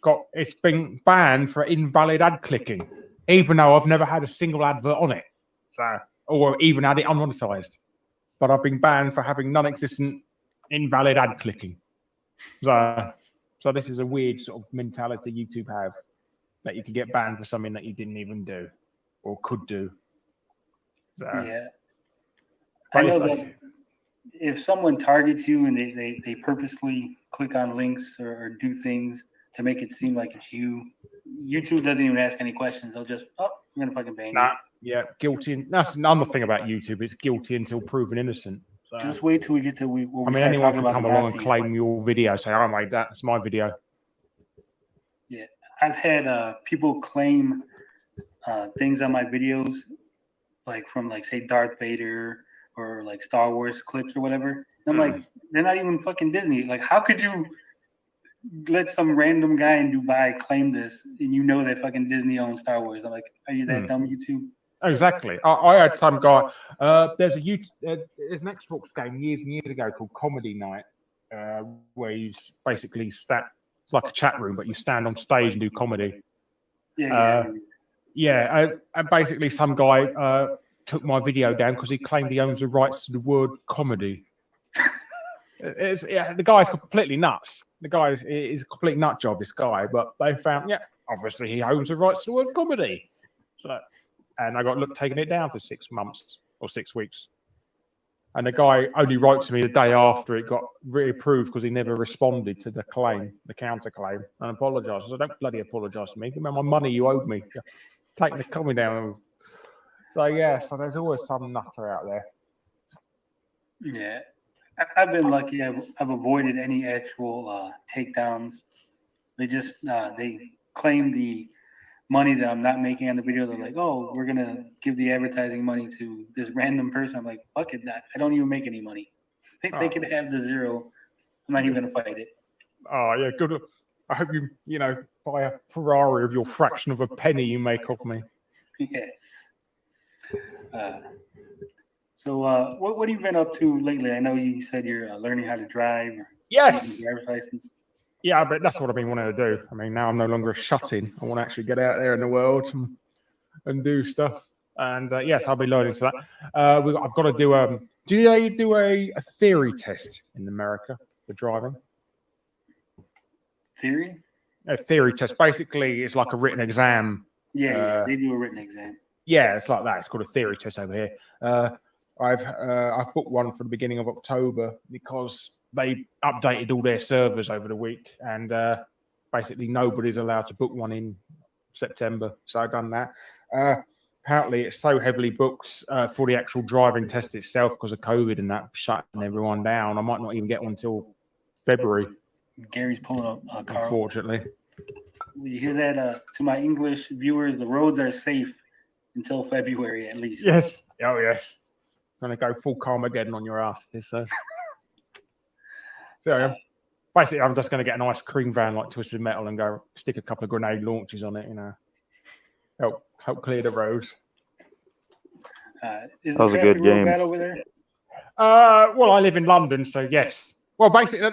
been banned for invalid ad clicking, even though I've never had a single advert on it, or even had it unmonetized. But I've been banned for having non-existent invalid ad clicking. So this is a weird sort of mentality YouTube have, that you can get banned for something that you didn't even do or could do. Yeah. I know that if someone targets you and they purposely click on links or do things to make it seem like it's you, YouTube doesn't even ask any questions. They'll just, I'm going to fucking ban you. Yeah, guilty. That's another thing about YouTube. It's guilty until proven innocent. So, just wait till we get to anyone can come along and claim your video, say, I made that. It's my video. Yeah. I've had people claim things on my videos, like from, say, Darth Vader or like Star Wars clips or whatever. And I'm like, they're not even fucking Disney. Like, how could you let some random guy in Dubai claim this and that fucking Disney owns Star Wars? I'm like, are you that dumb, YouTube? Exactly. I had some guy. There's an Xbox game years and years ago called Comedy Night, where you basically it's like a chat room, but you stand on stage and do comedy. And basically some guy took my video down because he claimed he owns the rights to the word comedy. The guy's completely nuts. The guy is a complete nut job, this guy. But they found, obviously he owns the rights to the word comedy. And I got taking it down for 6 months or 6 weeks. And the guy only wrote to me the day after it got reapproved because he never responded to the counterclaim, and apologised. I said, don't bloody apologise to me. Give me my money you owed me. Taking the comedy down. So there's always some nutter out there. Yeah. I've been lucky. I've avoided any actual takedowns. They just they claim the money that I'm not making on the video. They're like, "Oh, we're gonna give the advertising money to this random person." I'm like, "Fuck it, I don't even make any money. They could have the zero. I'm not even gonna fight it." Oh yeah, good. I hope you buy a Ferrari of your fraction of a penny you make off me. Yeah. So, what have you been up to lately? I know you said you're learning how to drive. Or Yes. getting a driver's license. Yeah, but that's what I've been wanting to do. I mean, now I'm no longer a shut-in. I want to actually get out there in the world and do stuff. And yes, I'll be learning to that. I've got to do. Do you do a theory test in America for driving? Theory? A theory test. Basically, it's like a written exam. Yeah, they do a written exam. Yeah, it's like that. It's called a theory test over here. I've booked one for the beginning of October because they updated all their servers over the week, and basically nobody's allowed to book one in September. So I've done that. Apparently, it's so heavily booked for the actual driving test itself because of COVID and that shutting everyone down. I might not even get one until February. Gary's pulling up a car. Unfortunately. You hear that? To my English viewers, the roads are safe until February at least. Yes. Oh, yes. Going to go full Carmageddon on your ass. So basically, I'm just going to get a nice cream van like Twisted Metal and go stick a couple of grenade launches on it, help clear the roads. Is that was a good game. Bad over there? Well, I live in London, so yes. Well, basically,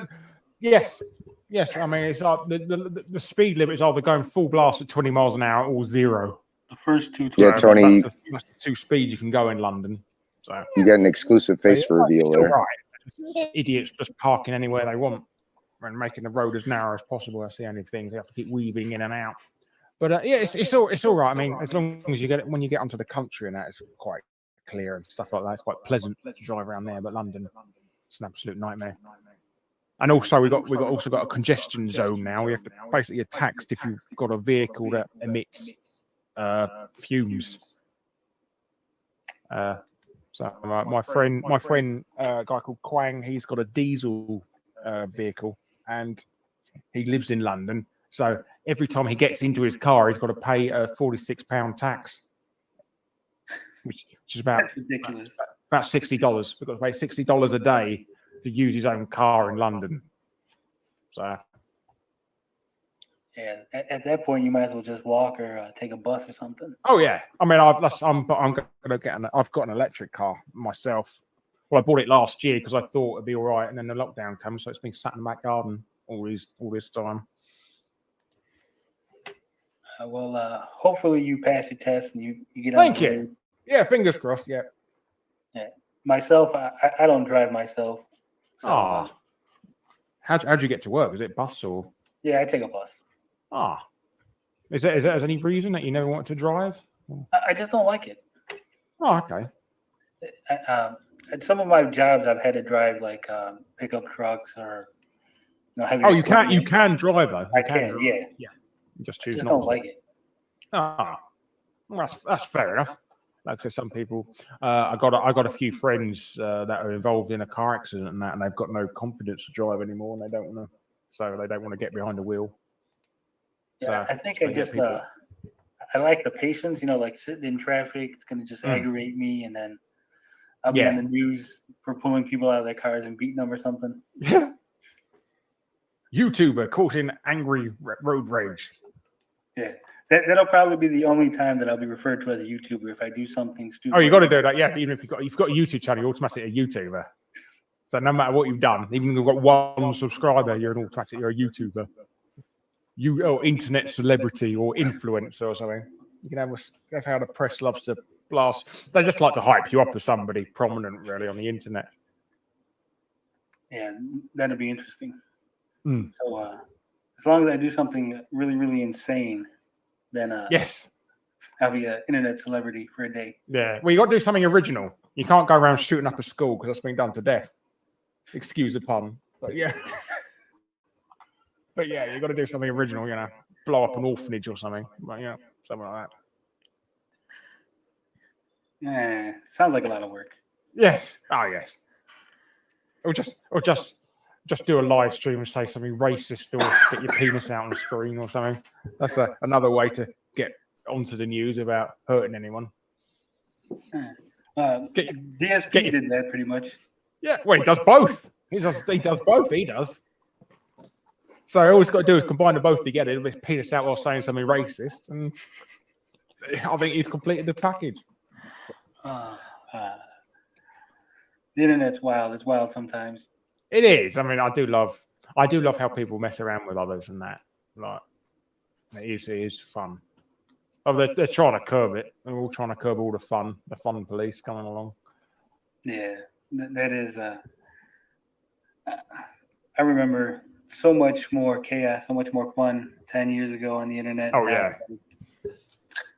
yes. I mean, it's like the speed limit is either going full blast at 20 miles an hour or 0. The first two. Yeah, Tony. That's the two speeds you can go in London. So you got an exclusive face reveal there. Right. Idiots just parking anywhere they want and making the road as narrow as possible. That's the only thing. They have to keep weaving in and out. But yeah, it's all right. I mean, as long as you get it when you get onto the country and that, it's quite clear and stuff like that. It's quite pleasant to drive around there. But London, it's an absolute nightmare. And also, we've also got a congestion zone now. We have to basically get taxed if you've got a vehicle that emits fumes. So my friend, a guy called Quang, he's got a diesel vehicle, and he lives in London. So every time he gets into his car, he's got to pay a £46 tax, which is about ridiculous. About $60. We've got to pay $60 a day to use his own car in London. So yeah, at that point, you might as well just walk or take a bus or something. Oh yeah, I mean, I'm going to get I've got an electric car myself. Well, I bought it last year because I thought it'd be all right, and then the lockdown comes, so it's been sat in the back garden all this time. Well, hopefully you pass your test and you get. Thank you. Yeah, fingers crossed. Yeah. Yeah. Myself, I don't drive myself. So, how'd you get to work? Is it bus or? Yeah, I take a bus. Is there any reason that you never wanted to drive? I just don't like it. Oh, okay. At some of my jobs, I've had to drive like pickup trucks or heavy. You can drive though. I can, yeah. Yeah. You just choose I just not don't to. like it. Well, that's fair enough. Like I said, some people. I got a few friends that are involved in a car accident and that, and they've got no confidence to drive anymore, and they don't want to get behind the wheel. Yeah, So, I think I like the patience. Like sitting in traffic, it's going to just aggravate me, and then I'll be on the news for pulling people out of their cars and beating them or something. Yeah. YouTuber causing angry road rage. Yeah. That'll probably be the only time that I'll be referred to as a YouTuber if I do something stupid. Oh, you got to do that, yeah. Even if you've got a YouTube channel, you're automatically a YouTuber. So no matter what you've done, even if you've got one subscriber, you're a YouTuber. Or internet celebrity or influencer or something. You can have how the press loves to blast. They just like to hype you up as somebody prominent, really, on the internet. Yeah, that'd be interesting. Mm. So as long as I do something really, really insane, then yes, I'll be an internet celebrity for a day. Yeah, well, you got to do something original. You can't go around shooting up a school because that's been done to death. Excuse the pun, but yeah. But yeah, you got to do something original. Blow up an orphanage or something. But yeah, something like that. Yeah, sounds like a lot of work. Yes. Oh yes. Or just do a live stream and say something racist or get your penis out on the screen or something. That's another way to get onto the news about hurting anyone. DSP did that pretty much. Yeah, well, he does both. He does both. He does. So all he's got to do is combine the both together, with his penis out while saying something racist, and I think he's completed the package. The internet's wild. It's wild sometimes. It is. I mean, I do love how people mess around with others and that. Like, it is fun. Oh, they're trying to curb it. They're all trying to curb all the fun police coming along. Yeah, that is. I remember so much more chaos, so much more fun 10 years ago on the internet. Oh, Now yeah. it's like,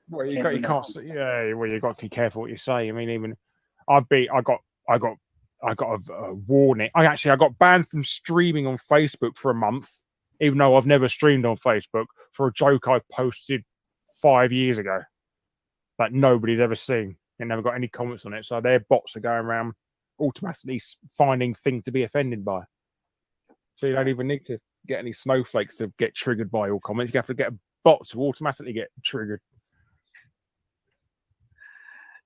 Well, you can't do can't. nothing. Yeah, well, you got to be careful what you say. I mean, even I got a warning. I got banned from streaming on Facebook for a month, even though I've never streamed on Facebook, for a joke I posted 5 years ago that nobody's ever seen and never got any comments on it. So their bots are going around automatically finding things to be offended by. So you don't even need to get any snowflakes to get triggered by your comments. You have to get a bot to automatically get triggered.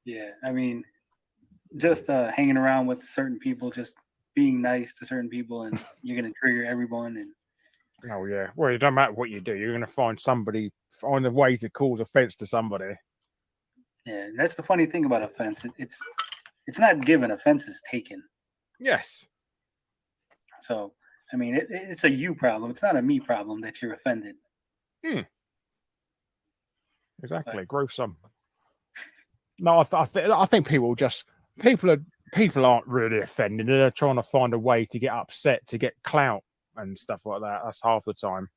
Yeah, I mean, just hanging around with certain people, just being nice to certain people, and you're gonna trigger everyone. And Oh yeah. Well, it don't matter what you do. You're going to find a way to cause offense to somebody. yeah, that's the funny thing about offense. It's not given. Offense is taken. Yes. So I mean, it's a you problem. It's not a me problem that you're offended. Exactly. Gruesome. No, I think people aren't really offended. They're trying to find a way to get upset, to get clout and stuff like that. That's half the time.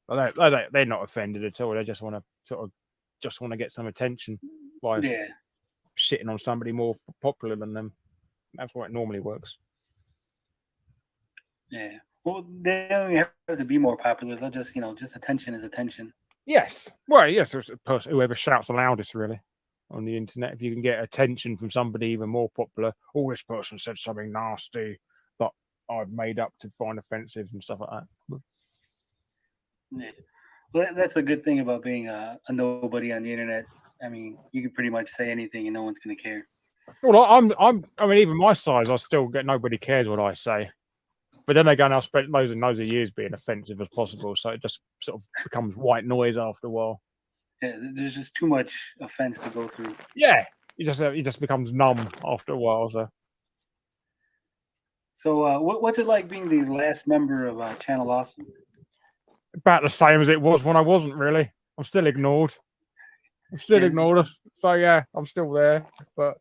But they're not offended at all. They just want to get some attention by shitting on somebody more popular than them. That's why it normally works. Yeah. Well, they don't even have to be more popular. They'll just attention is attention. Yes. Well, yes. There's a person whoever shouts the loudest, really, on the internet. If you can get attention from somebody even more popular, oh, this person said something nasty that I've made up to find offensive and stuff like that. Yeah. Well, that's a good thing about being a nobody on the internet. I mean, you can pretty much say anything and no one's going to care. Well, I mean, even my size, I still get nobody cares what I say. But then again, I've spent loads and loads of years being offensive as possible, so it just sort of becomes white noise after a while. Yeah, there's just too much offense to go through. Yeah, it just becomes numb after a while. So, what's it like being the last member of Channel Awesome? About the same as it was when I wasn't really. I'm still ignored. So yeah, I'm still there, but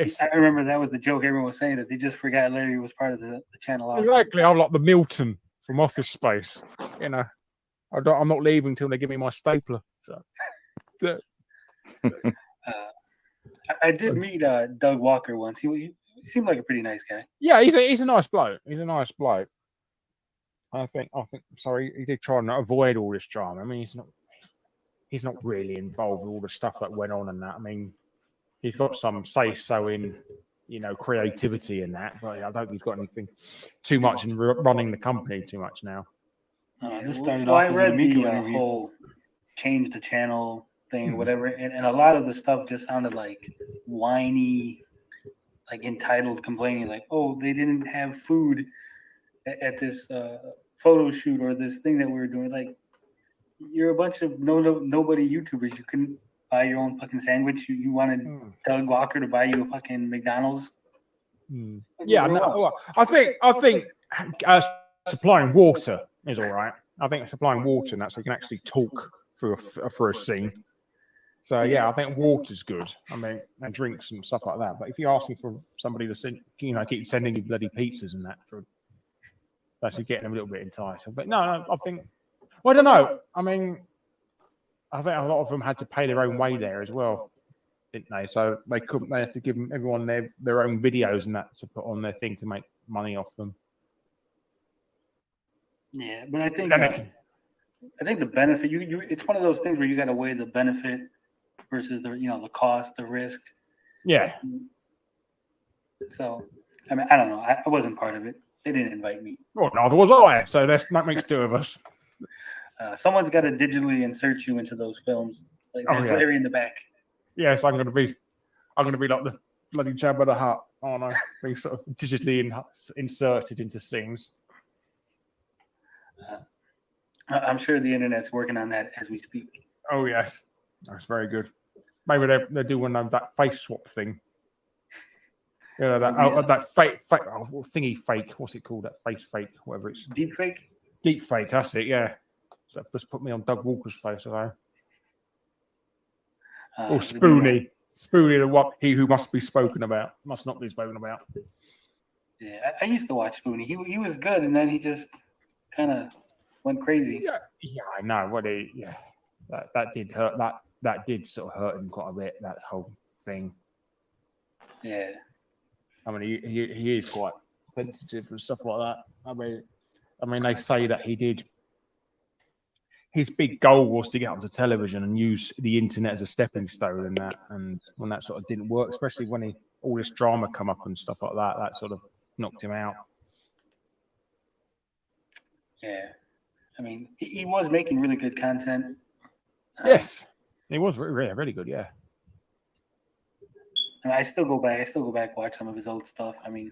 I remember that was the joke everyone was saying, that they just forgot Larry was part of the Channel Awesome. Exactly. I'm like the Milton from Office Space. I'm not leaving until they give me my stapler. So. I did meet Doug Walker once. He seemed like a pretty nice guy. Yeah, he's a nice bloke. I think. Sorry, he did try and avoid all this drama. I mean, he's not really involved with all the stuff that went on and that. I mean, he's got some say-so in, creativity and that, but I don't think he's got anything too much in running the company too much now. This started off as an Amico interview. Whole change the channel thing or whatever, and a lot of the stuff just sounded like whiny, like entitled complaining, like, oh, they didn't have food at this photo shoot or this thing that we were doing. Like, you're a bunch of nobody YouTubers. You couldn't buy your own fucking sandwich. You wanted Doug Walker to buy you a fucking McDonald's. Yeah, no, I think supplying water is all right. I think supplying water and that, so you can actually talk for a scene. So yeah, I think water's good. I mean, and drinks and stuff like that. But if you're asking for somebody to send, keep sending you bloody pizzas and that, that's getting them a little bit entitled. But no, I think. Well, I don't know. I mean, I think a lot of them had to pay their own way there as well, didn't they? So they had to give everyone their own videos and that to put on their thing to make money off them. Yeah, but I think the benefit it's one of those things where you got to weigh the benefit versus the cost, the risk. Yeah. So, I mean, I don't know. I wasn't part of it. They didn't invite me. Well, neither was I. So that makes two of us. Someone's got to digitally insert you into those films. Like there's Larry in the back. Yes, I'm gonna be like the bloody Jabba the Hutt. Oh no, being sort of digitally inserted into scenes. I'm sure the internet's working on that as we speak. Oh yes, that's very good. Maybe they do one of that face swap thing. Yeah, that fake thingy fake. What's it called? That face fake, whatever it's. Deep fake. Deep fake. That's it. Yeah. So just put me on Doug Walker's face, although. Or Spoonie. Spoonie, he who must be spoken about, must not be spoken about. Yeah, I used to watch Spoonie. He was good, and then he just kind of went crazy. Yeah, I know. That did hurt. That did sort of hurt him quite a bit. That whole thing. Yeah. I mean, he is quite sensitive and stuff like that. I mean, they say that he did. His big goal was to get onto television and use the internet as a stepping stone, and when that sort of didn't work, especially when all this drama come up and stuff like that, that sort of knocked him out. Yeah, I mean, he was making really good content. Yes, he was really good. Yeah. And I still go back, watch some of his old stuff. I mean,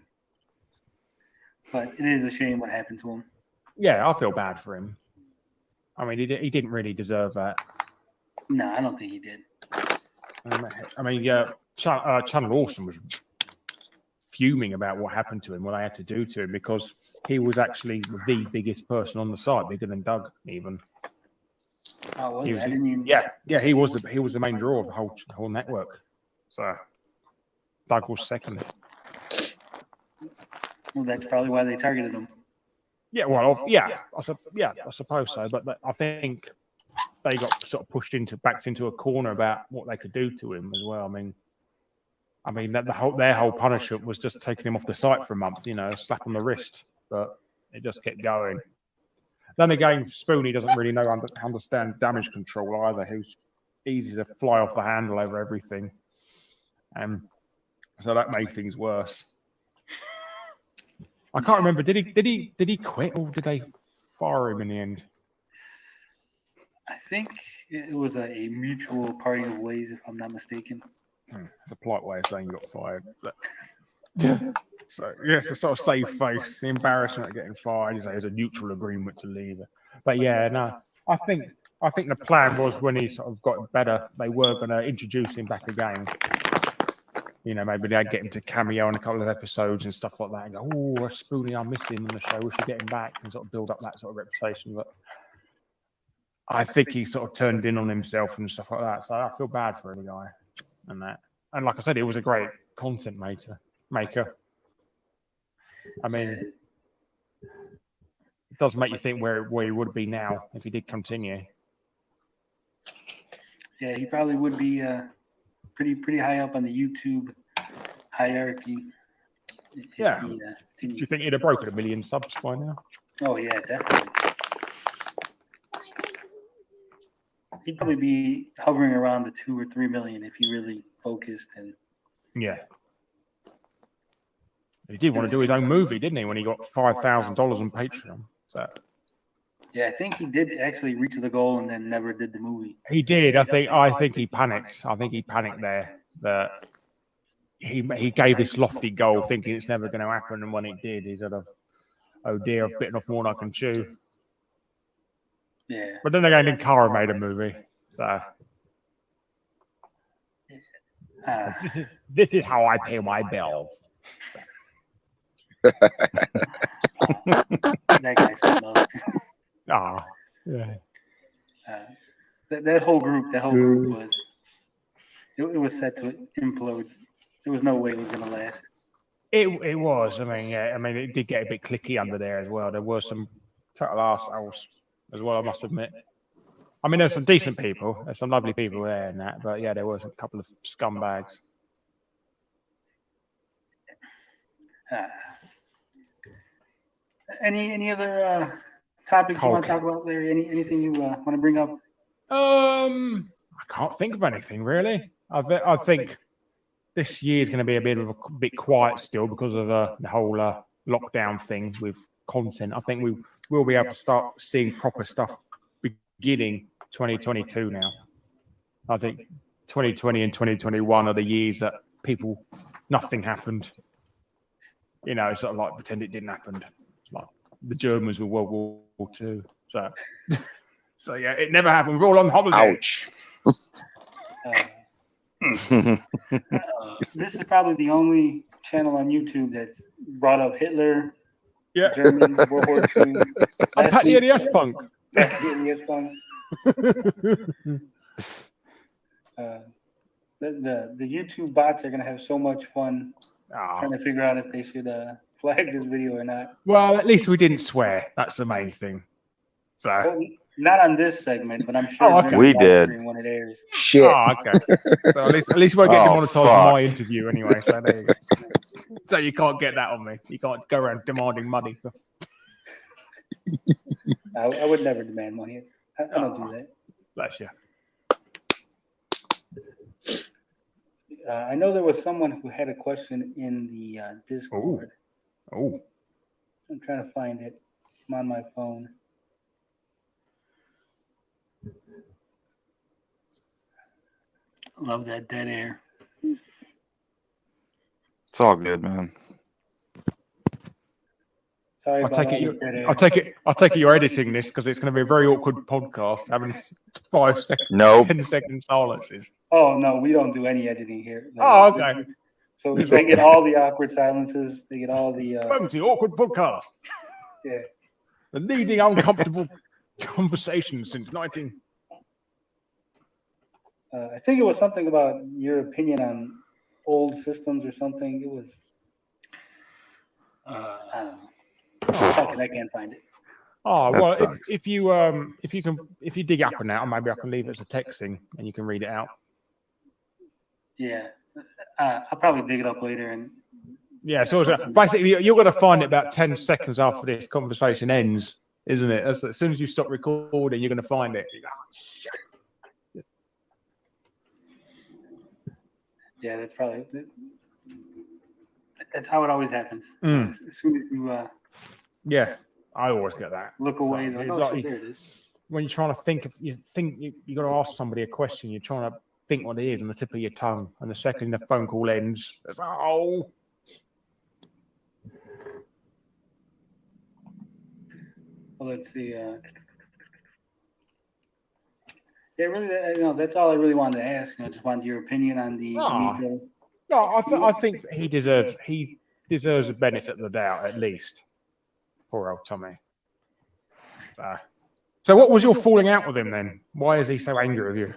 but it is a shame what happened to him. Yeah, I feel bad for him. I mean, he didn't really deserve that. No, I don't think he did. I mean, Channel Awesome was fuming about what happened to him, what they had to do to him, because he was actually the biggest person on the site, bigger than Doug even. Oh, was he it? I didn't even... Yeah, he was the main draw of the whole network. So Doug was second. Well, that's probably why they targeted him. Yeah, well, I suppose so. But I think they got sort of pushed backed into a corner about what they could do to him as well. I mean that their whole punishment was just taking him off the site for a month, slap on the wrist. But it just kept going. Then again, Spoonie doesn't really understand damage control either. He was easy to fly off the handle over everything, and so that made things worse. I can't remember. Did he quit, or did they fire him in the end? I think it was a mutual parting of ways, if I'm not mistaken. It's a polite way of saying you got fired. But... So yes, a sort of save face, the embarrassment of getting fired is a neutral agreement to leave. But yeah, no, I think the plan was when he sort of got better, they were going to introduce him back again. Maybe they'd get him to cameo in a couple of episodes and stuff like that, and go, "Oh, Spoonie, I'm missing in the show. We should get him back," and sort of build up that sort of reputation. But I think he sort of turned in on himself and stuff like that. So I feel bad for the guy and that. And like I said, he was a great content maker. I mean, it does make you think where he would be now if he did continue. Yeah, he probably would be pretty high up on the YouTube hierarchy. Yeah. Do you think he'd have broken 1 million subs by now? Oh yeah, definitely. He'd probably be hovering around the 2 or 3 million if he really focused and. Yeah. He did want to do his own movie, didn't he? When he got $5,000 on Patreon. So. Yeah, I think he did actually reach the goal and then never did the movie. He did. I think he panicked. I think he panicked there. That he gave this lofty goal, thinking it's never going to happen, and when it did, he sort of, oh dear, I've bitten off more than I can chew. Yeah. But then again, Cara made a movie, so. This is how I pay my bills. That guy's so loved. Yeah. That whole group was. It was set to implode. There was no way it was going to last. It was. I mean, it did get a bit cliquey under there as well. There were some total arseholes as well, I must admit. I mean, there's some decent people. There's some lovely people there and that. But yeah, there was a couple of scumbags. Any other topics you want to talk about, Larry? Anything you want to bring up? I can't think of anything really. I think this year is going to be a bit quiet still because of the whole lockdown thing with content. I think we will be able to start seeing proper stuff beginning 2022 now. I think 2020 and 2021 are the years that nothing happened. Sort of like pretend it didn't happen. Like the Germans were World War II. So yeah, it never happened. We're all on holiday. Ouch. This is probably the only channel on YouTube that's brought up Hitler, Yeah. Germans, World War II. I'm Pat the NES Punk. Pat the NES Punk. The YouTube bots are gonna have so much fun trying to figure out if they should flag this video or not. Well, at least we didn't swear. That's the main thing. So Well, not on this segment, but I'm sure okay. during We the did. stream when it airs. Shit. Oh, okay. So at least we'll get Oh, demonetized fuck. on my interview anyway. So there you go. So you can't get that on me. You can't go around demanding money. I would never demand money. I don't do that. Bless you. I know there was someone who had a question in the Discord. Oh. I'm trying to find it. I'm on my phone. Love that dead air. It's all good, man. Sorry I'll about take all it. the dead air. I'll take it. You're editing this because it's going to be a very awkward podcast. Having 5 seconds, Nope. 10-second silences. Oh no, we don't do any editing here. Oh, okay. So they get all the awkward silences. They get all the. Welcome to the awkward podcast. Yeah. The leading uncomfortable conversation since 19. I think it was something about your opinion on old systems or something. It was. I don't know. I can't find it. Oh That well, sucks. if you dig up on that, maybe I can leave it as a text thing and you can read it out. Yeah, I'll probably dig it up later and. Yeah, so basically you're going to find it about 10 seconds after this conversation ends, isn't it? As soon as you stop recording, you're going to find it. You go, "Oh, shit." Yeah, that's probably. That's how it always happens. Mm. As soon as you Yeah, I always get that. look away, So, like, it's oh, like shit, there it is. when you're trying to think, you got to ask somebody a question. You're trying to think what it is on the tip of your tongue, and the second the phone call ends, it's oh. Well, let's see. Yeah, really, that's all I really wanted to ask. I just wanted your opinion on the Amico. No, I think he deserves a benefit of the doubt at least. Poor old Tommy. So what was your falling out with him then? Why is he so angry with you?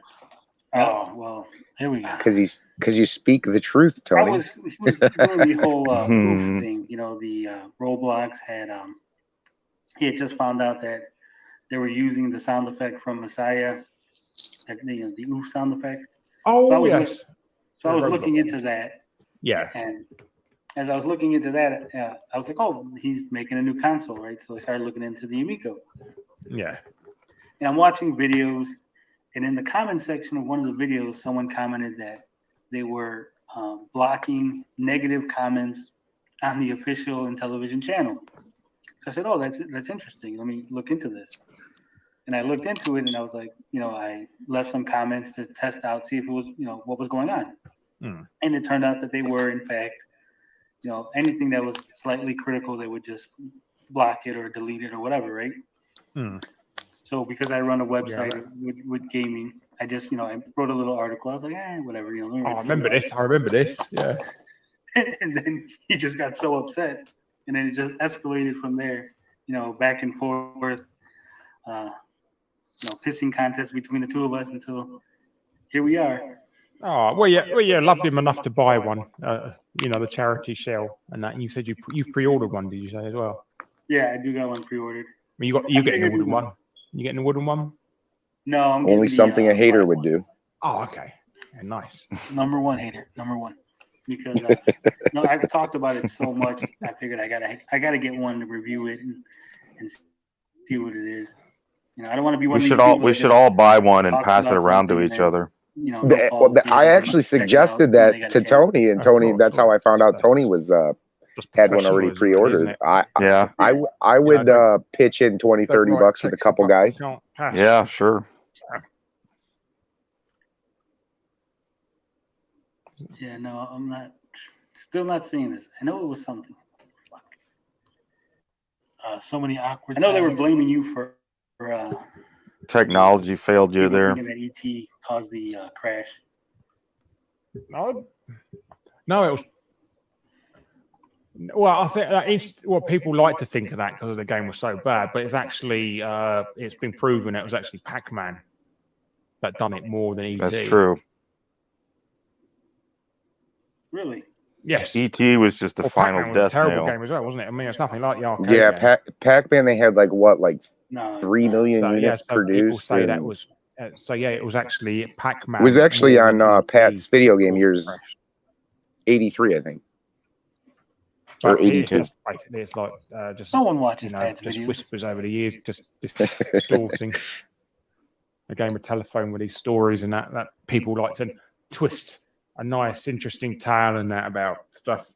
Oh well, here we go. Because you speak the truth, He Tony. was doing the whole oof thing. The Roblox had he had just found out that they were using the sound effect from Messiah, the oof sound effect. Oh, So yes. I was looking into that, Yeah. and as I was looking into that, I was like, oh, he's making a new console, right? So I started looking into the Amico. Yeah. And I'm watching videos, and in the comment section of one of the videos, someone commented that they were blocking negative comments on the official Intellivision channel. So I said, oh, that's interesting. Let me look into this. And I looked into it, and I was like, I left some comments to test out, see if it was, what was going on. Mm. And it turned out that they were, in fact, anything that was slightly critical, they would just block it or delete it or whatever, right? Mm. So because I run a website with gaming, I just, I wrote a little article. I was like, whatever, Oh, I remember this. Yeah. And then he just got so upset, and then it just escalated from there, back and forth, pissing contest between the two of us until here we are. Oh, well, yeah, loved him enough to buy one, the charity shell and that. And you said you've pre-ordered one, did you say as well? Yeah, I do got one pre-ordered. You getting a wooden one? You getting a wooden one? No, I'm Only getting something a hater would do. Oh, okay. Yeah, nice. Number one hater, number one. Because I've talked about it so much, I figured I gotta get one to review it and see what it is. I don't want to be one. We should all buy one and pass it around to each other. I actually suggested that to Tony, and Tony. That's how I found out Tony was had one already pre-ordered. I would pitch in $20-$30 with a couple guys. Yeah, sure. Yeah, no, I'm not. Still not seeing this. I know it was something. So many awkward. I know they were blaming you for technology failed you there. Thinking that ET caused the crash. No, No, it was. Well, I think that is what people like to think of that because the game was so bad, but it's actually it's been proven it was actually Pac-Man that done it more than ET. That's true. Really? Yes. ET was just the final Pac-Man was a death terrible nail. game as well, wasn't it? I mean, it's nothing like the arcade Yeah, game. Pac-Man. They had like what, like No, 3 million So, units so people produced. say that and was. So yeah, it was actually Pac-Man. it was actually more on than ET. Pat's video game was years, fresh. 83, I think, But or it's 82. just basically it's like just no one watches Pat's just videos. whispers over the years, just distorting a game of telephone with these stories and that people like to twist a nice, interesting tale and that about stuff.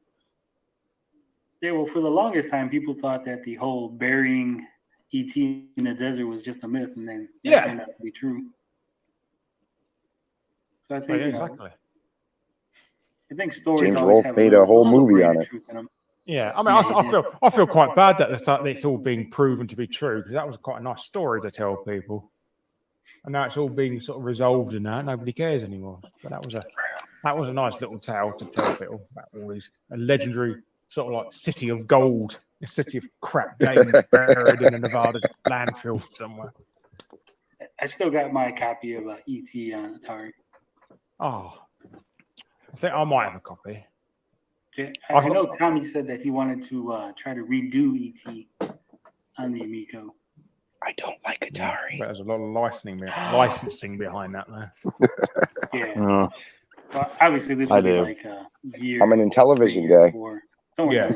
Yeah, well, for the longest time, people thought that the whole burying ET in the desert was just a myth, and then that turned out to be true. So I think, yeah, exactly. I think stories James always Rolfe have made a whole movie grain on of it. truth in them. Yeah, I mean, I feel quite bad that it's all being proven to be true because that was quite a nice story to tell people, and now it's all being sort of resolved and that nobody cares anymore. But that was a nice little tale to tell people about all these a legendary sort of like city of gold, a city of crap games buried in a Nevada landfill somewhere. I still got my copy of ET on Atari. Oh, I think I might have a copy. I know Tommy said that he wanted to try to redo ET on the Amico. I don't like Atari. But there's a lot of licensing behind that there. Yeah. Well, obviously, this would be like a year. I'm an Intellivision guy. Yeah.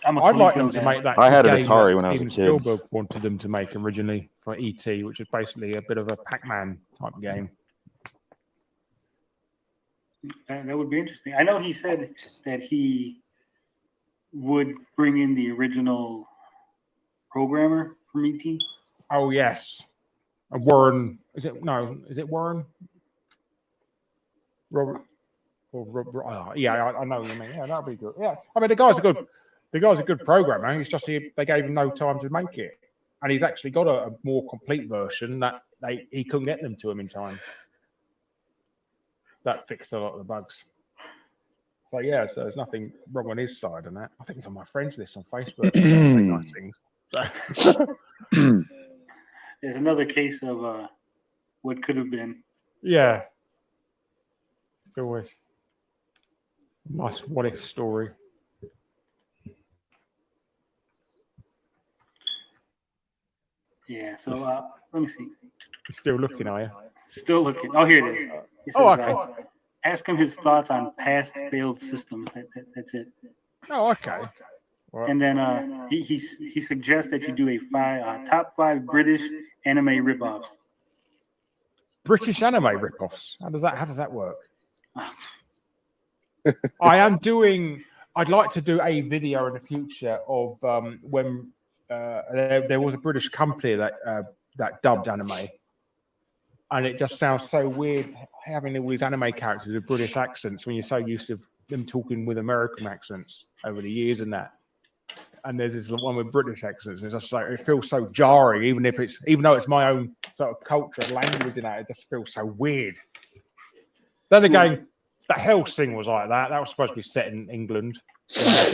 I'd like them to make that. I had an game Atari that when I was a Steven kid. Spielberg wanted them to make originally for ET, which is basically a bit of a Pac-Man type game. That would be interesting. I know he said that he would bring in the original programmer from ET. Oh yes, Warren. Is it Warren? Robert. Yeah, I know what you mean. Yeah, that'd be good. Yeah, I mean the guy's a good programmer. It's just they gave him no time to make it, and he's actually got a more complete version that he couldn't get them to him in time. That fixed a lot of the bugs. So yeah, so there's nothing wrong on his side on that. I think he's on my friends list on Facebook. So say nice things. There's another case of what could have been. Yeah. It's always a nice what if story. Yeah, so let me see. You're still looking, are you? Still looking. Oh, here it is. It says, okay. Ask him his thoughts on past failed systems. That's it. Oh, okay. Well, and then he suggests that you do a top 5 British anime ripoffs. British anime ripoffs. How does that work? I'd like to do a video in the future of when there was a British company that dubbed anime, and it just sounds so weird having all these anime characters with British accents when you're so used to them talking with American accents over the years and that. And there's this one with British accents. It's just like it feels so jarring, even though it's my own sort of culture, language, and that it just feels so weird. Then again, that Hellsing was like that. That was supposed to be set in England.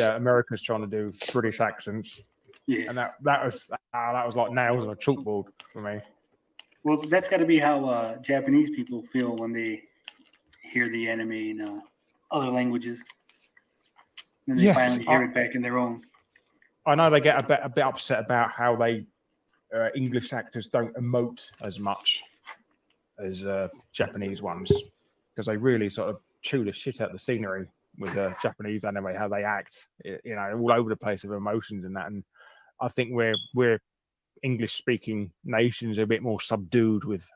Americans trying to do British accents, and that was like nails on a chalkboard for me. Well, that's got to be how Japanese people feel when they hear the anime in other languages, and they finally hear it back in their own. I know they get a bit upset about how they English actors don't emote as much as Japanese ones because they really sort of chew the shit out of the scenery with Japanese anime, how they act, all over the place with emotions and that. And I think we're English-speaking nations are a bit more subdued with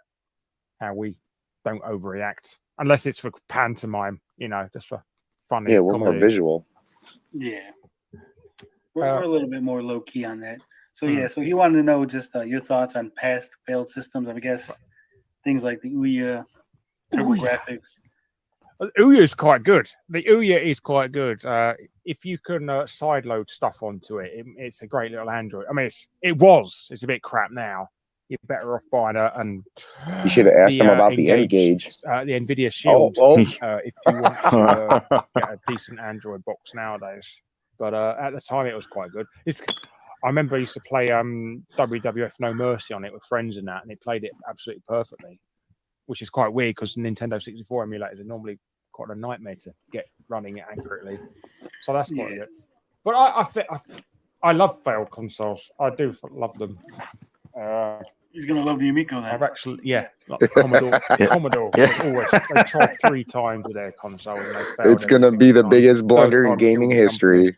how we don't overreact, unless it's for pantomime, just for funny. Yeah, we're more visual. Yeah. We're a little bit more low key on that. So yeah, so he wanted to know just your thoughts on past failed systems. I guess things like the Ouya, TurboGrafx. Ouya is quite good. The Ouya is quite good. If you can sideload stuff onto it, it's a great little Android. I mean, it's a bit crap now. you're better off buying You should have asked them about the N-Gauge. The NVIDIA Shield, if you want to get a decent Android box nowadays. But at the time, it was quite good. I remember I used to play WWF No Mercy on it with friends and that, and it played it absolutely perfectly, which is quite weird because Nintendo 64 emulators are normally quite a nightmare to get running it accurately. So that's quite good. But I love failed consoles. I do love them. He's gonna love the Amico then. I've actually, like the Commodore. Commodore always they tried 3 times with their console and they failed. It's gonna be the biggest blunder in gaming history.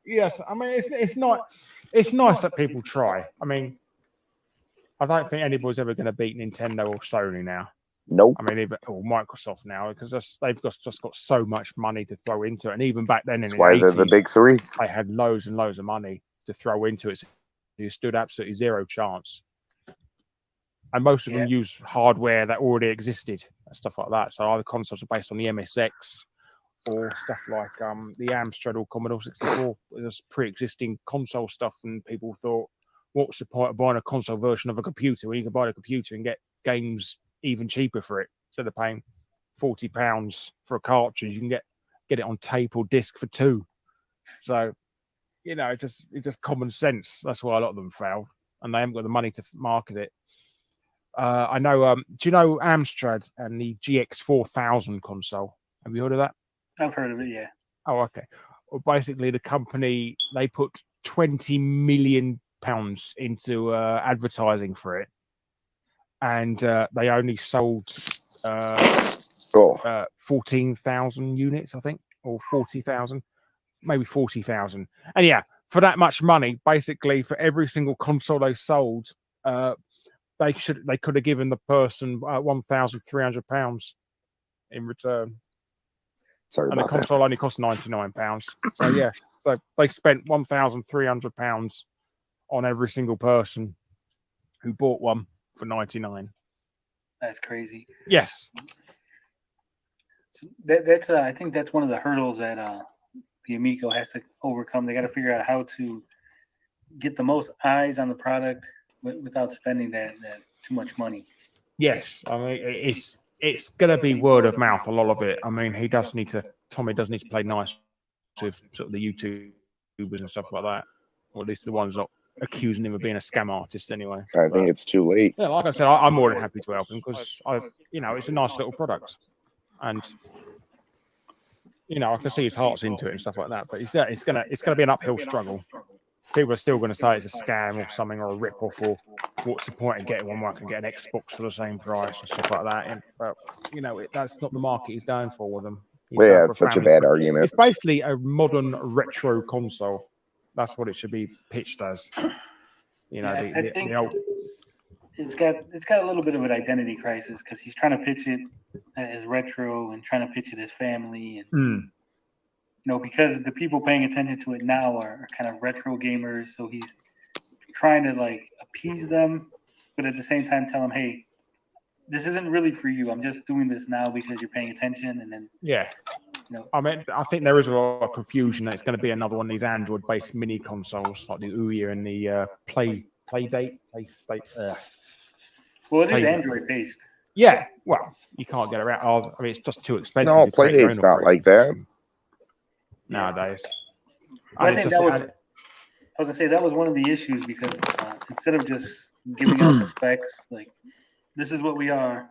Yes, I mean it's not. It's nice that people try. I mean, I don't think anybody's ever going to beat Nintendo or Sony now. Nope. I mean, or Microsoft now, because they've just got so much money to throw into it. And even back then, that's why they're the big three. They had loads and loads of money to throw into it. So you stood absolutely zero chance. And most of them use hardware that already existed and stuff like that. So either consoles are based on the MSX or stuff like the Amstrad or Commodore 64. There's pre-existing console stuff, and people thought, what's the point of buying a console version of a computer when you can buy a computer and get games even cheaper for it? Instead of paying £40 for a cartridge, you can get it on tape or disc for £2. So, it's just common sense. That's why a lot of them failed, and they haven't got the money to market it. I know. Do you know Amstrad and the GX4000 console? Have you heard of that? I've heard of it. Yeah. Oh, okay. Well, basically, the company, they put £20 million into advertising for it, and they only sold 14,000 units, I think, or 40,000, maybe 40,000. And for that much money, basically, for every single console they sold, they could have given the person £1,300 in return. Sorry and about the console only cost £99. So so they spent £1,300 on every single person who bought one for $99. That's crazy. Yes. So that's I think that's one of the hurdles that the Amico has to overcome. They got to figure out how to get the most eyes on the product without spending that too much money. Yes, I mean it's going to be word of mouth, a lot of it. I mean, Tommy does need to play nice with sort of the YouTubers and stuff like that, or at least the ones not accusing him of being a scam artist anyway. I think it's too late. Yeah, like I said, I'm more than happy to help him because it's a nice little product, and I can see his heart's into it and stuff like that. But it's gonna be an uphill struggle. People are still going to say it's a scam or something or a rip-off, or what's the point of getting one where I can get an Xbox for the same price and stuff like that. But that's not the market he's going for with them. It's such a bad argument. It's basically a modern retro console. That's what it should be pitched as. I think it's got a little bit of an identity crisis because he's trying to pitch it as retro and trying to pitch it as family, and because the people paying attention to it now are kind of retro gamers. So he's trying to appease them, but at the same time tell them, hey, this isn't really for you. I'm just doing this now because you're paying attention. And then I mean, I think there is a lot of confusion that it's going to be another one of these Android-based mini consoles like the Ouya and the Playdate. Well, it is Android-based. Yeah, well, you can't get around. I mean, it's just too expensive. No, Playdate's not like that nowadays. I think I was gonna say that was one of the issues because instead of just giving out the specs, like this is what we are,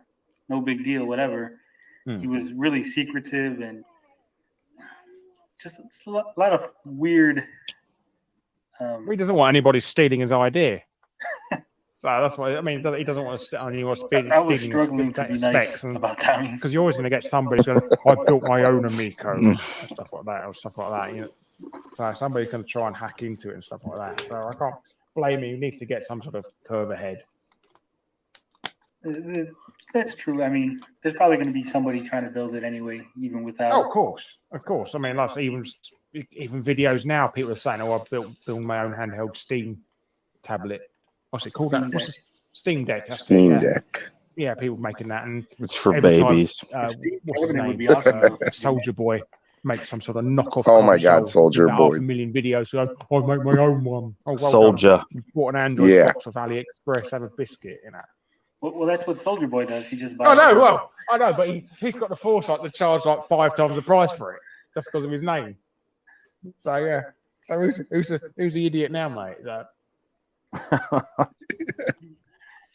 no big deal, whatever. He was really secretive and just a lot of weird. He doesn't want anybody stealing his idea. So that's why, I mean, he doesn't want to stealing. I was struggling to be nice about Tommy. Because you're always going to get somebody who's going, I built my own Amico and stuff like that. So somebody's going to try and hack into it and stuff like that. So I can't blame him. He needs to get some sort of curve ahead. That's true. I mean, there's probably going to be somebody trying to build it anyway, even without. Oh, of course. I mean, like even videos now, people are saying, "Oh, I built my own handheld Steam tablet." What's it called? What's it? Steam Deck. Steam Deck. Yeah, people making that, and it's for babies. What's his name? Soldier Boy make some sort of knockoff. Oh my cover God, show Soldier with about Boy. 500,000 videos. So I make my own one. Oh, well Soldier. done. You bought an Android Yeah. box off AliExpress, have a biscuit, you know. Well, that's what Soldier Boy does. He just buys. Oh no, well, I know, but he's got the foresight to charge like 5 times the price for it just because of his name. So yeah. So who's the idiot now, mate?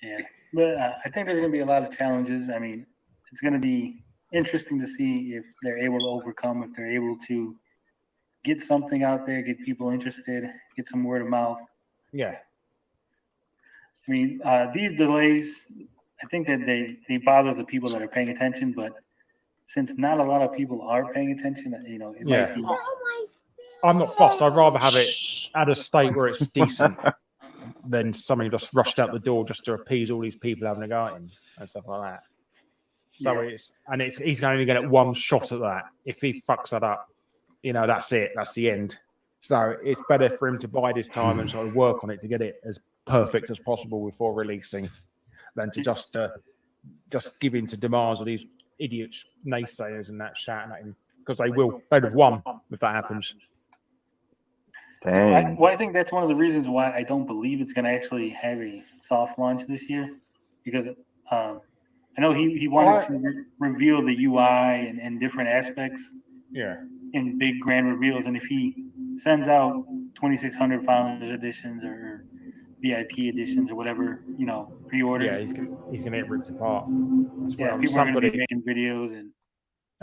Yeah, but I think there's going to be a lot of challenges. I mean, it's going to be interesting to see if they're able to overcome, if they're able to get something out there, get people interested, get some word of mouth. Yeah. I mean, these delays, I think that they bother the people that are paying attention, but since not a lot of people are paying attention, you know, it might be. I'm not fussed. I'd rather have it at a state where it's decent than somebody just rushed out the door just to appease all these people having a go at him and stuff like that. So he's only going to get one shot at that. If he fucks that up, you know, that's it. That's the end. So it's better for him to bide his time and sort of work on it to get it as perfect as possible before releasing, than to just give in to demands of these idiots, naysayers, and that shouting at him, because they'd have won if that happens. Dang. I think that's one of the reasons why I don't believe it's going to actually have a soft launch this year, because I know he wanted to reveal the UI and different aspects in big grand reveals, and if he sends out 2,600 Founders editions or VIP editions or whatever, you know, pre-orders, he's gonna get ripped apart. People are going to be making videos and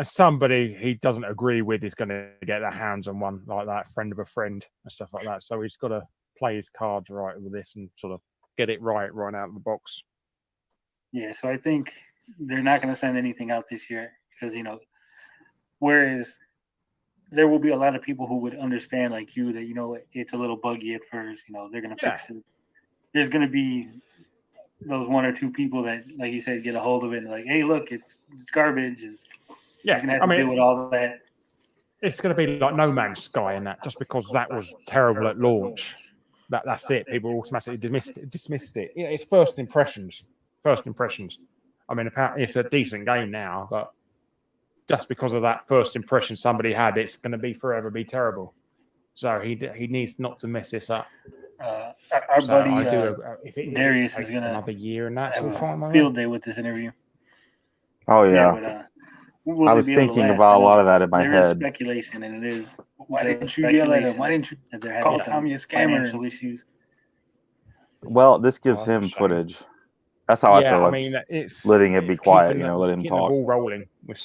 somebody he doesn't agree with is going to get their hands on one like that, friend of a friend and stuff like that. So he's got to play his cards right with this and sort of get it right out of the box. Yeah, so I think they're not going to send anything out this year because, you know, whereas there will be a lot of people who would understand, like you, that, you know, it's a little buggy at first, you know, they're going to fix it. There's going to be those one or two people that, like you said, get a hold of it and like, hey, look, it's garbage. And he's going to have to deal with all of that. It's going to be like No Man's Sky and that, just because that was terrible at launch. That's it. People automatically dismissed it. Yeah, it's first impressions. I mean, apparently it's a decent game now, but just because of that first impression somebody had, it's going to forever be terrible. So he needs not to mess this up. Our buddy Darius is going to another year and that's have all a field day with this interview. Oh yeah. I was thinking about a lot of that in my head. There is speculation, and it is. Why didn't you yell at him? Why didn't you call Tommy a scammer? Financial issues. Well, this gives him footage. That's how I feel. I mean, it's letting it be quiet. You know, let him talk. The ball rolling with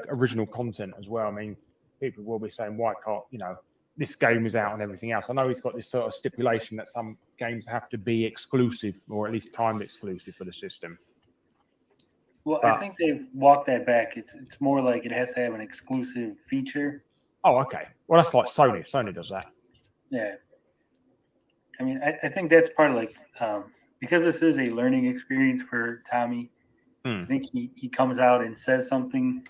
original content as well. I mean, people will be saying, "Why can't you know this game is out and everything else?" I know he's got this sort of stipulation that some games have to be exclusive or at least timed exclusive for the system. Well, I think they've walked that back. It's more like it has to have an exclusive feature. Oh, okay. Well, that's like Sony. Sony does that. Yeah. I mean, I think that's part of like because this is a learning experience for Tommy. I think he comes out and says something,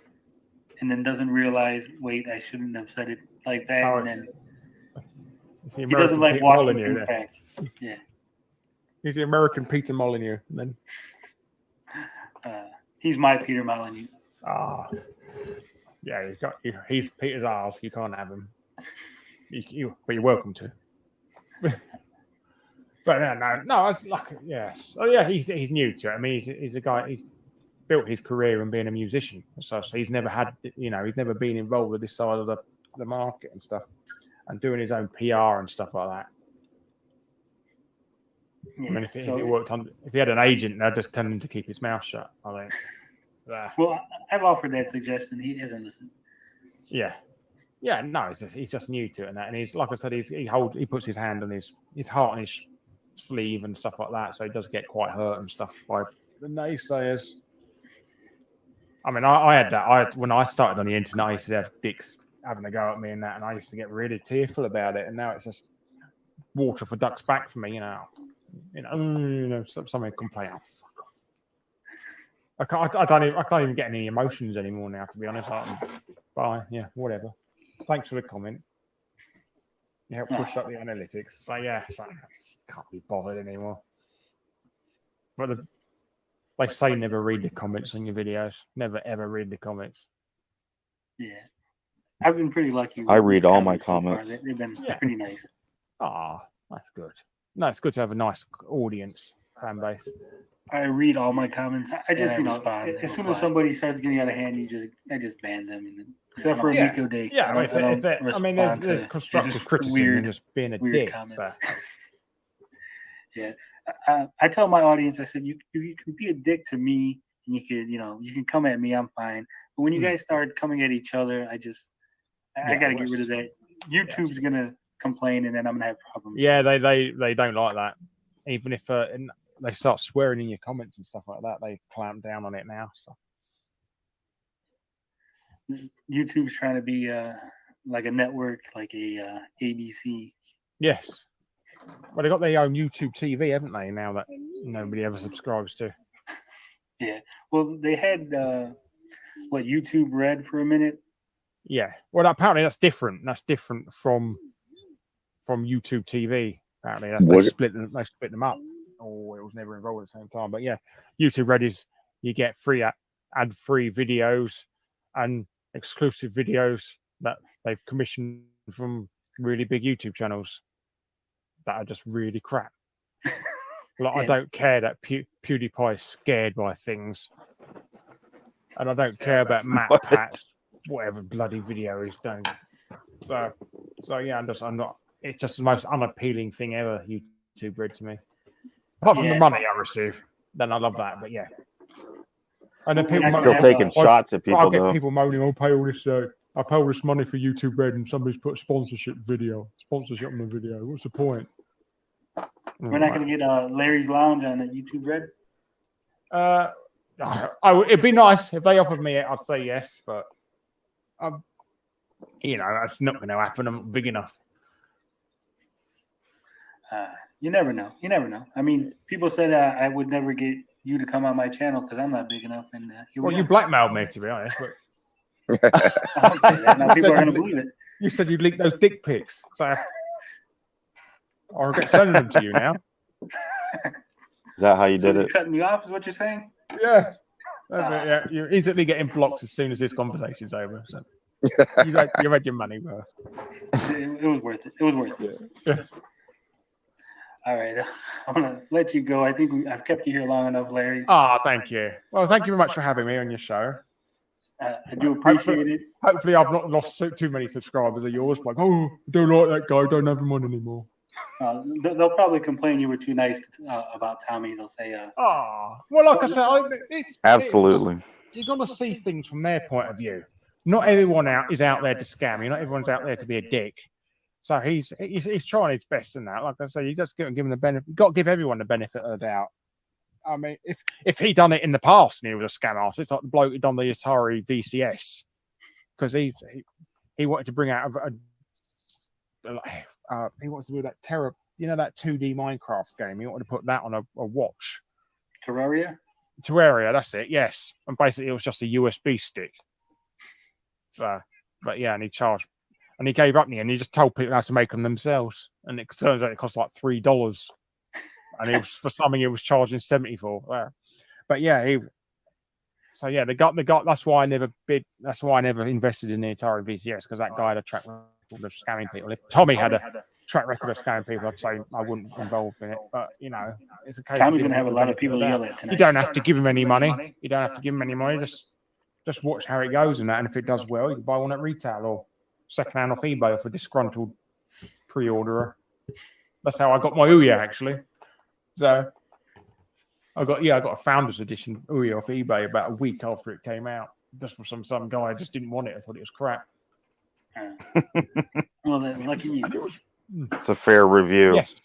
and then doesn't realize, wait, I shouldn't have said it like that. And then he doesn't like walking through the pack. Yeah. He's the American Peter Molyneux. And then he's my Peter Molyneux. Yeah, he's Peter's arse. You can't have him. But you're welcome to. But no, it's like yes. Oh yeah, he's new to it. I mean, he's a guy. He's built his career in being a musician, so he's never had, you know, he's never been involved with this side of the market and stuff, and doing his own PR and stuff like that. Yeah, I mean, if he had an agent, they'd just tell him to keep his mouth shut. I think. Well, I've offered that suggestion. He hasn't listened. Yeah. No, he's just new to it, and he's like I said, he puts his hand on his heart on his sleeve and stuff like that, so he does get quite hurt and stuff by the naysayers. I mean, I had that. When I started on the internet, I used to have dicks having a go at me and that, and I used to get really tearful about it. And now it's just water for ducks back for me. You know, somebody complain. Oh, fuck off. I can't even get any emotions anymore now, to be honest. Bye. Yeah, whatever. Thanks for the comment. You helped push up the analytics. So yeah, I just can't be bothered anymore. But they say never read the comments on your videos. Never ever read the comments. Yeah. I've been pretty lucky. I read all my comments so far. comments. They've been Yeah. pretty nice. Ah, that's good. No, it's good to have a nice audience, fan base. I read all my comments. I just, and I respond. respond As soon and as somebody starts getting out of hand, I just ban them. Except for Yeah. Amico Day. Yeah, I don't respond there's to constructive his criticism weird, and just being a weird dick. comments. So. Yeah, I tell my audience, I said, you can be a dick to me, and you can come at me, I'm fine. But when you guys start coming at each other, I got to get rid of that. YouTube's gonna complain, and then I'm gonna have problems. Yeah, they don't like that. Even if they start swearing in your comments and stuff like that, they clamp down on it now. So. YouTube's trying to be like a network, like a ABC. Yes. Well, they got their own YouTube TV, haven't they? Now that nobody ever subscribes to. Yeah. Well, they had YouTube Red for a minute. Yeah. Well, apparently that's different. That's different from YouTube TV. Apparently, they split them up. Oh, it was never involved at the same time. But yeah, YouTube Red is you get free ad-free videos and exclusive videos that they've commissioned from really big YouTube channels that are just really crap. Like, I don't care that PewDiePie is scared by things, and I don't care about Matt Pat's whatever bloody video he's done. So yeah, I'm not. It's just the most unappealing thing ever. YouTube Red to me, apart from the money I receive, then I love that. But yeah, and then people still taking shots at people. I get people moaning, "I pay all this money for YouTube Red, and somebody's put sponsorship on the video. What's the point?" We're not going to get Larry's Lounge on YouTube Red. It'd be nice if they offered me it. I'd say yes, but that's not going to happen. I'm not big enough. You never know. I mean, people said I would never get you to come on my channel because I'm not big enough. And you blackmailed me, to be honest. But I don't say that. Now people are going to believe it. You said you'd leak those dick pics, so I'll get sending them to you now. Is that how you did You're it? cutting me off, is what you're saying? Yeah. That's it, yeah. You're instantly getting blocked as soon as this conversation's over. So you had your money, bro. It was worth it. It was worth it. Yeah. All right. I'm going to let you go. I think I've kept you here long enough, Larry. Thank you. Well, thank you very much for having me on your show. I do appreciate it. Hopefully, I've not lost too many subscribers of yours. Like, I don't like that guy. Don't have him on anymore. They'll probably complain you were too nice about Tommy. They'll say, well, like I said, Absolutely. You've got to see things from their point of view. Not everyone is out there to scam you. Not everyone's out there to be a dick. So he's trying his best in that. Like I say, you just give him the benefit. You've got to give everyone the benefit of the doubt. I mean, if he done it in the past and he was a scam artist, it's like the bloke who done the Atari VCS because he wanted to bring out he wanted to do that that 2D Minecraft game. He wanted to put that on a watch. Terraria, that's it. Yes, and basically it was just a USB stick. So, but yeah, and he charged, and he gave up in the end. He just told people how to make them themselves, and it turns out it cost like $3. And it was for something he was charging $70 for. But yeah, they got. That's why I never bid. That's why I never invested in the Atari VCS because that guy had a track record of scamming people. If Tommy had a track record of scamming people, I'd say I wouldn't involve in it. But it's a case. Tommy's going to have a lot of people yell at tonight. You don't have to give him any money. Just watch how it goes and that. And if it does well, you can buy one at retail or secondhand off eBay for disgruntled pre-orderer. That's how I got my Ouya actually. So I got a founder's edition Ouya off eBay about a week after it came out. Just for some guy I just didn't want it. I thought it was crap. Well, then, lucky you. It's a fair review. Yes.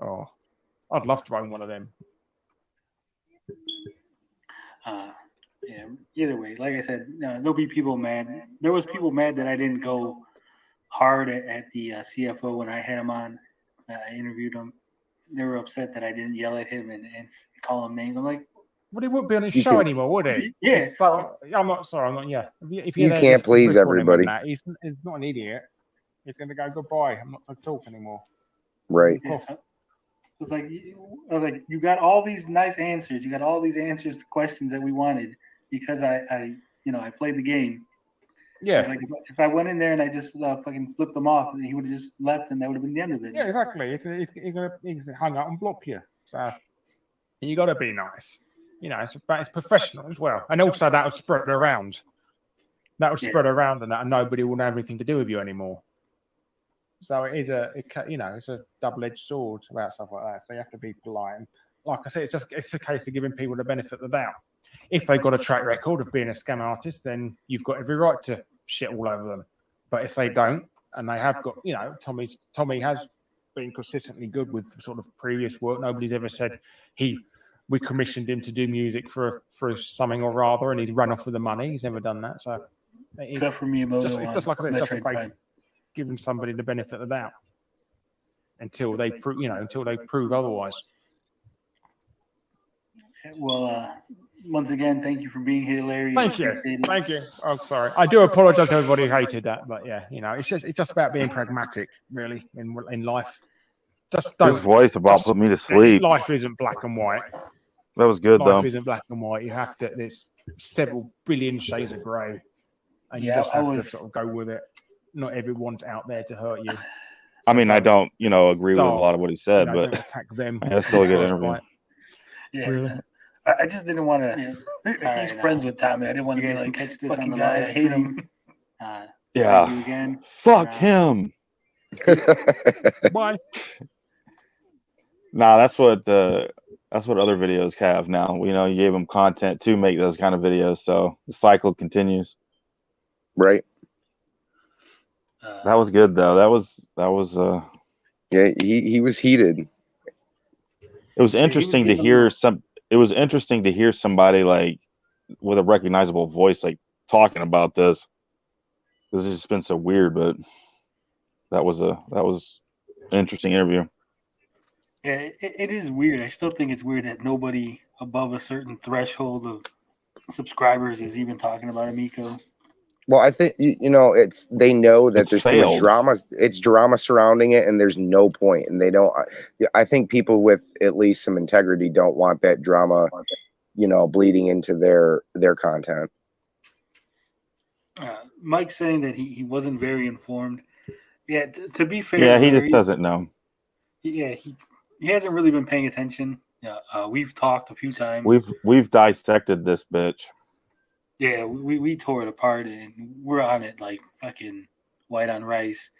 Oh, I'd love to own one of them. Yeah. Either way, like I said, there'll be people mad. There was people mad that I didn't go hard at the CFO when I had him on. I interviewed him. They were upset that I didn't yell at him and call him names. I'm like, well, he wouldn't be on his show anymore, would he? Yeah. So I'm not sorry. I'm not. Yeah. If you can't please everybody. He's not an idiot. He's going to go goodbye. I'm not going to talk anymore. Right. I was like, you got all these nice answers. You got all these answers to questions that we wanted because I played the game. Yeah. Like if I went in there and I just fucking flipped them off, he would have just left, and that would have been the end of it. Yeah, exactly. He's hung up and block you. So you got to be nice. You know, it's professional as well, and also that would spread around. That would spread around, and nobody will have anything to do with you anymore. So it is it's a double-edged sword about stuff like that. So you have to be polite. And like I said, it's a case of giving people the benefit of the doubt. If they've got a track record of being a scam artist, then you've got every right to shit all over them. But if they don't, and they have got, Tommy has been consistently good with sort of previous work. Nobody's ever said we commissioned him to do music for something or rather, and he's run off with the money. He's never done that. So except for Miyamoto, just like I said, it's just a case of giving somebody the benefit of the doubt until they prove otherwise. Well, once again, thank you for being here, Larry. Thank you. Oh, sorry. I do apologize to everybody who hated that, but yeah, it's just about being pragmatic, really, in life. Just don't. His voice about put me to sleep. Life isn't black and white. That was good, though. Life isn't black and white. You have to. There's several billion shades of grey, and you just have to sort of go with it. Not everyone's out there to hurt you. So I mean, I don't, agree with a lot of what he said, but don't attack them. That's still a good interview. Yeah. Really? I just didn't want to. He's friends with Tommy. I didn't want to be like, catch this fucking guy. I hate him. Yeah. Again. Fuck him. Why? Nah, that's what other videos have now. You gave them content to make those kind of videos, so the cycle continues. Right. That was good though. That was. Yeah, he was heated. It was interesting to hear It was interesting to hear somebody like with a recognizable voice like talking about this. This has just been so weird, but that was an interesting interview. Yeah, it is weird. I still think it's weird that nobody above a certain threshold of subscribers is even talking about Amico. Well, I think it's they know that there's too much drama. It's drama surrounding it, and there's no point. And they don't. I think people with at least some integrity don't want that drama, bleeding into their content. Mike's saying that he wasn't very informed. Yeah, to be fair. Yeah, he just doesn't know. Yeah, he hasn't really been paying attention. We've talked a few times. We've dissected this bitch. Yeah, we tore it apart, and we're on it like fucking white on rice.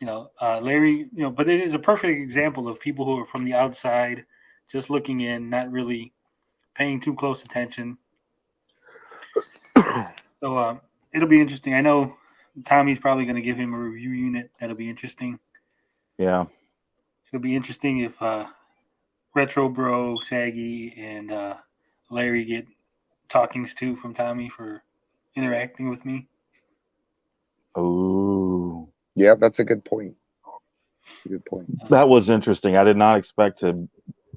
Larry, but it is a perfect example of people who are from the outside, just looking in, not really paying too close attention. So it'll be interesting. I know Tommy's probably going to give him a review unit. That'll be interesting. Yeah. It'll be interesting if Retro Bro, Saggy, and Larry get talkings to from Tommy for interacting with me. Oh, yeah, that's a good point. Good point. That was interesting. I did not expect to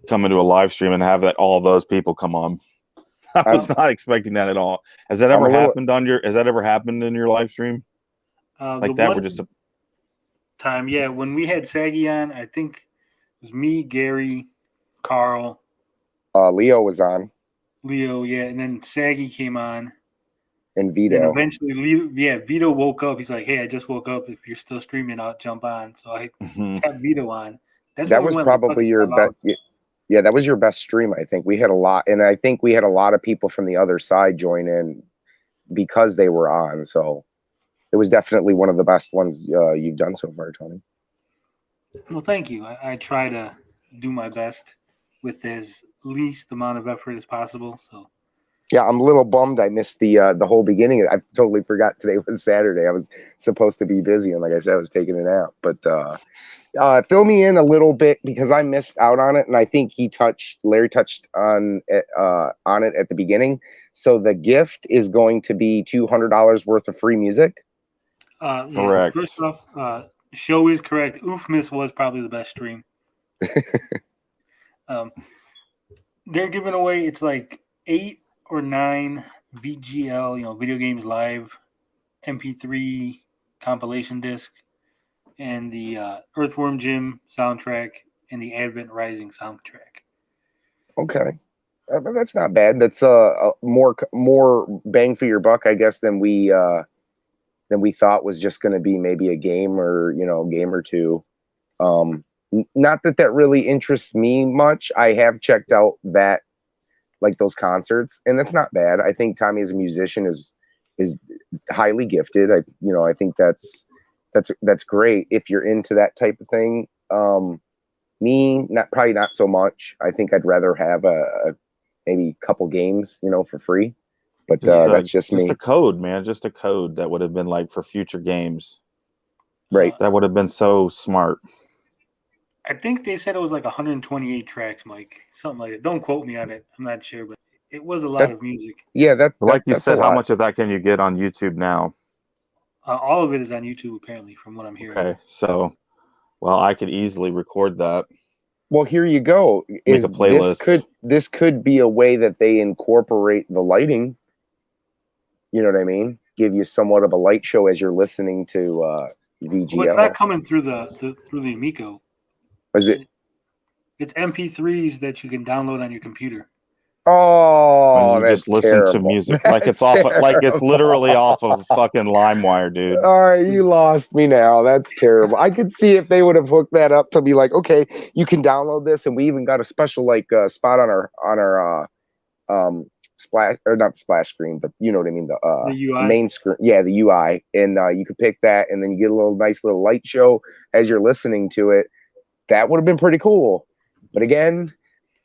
come into a live stream and have all those people come on. I was not expecting that at all. Has that ever happened Has that ever happened in your live stream? Like that? We're just a time. Yeah, when we had Saggy on, I think it was me, Gary, Carl. Leo was on. Leo, yeah, and then Saggy came on. And Vito. And eventually, Vito woke up. He's like, "Hey, I just woke up. If you're still streaming, I'll jump on." So I kept Vito on. That was probably your best. Yeah, that was your best stream. I think we had a lot, and I think we had a lot of people from the other side join in because they were on. So it was definitely one of the best ones you've done so far, Tony. Well, thank you. I try to do my best with as least amount of effort as possible. So. Yeah, I'm a little bummed I missed the whole beginning. I totally forgot today was Saturday. I was supposed to be busy, and like I said, I was taking a nap. But fill me in a little bit because I missed out on it, and I think Larry touched on it at the beginning. So the gift is going to be $200 worth of free music. Correct. First off, show is correct. Oofmas was probably the best stream. They're giving away, it's like 8 or 9 VGL, Video Games Live MP3 compilation disc, and the Earthworm Jim soundtrack and the Advent Rising soundtrack. Okay, that's not bad. That's more bang for your buck, I guess, than we than we thought was just going to be maybe a game or game or two. Not that really interests me much. I have checked out that, like, those concerts, and that's not bad. I think Tommy as a musician is highly gifted. I think that's great if you're into that type of thing. Me, probably not so much. I think I'd rather have a maybe couple games, for free. But that's just me. Just a code, man. Just a code that would have been like for future games. Right. That would have been so smart. I think they said it was like 128 tracks, Mike. Something like that. Don't quote me on it. I'm not sure, but it was a lot of music. Yeah, like you that's said, a how lot. much of that can you get on YouTube now? All of it is on YouTube, apparently, from what I'm hearing. Okay, so, well, I could easily record that. Well, here you go. Make a playlist. This could be a way that they incorporate the lighting. You know what I mean? Give you somewhat of a light show as you're listening to VGL. Well, it's not coming through the Amico. Is it? It's MP3s that you can download on your computer. Oh, when you that's just listen terrible. to music like it's off, like it's literally off of fucking LimeWire, dude. All right, you lost me now. That's terrible. I could see if they would have hooked that up to be like, okay, you can download this, and we even got a special spot on our splash, or not splash screen, but you know what I mean, the UI. Main screen. Yeah, the UI, and you could pick that, and then you get a nice little light show as you're listening to it. That would have been pretty cool. But again,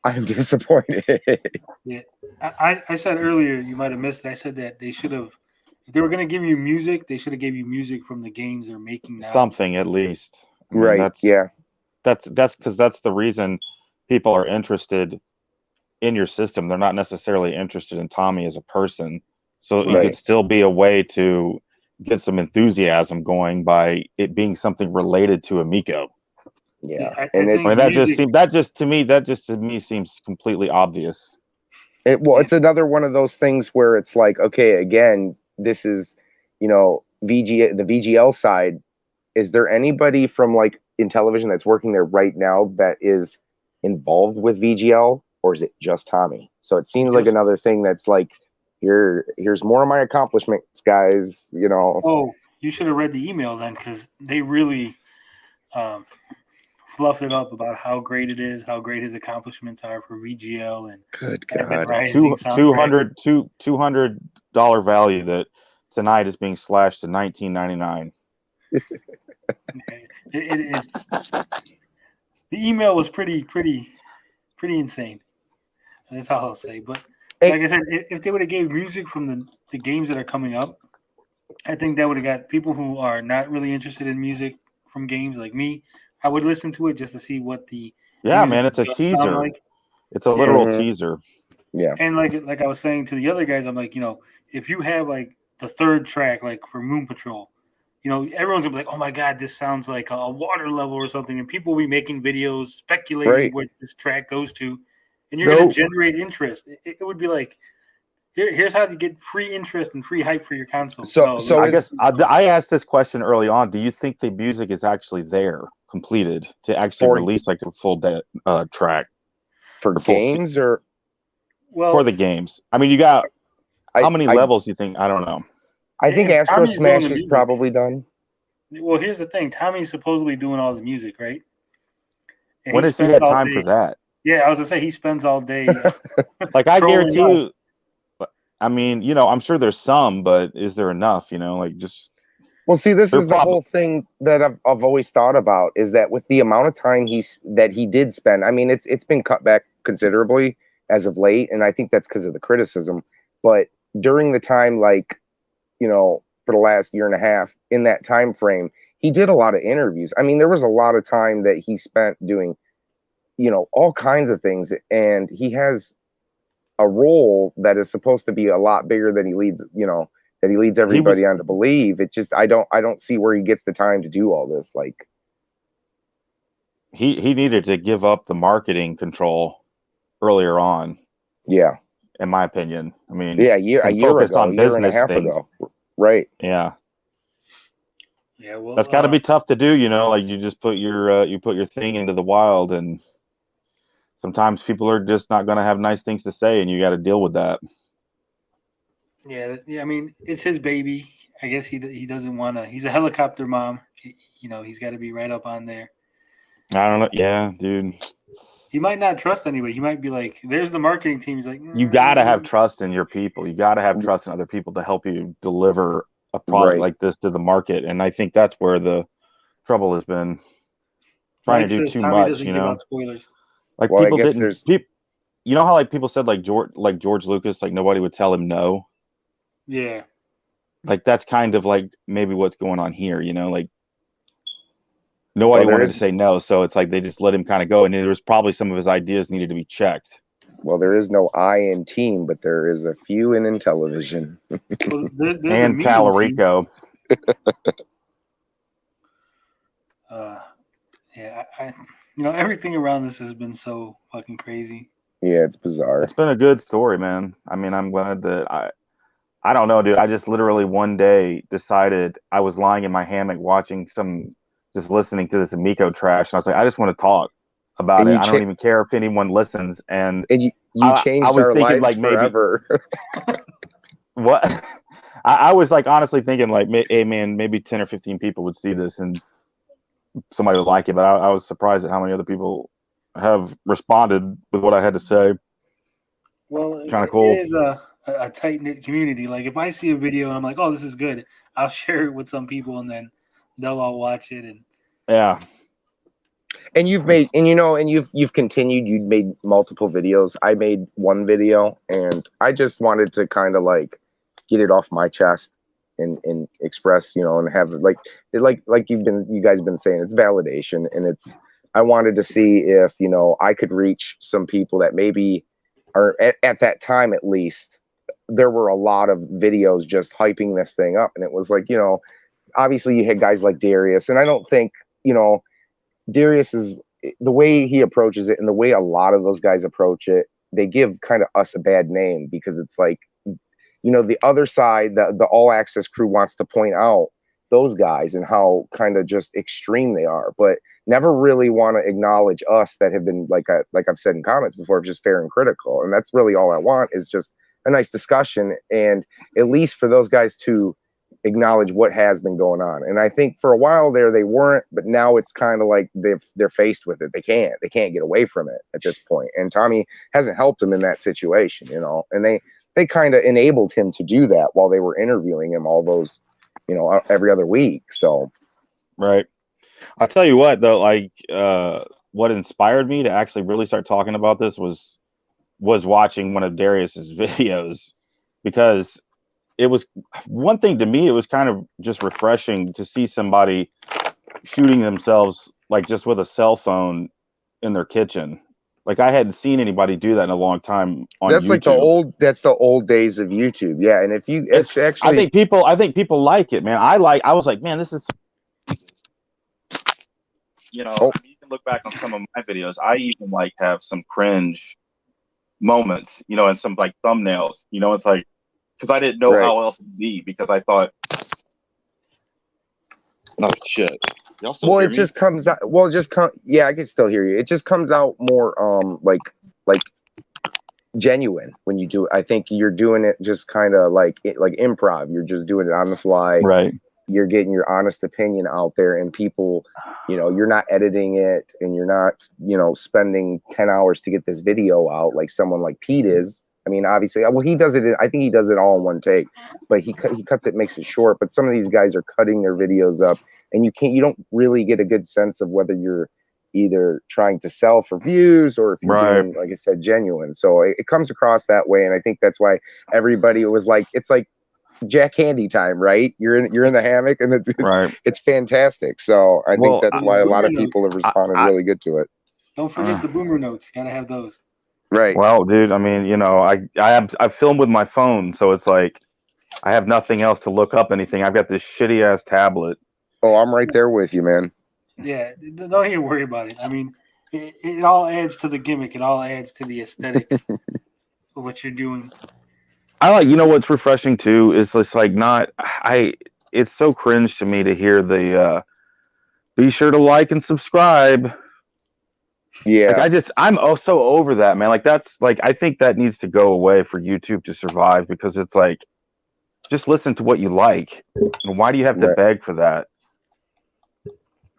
I'm disappointed. Yeah, I said earlier, you might have missed it. I said that they should have, if they were going to give you music, they should have gave you music from the games they're making now. Something at least. I mean, Right. That's because that's the reason people are interested in your system. They're not necessarily interested in Tommy as a person. So it could still be a way to get some enthusiasm going by it being something related to Amico. Yeah, and that just to me seems completely obvious. It's another one of those things where it's like, okay, again, this is, the VGL side. Is there anybody from like Intellivision that's working there right now that is involved with VGL, or is it just Tommy? So it seems like another thing that's like, here's more of my accomplishments, guys. Oh, you should have read the email then, because they really fluff it up about how great it is, how great his accomplishments are for VGL, and good God, $200 value that tonight is being slashed to $19.99. It's the email was pretty insane. That's all I'll say. But like I said, if they would have gave music from the games that are coming up, I think that would have got people who are not really interested in music from games like me. I would listen to it just to see what the man, it's a teaser. Like. It's a literal teaser. Yeah, and like I was saying to the other guys, I'm like, if you have like the third track, like for Moon Patrol, everyone's gonna be like, oh my God, this sounds like a water level or something, and people will be making videos speculating where this track goes to, and you're gonna generate interest. It would be like, here's how to get free interest and free hype for your console. So I guess I asked this question early on. Do you think the music is actually there, completed, to actually release like a full track for games or for the games? I mean, you got how many levels do you think? I don't know. I think Astro Smash is probably done. Well, here's the thing. Tommy's supposedly doing all the music, right? And when does he have time for that? Yeah, I was gonna say he spends all day. Like I guarantee you. I mean, I'm sure there's some, but is there enough? Like just. Well, see, this is the whole thing that I've always thought about, is that with the amount of time that he did spend, I mean, it's been cut back considerably as of late, and I think that's because of the criticism. But during the time, like, for the last year and a half, in that time frame, he did a lot of interviews. I mean, there was a lot of time that he spent doing, all kinds of things, and he has a role that is supposed to be a lot bigger than he leads, that he leads everybody on to believe. It just, I don't see where he gets the time to do all this. Like, he needed to give up the marketing control earlier on. Yeah. In my opinion. I mean, yeah, a year and a half ago. Right. Yeah. Yeah, well, that's got to be tough to do, like you just put your thing into the wild, and sometimes people are just not going to have nice things to say, and you got to deal with that. Yeah. I mean, it's his baby. I guess he doesn't want to. He's a helicopter mom. He's got to be right up on there. I don't know. Yeah, dude. He might not trust anybody. He might be like, "There's the marketing team." He's like, You got to have trust in your people. You got to have trust in other people to help you deliver a product like this to the market. And I think that's where the trouble has been. Trying to do too much, Give out spoilers. Like people didn't. You know how like people said like George Lucas, like nobody would tell him no. Yeah. Like that's kind of like maybe what's going on here. Like nobody wanted to say no, so it's like they just let him kind of go, and there was probably some of his ideas needed to be checked. Well, there is no I in team, but there is a few in Intellivision. Well, and Talarico. Yeah, everything around this has been so fucking crazy. Yeah, it's bizarre. It's been a good story, man. I mean, I'm glad that I don't know, dude. I just literally one day decided I was lying in my hammock watching just listening to this Amico trash, and I was like, I just want to talk about it. I don't even care if anyone listens. And you changed I was our thinking, lives like, forever. What? I was like honestly thinking like, hey man, maybe 10 or 15 people would see this and somebody would like it, but I was surprised at how many other people have responded with what I had to say. Well, kind of cool. It is a tight-knit community. Like if I see a video and I'm like, oh, this is good, I'll share it with some people and then they'll all watch it. And yeah. And you've continued. You've made multiple videos. I made one video, and I just wanted to kind of like get it off my chest and express, and have like you guys been saying, it's validation, and I wanted to see if I could reach some people that maybe are at that time, at least there were a lot of videos just hyping this thing up, and it was like, obviously you had guys like Darius, and I don't think Darius is the way he approaches it and the way a lot of those guys approach it, they give kind of us a bad name, because it's like, the other side, the All Access crew wants to point out those guys and how kind of just extreme they are, but never really want to acknowledge us that have been, like I've said in comments before, just fair and critical. And that's really all I want, is just a nice discussion, and at least for those guys to acknowledge what has been going on. And I think for a while there they weren't, but now it's kind of like they're faced with it. They can't get away from it at this point. And Tommy hasn't helped them in that situation, and they kind of enabled him to do that while they were interviewing him all those, every other week. So, right. I'll tell you what though, like what inspired me to actually really start talking about this was watching one of Darius's videos, because it was one thing to me. It was kind of just refreshing to see somebody shooting themselves like just with a cell phone in their kitchen. Like I hadn't seen anybody do that in a long time on that's YouTube. That's the old days of YouTube. Yeah. And if you actually, I think people like it, man. I was like, man, this is, you can look back on some of my videos. I even like have some cringe moments, and some like thumbnails, it's like, because I didn't know how else to be, because I thought, oh shit. Y'all still hear me? Just comes out. Yeah, I can still hear you. It just comes out more like genuine when you do it. I think you're doing it just kind of like improv. You're just doing it on the fly. Right. You're getting your honest opinion out there, and people, you're not editing it, and you're not, spending 10 hours to get this video out like someone like Pete is. I mean, obviously, he does it. I think he does it all in one take, but he cuts it, makes it short. But some of these guys are cutting their videos up, and you don't really get a good sense of whether you're either trying to sell for views or if you're doing, like I said, genuine. So it comes across that way, and I think that's why everybody was like, it's like Jack Handy time, right? You're in the hammock, and it's fantastic. So I think that's why a lot of people have responded really good to it. Don't forget the boomer notes. Gotta have those. Right. Well, dude, I mean, I film with my phone, so it's like I have nothing else to look up anything. I've got this shitty ass tablet. Oh, I'm right there with you, man. Yeah, don't even worry about it. I mean, it all adds to the gimmick. It all adds to the aesthetic of what you're doing. I like, what's refreshing too is it's like it's so cringe to me to hear the be sure to like and subscribe. Yeah. Like I'm so over that, man. Like that's like, I think that needs to go away for YouTube to survive, because it's like, just listen to what you like. And why do you have to Right. beg for that?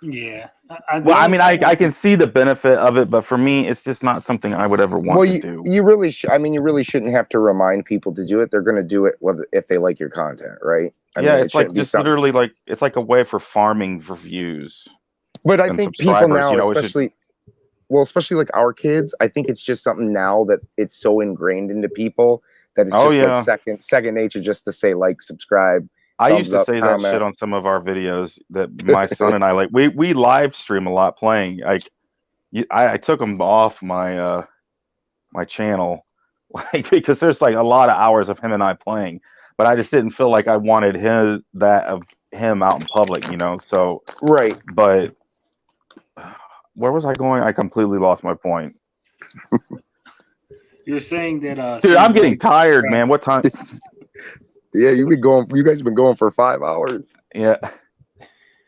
Yeah. Well, I mean, I can see the benefit of it, but for me, it's just not something I would ever want Well, to do. you really I mean, you really shouldn't have to remind people to do it. They're going to do it whether if they like your content, right? I Yeah, mean, it it's like shouldn't be just something. literally like it's like a way for farming for views But I and think people subscribers. now, You know, it's just, especially, well, especially like our kids, I think it's just something now that it's so ingrained into people that it's oh just yeah. like second nature just to say like, subscribe, I thumbs used to up, say that shit comment. on some of our videos that my son and I like. We live stream a lot playing. Like, I took him off my my channel, like because there's like a lot of hours of him and I playing, but I just didn't feel like I wanted that of him out in public, you know. So Right. But where was I going? I completely lost my point. You're saying that Dude, I'm getting tired, man. What time? Yeah, you guys have been going for 5 hours. Yeah.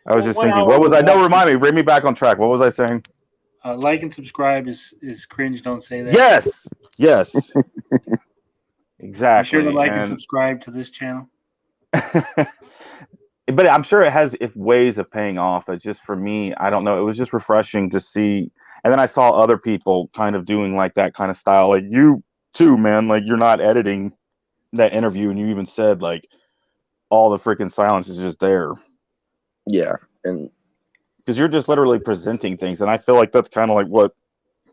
I was just 1 thinking, hour what was was I? No, watching. remind me. Bring me back on track. What was I saying? Like and subscribe is cringe. Don't say that. Yes. Yes. Be Exactly. sure to like and subscribe to this channel. But I'm sure it has ways of paying off. It's just for me, I don't know. It was just refreshing to see. And then I saw other people kind of doing like that kind of style. Like you too, man. Like you're not editing that interview, and you even said like all the freaking silence is just there. Yeah, and because you're just literally presenting things, and I feel like that's kind of like what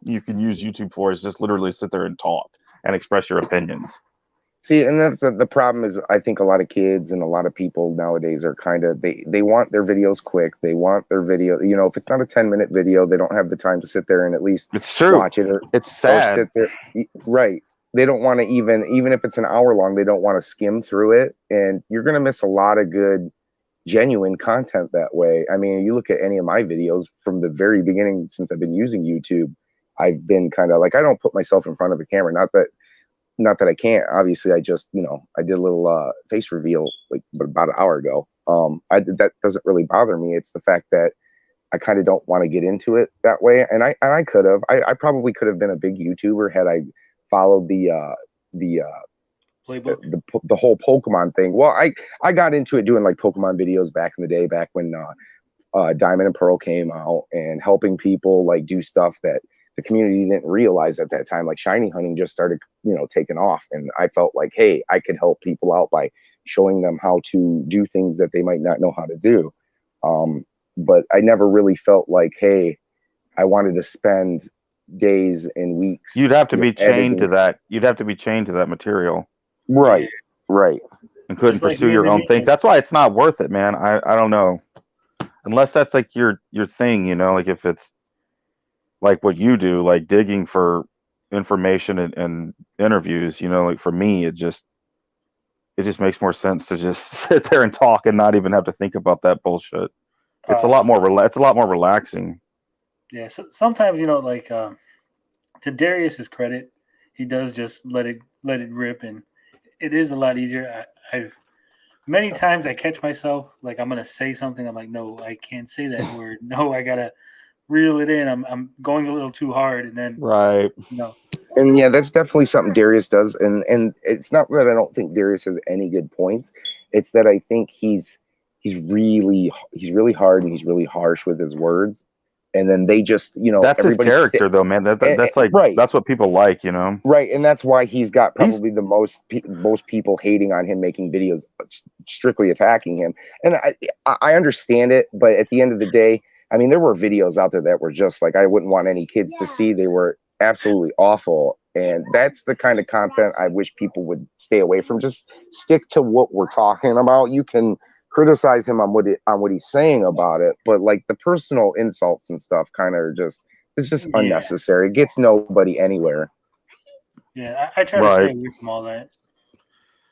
you can use YouTube for, is just literally sit there and talk and express your opinions. See, and that's the problem is I think a lot of kids and a lot of people nowadays are kind of they want their videos quick. They want their video, you know, if it's not a 10-minute video, they don't have the time to sit there and at least it's true. Watch it. Or, it's sad. Or sit there. Right. They don't want to even if it's an hour long, they don't want to skim through it. And you're going to miss a lot of good, genuine content that way. I mean, you look at any of my videos from the very beginning since I've been using YouTube, I've been kind of like, I don't put myself in front of a camera. Not that I can't. Obviously, I just, you know, I did a little face reveal like about an hour ago. That doesn't really bother me. It's the fact that I kind of don't want to get into it that way. And I could have. I probably could have been a big YouTuber had I followed the playbook, the whole Pokemon thing. Well, I got into it doing like Pokemon videos back in the day, back when Diamond and Pearl came out, and helping people like do stuff that the community didn't realize at that time. Like shiny hunting just started, you know, taking off, and I felt like, hey, I could help people out by showing them how to do things that they might not know how to do. But I never really felt like, hey, I wanted to spend days and weeks. You'd have to be chained editing. to that. You'd have to be chained to that material. Right. Right. And couldn't Just like pursue me your and own the things. That's why it's not worth it, man. I don't know. Unless that's like your thing, you know, like if it's like what you do, like digging for information and interviews, you know, like for me, it just makes more sense to just sit there and talk and not even have to think about that bullshit. It's a lot more it's a lot more relaxing. Yeah, so sometimes, you know, like to Darius's credit, he does just let it rip, and it is a lot easier. I've many times I catch myself like I'm gonna say something, I'm like, no, I can't say that word. No, I gotta reel it in. I'm going a little too hard, and then right. You know. And yeah, that's definitely something Darius does. And it's not that I don't think Darius has any good points. It's that I think he's really hard and he's really harsh with his words. And then they just, you know, that's his character though, man. That's like right. That's what people like, you know. Right, and that's why he's got probably the most people hating on him, making videos strictly attacking him. And I understand it, but at the end of the day, I mean, there were videos out there that were just like I wouldn't want any kids to see. They were absolutely awful, and that's the kind of content I wish people would stay away from. Just stick to what we're talking about. You can criticize him on what he's saying about it, but like the personal insults and stuff kind of it's just unnecessary. It gets nobody anywhere. Yeah, I try to stay away from all that.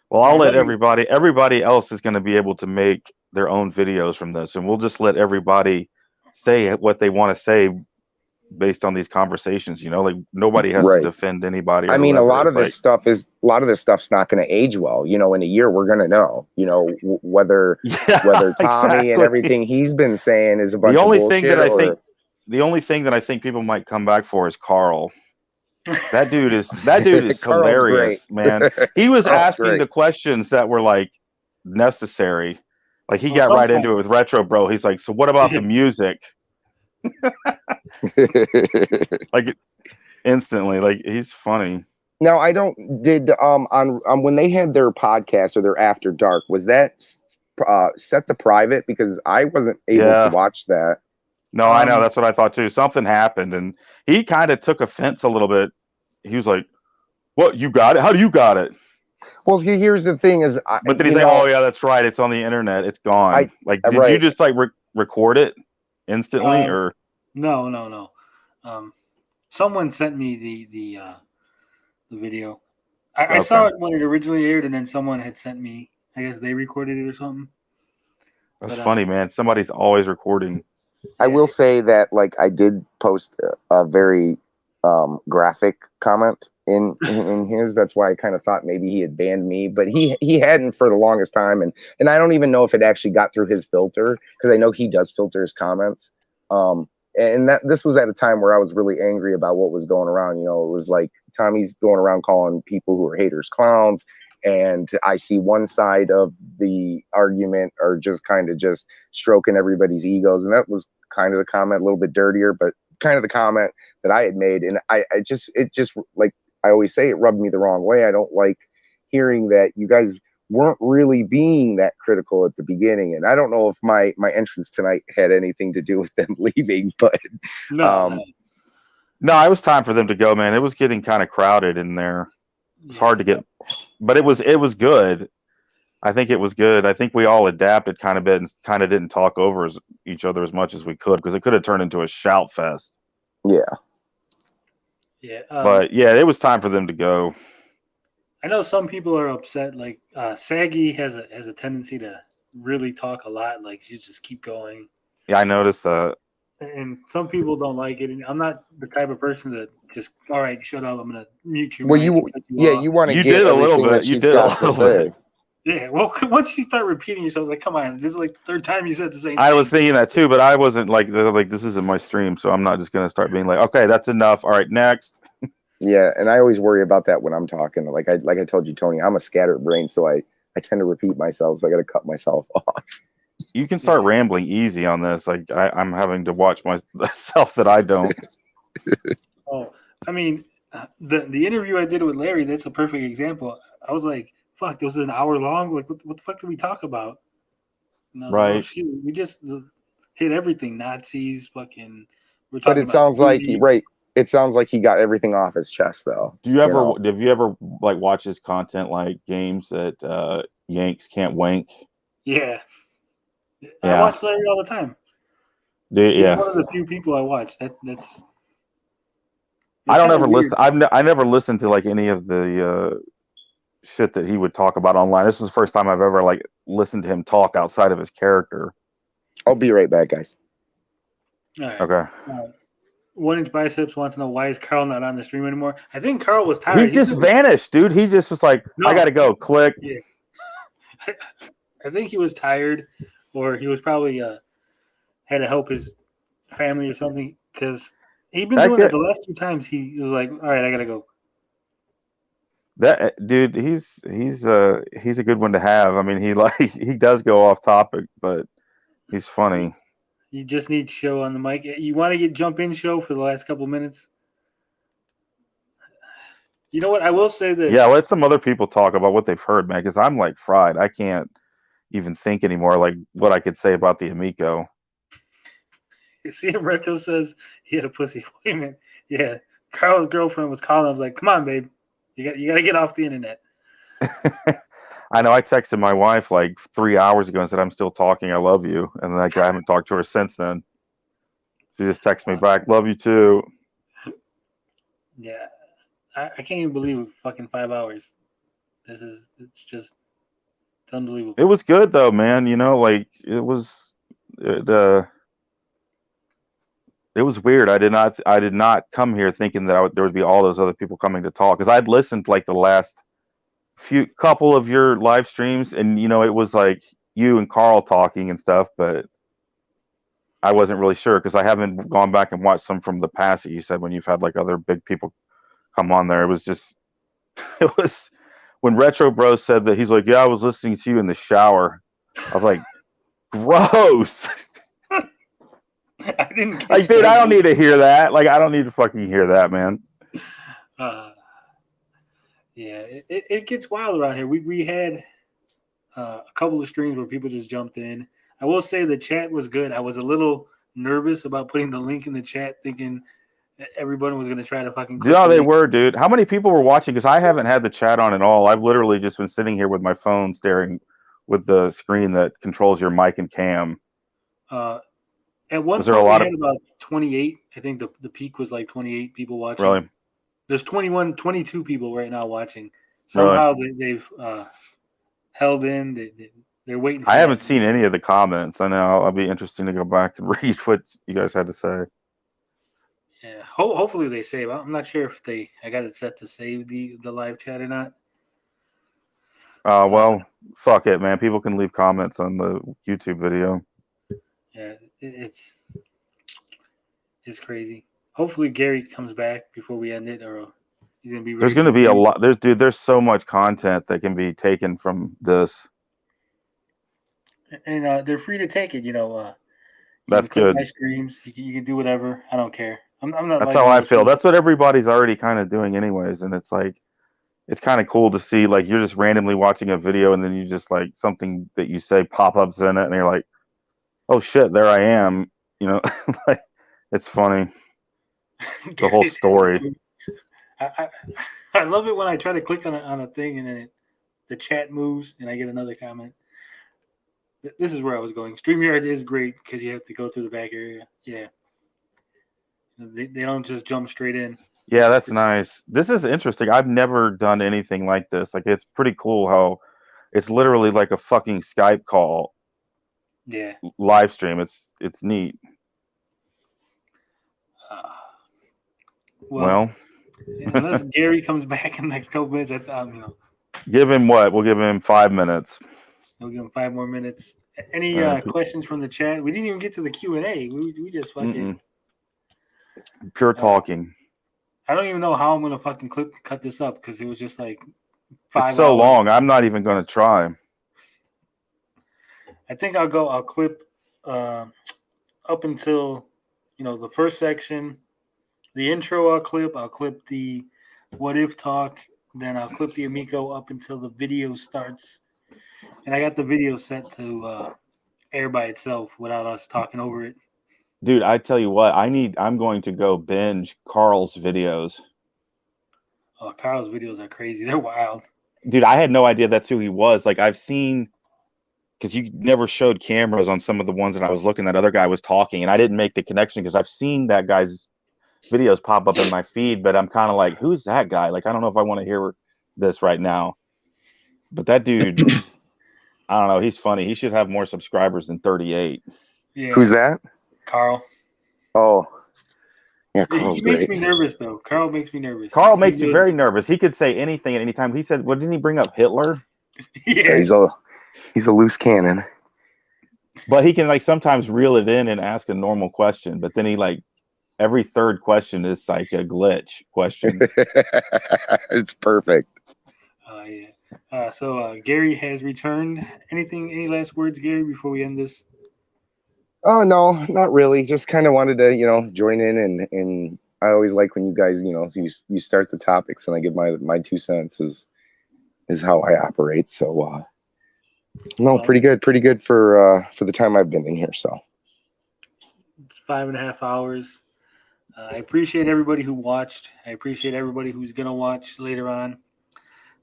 Well, I'll let everybody else is going to be able to make their own videos from this, and we'll just let everybody say what they want to say based on these conversations, you know, like nobody has to defend anybody. I mean, a lot of this stuff's not going to age well. You know, in a year we're going to know, you know, whether Tommy and everything he's been saying is a bunch of bullshit. The only thing that I think people might come back for is Carl. That dude is hilarious, man. He was asking the questions that were like necessary. Like he Well, got right into sometimes- it with Retro Bro. He's like, so what about the music? Like instantly, like he's funny. Now I don't did on when they had their podcast or their After Dark, was that set to private? Because I wasn't able to watch that. No, I know, that's what I thought too. Something happened and he kind of took offense a little bit. He was like, "What, you got it? How do you got it?" Well, here's the thing is, but then he's like, "Oh yeah, that's right. It's on the internet. It's gone." Like, did you just like record it instantly or? No. Someone sent me the video. I saw it when it originally aired, and then someone had sent me. I guess they recorded it or something. That's funny, man. Somebody's always recording. I will say that, like, I did post a very graphic comment in his. That's why I kind of thought maybe he had banned me, but he hadn't for the longest time, and I don't even know if it actually got through his filter, because I know he does filter his comments. And this was at a time where I was really angry about what was going around. You know, it was like Tommy's going around calling people who are haters clowns, and I see one side of the argument are just kind of just stroking everybody's egos, and that was kind of the comment, a little bit dirtier, but kind of the comment that I had made. And it just like I always say, it rubbed me the wrong way. I don't like hearing that you guys weren't really being that critical at the beginning. And I don't know if my entrance tonight had anything to do with them leaving, but no, it was time for them to go, man. It was getting kind of crowded in there. It's hard to get, but it was good. I think it was good. I think we all adapted kind of bit and kind of didn't talk over each other as much as we could, because it could have turned into a shout fest. Yeah. Yeah. But yeah, it was time for them to go. I know some people are upset. Like Saggy has a tendency to really talk a lot. Like you just keep going. Yeah, I noticed that. And some people don't like it. And I'm not the type of person that just, all right, shut up, I'm gonna mute you. Well, you want to get did a little bit. You did a little bit. Yeah. Well, once you start repeating yourself, like, come on, this is like the third time you said the same thing. I was thinking that too, but I wasn't like this isn't my stream, so I'm not just gonna start being like, okay, that's enough. All right, next. Yeah, and I always worry about that when I'm talking. Like I told you, Tony, I'm a scattered brain, so I tend to repeat myself, so I got to cut myself off. You can start rambling easy on this. Like I'm having to watch myself that I don't. Oh, I mean, the interview I did with Larry, that's a perfect example. I was like, fuck, this is an hour long. Like, what the fuck did we talk about? Right. Like, oh, shoot, we just hit everything. Nazis, fucking. But it sounds like It sounds like he got everything off his chest, though. Have you ever like watch his content, like games that Yanks can't wank? Yeah. I watch Larry all the time. He's one of the few people I watch. That's. I don't ever listen. I never listened to like any of the shit that he would talk about online. This is the first time I've ever like listened to him talk outside of his character. I'll be right back, guys. All right. Okay. 1 Inch Biceps wants to know, why is Carl not on the stream anymore? I think Carl was tired. He just vanished, dude. He just was like, I gotta go. Click. Yeah. I think he was tired, or he was probably had to help his family or something, because he'd been doing it the last 2 times. He was like, all right, I gotta go. That dude, he's a good one to have. I mean, he does go off topic, but he's funny. You just need show on the mic. You want to jump in show for the last couple minutes? You know what? I will say this. Yeah, let some other people talk about what they've heard, man, because I'm like fried. I can't even think anymore, like what I could say about the Amico. CM Retro says he had a pussy appointment. Yeah, Carl's girlfriend was calling. I was like, come on, babe. You got to get off the internet. I know. I texted my wife like 3 hours ago and said, I'm still talking. I love you. And like, I haven't talked to her since then. She just texted me back, love you too. Yeah. I can't even believe it. Fucking 5 hours. It's unbelievable. It was good though, man. You know, like it was weird. I did not come here thinking that there would be all those other people coming to talk, because I'd listened to like the last couple of your live streams, and you know, it was like you and Carl talking and stuff, but I wasn't really sure because I haven't gone back and watched some from the past that you said when you've had like other big people come on there. It was when Retro Bro said that, he's like, "Yeah, I was listening to you in the shower." I was like, "Gross." I didn't Like, dude, I don't need to hear that. Like, I don't need to fucking hear that, man. Yeah, it gets wild around here. We had a couple of streams where people just jumped in. I will say the chat was good. I was a little nervous about putting the link in the chat, thinking that everyone was going to try to fucking click Yeah, the they link. were, dude. How many people were watching? Because I haven't had the chat on at all. I've literally just been sitting here with my phone staring with the screen that controls your mic and cam. At one Was there a point, we lot had of about 28. I think the peak was like 28 people watching. really? There's 21, 22 people right now watching. Really? Somehow they've held in. They're waiting for I haven't that. seen any of the comments. I know I'll be interesting to go back and read what you guys had to say. Yeah, hopefully they save. I'm not sure if I got it set to save the live chat or not. Well, fuck it, man. People can leave comments on the YouTube video. Yeah, it's crazy. Hopefully Gary comes back before we end it, or he's gonna be. There's going to be a lot. There's so much content that can be taken from this. And they're free to take it. That's can click good. my streams. You can do whatever. I don't care. I'm not. That's like how one I of those feel. people- That's what everybody's already kind of doing anyways. And it's like, it's kind of cool to see, like, you're just randomly watching a video and then you just like something that you say pop-ups in it and you're like, oh shit, there I am. Like, it's funny. The whole story. I love it when I try to click on a thing and then the chat moves and I get another comment. This is where I was going. StreamYard is great because you have to go through the back area. Yeah. They don't just jump straight in. Yeah, that's nice. This is interesting. I've never done anything like this. Like, it's pretty cool how it's literally like a fucking Skype call. Yeah. Live stream. It's neat. Well, unless Gary comes back in the next couple minutes, give him what? We'll give him 5 minutes. We'll give him 5 more minutes. Any questions from the chat? We didn't even get to the Q&A. We just fucking pure talking. I don't even know how I'm gonna fucking cut this up because it was just like 5 It's so hours. long. I'm not even gonna try. I think I'll clip up until the first section, the intro. I'll clip the what if talk, then I'll clip the Amico up until the video starts, and I got the video set to air by itself without us talking over it. Dude, I tell you what, I'm going to go binge Carl's videos. Oh, Carl's videos are crazy. They're wild. Dude, I had no idea that's who he was. Like, I've seen, because you never showed cameras on some of the ones that I was looking, that other guy was talking, and I didn't make the connection because I've seen that guy's videos pop up in my feed, but I'm kind of like, who's that guy? Like, I don't know if I want to hear this right now. But that dude, I don't know, he's funny. He should have more subscribers than 38. Yeah. Who's that? Carl. Oh, yeah, Carl's He makes great. me nervous, though. Carl makes me nervous. Carl makes me very nervous. He could say anything at any time. He said, what didn't he bring up? Hitler? Yeah, he's a loose cannon. But he can, like, sometimes reel it in and ask a normal question. But then he, like, every third question is like a glitch question. It's perfect. Yeah. So Gary has returned. Any last words, Gary, before we end this? Oh no, not really. Just kind of wanted to, join in, and I always like when you guys, you start the topics and I give my 2 cents is how I operate. So no, pretty good for the time I've been in here. So it's 5.5 hours. I appreciate everybody who watched. I appreciate everybody who's gonna watch later on.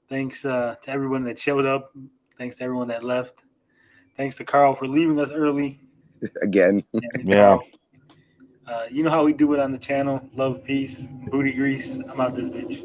Thanks to everyone that showed up. Thanks to everyone that left. Thanks to Carl for leaving us early. Again. Yeah. You know how we do it on the channel. Love, peace, booty grease. I'm out this bitch.